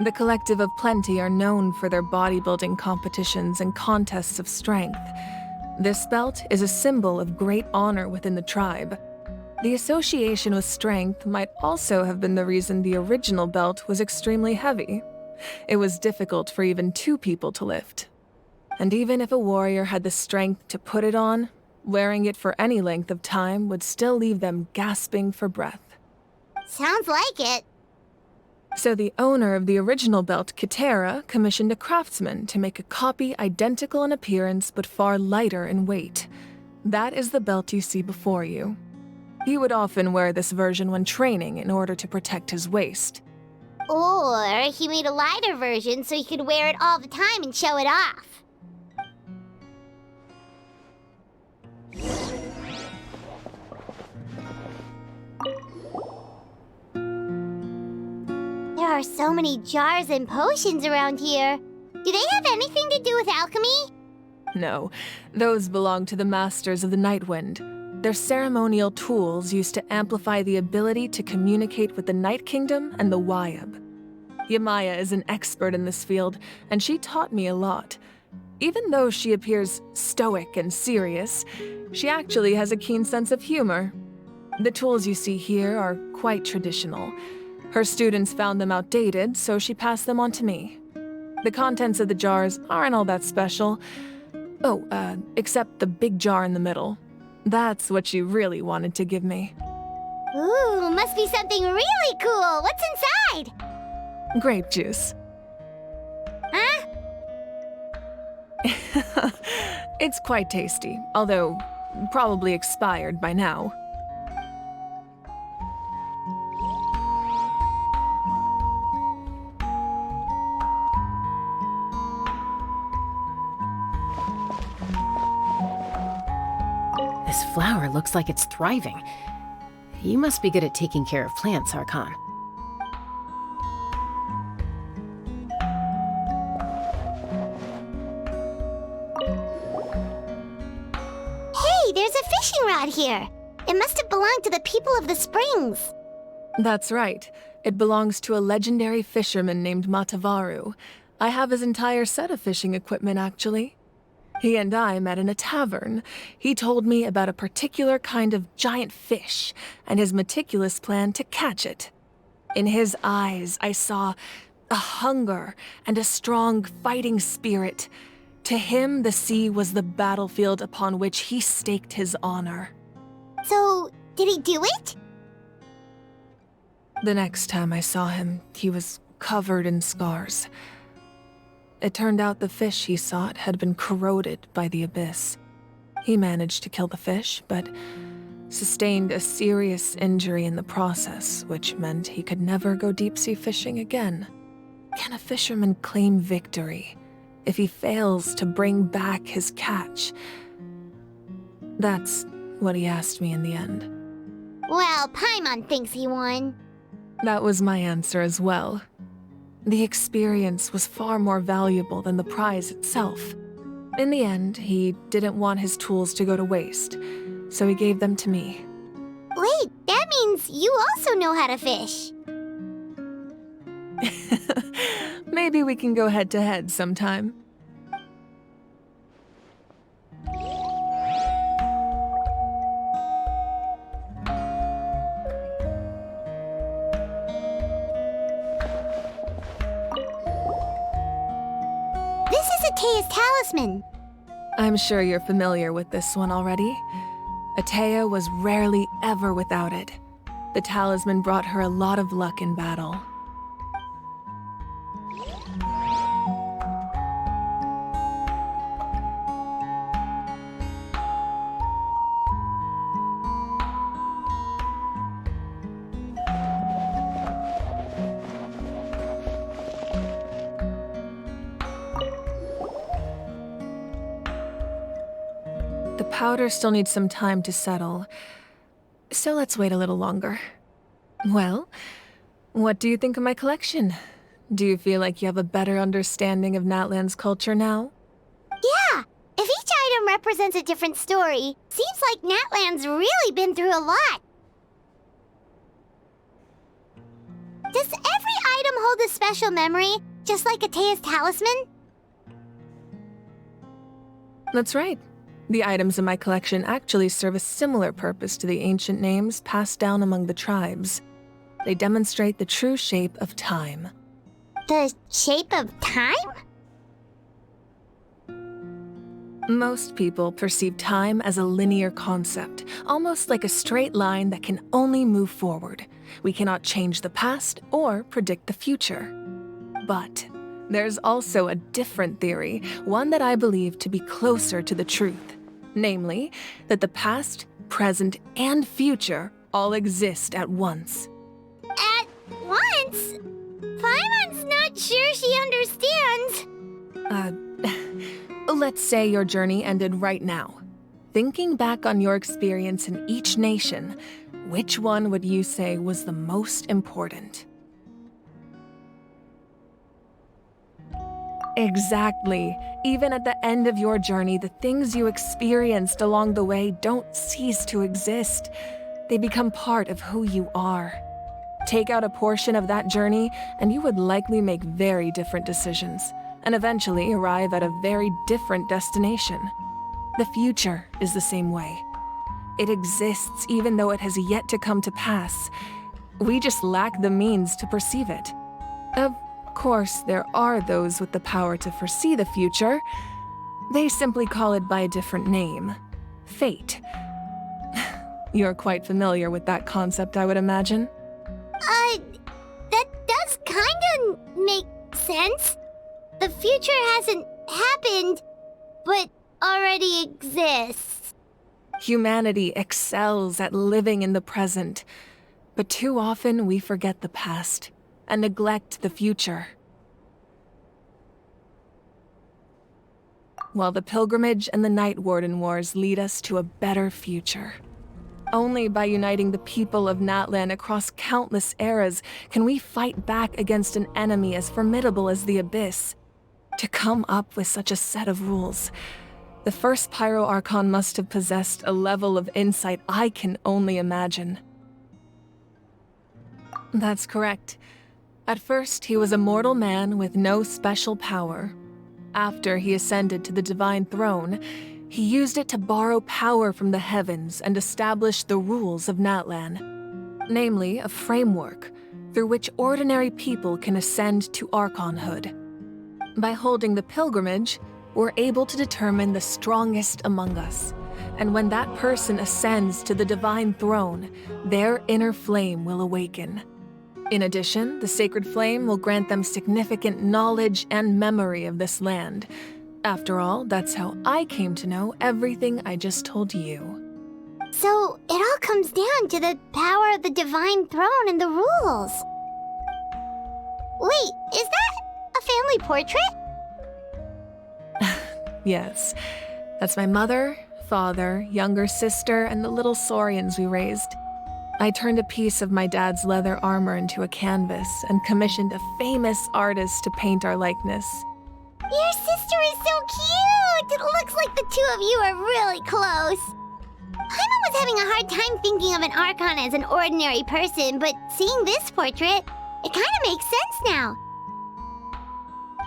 The Collective of Plenty are known for their bodybuilding competitions and contests of strength. This belt is a symbol of great honor within the tribe. The association with strength might also have been the reason the original belt was extremely heavy. It was difficult for even two people to lift. And even if a warrior had the strength to put it on, wearing it for any length of time would still leave them gasping for breath. Sounds like it. So the owner of the original belt, Kitera, commissioned a craftsman to make a copy identical in appearance but far lighter in weight. That is the belt you see before you. He would often wear this version when training in order to protect his waist. Or he made a lighter version so he could wear it all the time and show it off. There are so many jars and potions around here. Do they have anything to do with alchemy? No, those belong to the Masters of the Night Wind. They're ceremonial tools used to amplify the ability to communicate with the Night Kingdom and the Wayob. Yamaya is an expert in this field, and she taught me a lot. Even though she appears stoic and serious, she actually has a keen sense of humor. The tools you see here are quite traditional. Her students found them outdated, so she passed them on to me. The contents of the jars aren't all that special. Oh, except the big jar in the middle. That's what she really wanted to give me. Ooh, must be something really cool. What's inside? Grape juice. Huh? It's quite tasty, although probably expired by now. This flower looks like it's thriving. You must be good at taking care of plants, Archon. Hey, there's a fishing rod here. It must have belonged to the people of the springs. That's right. It belongs to a legendary fisherman named Matavaru. I have his entire set of fishing equipment, actually. He and I met in a tavern. He told me about a particular kind of giant fish and his meticulous plan to catch it. In his eyes, I saw a hunger and a strong fighting spirit. To him, the sea was the battlefield upon which he staked his honor. So, did he do it? The next time I saw him, he was covered in scars. It turned out the fish he sought had been corroded by the abyss. He managed to kill the fish, but sustained a serious injury in the process, which meant he could never go deep-sea fishing again. Can a fisherman claim victory if he fails to bring back his catch? That's what he asked me in the end. Well, Paimon thinks he won. That was my answer as well. The experience was far more valuable than the prize itself. In the end, he didn't want his tools to go to waste, so he gave them to me. Wait, that means you also know how to fish. Maybe we can go head-to-head sometime. This is Atea's talisman. I'm sure you're familiar with this one already. Atea was rarely ever without it. The talisman brought her a lot of luck in battle. The powder still needs some time to settle, so let's wait a little longer. Well, what do you think of my collection? Do you feel like you have a better understanding of Natlan's culture now? Yeah! If each item represents a different story, seems like Natlan's really been through a lot. Does every item hold a special memory, just like Atea's talisman? That's right. The items in my collection actually serve a similar purpose to the ancient names passed down among the tribes. They demonstrate the true shape of time. The shape of time? Most people perceive time as a linear concept, almost like a straight line that can only move forward. We cannot change the past or predict the future. But there's also a different theory, one that I believe to be closer to the truth. Namely, that the past, present, and future all exist at once. At once? Paimon's not sure she understands. Let's say your journey ended right now. Thinking back on your experience in each nation, which one would you say was the most important? Exactly. Even at the end of your journey, the things you experienced along the way don't cease to exist. They become part of who you are. Take out a portion of that journey, and you would likely make very different decisions, and eventually arrive at a very different destination. The future is the same way. It exists even though it has yet to come to pass. We just lack the means to perceive it. Of course, there are those with the power to foresee the future. They simply call it by a different name. Fate. You're quite familiar with that concept, I would imagine. That does kinda make sense. The future hasn't happened, but already exists. Humanity excels at living in the present, but too often we forget the past and neglect the future. While the pilgrimage and the Night Warden Wars lead us to a better future. Only by uniting the people of Natlan across countless eras can we fight back against an enemy as formidable as the Abyss. To come up with such a set of rules, the first Pyro Archon must have possessed a level of insight I can only imagine. That's correct. At first, he was a mortal man with no special power. After he ascended to the Divine Throne, he used it to borrow power from the heavens and establish the rules of Natlan, namely a framework through which ordinary people can ascend to Archonhood. By holding the pilgrimage, we're able to determine the strongest among us, and when that person ascends to the Divine Throne, their inner flame will awaken. In addition, the sacred flame will grant them significant knowledge and memory of this land. After all, that's how I came to know everything I just told you. So, it all comes down to the power of the Divine Throne and the rules. Wait, is that a family portrait? Yes, that's my mother, father, younger sister, and the little Saurians we raised. I turned a piece of my dad's leather armor into a canvas and commissioned a famous artist to paint our likeness. Your sister is so cute! It looks like the two of you are really close. Paimon was having a hard time thinking of an Archon as an ordinary person, but seeing this portrait, it kinda makes sense now.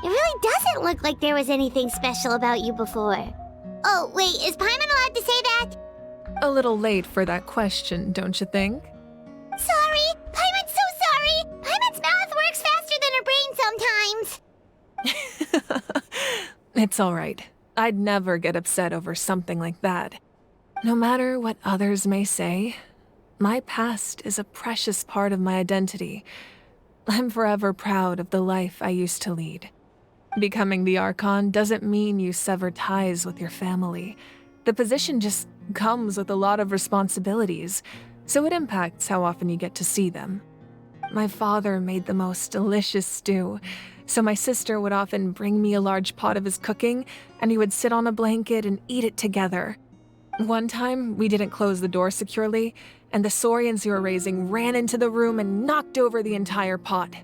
It really doesn't look like there was anything special about you before. Oh, wait, is Paimon allowed to say that? A little late for that question, don't you think? Sorry! Paimon's so sorry! Paimon's mouth works faster than her brain sometimes! It's all right. I'd never get upset over something like that. No matter what others may say, my past is a precious part of my identity. I'm forever proud of the life I used to lead. Becoming the Archon doesn't mean you sever ties with your family. The position just comes with a lot of responsibilities, so it impacts how often you get to see them. My father made the most delicious stew, so my sister would often bring me a large pot of his cooking, and we would sit on a blanket and eat it together. One time, we didn't close the door securely, and the Saurians we were raising ran into the room and knocked over the entire pot.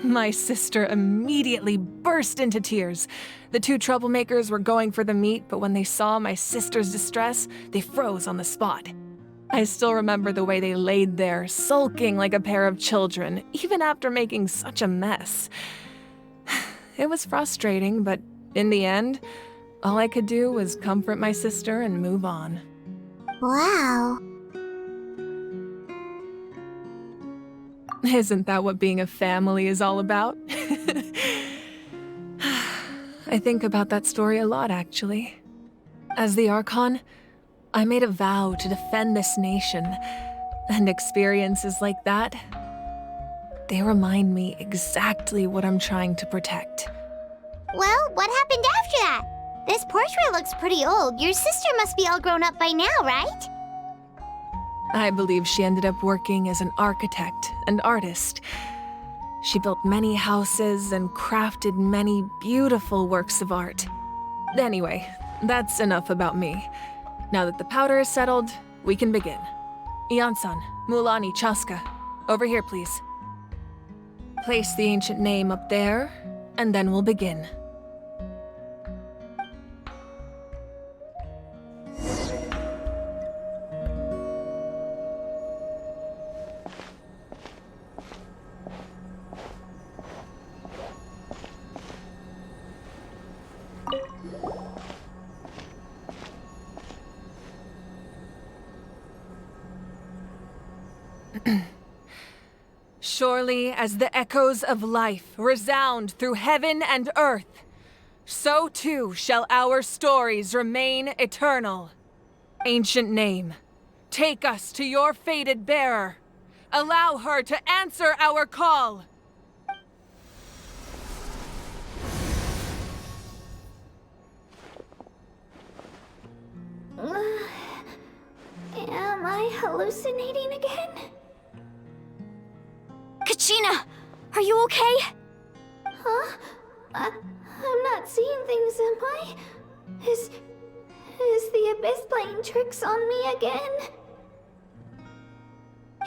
My sister immediately burst into tears. The two troublemakers were going for the meat, but when they saw my sister's distress, they froze on the spot. I still remember the way they laid there, sulking like a pair of children, even after making such a mess. It was frustrating, but in the end, all I could do was comfort my sister and move on. Wow. Isn't that what being a family is all about? I think about that story a lot, actually. As the Archon, I made a vow to defend this nation, and experiences like that, they remind me exactly what I'm trying to protect. Well, what happened after that? This portrait looks pretty old. Your sister must be all grown up by now, right? I believe she ended up working as an architect and artist. She built many houses and crafted many beautiful works of art. Anyway, that's enough about me. Now that the powder is settled, we can begin. Ian-san, Mualani, Chaska, over here, please. Place the ancient name up there, and then we'll begin. Surely as the echoes of life resound through heaven and earth, so too shall our stories remain eternal. Ancient name, take us to your fated bearer. Allow her to answer our call. Am I hallucinating again? Kachina! Are you okay? Huh? I'm not seeing things, am I? Is the Abyss playing tricks on me again?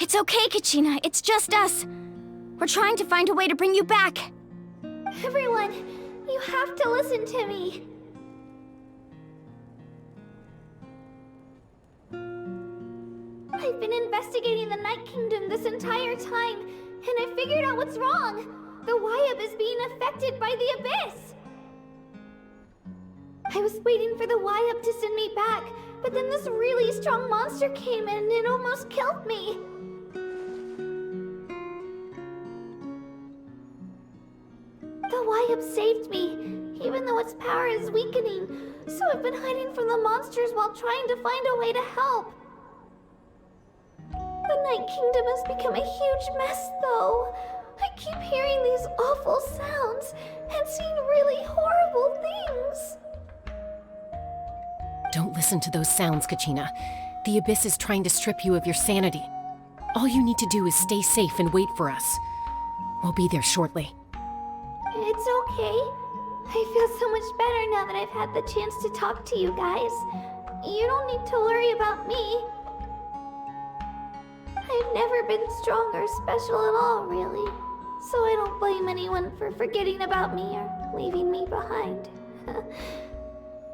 It's okay, Kachina. It's just us. We're trying to find a way to bring you back. Everyone, you have to listen to me. I've been investigating the Night Kingdom this entire time, and I figured out what's wrong. The Wayob is being affected by the Abyss. I was waiting for the Wayob to send me back, but then this really strong monster came in and it almost killed me. The Wayob saved me, even though its power is weakening, so I've been hiding from the monsters while trying to find a way to help. The Night Kingdom has become a huge mess, though. I keep hearing these awful sounds and seeing really horrible things. Don't listen to those sounds, Kachina. The Abyss is trying to strip you of your sanity. All you need to do is stay safe and wait for us. We'll be there shortly. It's okay. I feel so much better now that I've had the chance to talk to you guys. You don't need to worry about me. I've never been strong or special at all, really. So I don't blame anyone for forgetting about me or leaving me behind.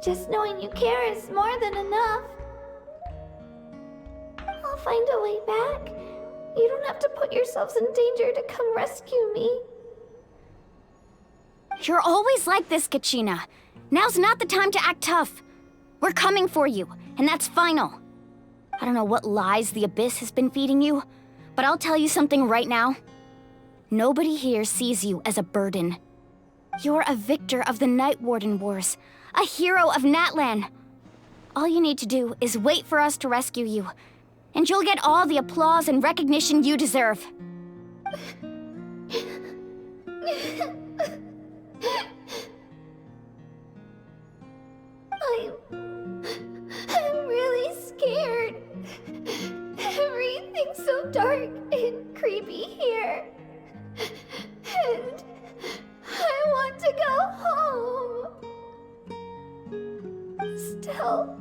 Just knowing you care is more than enough. I'll find a way back. You don't have to put yourselves in danger to come rescue me. You're always like this, Kachina. Now's not the time to act tough. We're coming for you, and that's final. I don't know what lies the Abyss has been feeding you, but I'll tell you something right now. Nobody here sees you as a burden. You're a victor of the Night Warden Wars, a hero of Natlan. All you need to do is wait for us to rescue you, and you'll get all the applause and recognition you deserve. I'm really scared. Everything's so dark and creepy here. And I want to go home. Still,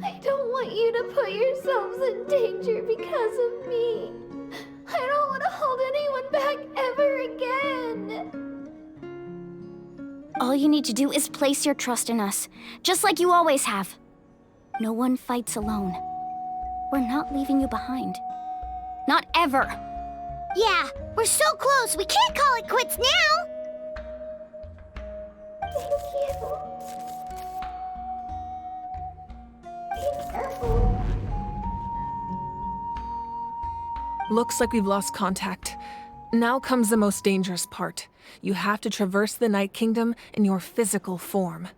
I don't want you to put yourselves in danger because of me. I don't want to hold anyone back ever again. All you need to do is place your trust in us, just like you always have. No one fights alone. We're not leaving you behind. Not ever. Yeah, we're so close. We can't call it quits now. Thank you. Be careful. Looks like we've lost contact. Now comes the most dangerous part. You have to traverse the Night Kingdom in your physical form.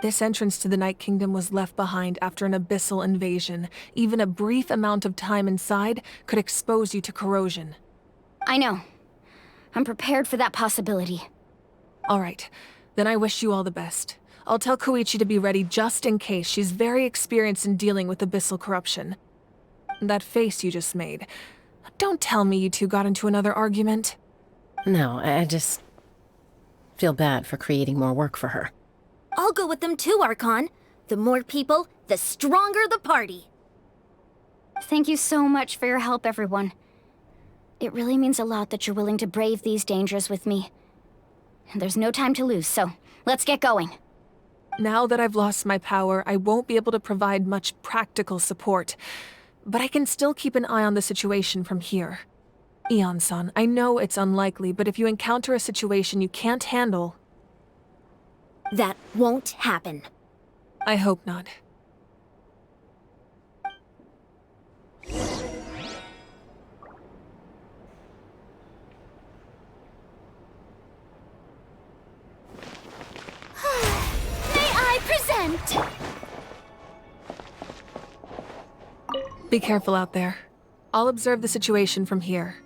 This entrance to the Night Kingdom was left behind after an abyssal invasion. Even a brief amount of time inside could expose you to corrosion. I know. I'm prepared for that possibility. All right, then I wish you all the best. I'll tell Koichi to be ready just in case. She's very experienced in dealing with abyssal corruption. That face you just made. Don't tell me you two got into another argument. No, I just feel bad for creating more work for her. I'll go with them too, Archon. The more people, the stronger the party. Thank you so much for your help, everyone. It really means a lot that you're willing to brave these dangers with me. There's no time to lose, so let's get going. Now that I've lost my power, I won't be able to provide much practical support. But I can still keep an eye on the situation from here. Eon-san, I know it's unlikely, but if you encounter a situation you can't handle... That won't happen. I hope not. Be careful out there. I'll observe the situation from here.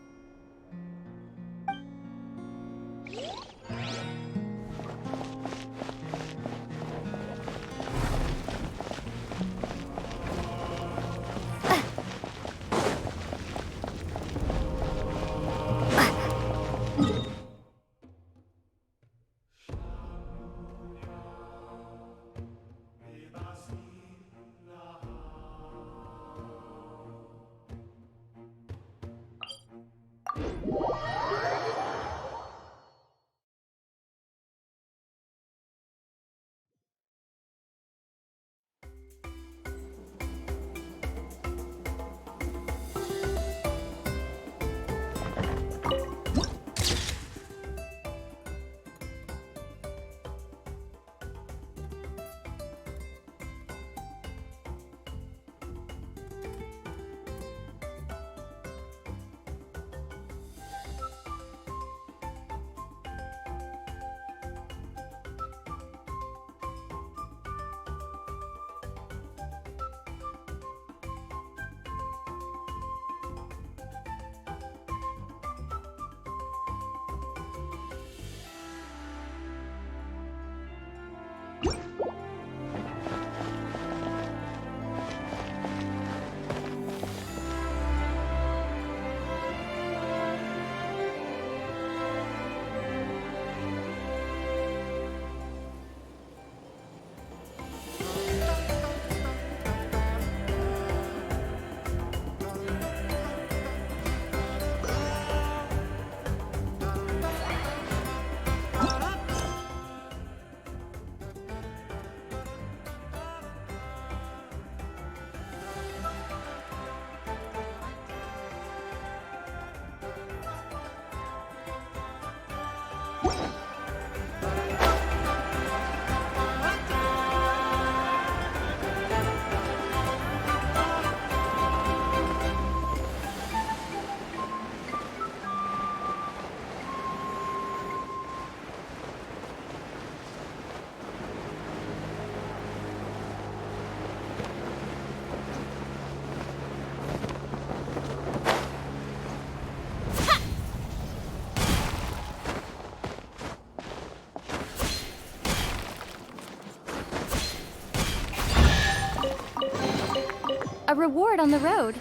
A reward on the road.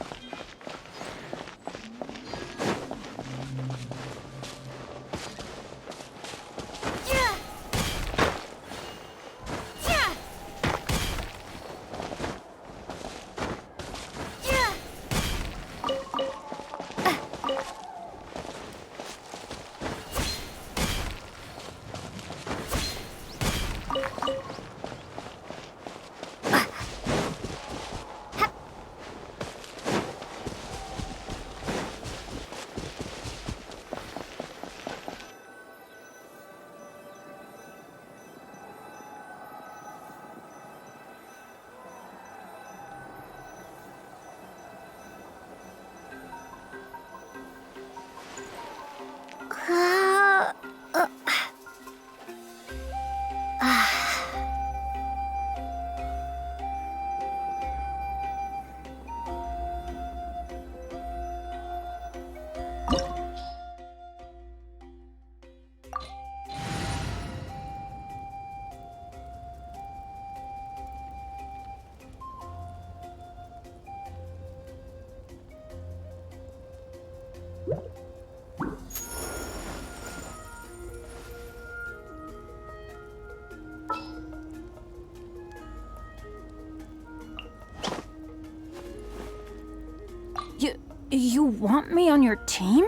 You want me on your team?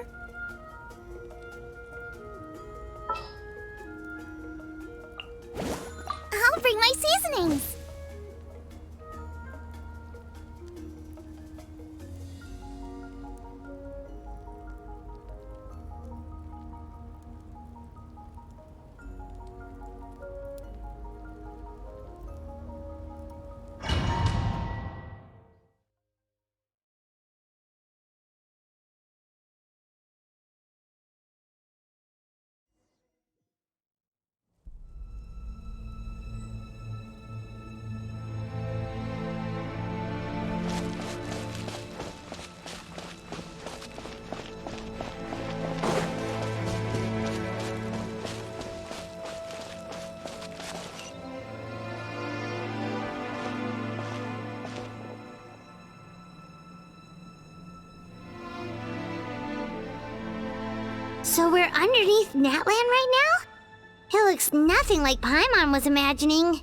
I'll bring my seasonings. So we're underneath Natlan right now? It looks nothing like Paimon was imagining.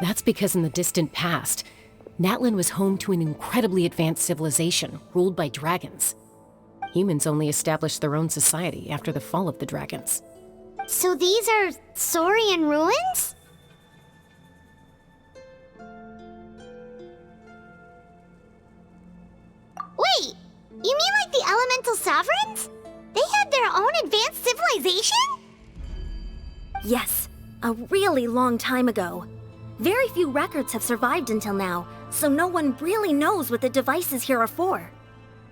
That's because in the distant past, Natlan was home to an incredibly advanced civilization ruled by dragons. Humans only established their own society after the fall of the dragons. So these are Saurian ruins? Wait, you mean like the elemental sovereigns? They had their own advanced civilization? Yes, a really long time ago. Very few records have survived until now, so no one really knows what the devices here are for.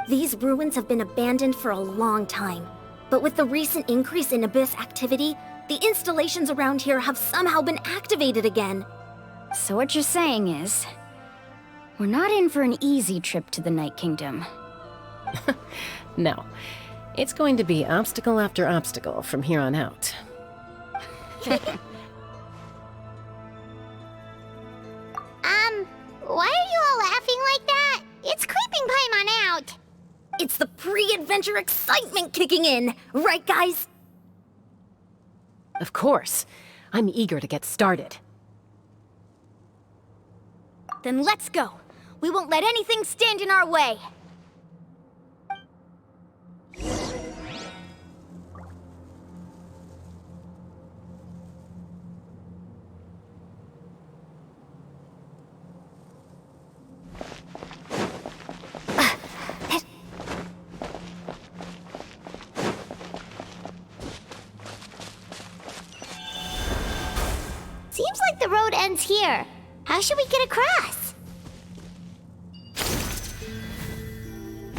These ruins have been abandoned for a long time, but with the recent increase in Abyss activity, the installations around here have somehow been activated again. So what you're saying is, we're not in for an easy trip to the Night Kingdom. No, it's going to be obstacle after obstacle from here on out. Why are you all laughing like that? It's creeping Paimon out. It's the pre-adventure excitement kicking in, right guys? Of course. I'm eager to get started. Then let's go. We won't let anything stand in our way. Seems like the road ends here. How should we get across?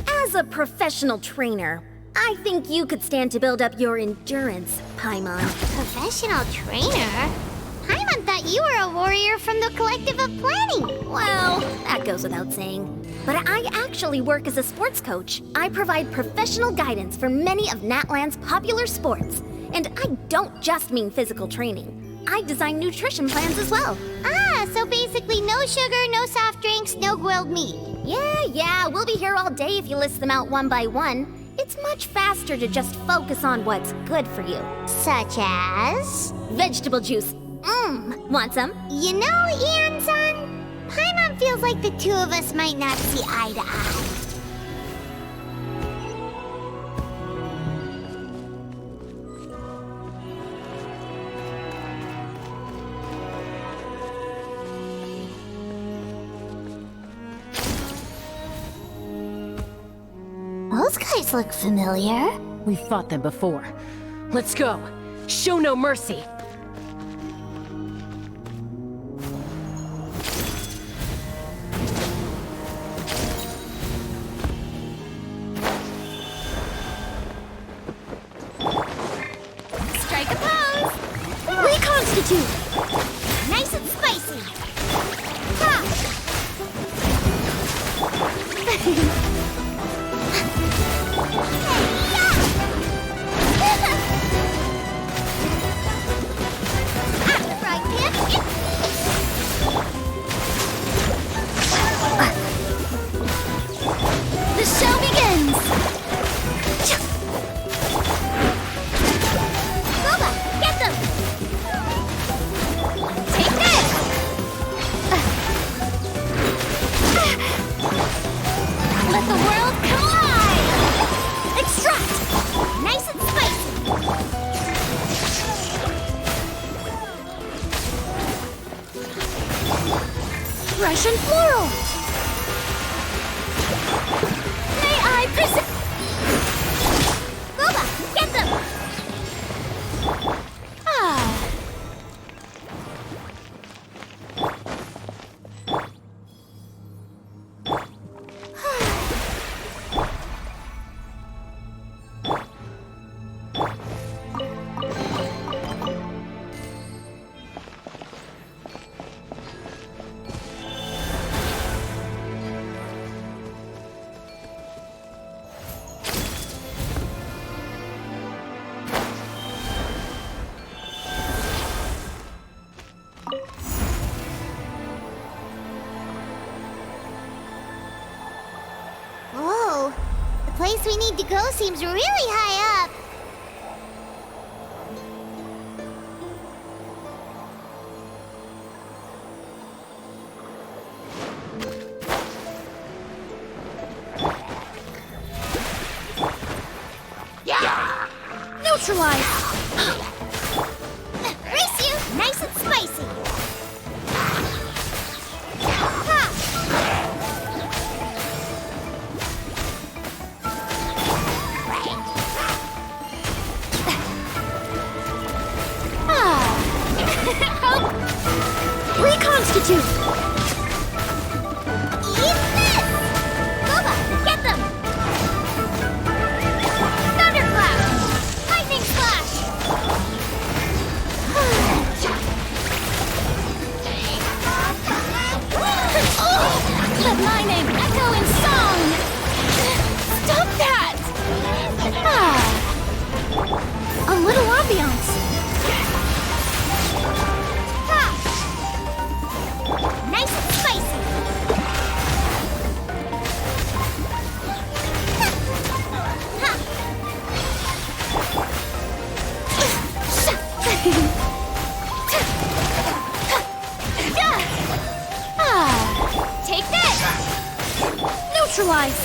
As a professional trainer, I think you could stand to build up your endurance, Paimon. Professional trainer? Paimon thought you were a warrior from the Collective of Planning. Well, that goes without saying. But I actually work as a sports coach. I provide professional guidance for many of Natlan's popular sports. And I don't just mean physical training. I design nutrition plans as well. Ah, so basically no sugar, no soft drinks, no grilled meat. Yeah, we'll be here all day if you list them out one by one. It's much faster to just focus on what's good for you. Such as? Vegetable juice. Want some? You know, Ian-san, Paimon feels like the two of us might not see eye to eye. Those guys look familiar. We've fought them before. Let's go. Show no mercy. Strike a pose. Reconstitute. Nice and spicy. Ha! The show begins! Boba, get them! Take this! Let the world collide! Extract! Nice and spicy! Russian floral! May I present... Boba, get them! Ah. Whoa, the place we need to go seems really high up. Neutralize! Race you, nice and spicy! Reconstitute! Eat this! Boba, get them! Thunderclap! Lightning Slash! Let my name echo in song! Stop that! A little ambiance. Nice and spicy! Take this! Neutralize!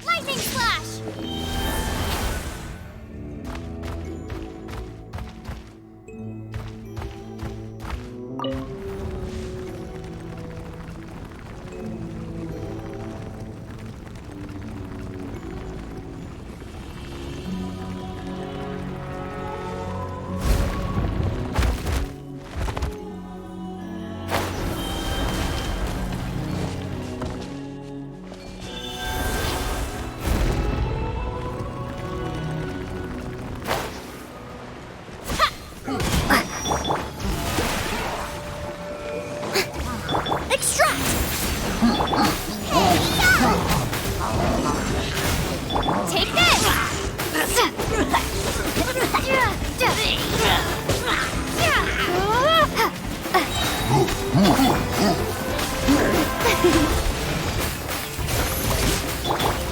Lightning Slash! Extract! Take this!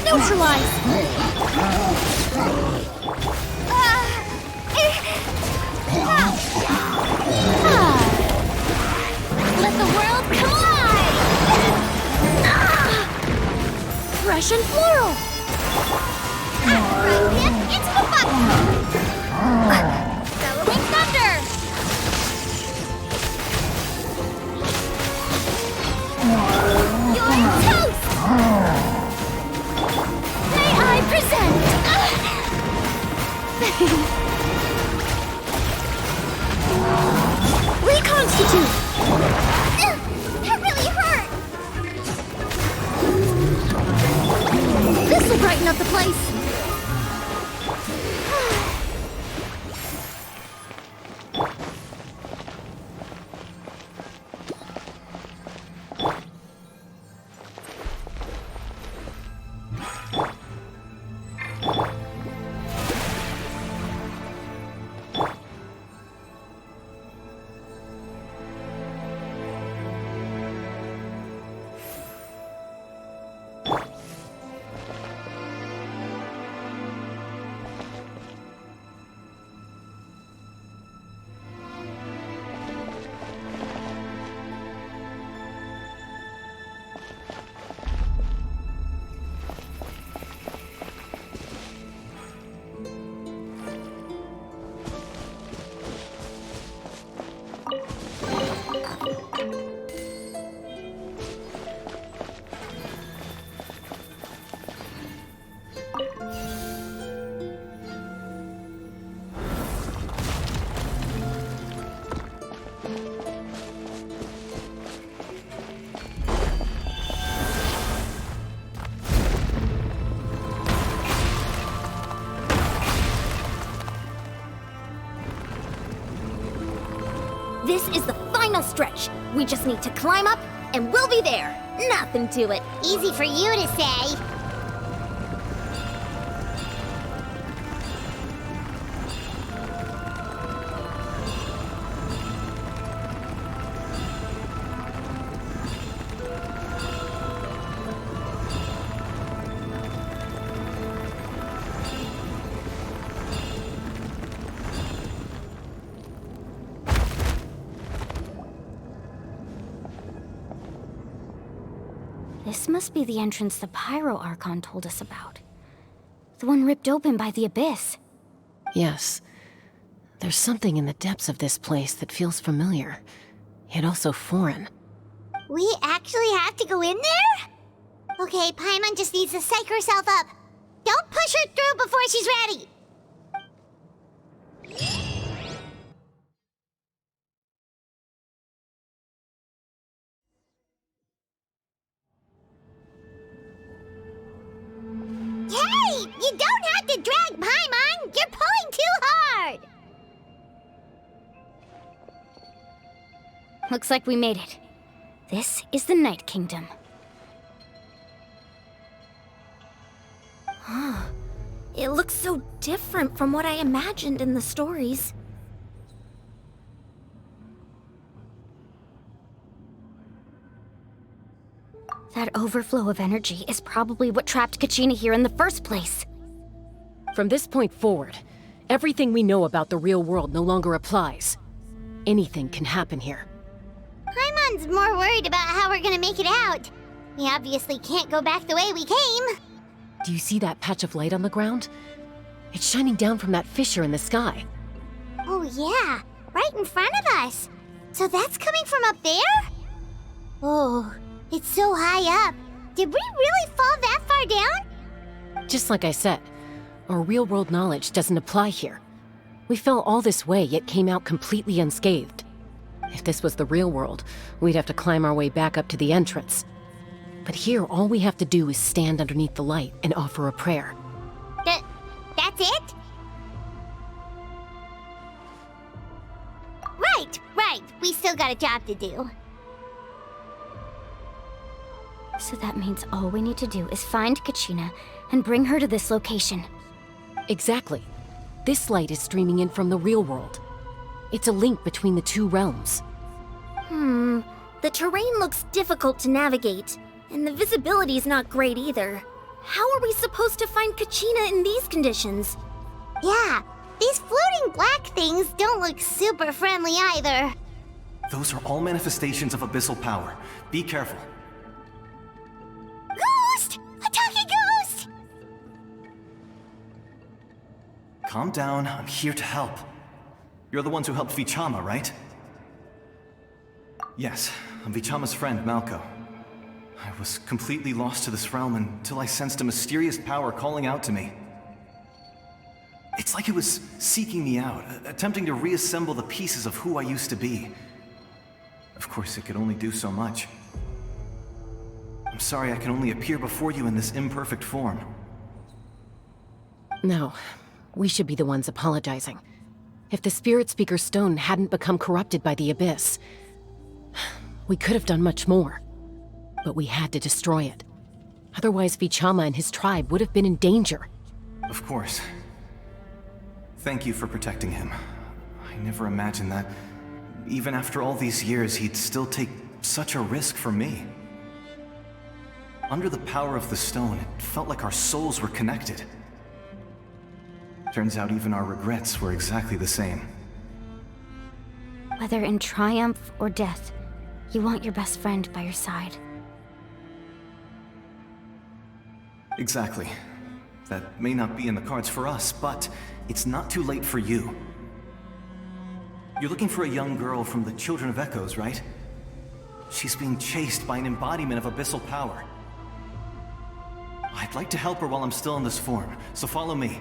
Neutralize! Let the world collide! Fresh and floral! Fragment into the bucket! Bellowing thunder! You're toast! May I present! Reconstitute! That really hurt! This'll brighten up the place! This is the final stretch. We just need to climb up, and we'll be there. Nothing to it. Easy for you to say. This must be the entrance the Pyro Archon told us about. The one ripped open by the Abyss. Yes. There's something in the depths of this place that feels familiar, yet also foreign. We actually have to go in there? Okay, Paimon just needs to psych herself up. Don't push her through before she's ready. Hey! You don't have to drag Paimon! You're pulling too hard! Looks like we made it. This is the Night Kingdom. It looks so different from what I imagined in the stories. That overflow of energy is probably what trapped Kachina here in the first place. From this point forward, everything we know about the real world no longer applies. Anything can happen here. Paimon's more worried about how we're gonna make it out. We obviously can't go back the way we came. Do you see that patch of light on the ground? It's shining down from that fissure in the sky. Oh yeah, right in front of us. So that's coming from up there? Oh, it's so high up. Did we really fall that far down? Just like I said, our real-world knowledge doesn't apply here. We fell all this way, yet came out completely unscathed. If this was the real world, we'd have to climb our way back up to the entrance. But here, all we have to do is stand underneath the light and offer a prayer. That's it? Right. We still got a job to do. So that means all we need to do is find Kachina and bring her to this location. Exactly. This light is streaming in from the real world. It's a link between the two realms. The terrain looks difficult to navigate, and the visibility's not great either. How are we supposed to find Kachina in these conditions? Yeah, these floating black things don't look super friendly either. Those are all manifestations of abyssal power. Be careful. Ghost! A talking ghost! Calm down, I'm here to help. You're the ones who helped Vichama, right? Yes, I'm Vichama's friend, Malko. I was completely lost to this realm until I sensed a mysterious power calling out to me. It's like it was seeking me out, attempting to reassemble the pieces of who I used to be. Of course, it could only do so much. I'm sorry I can only appear before you in this imperfect form. No, we should be the ones apologizing. If the Spirit Speaker Stone hadn't become corrupted by the Abyss, we could have done much more. But we had to destroy it. Otherwise, Vichama and his tribe would have been in danger. Of course. Thank you for protecting him. I never imagined that, even after all these years, he'd still take such a risk for me. Under the power of the stone, it felt like our souls were connected. Turns out even our regrets were exactly the same. Whether in triumph or death, you want your best friend by your side. Exactly. That may not be in the cards for us, but it's not too late for you. You're looking for a young girl from the Children of Echoes, right? She's being chased by an embodiment of abyssal power. I'd like to help her while I'm still in this form, so follow me.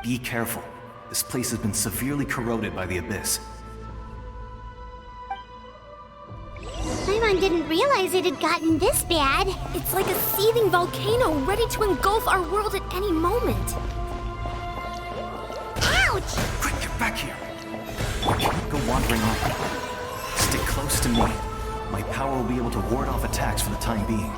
Be careful. This place has been severely corroded by the Abyss. Paimon didn't realize it had gotten this bad. It's like a seething volcano ready to engulf our world at any moment. Ouch! Quick, get back here! Can't go wandering off. Stick close to me. My power will be able to ward off attacks for the time being.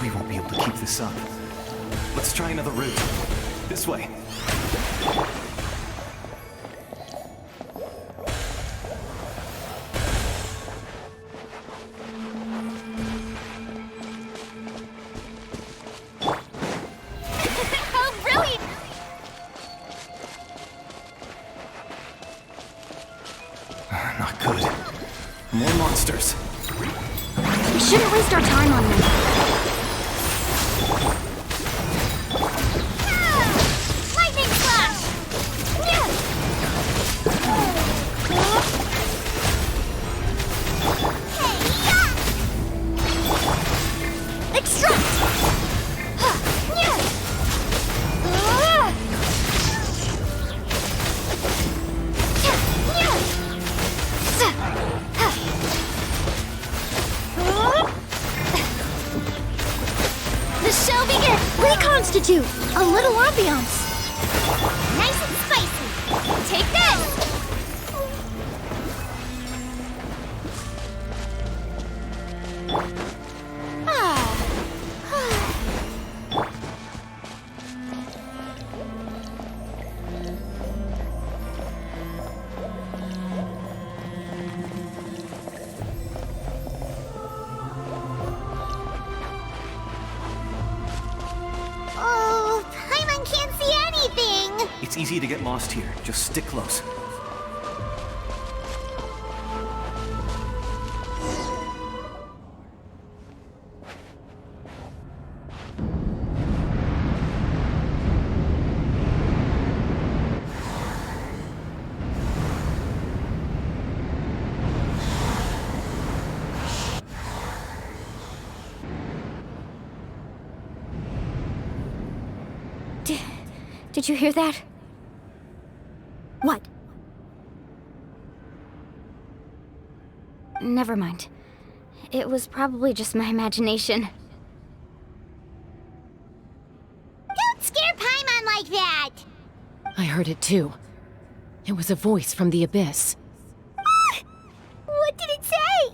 We won't be able to keep this up. Let's try another route. This way. How brilliant! Not good. More monsters. We shouldn't waste our time on them. Lightning flash! Extract! The shall begin! Reconstitute! A little ambiance! Nice and spicy! Take this! Oh, Paimon can't see anything! It's easy to get lost here. Just stick close. Did you hear that? What? Never mind. It was probably just my imagination. Don't scare Paimon like that! I heard it too. It was a voice from the abyss. What did it say?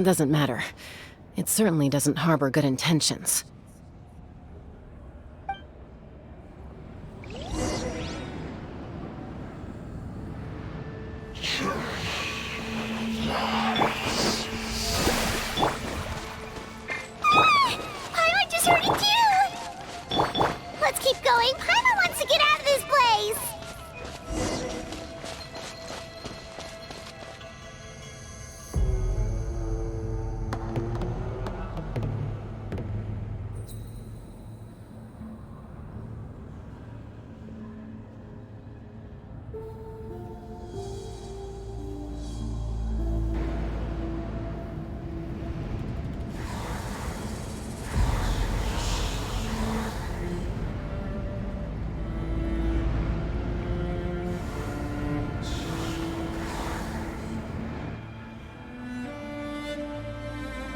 Doesn't matter. It certainly doesn't harbor good intentions. Paimon just heard it too! Let's keep going. Paimon wants to get out of this place!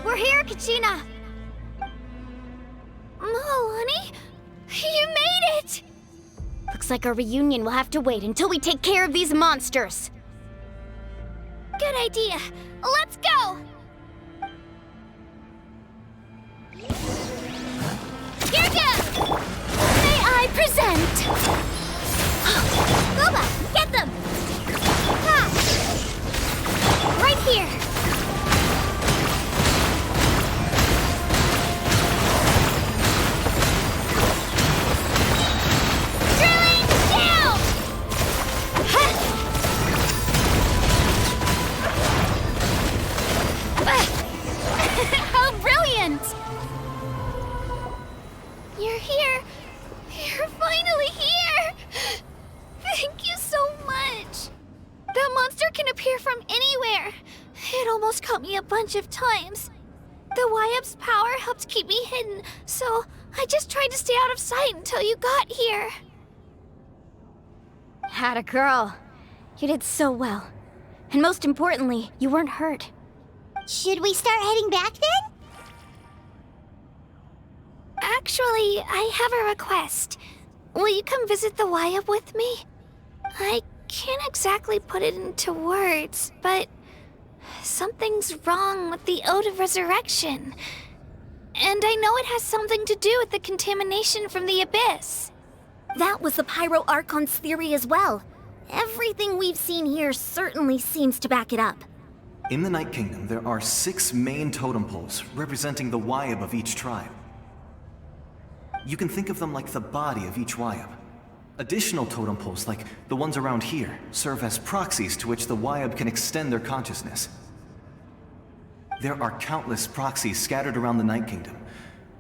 We're here, Kachina! Mualani? You made it! Looks like our reunion will have to wait until we take care of these monsters. Good idea. Let's go! Here goes! May I present? Boba, get them! Ha! Right here! How brilliant! You're here. You're finally here. Thank you so much. That monster can appear from anywhere. It almost caught me a bunch of times. The Wayob's power helped keep me hidden, so I just tried to stay out of sight until you got here. Atta girl. You did so well. And most importantly, you weren't hurt. Should we start heading back then? Actually, I have a request. Will you come visit the Wayob with me? I can't exactly put it into words, but something's wrong with the Ode of Resurrection. And I know it has something to do with the contamination from the Abyss. That was the Pyro Archon's theory as well. Everything we've seen here certainly seems to back it up. In the Night Kingdom, there are 6 main totem poles representing the Wayob of each tribe. You can think of them like the body of each Wayob. Additional totem poles, like the ones around here, serve as proxies to which the Wayob can extend their consciousness. There are countless proxies scattered around the Night Kingdom.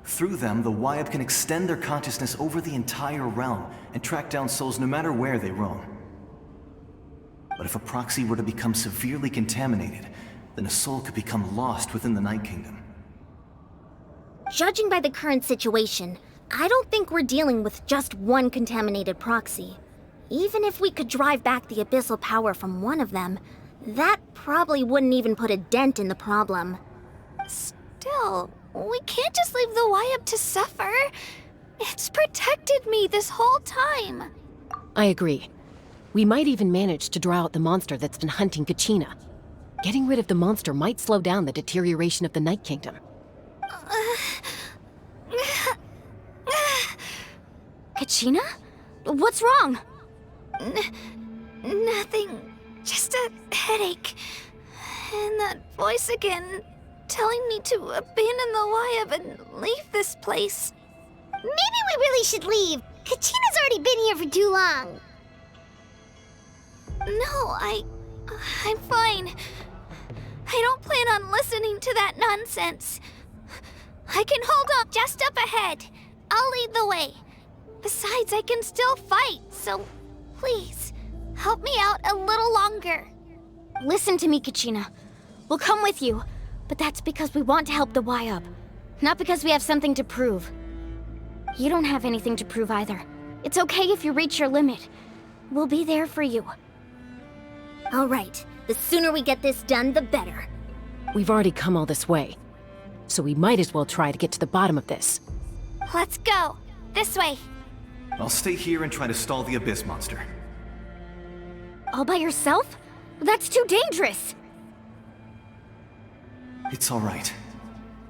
Through them, the Wayob can extend their consciousness over the entire realm and track down souls no matter where they roam. But if a proxy were to become severely contaminated, then a soul could become lost within the Night Kingdom. Judging by the current situation, I don't think we're dealing with just one contaminated proxy. Even if we could drive back the abyssal power from one of them, that probably wouldn't even put a dent in the problem. Still, we can't just leave the Wayob to suffer. It's protected me this whole time. I agree. We might even manage to draw out the monster that's been hunting Kachina. Getting rid of the monster might slow down the deterioration of the Night Kingdom. Kachina? What's wrong? Nothing. Just a headache. And that voice again, telling me to abandon the Wayob and leave this place. Maybe we really should leave. Kachina's already been here for too long. No, I'm fine. I don't plan on listening to that nonsense. I can hold on just up ahead. I'll lead the way. Besides, I can still fight, so please, help me out a little longer. Listen to me, Kachina. We'll come with you, but that's because we want to help the Wayob, not because we have something to prove. You don't have anything to prove either. It's okay if you reach your limit. We'll be there for you. All right, the sooner we get this done, the better. We've already come all this way, so we might as well try to get to the bottom of this. Let's go. This way. I'll stay here and try to stall the Abyss monster. All by yourself? That's too dangerous! It's all right.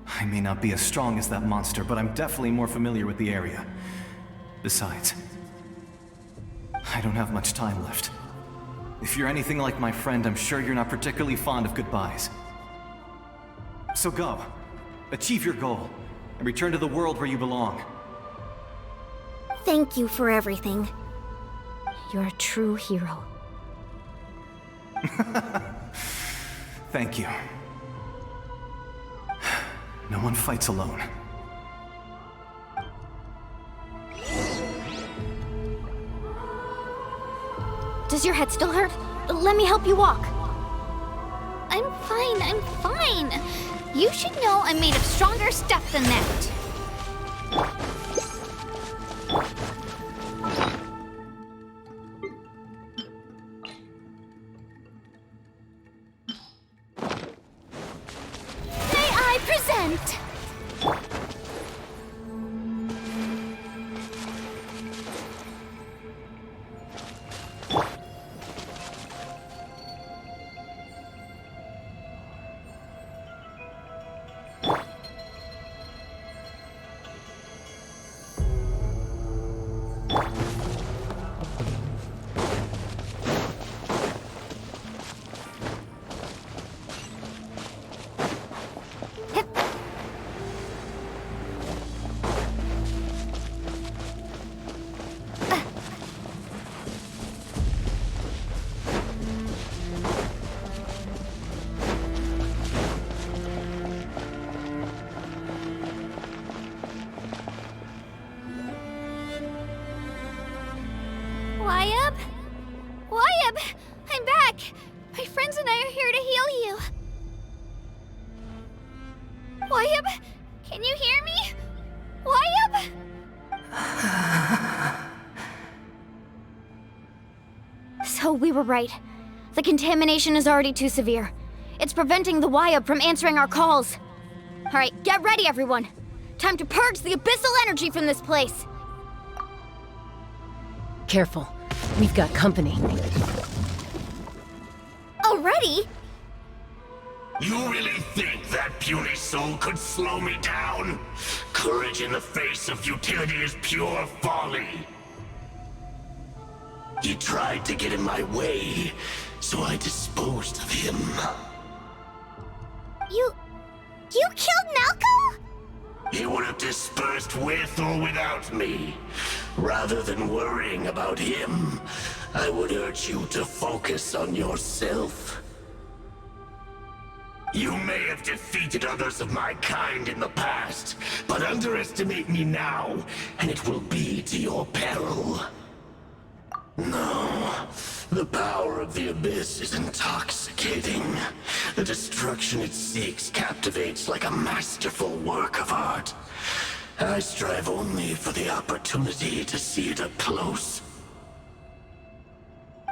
I may not be as strong as that monster, but I'm definitely more familiar with the area. Besides, I don't have much time left. If you're anything like my friend, I'm sure you're not particularly fond of goodbyes. So go. Achieve your goal, and return to the world where you belong. Thank you for everything. You're a true hero. Thank you. No one fights alone. Does your head still hurt? Let me help you walk. I'm fine. You should know I'm made of stronger stuff than that. May I present? Wayob! I'm back! My friends and I are here to heal you. Wayob? Can you hear me? Wayob? So we were right. The contamination is already too severe. It's preventing the Wayob from answering our calls. All right, get ready, everyone. Time to purge the abyssal energy from this place! Careful. We've got company. Already? You really think that puny soul could slow me down? Courage in the face of futility is pure folly. He tried to get in my way, so I disposed of him. You killed Malco? He would have dispersed with or without me. Rather than worrying about him, I would urge you to focus on yourself. You may have defeated others of my kind in the past, but underestimate me now, and it will be to your peril. No, the power of the Abyss is intoxicating. The destruction it seeks captivates like a masterful work of art. I strive only for the opportunity to see it up close.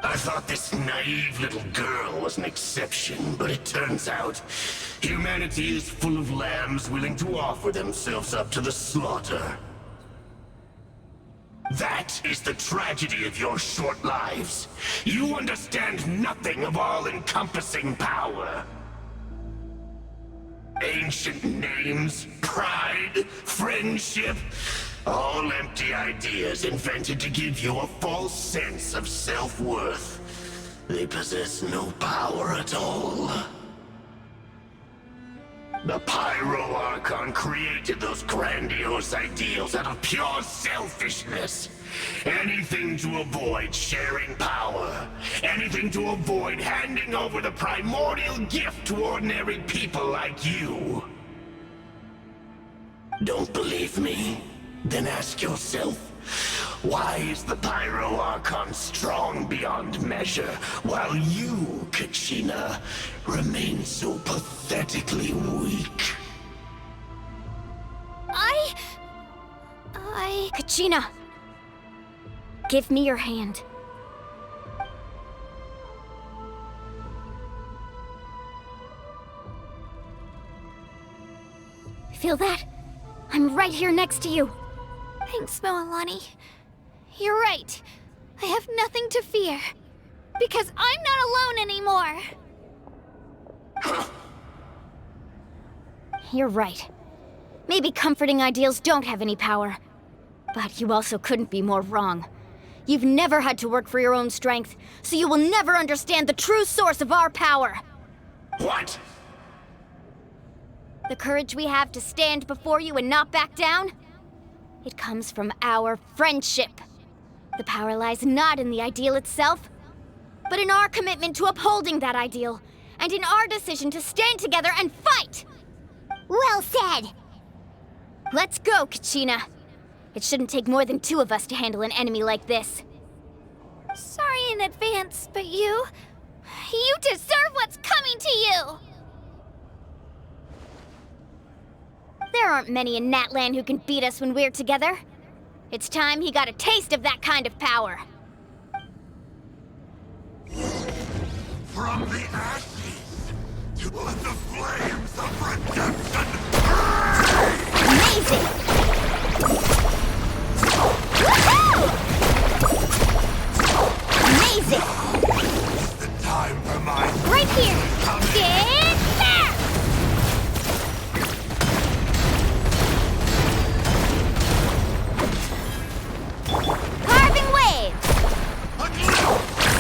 I thought this naive little girl was an exception, but it turns out humanity is full of lambs willing to offer themselves up to the slaughter. That is the tragedy of your short lives. You understand nothing of all-encompassing power. Ancient names, pride, friendship, all empty ideas invented to give you a false sense of self-worth. They possess no power at all. The Pyro Archon created those grandiose ideals out of pure selfishness. Anything to avoid sharing power. Anything to avoid handing over the primordial gift to ordinary people like you. Don't believe me? Then ask yourself, why is the Pyro Archon strong beyond measure, while you, Kachina, remain so pathetically weak? Kachina! Give me your hand. Feel that? I'm right here next to you. Thanks, Mualani. You're right. I have nothing to fear. Because I'm not alone anymore. You're right. Maybe comforting ideals don't have any power. But you also couldn't be more wrong. You've never had to work for your own strength, so you will never understand the true source of our power. What? The courage we have to stand before you and not back down? It comes from our friendship. The power lies not in the ideal itself, but in our commitment to upholding that ideal, and in our decision to stand together and fight! Well said! Let's go, Kachina. It shouldn't take more than 2 of us to handle an enemy like this. Sorry in advance, but you deserve what's coming to you! There aren't many in Natlan who can beat us when we're together. It's time he got a taste of that kind of power. From the ashes to the flames of redemption! Amazing! Woohoo! Amazing! The time for my... Right here! Get there! Carving wave!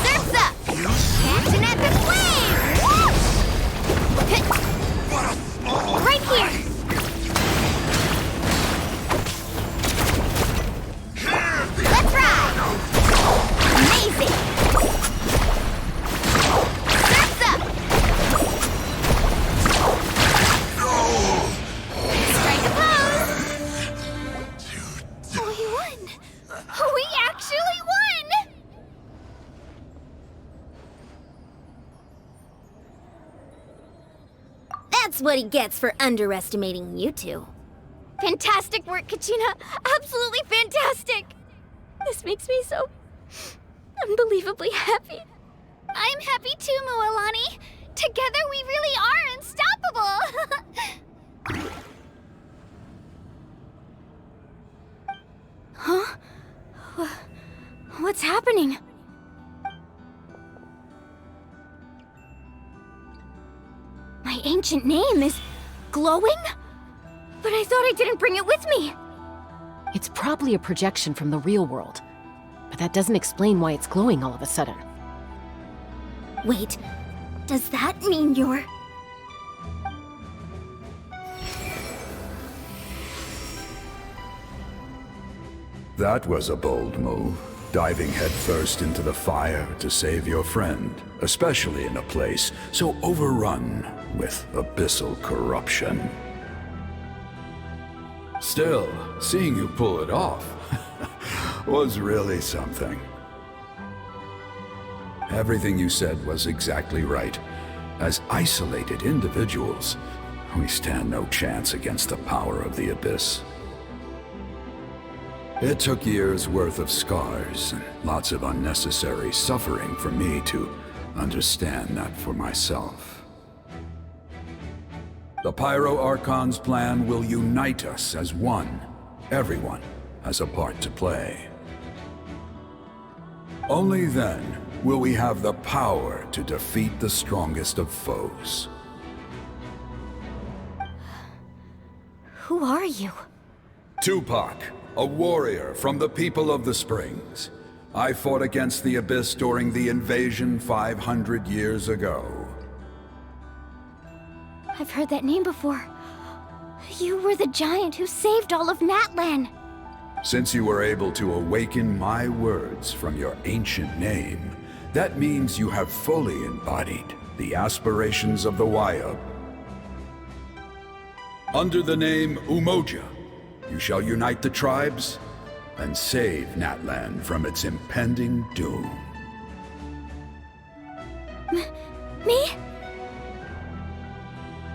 Surf's up! Catch an epic wave! Right here! Let's ride! Amazing! Surf's up! Strike a pose! We won! We actually won! That's what he gets for underestimating you two. Fantastic work, Kachina! Absolutely fantastic! This makes me so... unbelievably happy. I'm happy too, Mualani. Together we really are unstoppable! What's happening? My ancient name is glowing? But I thought I didn't bring it with me. It's probably a projection from the real world. But that doesn't explain why it's glowing all of a sudden. Wait, does that mean you're... That was a bold move, diving headfirst into the fire to save your friend, especially in a place so overrun with abyssal corruption. Still, seeing you pull it off was really something. Everything you said was exactly right. As isolated individuals, we stand no chance against the power of the Abyss. It took years' worth of scars and lots of unnecessary suffering for me to understand that for myself. The Pyro Archon's plan will unite us as one. Everyone has a part to play. Only then will we have the power to defeat the strongest of foes. Who are you? Tupac, a warrior from the people of the Springs. I fought against the Abyss during the invasion 500 years ago. I've heard that name before. You were the giant who saved all of Natlan. Since you were able to awaken my words from your ancient name, that means you have fully embodied the aspirations of the Wayob. Under the name Umoja, you shall unite the tribes and save Natlan from its impending doom. Me?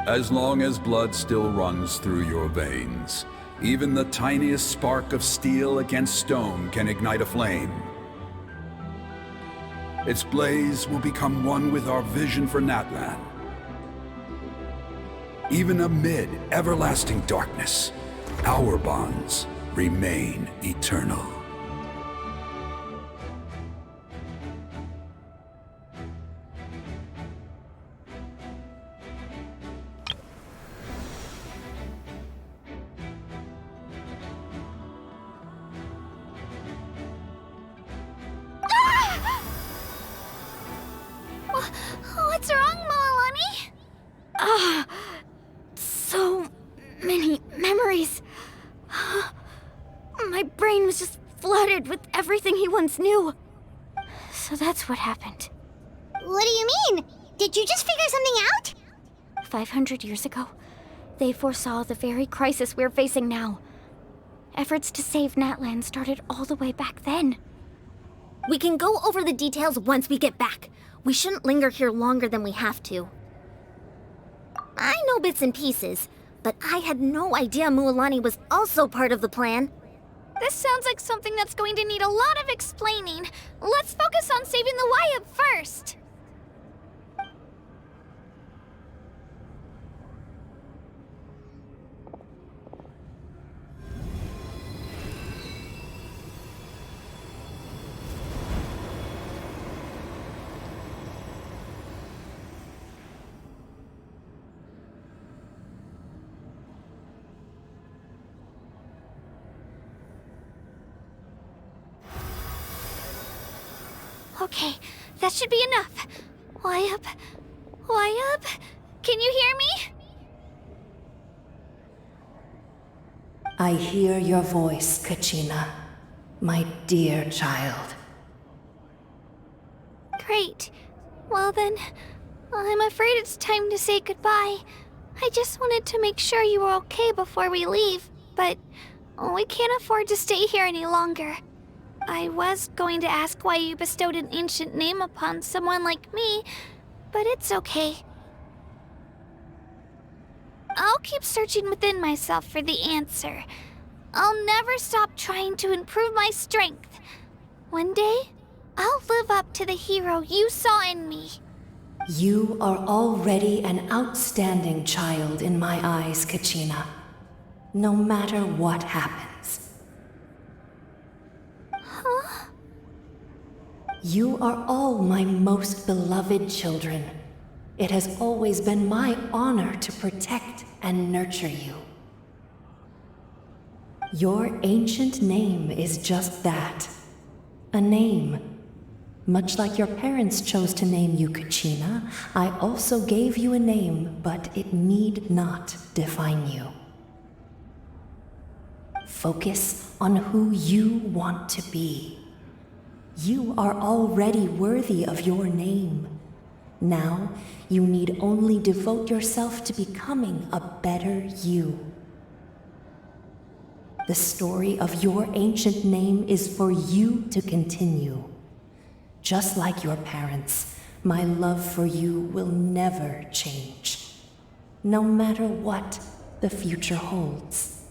As long as blood still runs through your veins, even the tiniest spark of steel against stone can ignite a flame. Its blaze will become one with our vision for Natlan. Even amid everlasting darkness, our bonds remain eternal. What's wrong, Mualani? So many memories. My brain was just flooded with everything he once knew. So that's what happened. What do you mean? Did you just figure something out? 500 years ago, they foresaw the very crisis we're facing now. Efforts to save Natlan started all the way back then. We can go over the details once we get back. We shouldn't linger here longer than we have to. I know bits and pieces, but I had no idea Mualani was also part of the plan. This sounds like something that's going to need a lot of explaining. Let's focus on saving the Wayob first. Okay, that should be enough. Wayob? Wayob? Can you hear me? I hear your voice, Kachina, my dear child. Great. Well then, I'm afraid it's time to say goodbye. I just wanted to make sure you were okay before we leave, but we can't afford to stay here any longer. I was going to ask why you bestowed an ancient name upon someone like me, but it's okay. I'll keep searching within myself for the answer. I'll never stop trying to improve my strength. One day, I'll live up to the hero you saw in me. You are already an outstanding child in my eyes, Kachina. No matter what happens. Huh? You are all my most beloved children. It has always been my honor to protect and nurture you. Your ancient name is just that. A name. Much like your parents chose to name you Kachina, I also gave you a name, but it need not define you. Focus on who you want to be. You are already worthy of your name. Now, you need only devote yourself to becoming a better you. The story of your ancient name is for you to continue. Just like your parents, my love for you will never change, no matter what the future holds.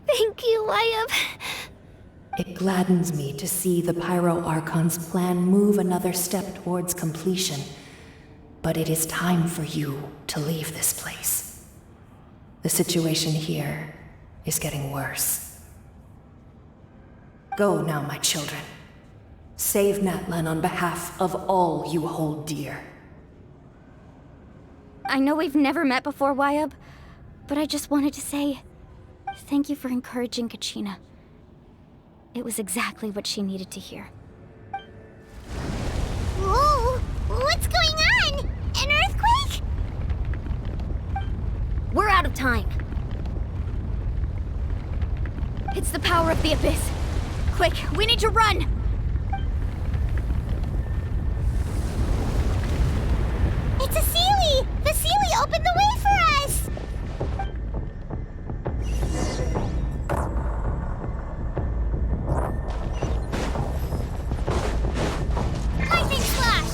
Thank you, Wayob. It gladdens me to see the Pyro Archon's plan move another step towards completion, but it is time for you to leave this place. The situation here is getting worse. Go now, my children. Save Natlan on behalf of all you hold dear. I know we've never met before, Wayob, but I just wanted to say thank you for encouraging Kachina. It was exactly what she needed to hear. Whoa! What's going on? An earthquake? We're out of time. It's the power of the Abyss. Quick, we need to run! It's a Sealy! The Sealy opened the way for us! Lightning Slash!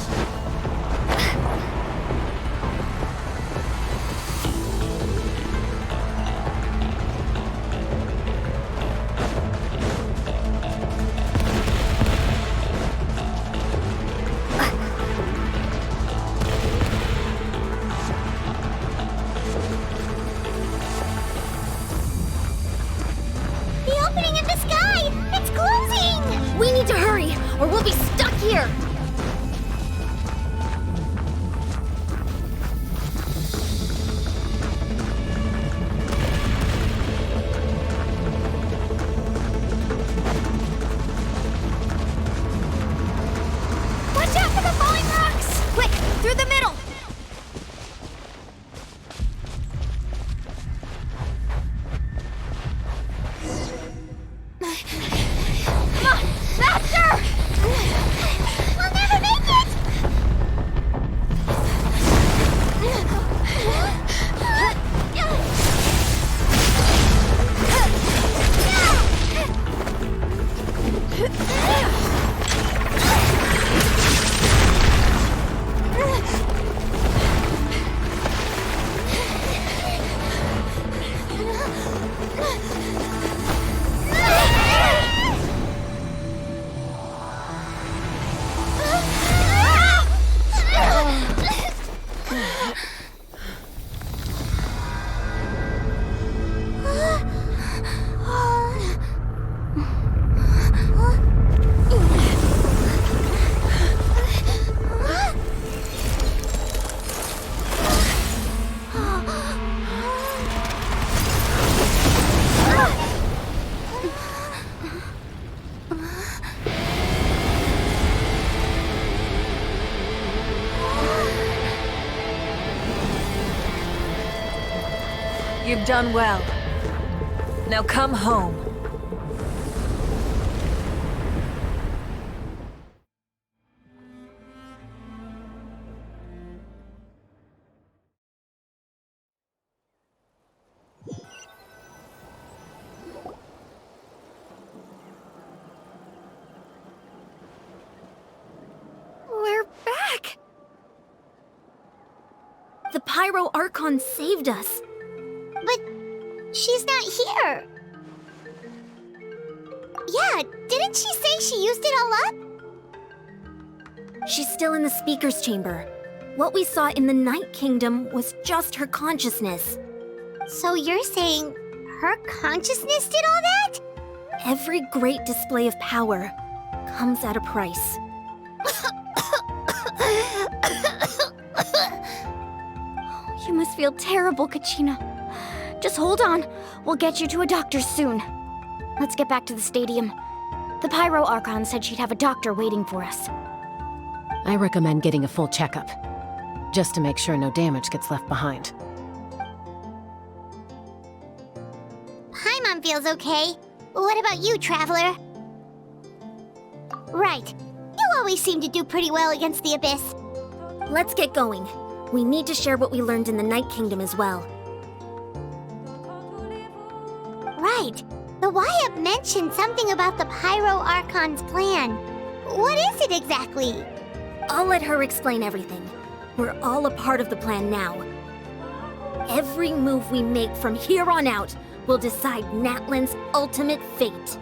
Or we'll be stuck here! Watch out for the falling rocks! Quick, through the middle! We'll never make it! You've done well. Now come home. We're back! The Pyro Archon saved us. But she's not here. Yeah, didn't she say she used it all up? She's still in the Speaker's Chamber. What we saw in the Night Kingdom was just her consciousness. So you're saying her consciousness did all that? Every great display of power comes at a price. You must feel terrible, Kachina. Just hold on. We'll get you to a doctor soon. Let's get back to the stadium. The Pyro Archon said she'd have a doctor waiting for us. I recommend getting a full checkup, just to make sure no damage gets left behind. Paimon feels okay. What about you, Traveler? Right. You always seem to do pretty well against the Abyss. Let's get going. We need to share what we learned in the Night Kingdom as well. Right. The Wayob mentioned something about the Pyro Archon's plan. What is it exactly? I'll let her explain everything. We're all a part of the plan now. Every move we make from here on out will decide Natlan's ultimate fate.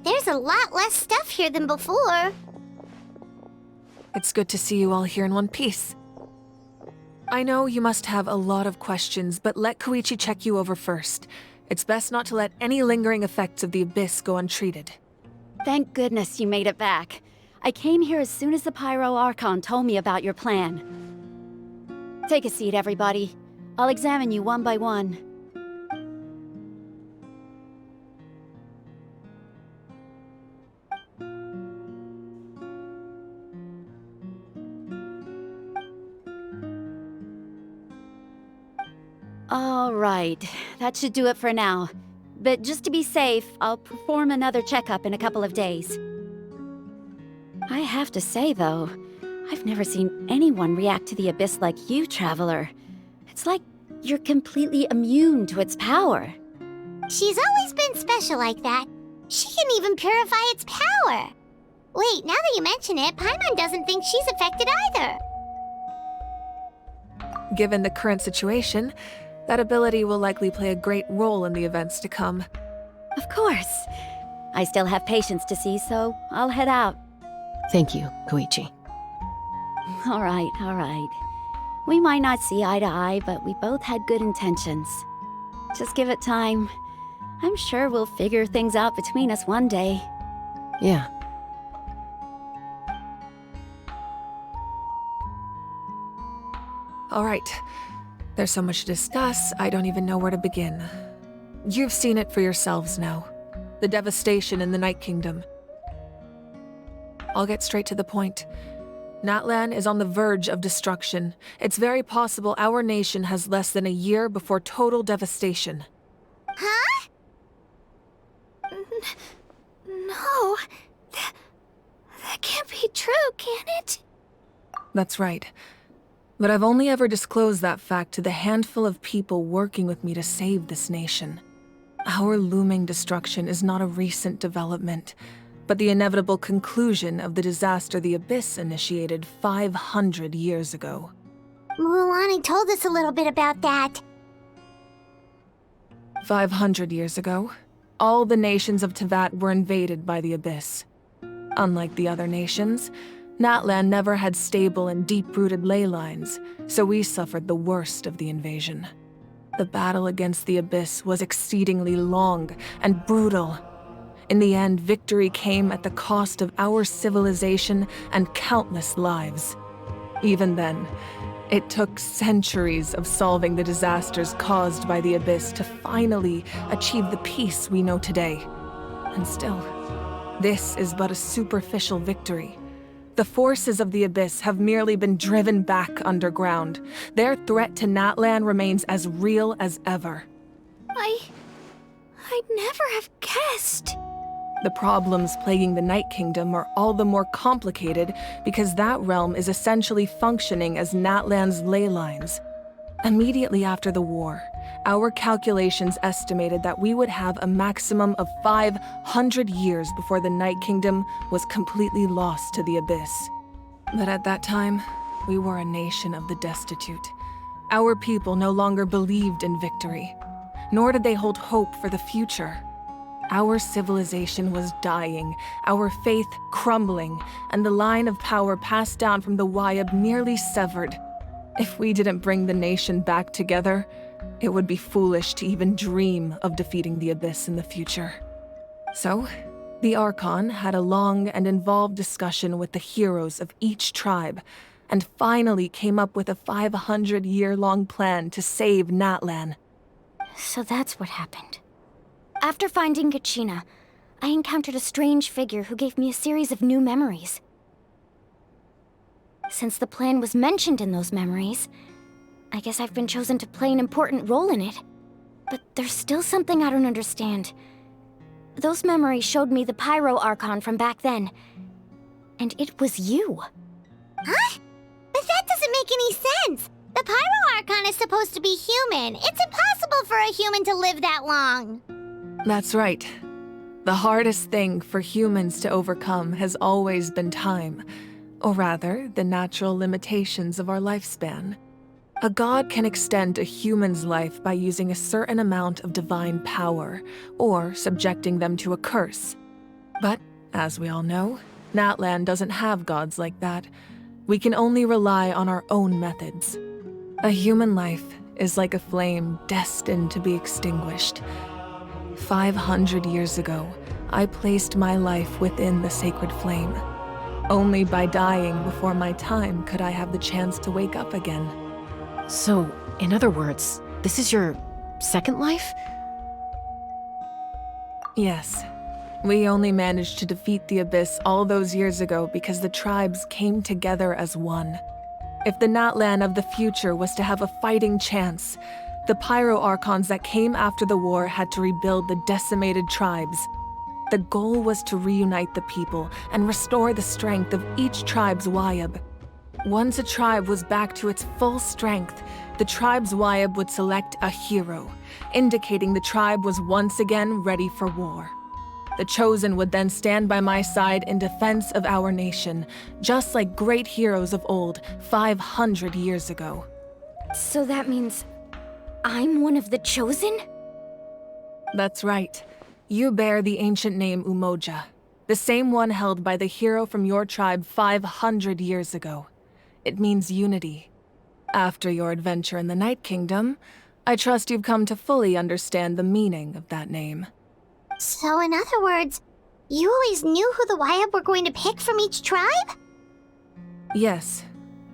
There's a lot less stuff here than before. It's good to see you all here in one piece. I know you must have a lot of questions, but let Koichi check you over first. It's best not to let any lingering effects of the Abyss go untreated. Thank goodness you made it back. I came here as soon as the Pyro Archon told me about your plan. Take a seat, everybody. I'll examine you one by one. All right, that should do it for now. But just to be safe, I'll perform another checkup in a couple of days. I have to say, though, I've never seen anyone react to the Abyss like you, Traveler. It's like you're completely immune to its power. She's always been special like that. She can even purify its power. Wait, now that you mention it, Paimon doesn't think she's affected either. Given the current situation, that ability will likely play a great role in the events to come. Of course. I still have patients to see, so I'll head out. Thank you, Koichi. All right. We might not see eye to eye, but we both had good intentions. Just give it time. I'm sure we'll figure things out between us one day. Yeah. All right. There's so much to discuss, I don't even know where to begin. You've seen it for yourselves now. The devastation in the Night Kingdom. I'll get straight to the point. Natlan is on the verge of destruction. It's very possible our nation has less than a year before total devastation. Huh? No. That can't be true, can it? That's right. But I've only ever disclosed that fact to the handful of people working with me to save this nation. Our looming destruction is not a recent development, but the inevitable conclusion of the disaster the Abyss initiated 500 years ago. Mualani told us a little bit about that. 500 years ago, all the nations of Teyvat were invaded by the Abyss. Unlike the other nations, Natlan never had stable and deep-rooted ley lines, so we suffered the worst of the invasion. The battle against the Abyss was exceedingly long and brutal. In the end, victory came at the cost of our civilization and countless lives. Even then, it took centuries of solving the disasters caused by the Abyss to finally achieve the peace we know today. And still, this is but a superficial victory. The forces of the Abyss have merely been driven back underground. Their threat to Natlan remains as real as ever. I'd never have guessed. The problems plaguing the Night Kingdom are all the more complicated because that realm is essentially functioning as Natlan's ley lines. Immediately after the war, our calculations estimated that we would have a maximum of 500 years before the Night Kingdom was completely lost to the Abyss. But at that time, we were a nation of the destitute. Our people no longer believed in victory, nor did they hold hope for the future. Our civilization was dying, our faith crumbling, and the line of power passed down from the Wayob nearly severed. If we didn't bring the nation back together, it would be foolish to even dream of defeating the Abyss in the future. So, the Archon had a long and involved discussion with the heroes of each tribe, and finally came up with a 500-year-long plan to save Natlan. So that's what happened. After finding Kachina, I encountered a strange figure who gave me a series of new memories. Since the plan was mentioned in those memories, I guess I've been chosen to play an important role in it. But there's still something I don't understand. Those memories showed me the Pyro Archon from back then. And it was you. Huh? But that doesn't make any sense. The Pyro Archon is supposed to be human. It's impossible for a human to live that long. That's right. The hardest thing for humans to overcome has always been time. Or rather, the natural limitations of our lifespan. A god can extend a human's life by using a certain amount of divine power, or subjecting them to a curse. But, as we all know, Natlan doesn't have gods like that. We can only rely on our own methods. A human life is like a flame destined to be extinguished. 500 years ago, I placed my life within the sacred flame. Only by dying before my time could I have the chance to wake up again. So, in other words, this is your second life? Yes. We only managed to defeat the Abyss all those years ago because the tribes came together as one. If the Natlan of the future was to have a fighting chance, the Pyro Archons that came after the war had to rebuild the decimated tribes. The goal was to reunite the people and restore the strength of each tribe's Wayob. Once a tribe was back to its full strength, the tribe's Wayob would select a hero, indicating the tribe was once again ready for war. The Chosen would then stand by my side in defense of our nation, just like great heroes of old 500 years ago. So that means I'm one of the Chosen? That's right. You bear the ancient name Umoja, the same one held by the hero from your tribe 500 years ago. It means unity. After your adventure in the Night Kingdom, I trust you've come to fully understand the meaning of that name. So in other words, you always knew who the Wayob were going to pick from each tribe? Yes.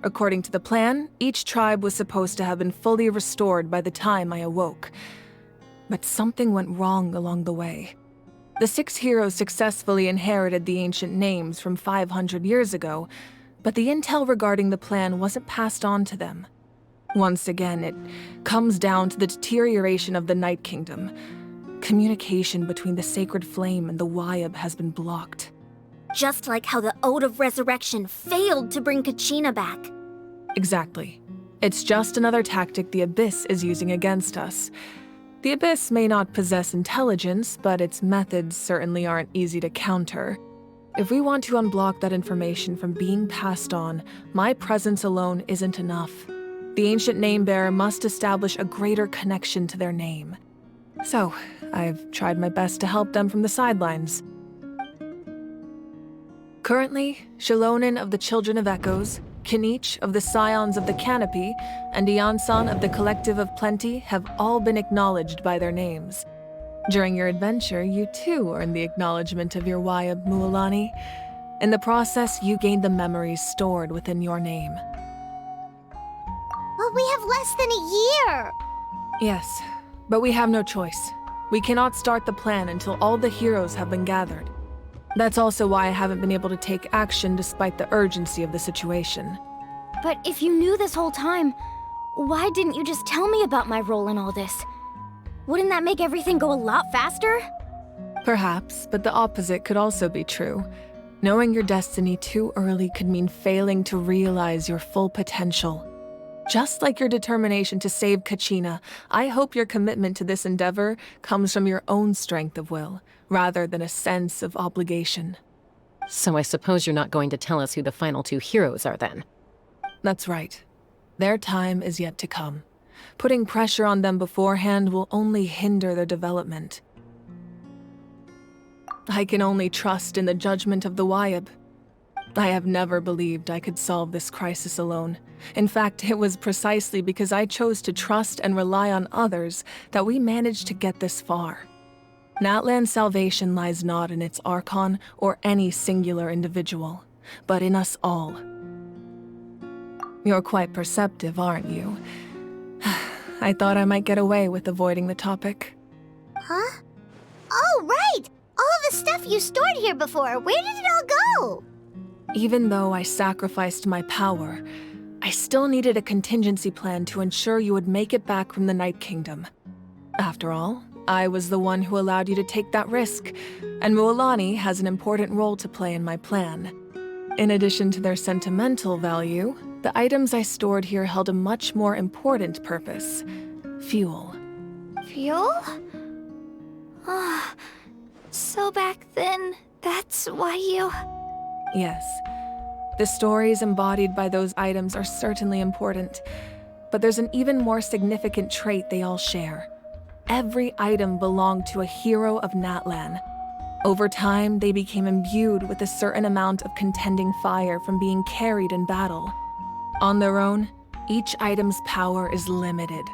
According to the plan, each tribe was supposed to have been fully restored by the time I awoke. But something went wrong along the way. The 6 heroes successfully inherited the ancient names from 500 years ago, but the intel regarding the plan wasn't passed on to them. Once again, it comes down to the deterioration of the Night Kingdom. Communication between the Sacred Flame and the Wayob has been blocked. Just like how the Ode of Resurrection failed to bring Kachina back. Exactly. It's just another tactic the Abyss is using against us. The Abyss may not possess intelligence, but its methods certainly aren't easy to counter. If we want to unblock that information from being passed on, my presence alone isn't enough. The ancient name-bearer must establish a greater connection to their name. So, I've tried my best to help them from the sidelines. Currently, Shalonin of the Children of Echoes, Kinich of the Scions of the Canopy, and Iansan of the Collective of Plenty have all been acknowledged by their names. During your adventure, you too earned the acknowledgement of your Wayob Mualani. In the process, you gained the memories stored within your name. Well, we have less than a year! Yes, but we have no choice. We cannot start the plan until all the heroes have been gathered. That's also why I haven't been able to take action despite the urgency of the situation. But if you knew this whole time, why didn't you just tell me about my role in all this? Wouldn't that make everything go a lot faster? Perhaps, but the opposite could also be true. Knowing your destiny too early could mean failing to realize your full potential. Just like your determination to save Kachina, I hope your commitment to this endeavor comes from your own strength of will, rather than a sense of obligation. So I suppose you're not going to tell us who the final 2 heroes are then? That's right. Their time is yet to come. Putting pressure on them beforehand will only hinder their development. I can only trust in the judgment of the Wayob. I have never believed I could solve this crisis alone. In fact, it was precisely because I chose to trust and rely on others that we managed to get this far. Natlan's salvation lies not in its Archon or any singular individual, but in us all. You're quite perceptive, aren't you? I thought I might get away with avoiding the topic. Huh? Oh, right! All the stuff you stored here before, where did it all go? Even though I sacrificed my power, I still needed a contingency plan to ensure you would make it back from the Night Kingdom. After all, I was the one who allowed you to take that risk, and Mualani has an important role to play in my plan. In addition to their sentimental value, the items I stored here held a much more important purpose: fuel. Fuel? So back then, that's why you... Yes. The stories embodied by those items are certainly important, but there's an even more significant trait they all share. Every item belonged to a hero of Natlan. Over time, they became imbued with a certain amount of contending fire from being carried in battle. On their own, each item's power is limited,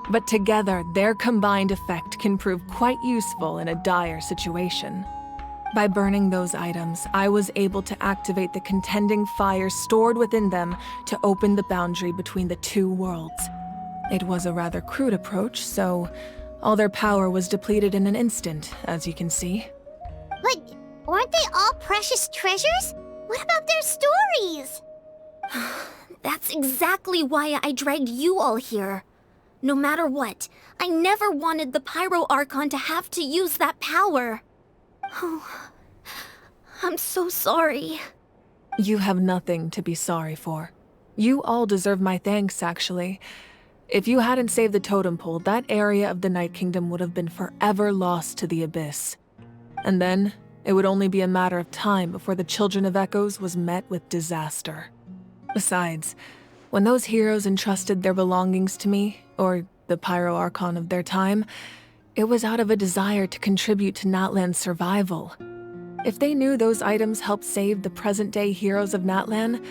but together their combined effect can prove quite useful in a dire situation. By burning those items, I was able to activate the contending fire stored within them to open the boundary between the 2 worlds. It was a rather crude approach, so all their power was depleted in an instant, as you can see. But weren't they all precious treasures? What about their stories? That's exactly why I dragged you all here. No matter what, I never wanted the Pyro Archon to have to use that power. Oh, I'm so sorry. You have nothing to be sorry for. You all deserve my thanks, actually. If you hadn't saved the totem pole, that area of the Night Kingdom would have been forever lost to the abyss. And then, it would only be a matter of time before the Children of Echoes was met with disaster. Besides, when those heroes entrusted their belongings to me, or the Pyro Archon of their time, it was out of a desire to contribute to Natlan's survival. If they knew those items helped save the present-day heroes of Natlan,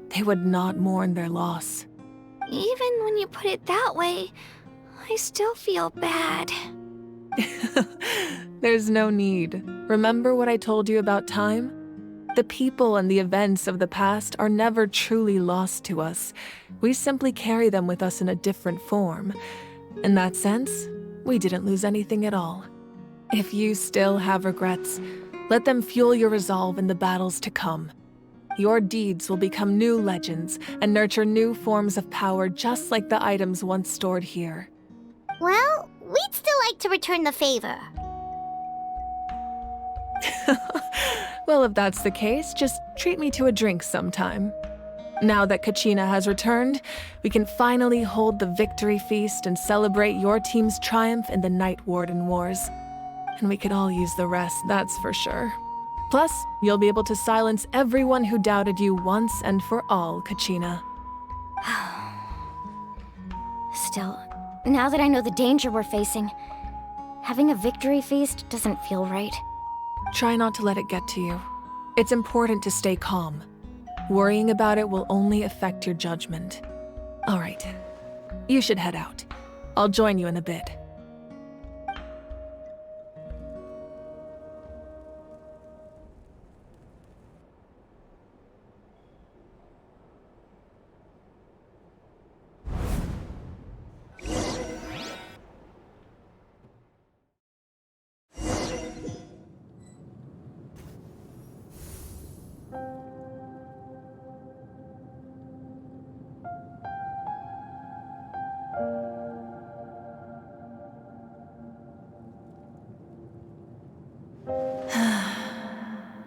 they would not mourn their loss. Even when you put it that way, I still feel bad. There's no need. Remember what I told you about time? The people and the events of the past are never truly lost to us. We simply carry them with us in a different form. In that sense, we didn't lose anything at all. If you still have regrets, let them fuel your resolve in the battles to come. Your deeds will become new legends and nurture new forms of power just like the items once stored here. Well, we'd still like to return the favor. Well, if that's the case, just treat me to a drink sometime. Now that Kachina has returned, we can finally hold the victory feast and celebrate your team's triumph in the Night Warden Wars. And we could all use the rest, that's for sure. Plus, you'll be able to silence everyone who doubted you once and for all, Kachina. Still, now that I know the danger we're facing, having a victory feast doesn't feel right. Try not to let it get to you. It's important to stay calm. Worrying about it will only affect your judgment. All right, you should head out. I'll join you in a bit.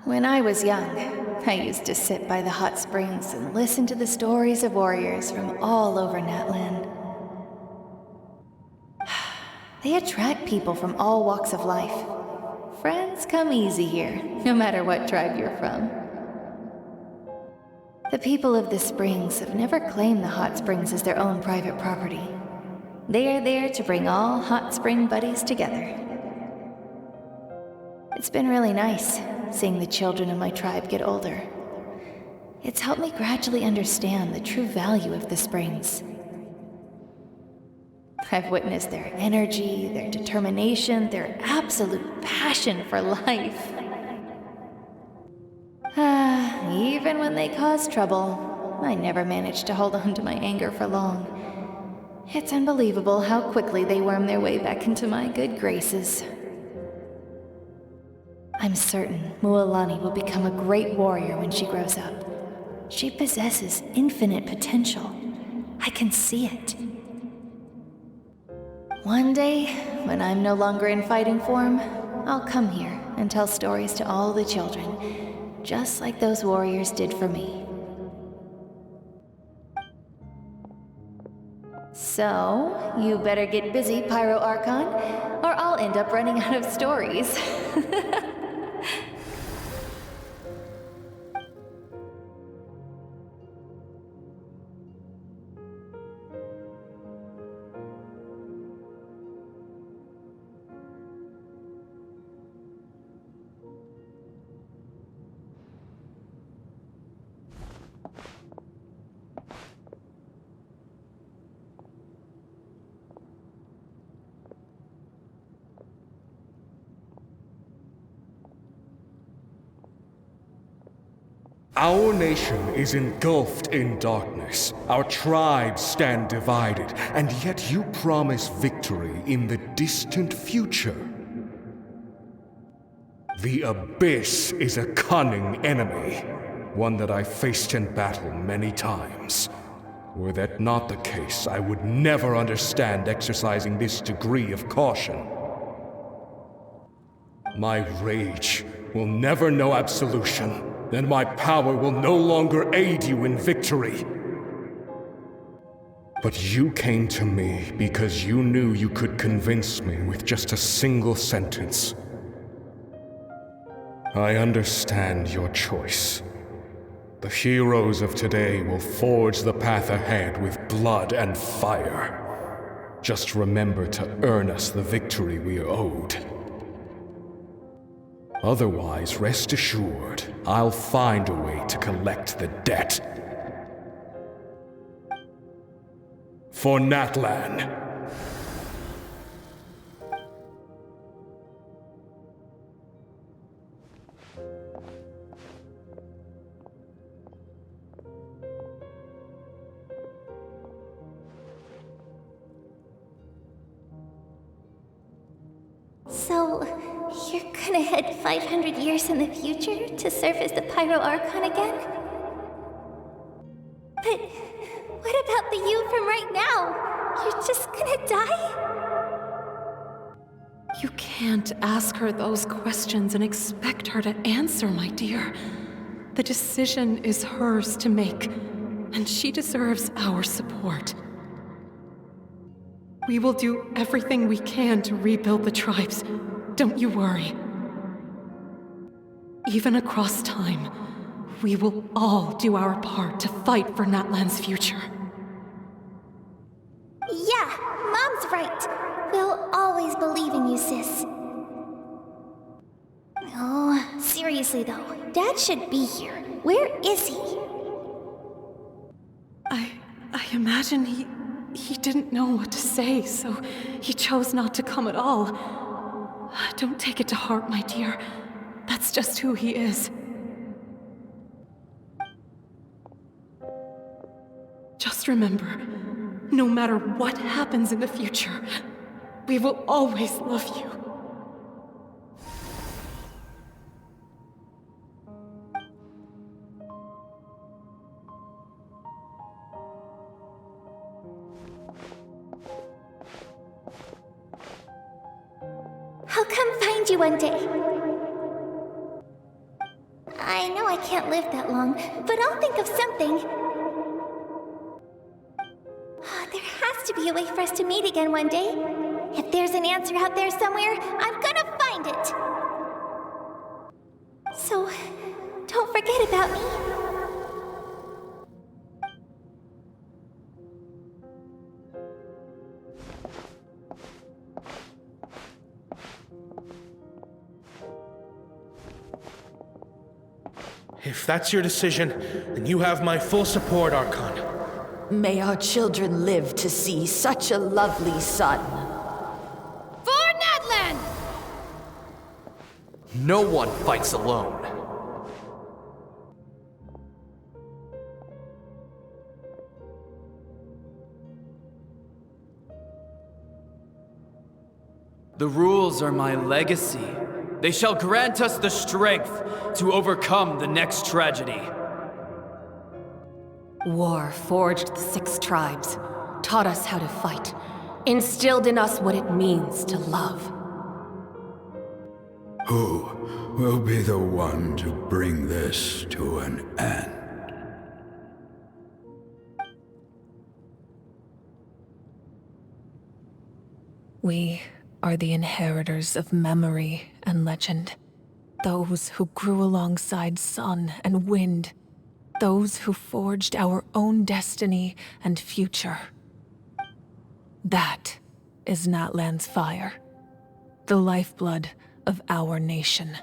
When I was young, I used to sit by the hot springs and listen to the stories of warriors from all over Natlan. They attract people from all walks of life. Friends come easy here, no matter what tribe you're from. The people of the springs have never claimed the hot springs as their own private property. They are there to bring all hot spring buddies together. It's been really nice, seeing the children of my tribe get older. It's helped me gradually understand the true value of the springs. I've witnessed their energy, their determination, their absolute passion for life. Even when they cause trouble, I never managed to hold on to my anger for long. It's unbelievable how quickly they worm their way back into my good graces. I'm certain Mualani will become a great warrior when she grows up. She possesses infinite potential. I can see it. One day, when I'm no longer in fighting form, I'll come here and tell stories to all the children, just like those warriors did for me. So, you better get busy, Pyro Archon, or I'll end up running out of stories. Our nation is engulfed in darkness. Our tribes stand divided, and yet you promise victory in the distant future. The Abyss is a cunning enemy, one that I faced in battle many times. Were that not the case, I would never understand exercising this degree of caution. My rage will never know absolution, and my power will no longer aid you in victory. But you came to me because you knew you could convince me with just a single sentence. I understand your choice. The heroes of today will forge the path ahead with blood and fire. Just remember to earn us the victory we are owed. Otherwise, rest assured, I'll find a way to collect the debt. For Natlan. So, you're gonna head 500 years in the future to serve as the Pyro Archon again? But what about the you from right now? You're just gonna die? You can't ask her those questions and expect her to answer, my dear. The decision is hers to make, and she deserves our support. We will do everything we can to rebuild the tribes. Don't you worry. Even across time, we will all do our part to fight for Natlan's future. Yeah, Mom's right. We'll always believe in you, sis. Oh, seriously though, Dad should be here. Where is he? I imagine he didn't know what to say, so he chose not to come at all. Don't take it to heart, my dear. That's just who he is. Just remember, no matter what happens in the future, we will always love you. I'll come find you one day. I know I can't live that long, but I'll think of something. There has to be a way for us to meet again one day. If there's an answer out there somewhere, I'm gonna find it. So, don't forget about me. If that's your decision, then you have my full support, Archon. May our children live to see such a lovely son. For Natlan! No one fights alone. The rules are my legacy. They shall grant us the strength to overcome the next tragedy. War forged the 6 tribes, taught us how to fight, instilled in us what it means to love. Who will be the one to bring this to an end? We are the inheritors of memory and legend. Those who grew alongside sun and wind. Those who forged our own destiny and future. That is Natlan's fire. The lifeblood of our nation.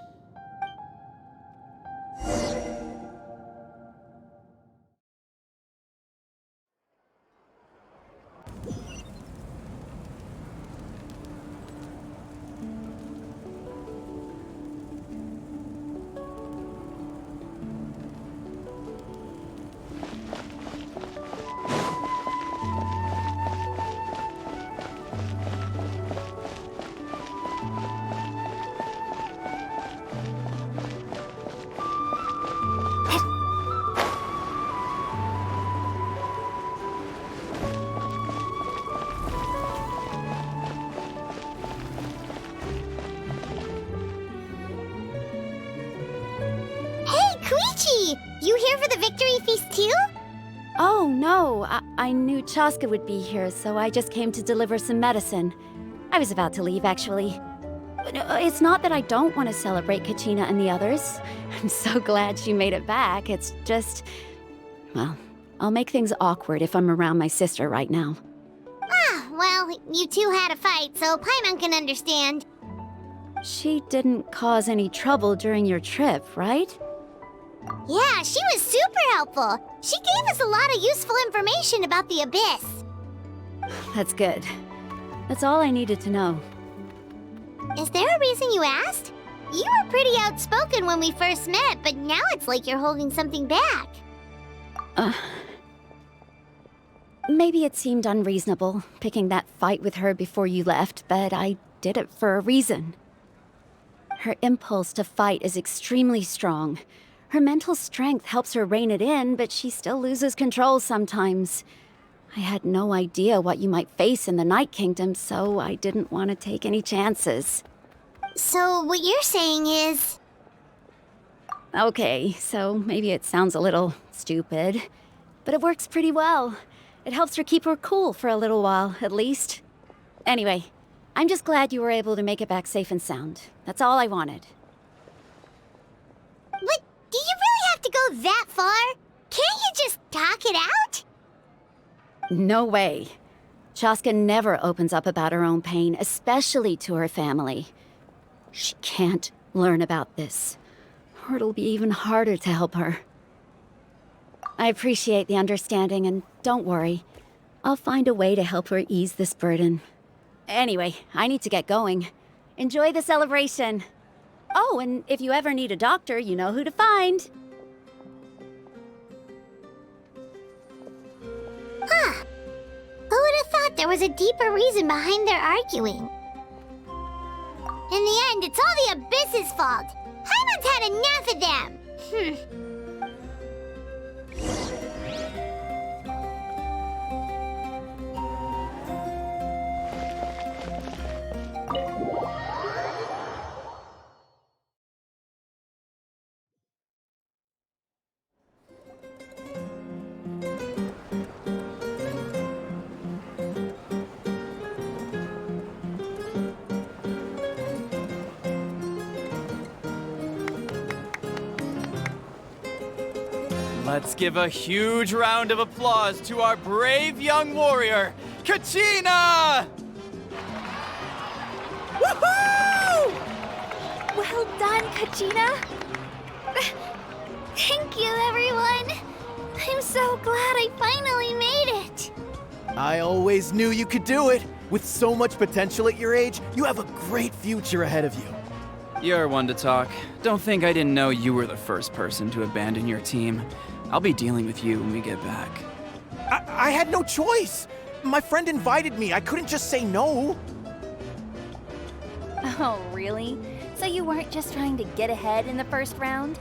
Hey, you here for the victory feast too? Oh, no. I knew Chaska would be here, so I just came to deliver some medicine. I was about to leave, actually. It's not that I don't want to celebrate Kachina and the others. I'm so glad she made it back. It's just... well, I'll make things awkward if I'm around my sister right now. Ah, well, you two had a fight, so Paimon can understand. She didn't cause any trouble during your trip, right? Yeah, she was super helpful. She gave us a lot of useful information about the Abyss. That's good. That's all I needed to know. Is there a reason you asked? You were pretty outspoken when we first met, but now it's like you're holding something back. Maybe it seemed unreasonable, picking that fight with her before you left, but I did it for a reason. Her impulse to fight is extremely strong. Her mental strength helps her rein it in, but she still loses control sometimes. I had no idea what you might face in the Night Kingdom, so I didn't want to take any chances. So what you're saying is... Okay, so maybe it sounds a little stupid, but it works pretty well. It helps her keep her cool for a little while, at least. Anyway, I'm just glad you were able to make it back safe and sound. That's all I wanted. But do you really have to go that far? Can't you just talk it out? No way. Chaska never opens up about her own pain, especially to her family. She can't learn about this, or it'll be even harder to help her. I appreciate the understanding, and don't worry. I'll find a way to help her ease this burden. Anyway, I need to get going. Enjoy the celebration. Oh, and if you ever need a doctor, you know who to find. Huh. Who would have thought there was a deeper reason behind their arguing? In the end, it's all the Abyss's fault. Paimon's had enough of them. Let's give a huge round of applause to our brave young warrior, Kachina! Woohoo! Well done, Kachina. Thank you, everyone. I'm so glad I finally made it. I always knew you could do it. With so much potential at your age, you have a great future ahead of you. You're one to talk. Don't think I didn't know you were the first person to abandon your team. I'll be dealing with you when we get back. I had no choice. My friend invited me. I couldn't just say no. Oh, really? So you weren't just trying to get ahead in the first round?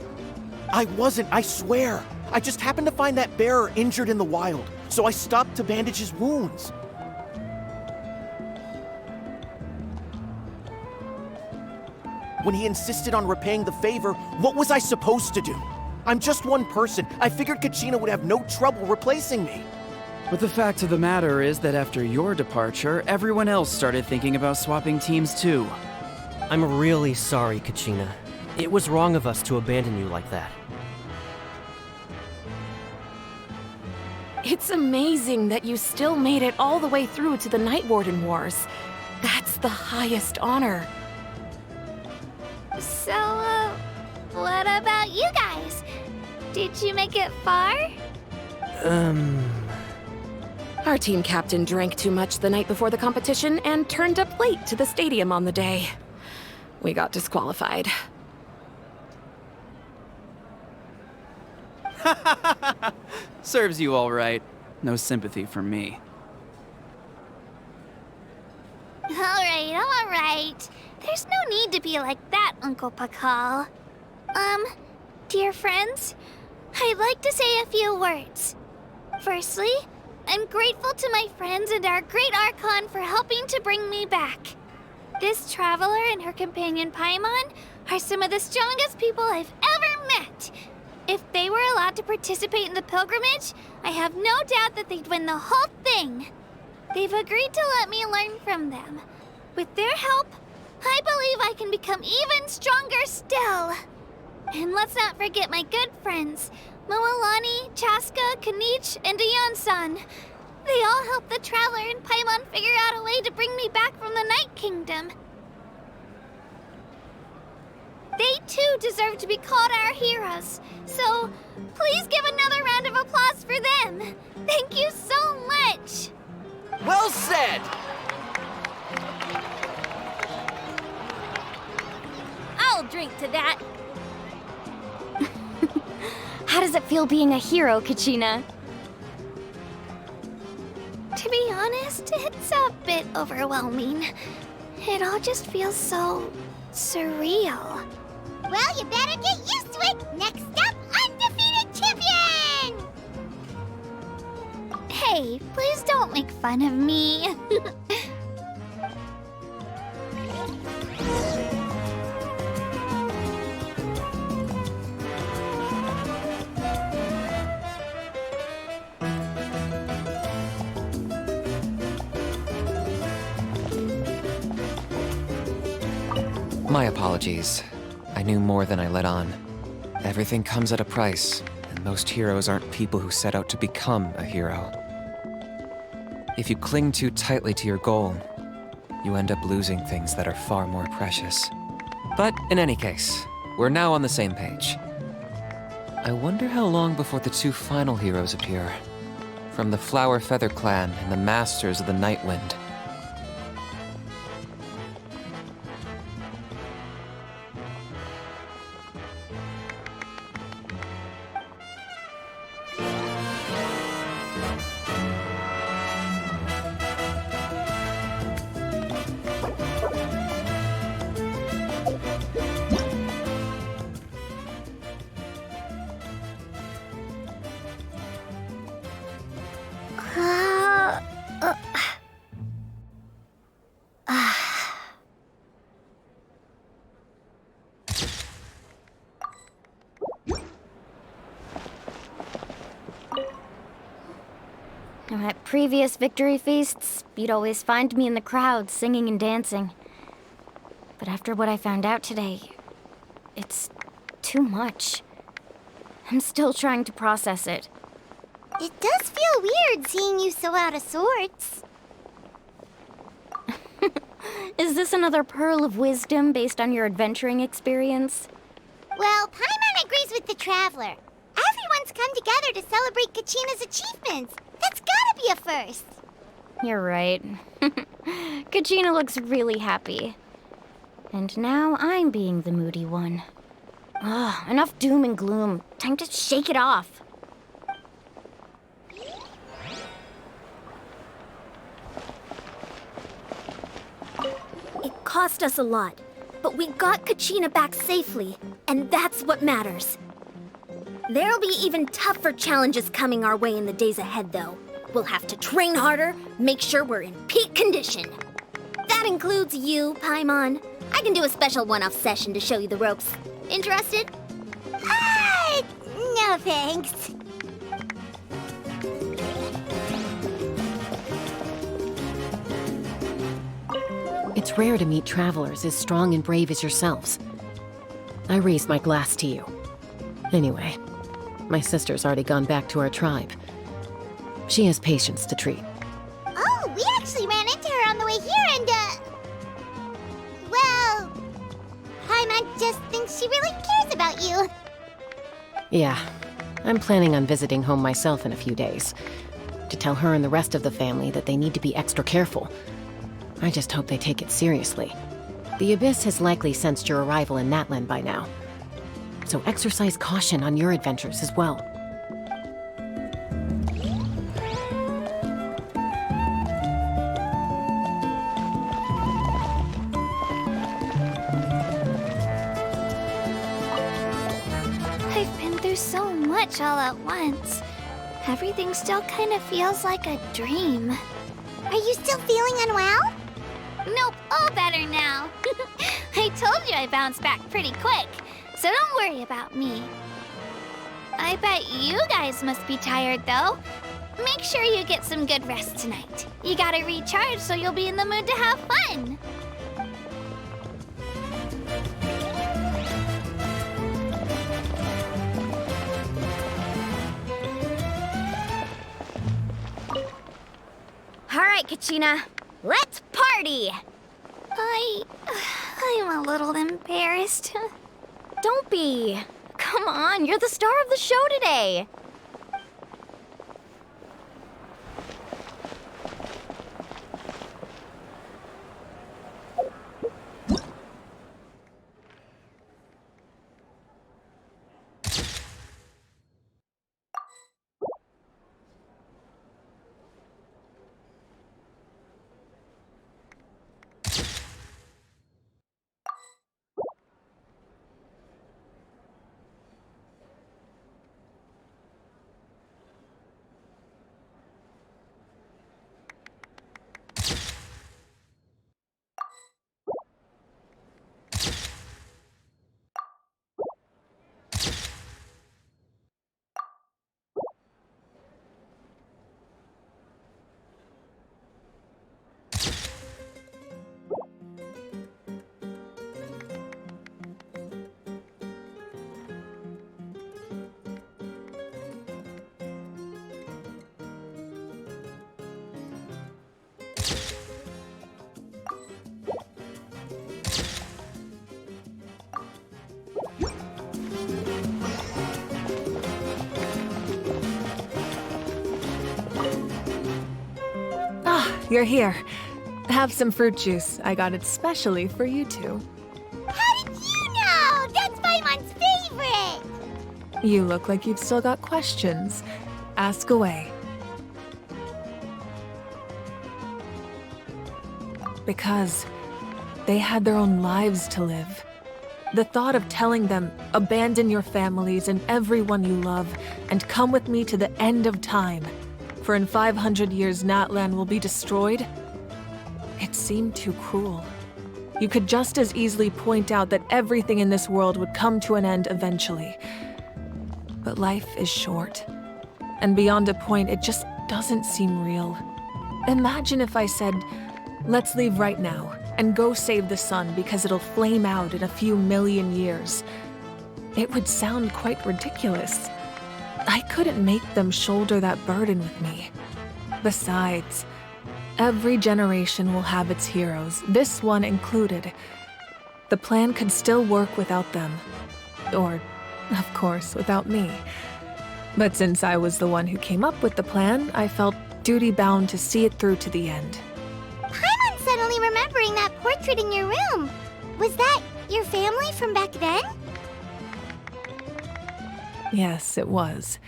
I wasn't, I swear. I just happened to find that bearer injured in the wild, so I stopped to bandage his wounds. When he insisted on repaying the favor, what was I supposed to do? I'm just one person. I figured Kachina would have no trouble replacing me. But the fact of the matter is that after your departure, everyone else started thinking about swapping teams too. I'm really sorry, Kachina. It was wrong of us to abandon you like that. It's amazing that you still made it all the way through to the Night Warden Wars. That's the highest honor. So, what about you guys? Did you make it far? Our team captain drank too much the night before the competition and turned up late to the stadium on the day. We got disqualified. Serves you all right. No sympathy from me. All right. There's no need to be like that, Uncle Pakal. Dear friends, I'd like to say a few words. Firstly, I'm grateful to my friends and our great Archon for helping to bring me back. This traveler and her companion Paimon are some of the strongest people I've ever met. If they were allowed to participate in the pilgrimage, I have no doubt that they'd win the whole thing. They've agreed to let me learn from them. With their help, I believe I can become even stronger still. And let's not forget my good friends, Mualani, Chaska, Kanich, and Ayan-san. They all helped the Traveler and Paimon figure out a way to bring me back from the Night Kingdom. They too deserve to be called our heroes, so please give another round of applause for them. Thank you so much. Well said! I'll drink to that. How does it feel being a hero, Kachina? To be honest, it's a bit overwhelming. It all just feels so surreal. Well, you better get used to it! Next up, undefeated champion! Hey, please don't make fun of me. My apologies. I knew more than I let on. Everything comes at a price, and most heroes aren't people who set out to become a hero. If you cling too tightly to your goal, you end up losing things that are far more precious. But in any case, we're now on the same page. I wonder how long before the two final heroes appear. From the Flower Feather Clan and the Masters of the Night Wind. At previous victory feasts, you'd always find me in the crowd singing and dancing. But after what I found out today, it's too much. I'm still trying to process it. It does feel weird seeing you so out of sorts. Is this another pearl of wisdom based on your adventuring experience? Well, Paimon agrees with the Traveler. Everyone's come together to celebrate Kachina's achievements. That's gotta be a first. You're right. Kachina looks really happy. And now I'm being the moody one. Ugh, enough doom and gloom. Time to shake it off. It cost us a lot, but we got Kachina back safely, and that's what matters. There'll be even tougher challenges coming our way in the days ahead, though. We'll have to train harder, make sure we're in peak condition. That includes you, Paimon. I can do a special one-off session to show you the ropes. Interested? No thanks. It's rare to meet travelers as strong and brave as yourselves. I raise my glass to you. Anyway, my sister's already gone back to our tribe. She has patients to treat. Oh, we actually ran into her on the way here and, well, Paimon just thinks she really cares about you. Yeah, I'm planning on visiting home myself in a few days. To tell her and the rest of the family that they need to be extra careful. I just hope they take it seriously. The Abyss has likely sensed your arrival in Natlan by now. So exercise caution on your adventures as well. I've been through so much all at once. Everything still kind of feels like a dream. Are you still feeling unwell? Nope, all better now. I told you I bounced back pretty quick, so don't worry about me. I bet you guys must be tired, though. Make sure you get some good rest tonight. You gotta recharge so you'll be in the mood to have fun. All right, Kachina, let's party! I'm a little embarrassed. Don't be. Come on, you're the star of the show today. You're here. Have some fruit juice. I got it specially for you two. How did you know? That's Paimon's favorite! You look like you've still got questions. Ask away. Because they had their own lives to live. The thought of telling them, abandon your families and everyone you love, and come with me to the end of time, for in 500 years Natlan will be destroyed, it seemed too cruel. You could just as easily point out that everything in this world would come to an end eventually. But life is short, and beyond a point, it just doesn't seem real. Imagine if I said, let's leave right now, and go save the sun because it'll flame out in a few million years. It would sound quite ridiculous. I couldn't make them shoulder that burden with me. Besides, every generation will have its heroes, this one included. The plan could still work without them. Or, of course, without me. But since I was the one who came up with the plan, I felt duty-bound to see it through to the end. Paimon's suddenly remembering that portrait in your room. Was that your family from back then? Yes, it was.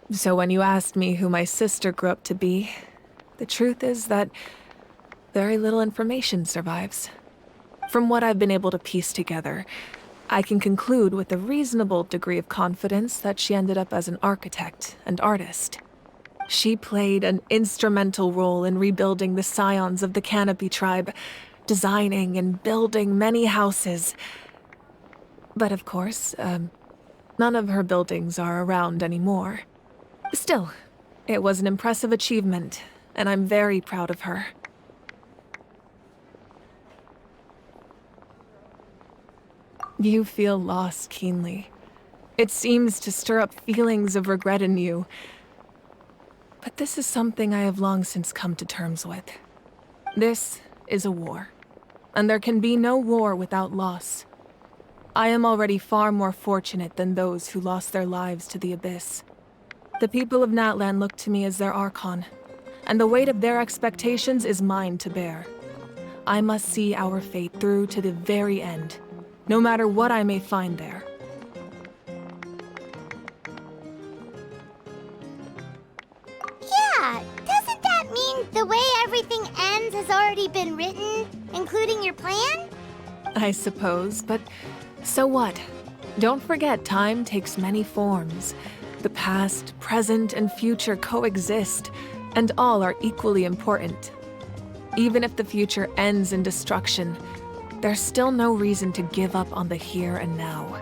So when you asked me who my sister grew up to be, the truth is that very little information survives. From what I've been able to piece together, I can conclude with a reasonable degree of confidence that she ended up as an architect and artist. She played an instrumental role in rebuilding the scions of the Canopy tribe, designing and building many houses. But of course, none of her buildings are around anymore. Still, it was an impressive achievement, and I'm very proud of her. You feel loss keenly. It seems to stir up feelings of regret in you. But this is something I have long since come to terms with. This is a war, and there can be no war without loss. I am already far more fortunate than those who lost their lives to the Abyss. The people of Natlan look to me as their Archon, and the weight of their expectations is mine to bear. I must see our fate through to the very end, no matter what I may find there. Yeah, doesn't that mean the way everything ends has already been written, including your plan? I suppose, but so what? Don't forget, time takes many forms. The past, present, and future coexist, and all are equally important. Even if the future ends in destruction, there's still no reason to give up on the here and now.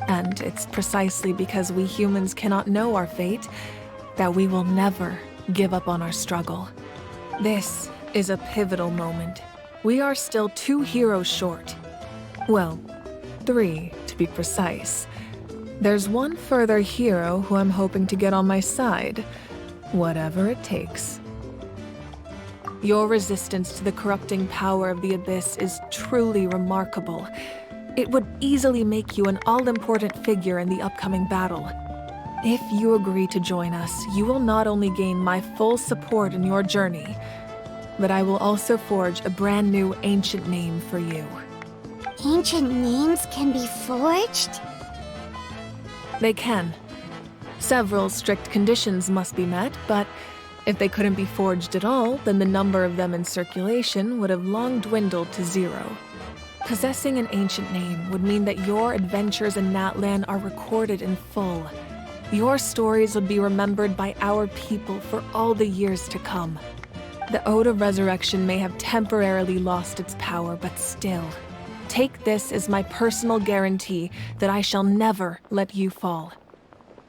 And it's precisely because we humans cannot know our fate that we will never give up on our struggle. This is a pivotal moment. We are still 2 heroes short. Well, 3 to be precise. There's one further hero who I'm hoping to get on my side, whatever it takes. Your resistance to the corrupting power of the Abyss is truly remarkable. It would easily make you an all-important figure in the upcoming battle. If you agree to join us, you will not only gain my full support in your journey, but I will also forge a brand new ancient name for you. Ancient names can be forged? They can. Several strict conditions must be met, but if they couldn't be forged at all, then the number of them in circulation would have long dwindled to 0. Possessing an ancient name would mean that your adventures in Natlan are recorded in full. Your stories would be remembered by our people for all the years to come. The Ode of Resurrection may have temporarily lost its power, but still, take this as my personal guarantee that I shall never let you fall.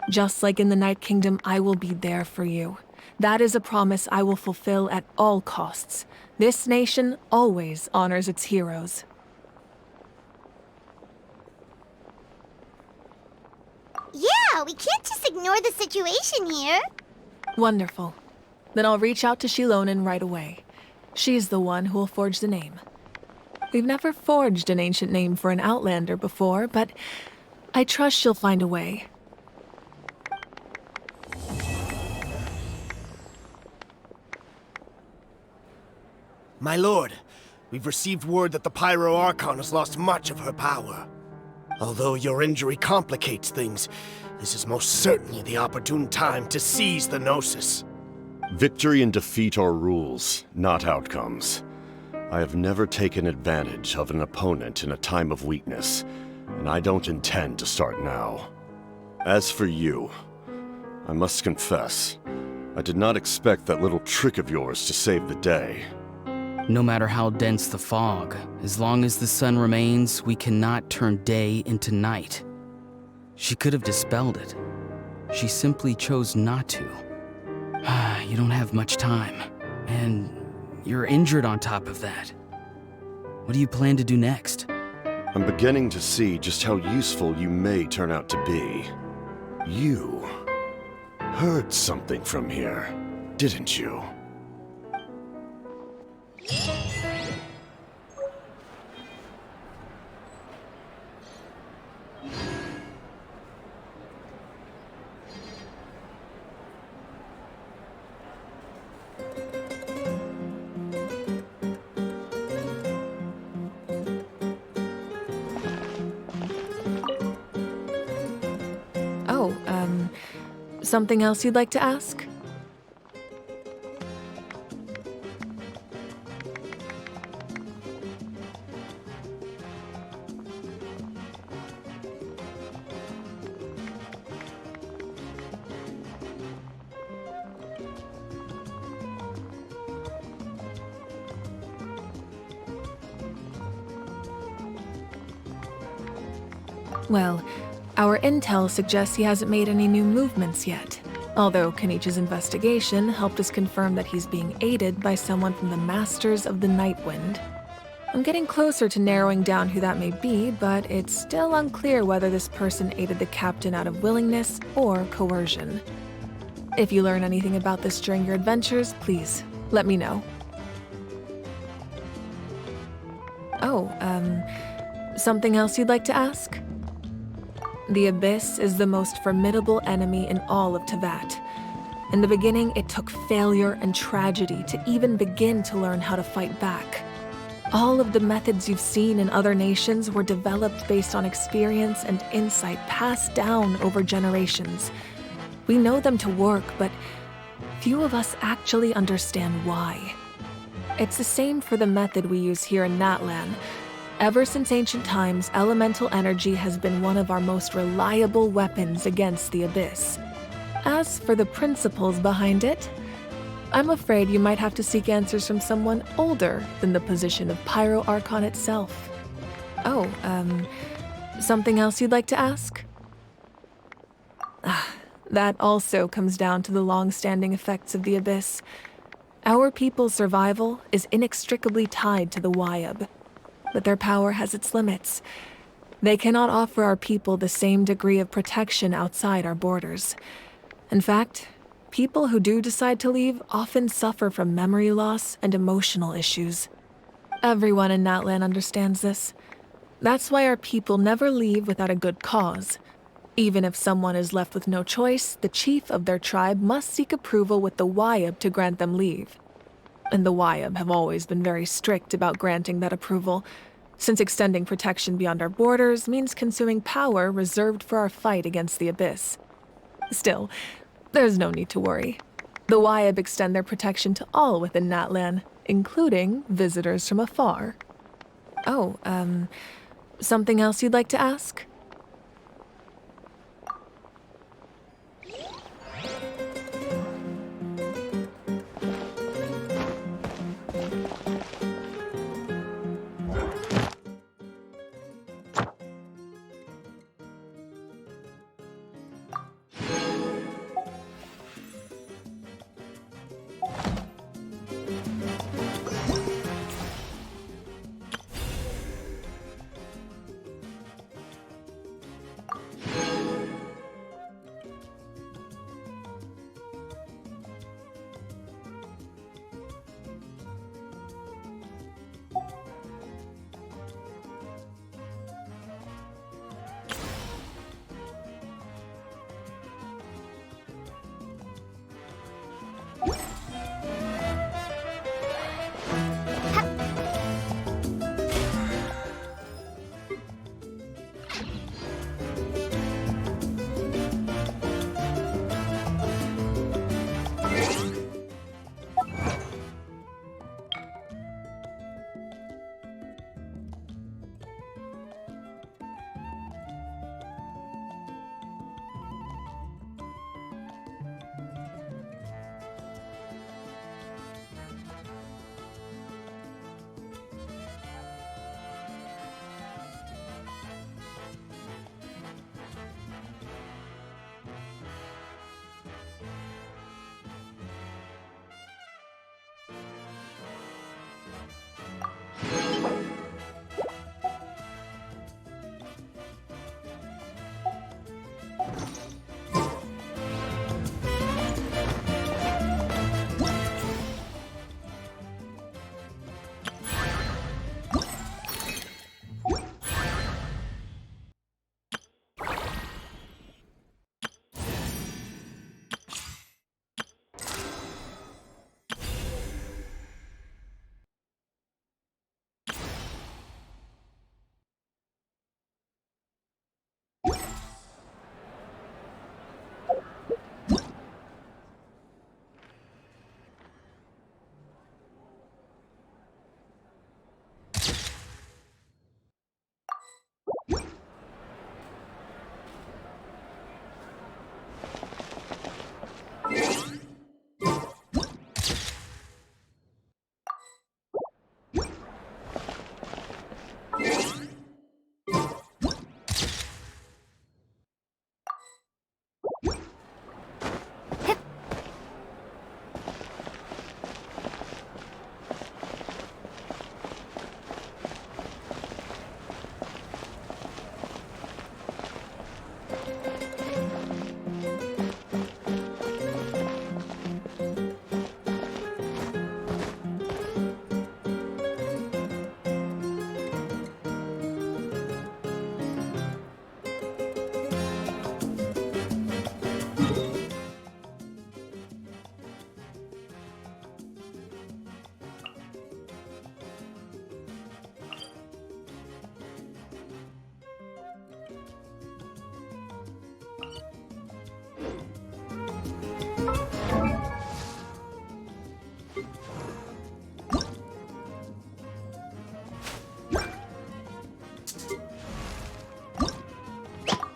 Just like in the Night Kingdom, I will be there for you. That is a promise I will fulfill at all costs. This nation always honors its heroes. Yeah, we can't just ignore the situation here. Wonderful. Then I'll reach out to Shilonen right away. She's the one who will forge the name. We've never forged an ancient name for an Outlander before, but I trust she'll find a way. My lord, we've received word that the Pyro Archon has lost much of her power. Although your injury complicates things, this is most certainly the opportune time to seize the Gnosis. Victory and defeat are rules, not outcomes. I have never taken advantage of an opponent in a time of weakness, and I don't intend to start now. As for you, I must confess, I did not expect that little trick of yours to save the day. No matter how dense the fog, as long as the sun remains, we cannot turn day into night. She could have dispelled it. She simply chose not to. You don't have much time, and you're injured on top of that. What do you plan to do next? I'm beginning to see just how useful you may turn out to be. You heard something from here, didn't you? Something else you'd like to ask? Well, our intel suggests he hasn't made any new movements yet, although Kenichi's investigation helped us confirm that he's being aided by someone from the Masters of the Nightwind. I'm getting closer to narrowing down who that may be, but it's still unclear whether this person aided the captain out of willingness or coercion. If you learn anything about this during your adventures, please let me know. Something else you'd like to ask? The Abyss is the most formidable enemy in all of Teyvat. In the beginning, it took failure and tragedy to even begin to learn how to fight back. All of the methods you've seen in other nations were developed based on experience and insight passed down over generations. We know them to work, but few of us actually understand why. It's the same for the method we use here in Natlan. Ever since ancient times, elemental energy has been one of our most reliable weapons against the Abyss. As for the principles behind it, I'm afraid you might have to seek answers from someone older than the position of Pyro Archon itself. Something else you'd like to ask? That also comes down to the long-standing effects of the Abyss. Our people's survival is inextricably tied to the Wayob, but their power has its limits. They cannot offer our people the same degree of protection outside our borders. In fact, people who do decide to leave often suffer from memory loss and emotional issues. Everyone in Natlan understands this. That's why our people never leave without a good cause. Even if someone is left with no choice, the chief of their tribe must seek approval with the Wayob to grant them leave. And the Wayob have always been very strict about granting that approval, since extending protection beyond our borders means consuming power reserved for our fight against the Abyss. Still, there's no need to worry. The Wayob extend their protection to all within Natlan, including visitors from afar. Oh, something else you'd like to ask?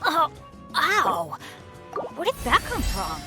Oh, ow! Where did that come from?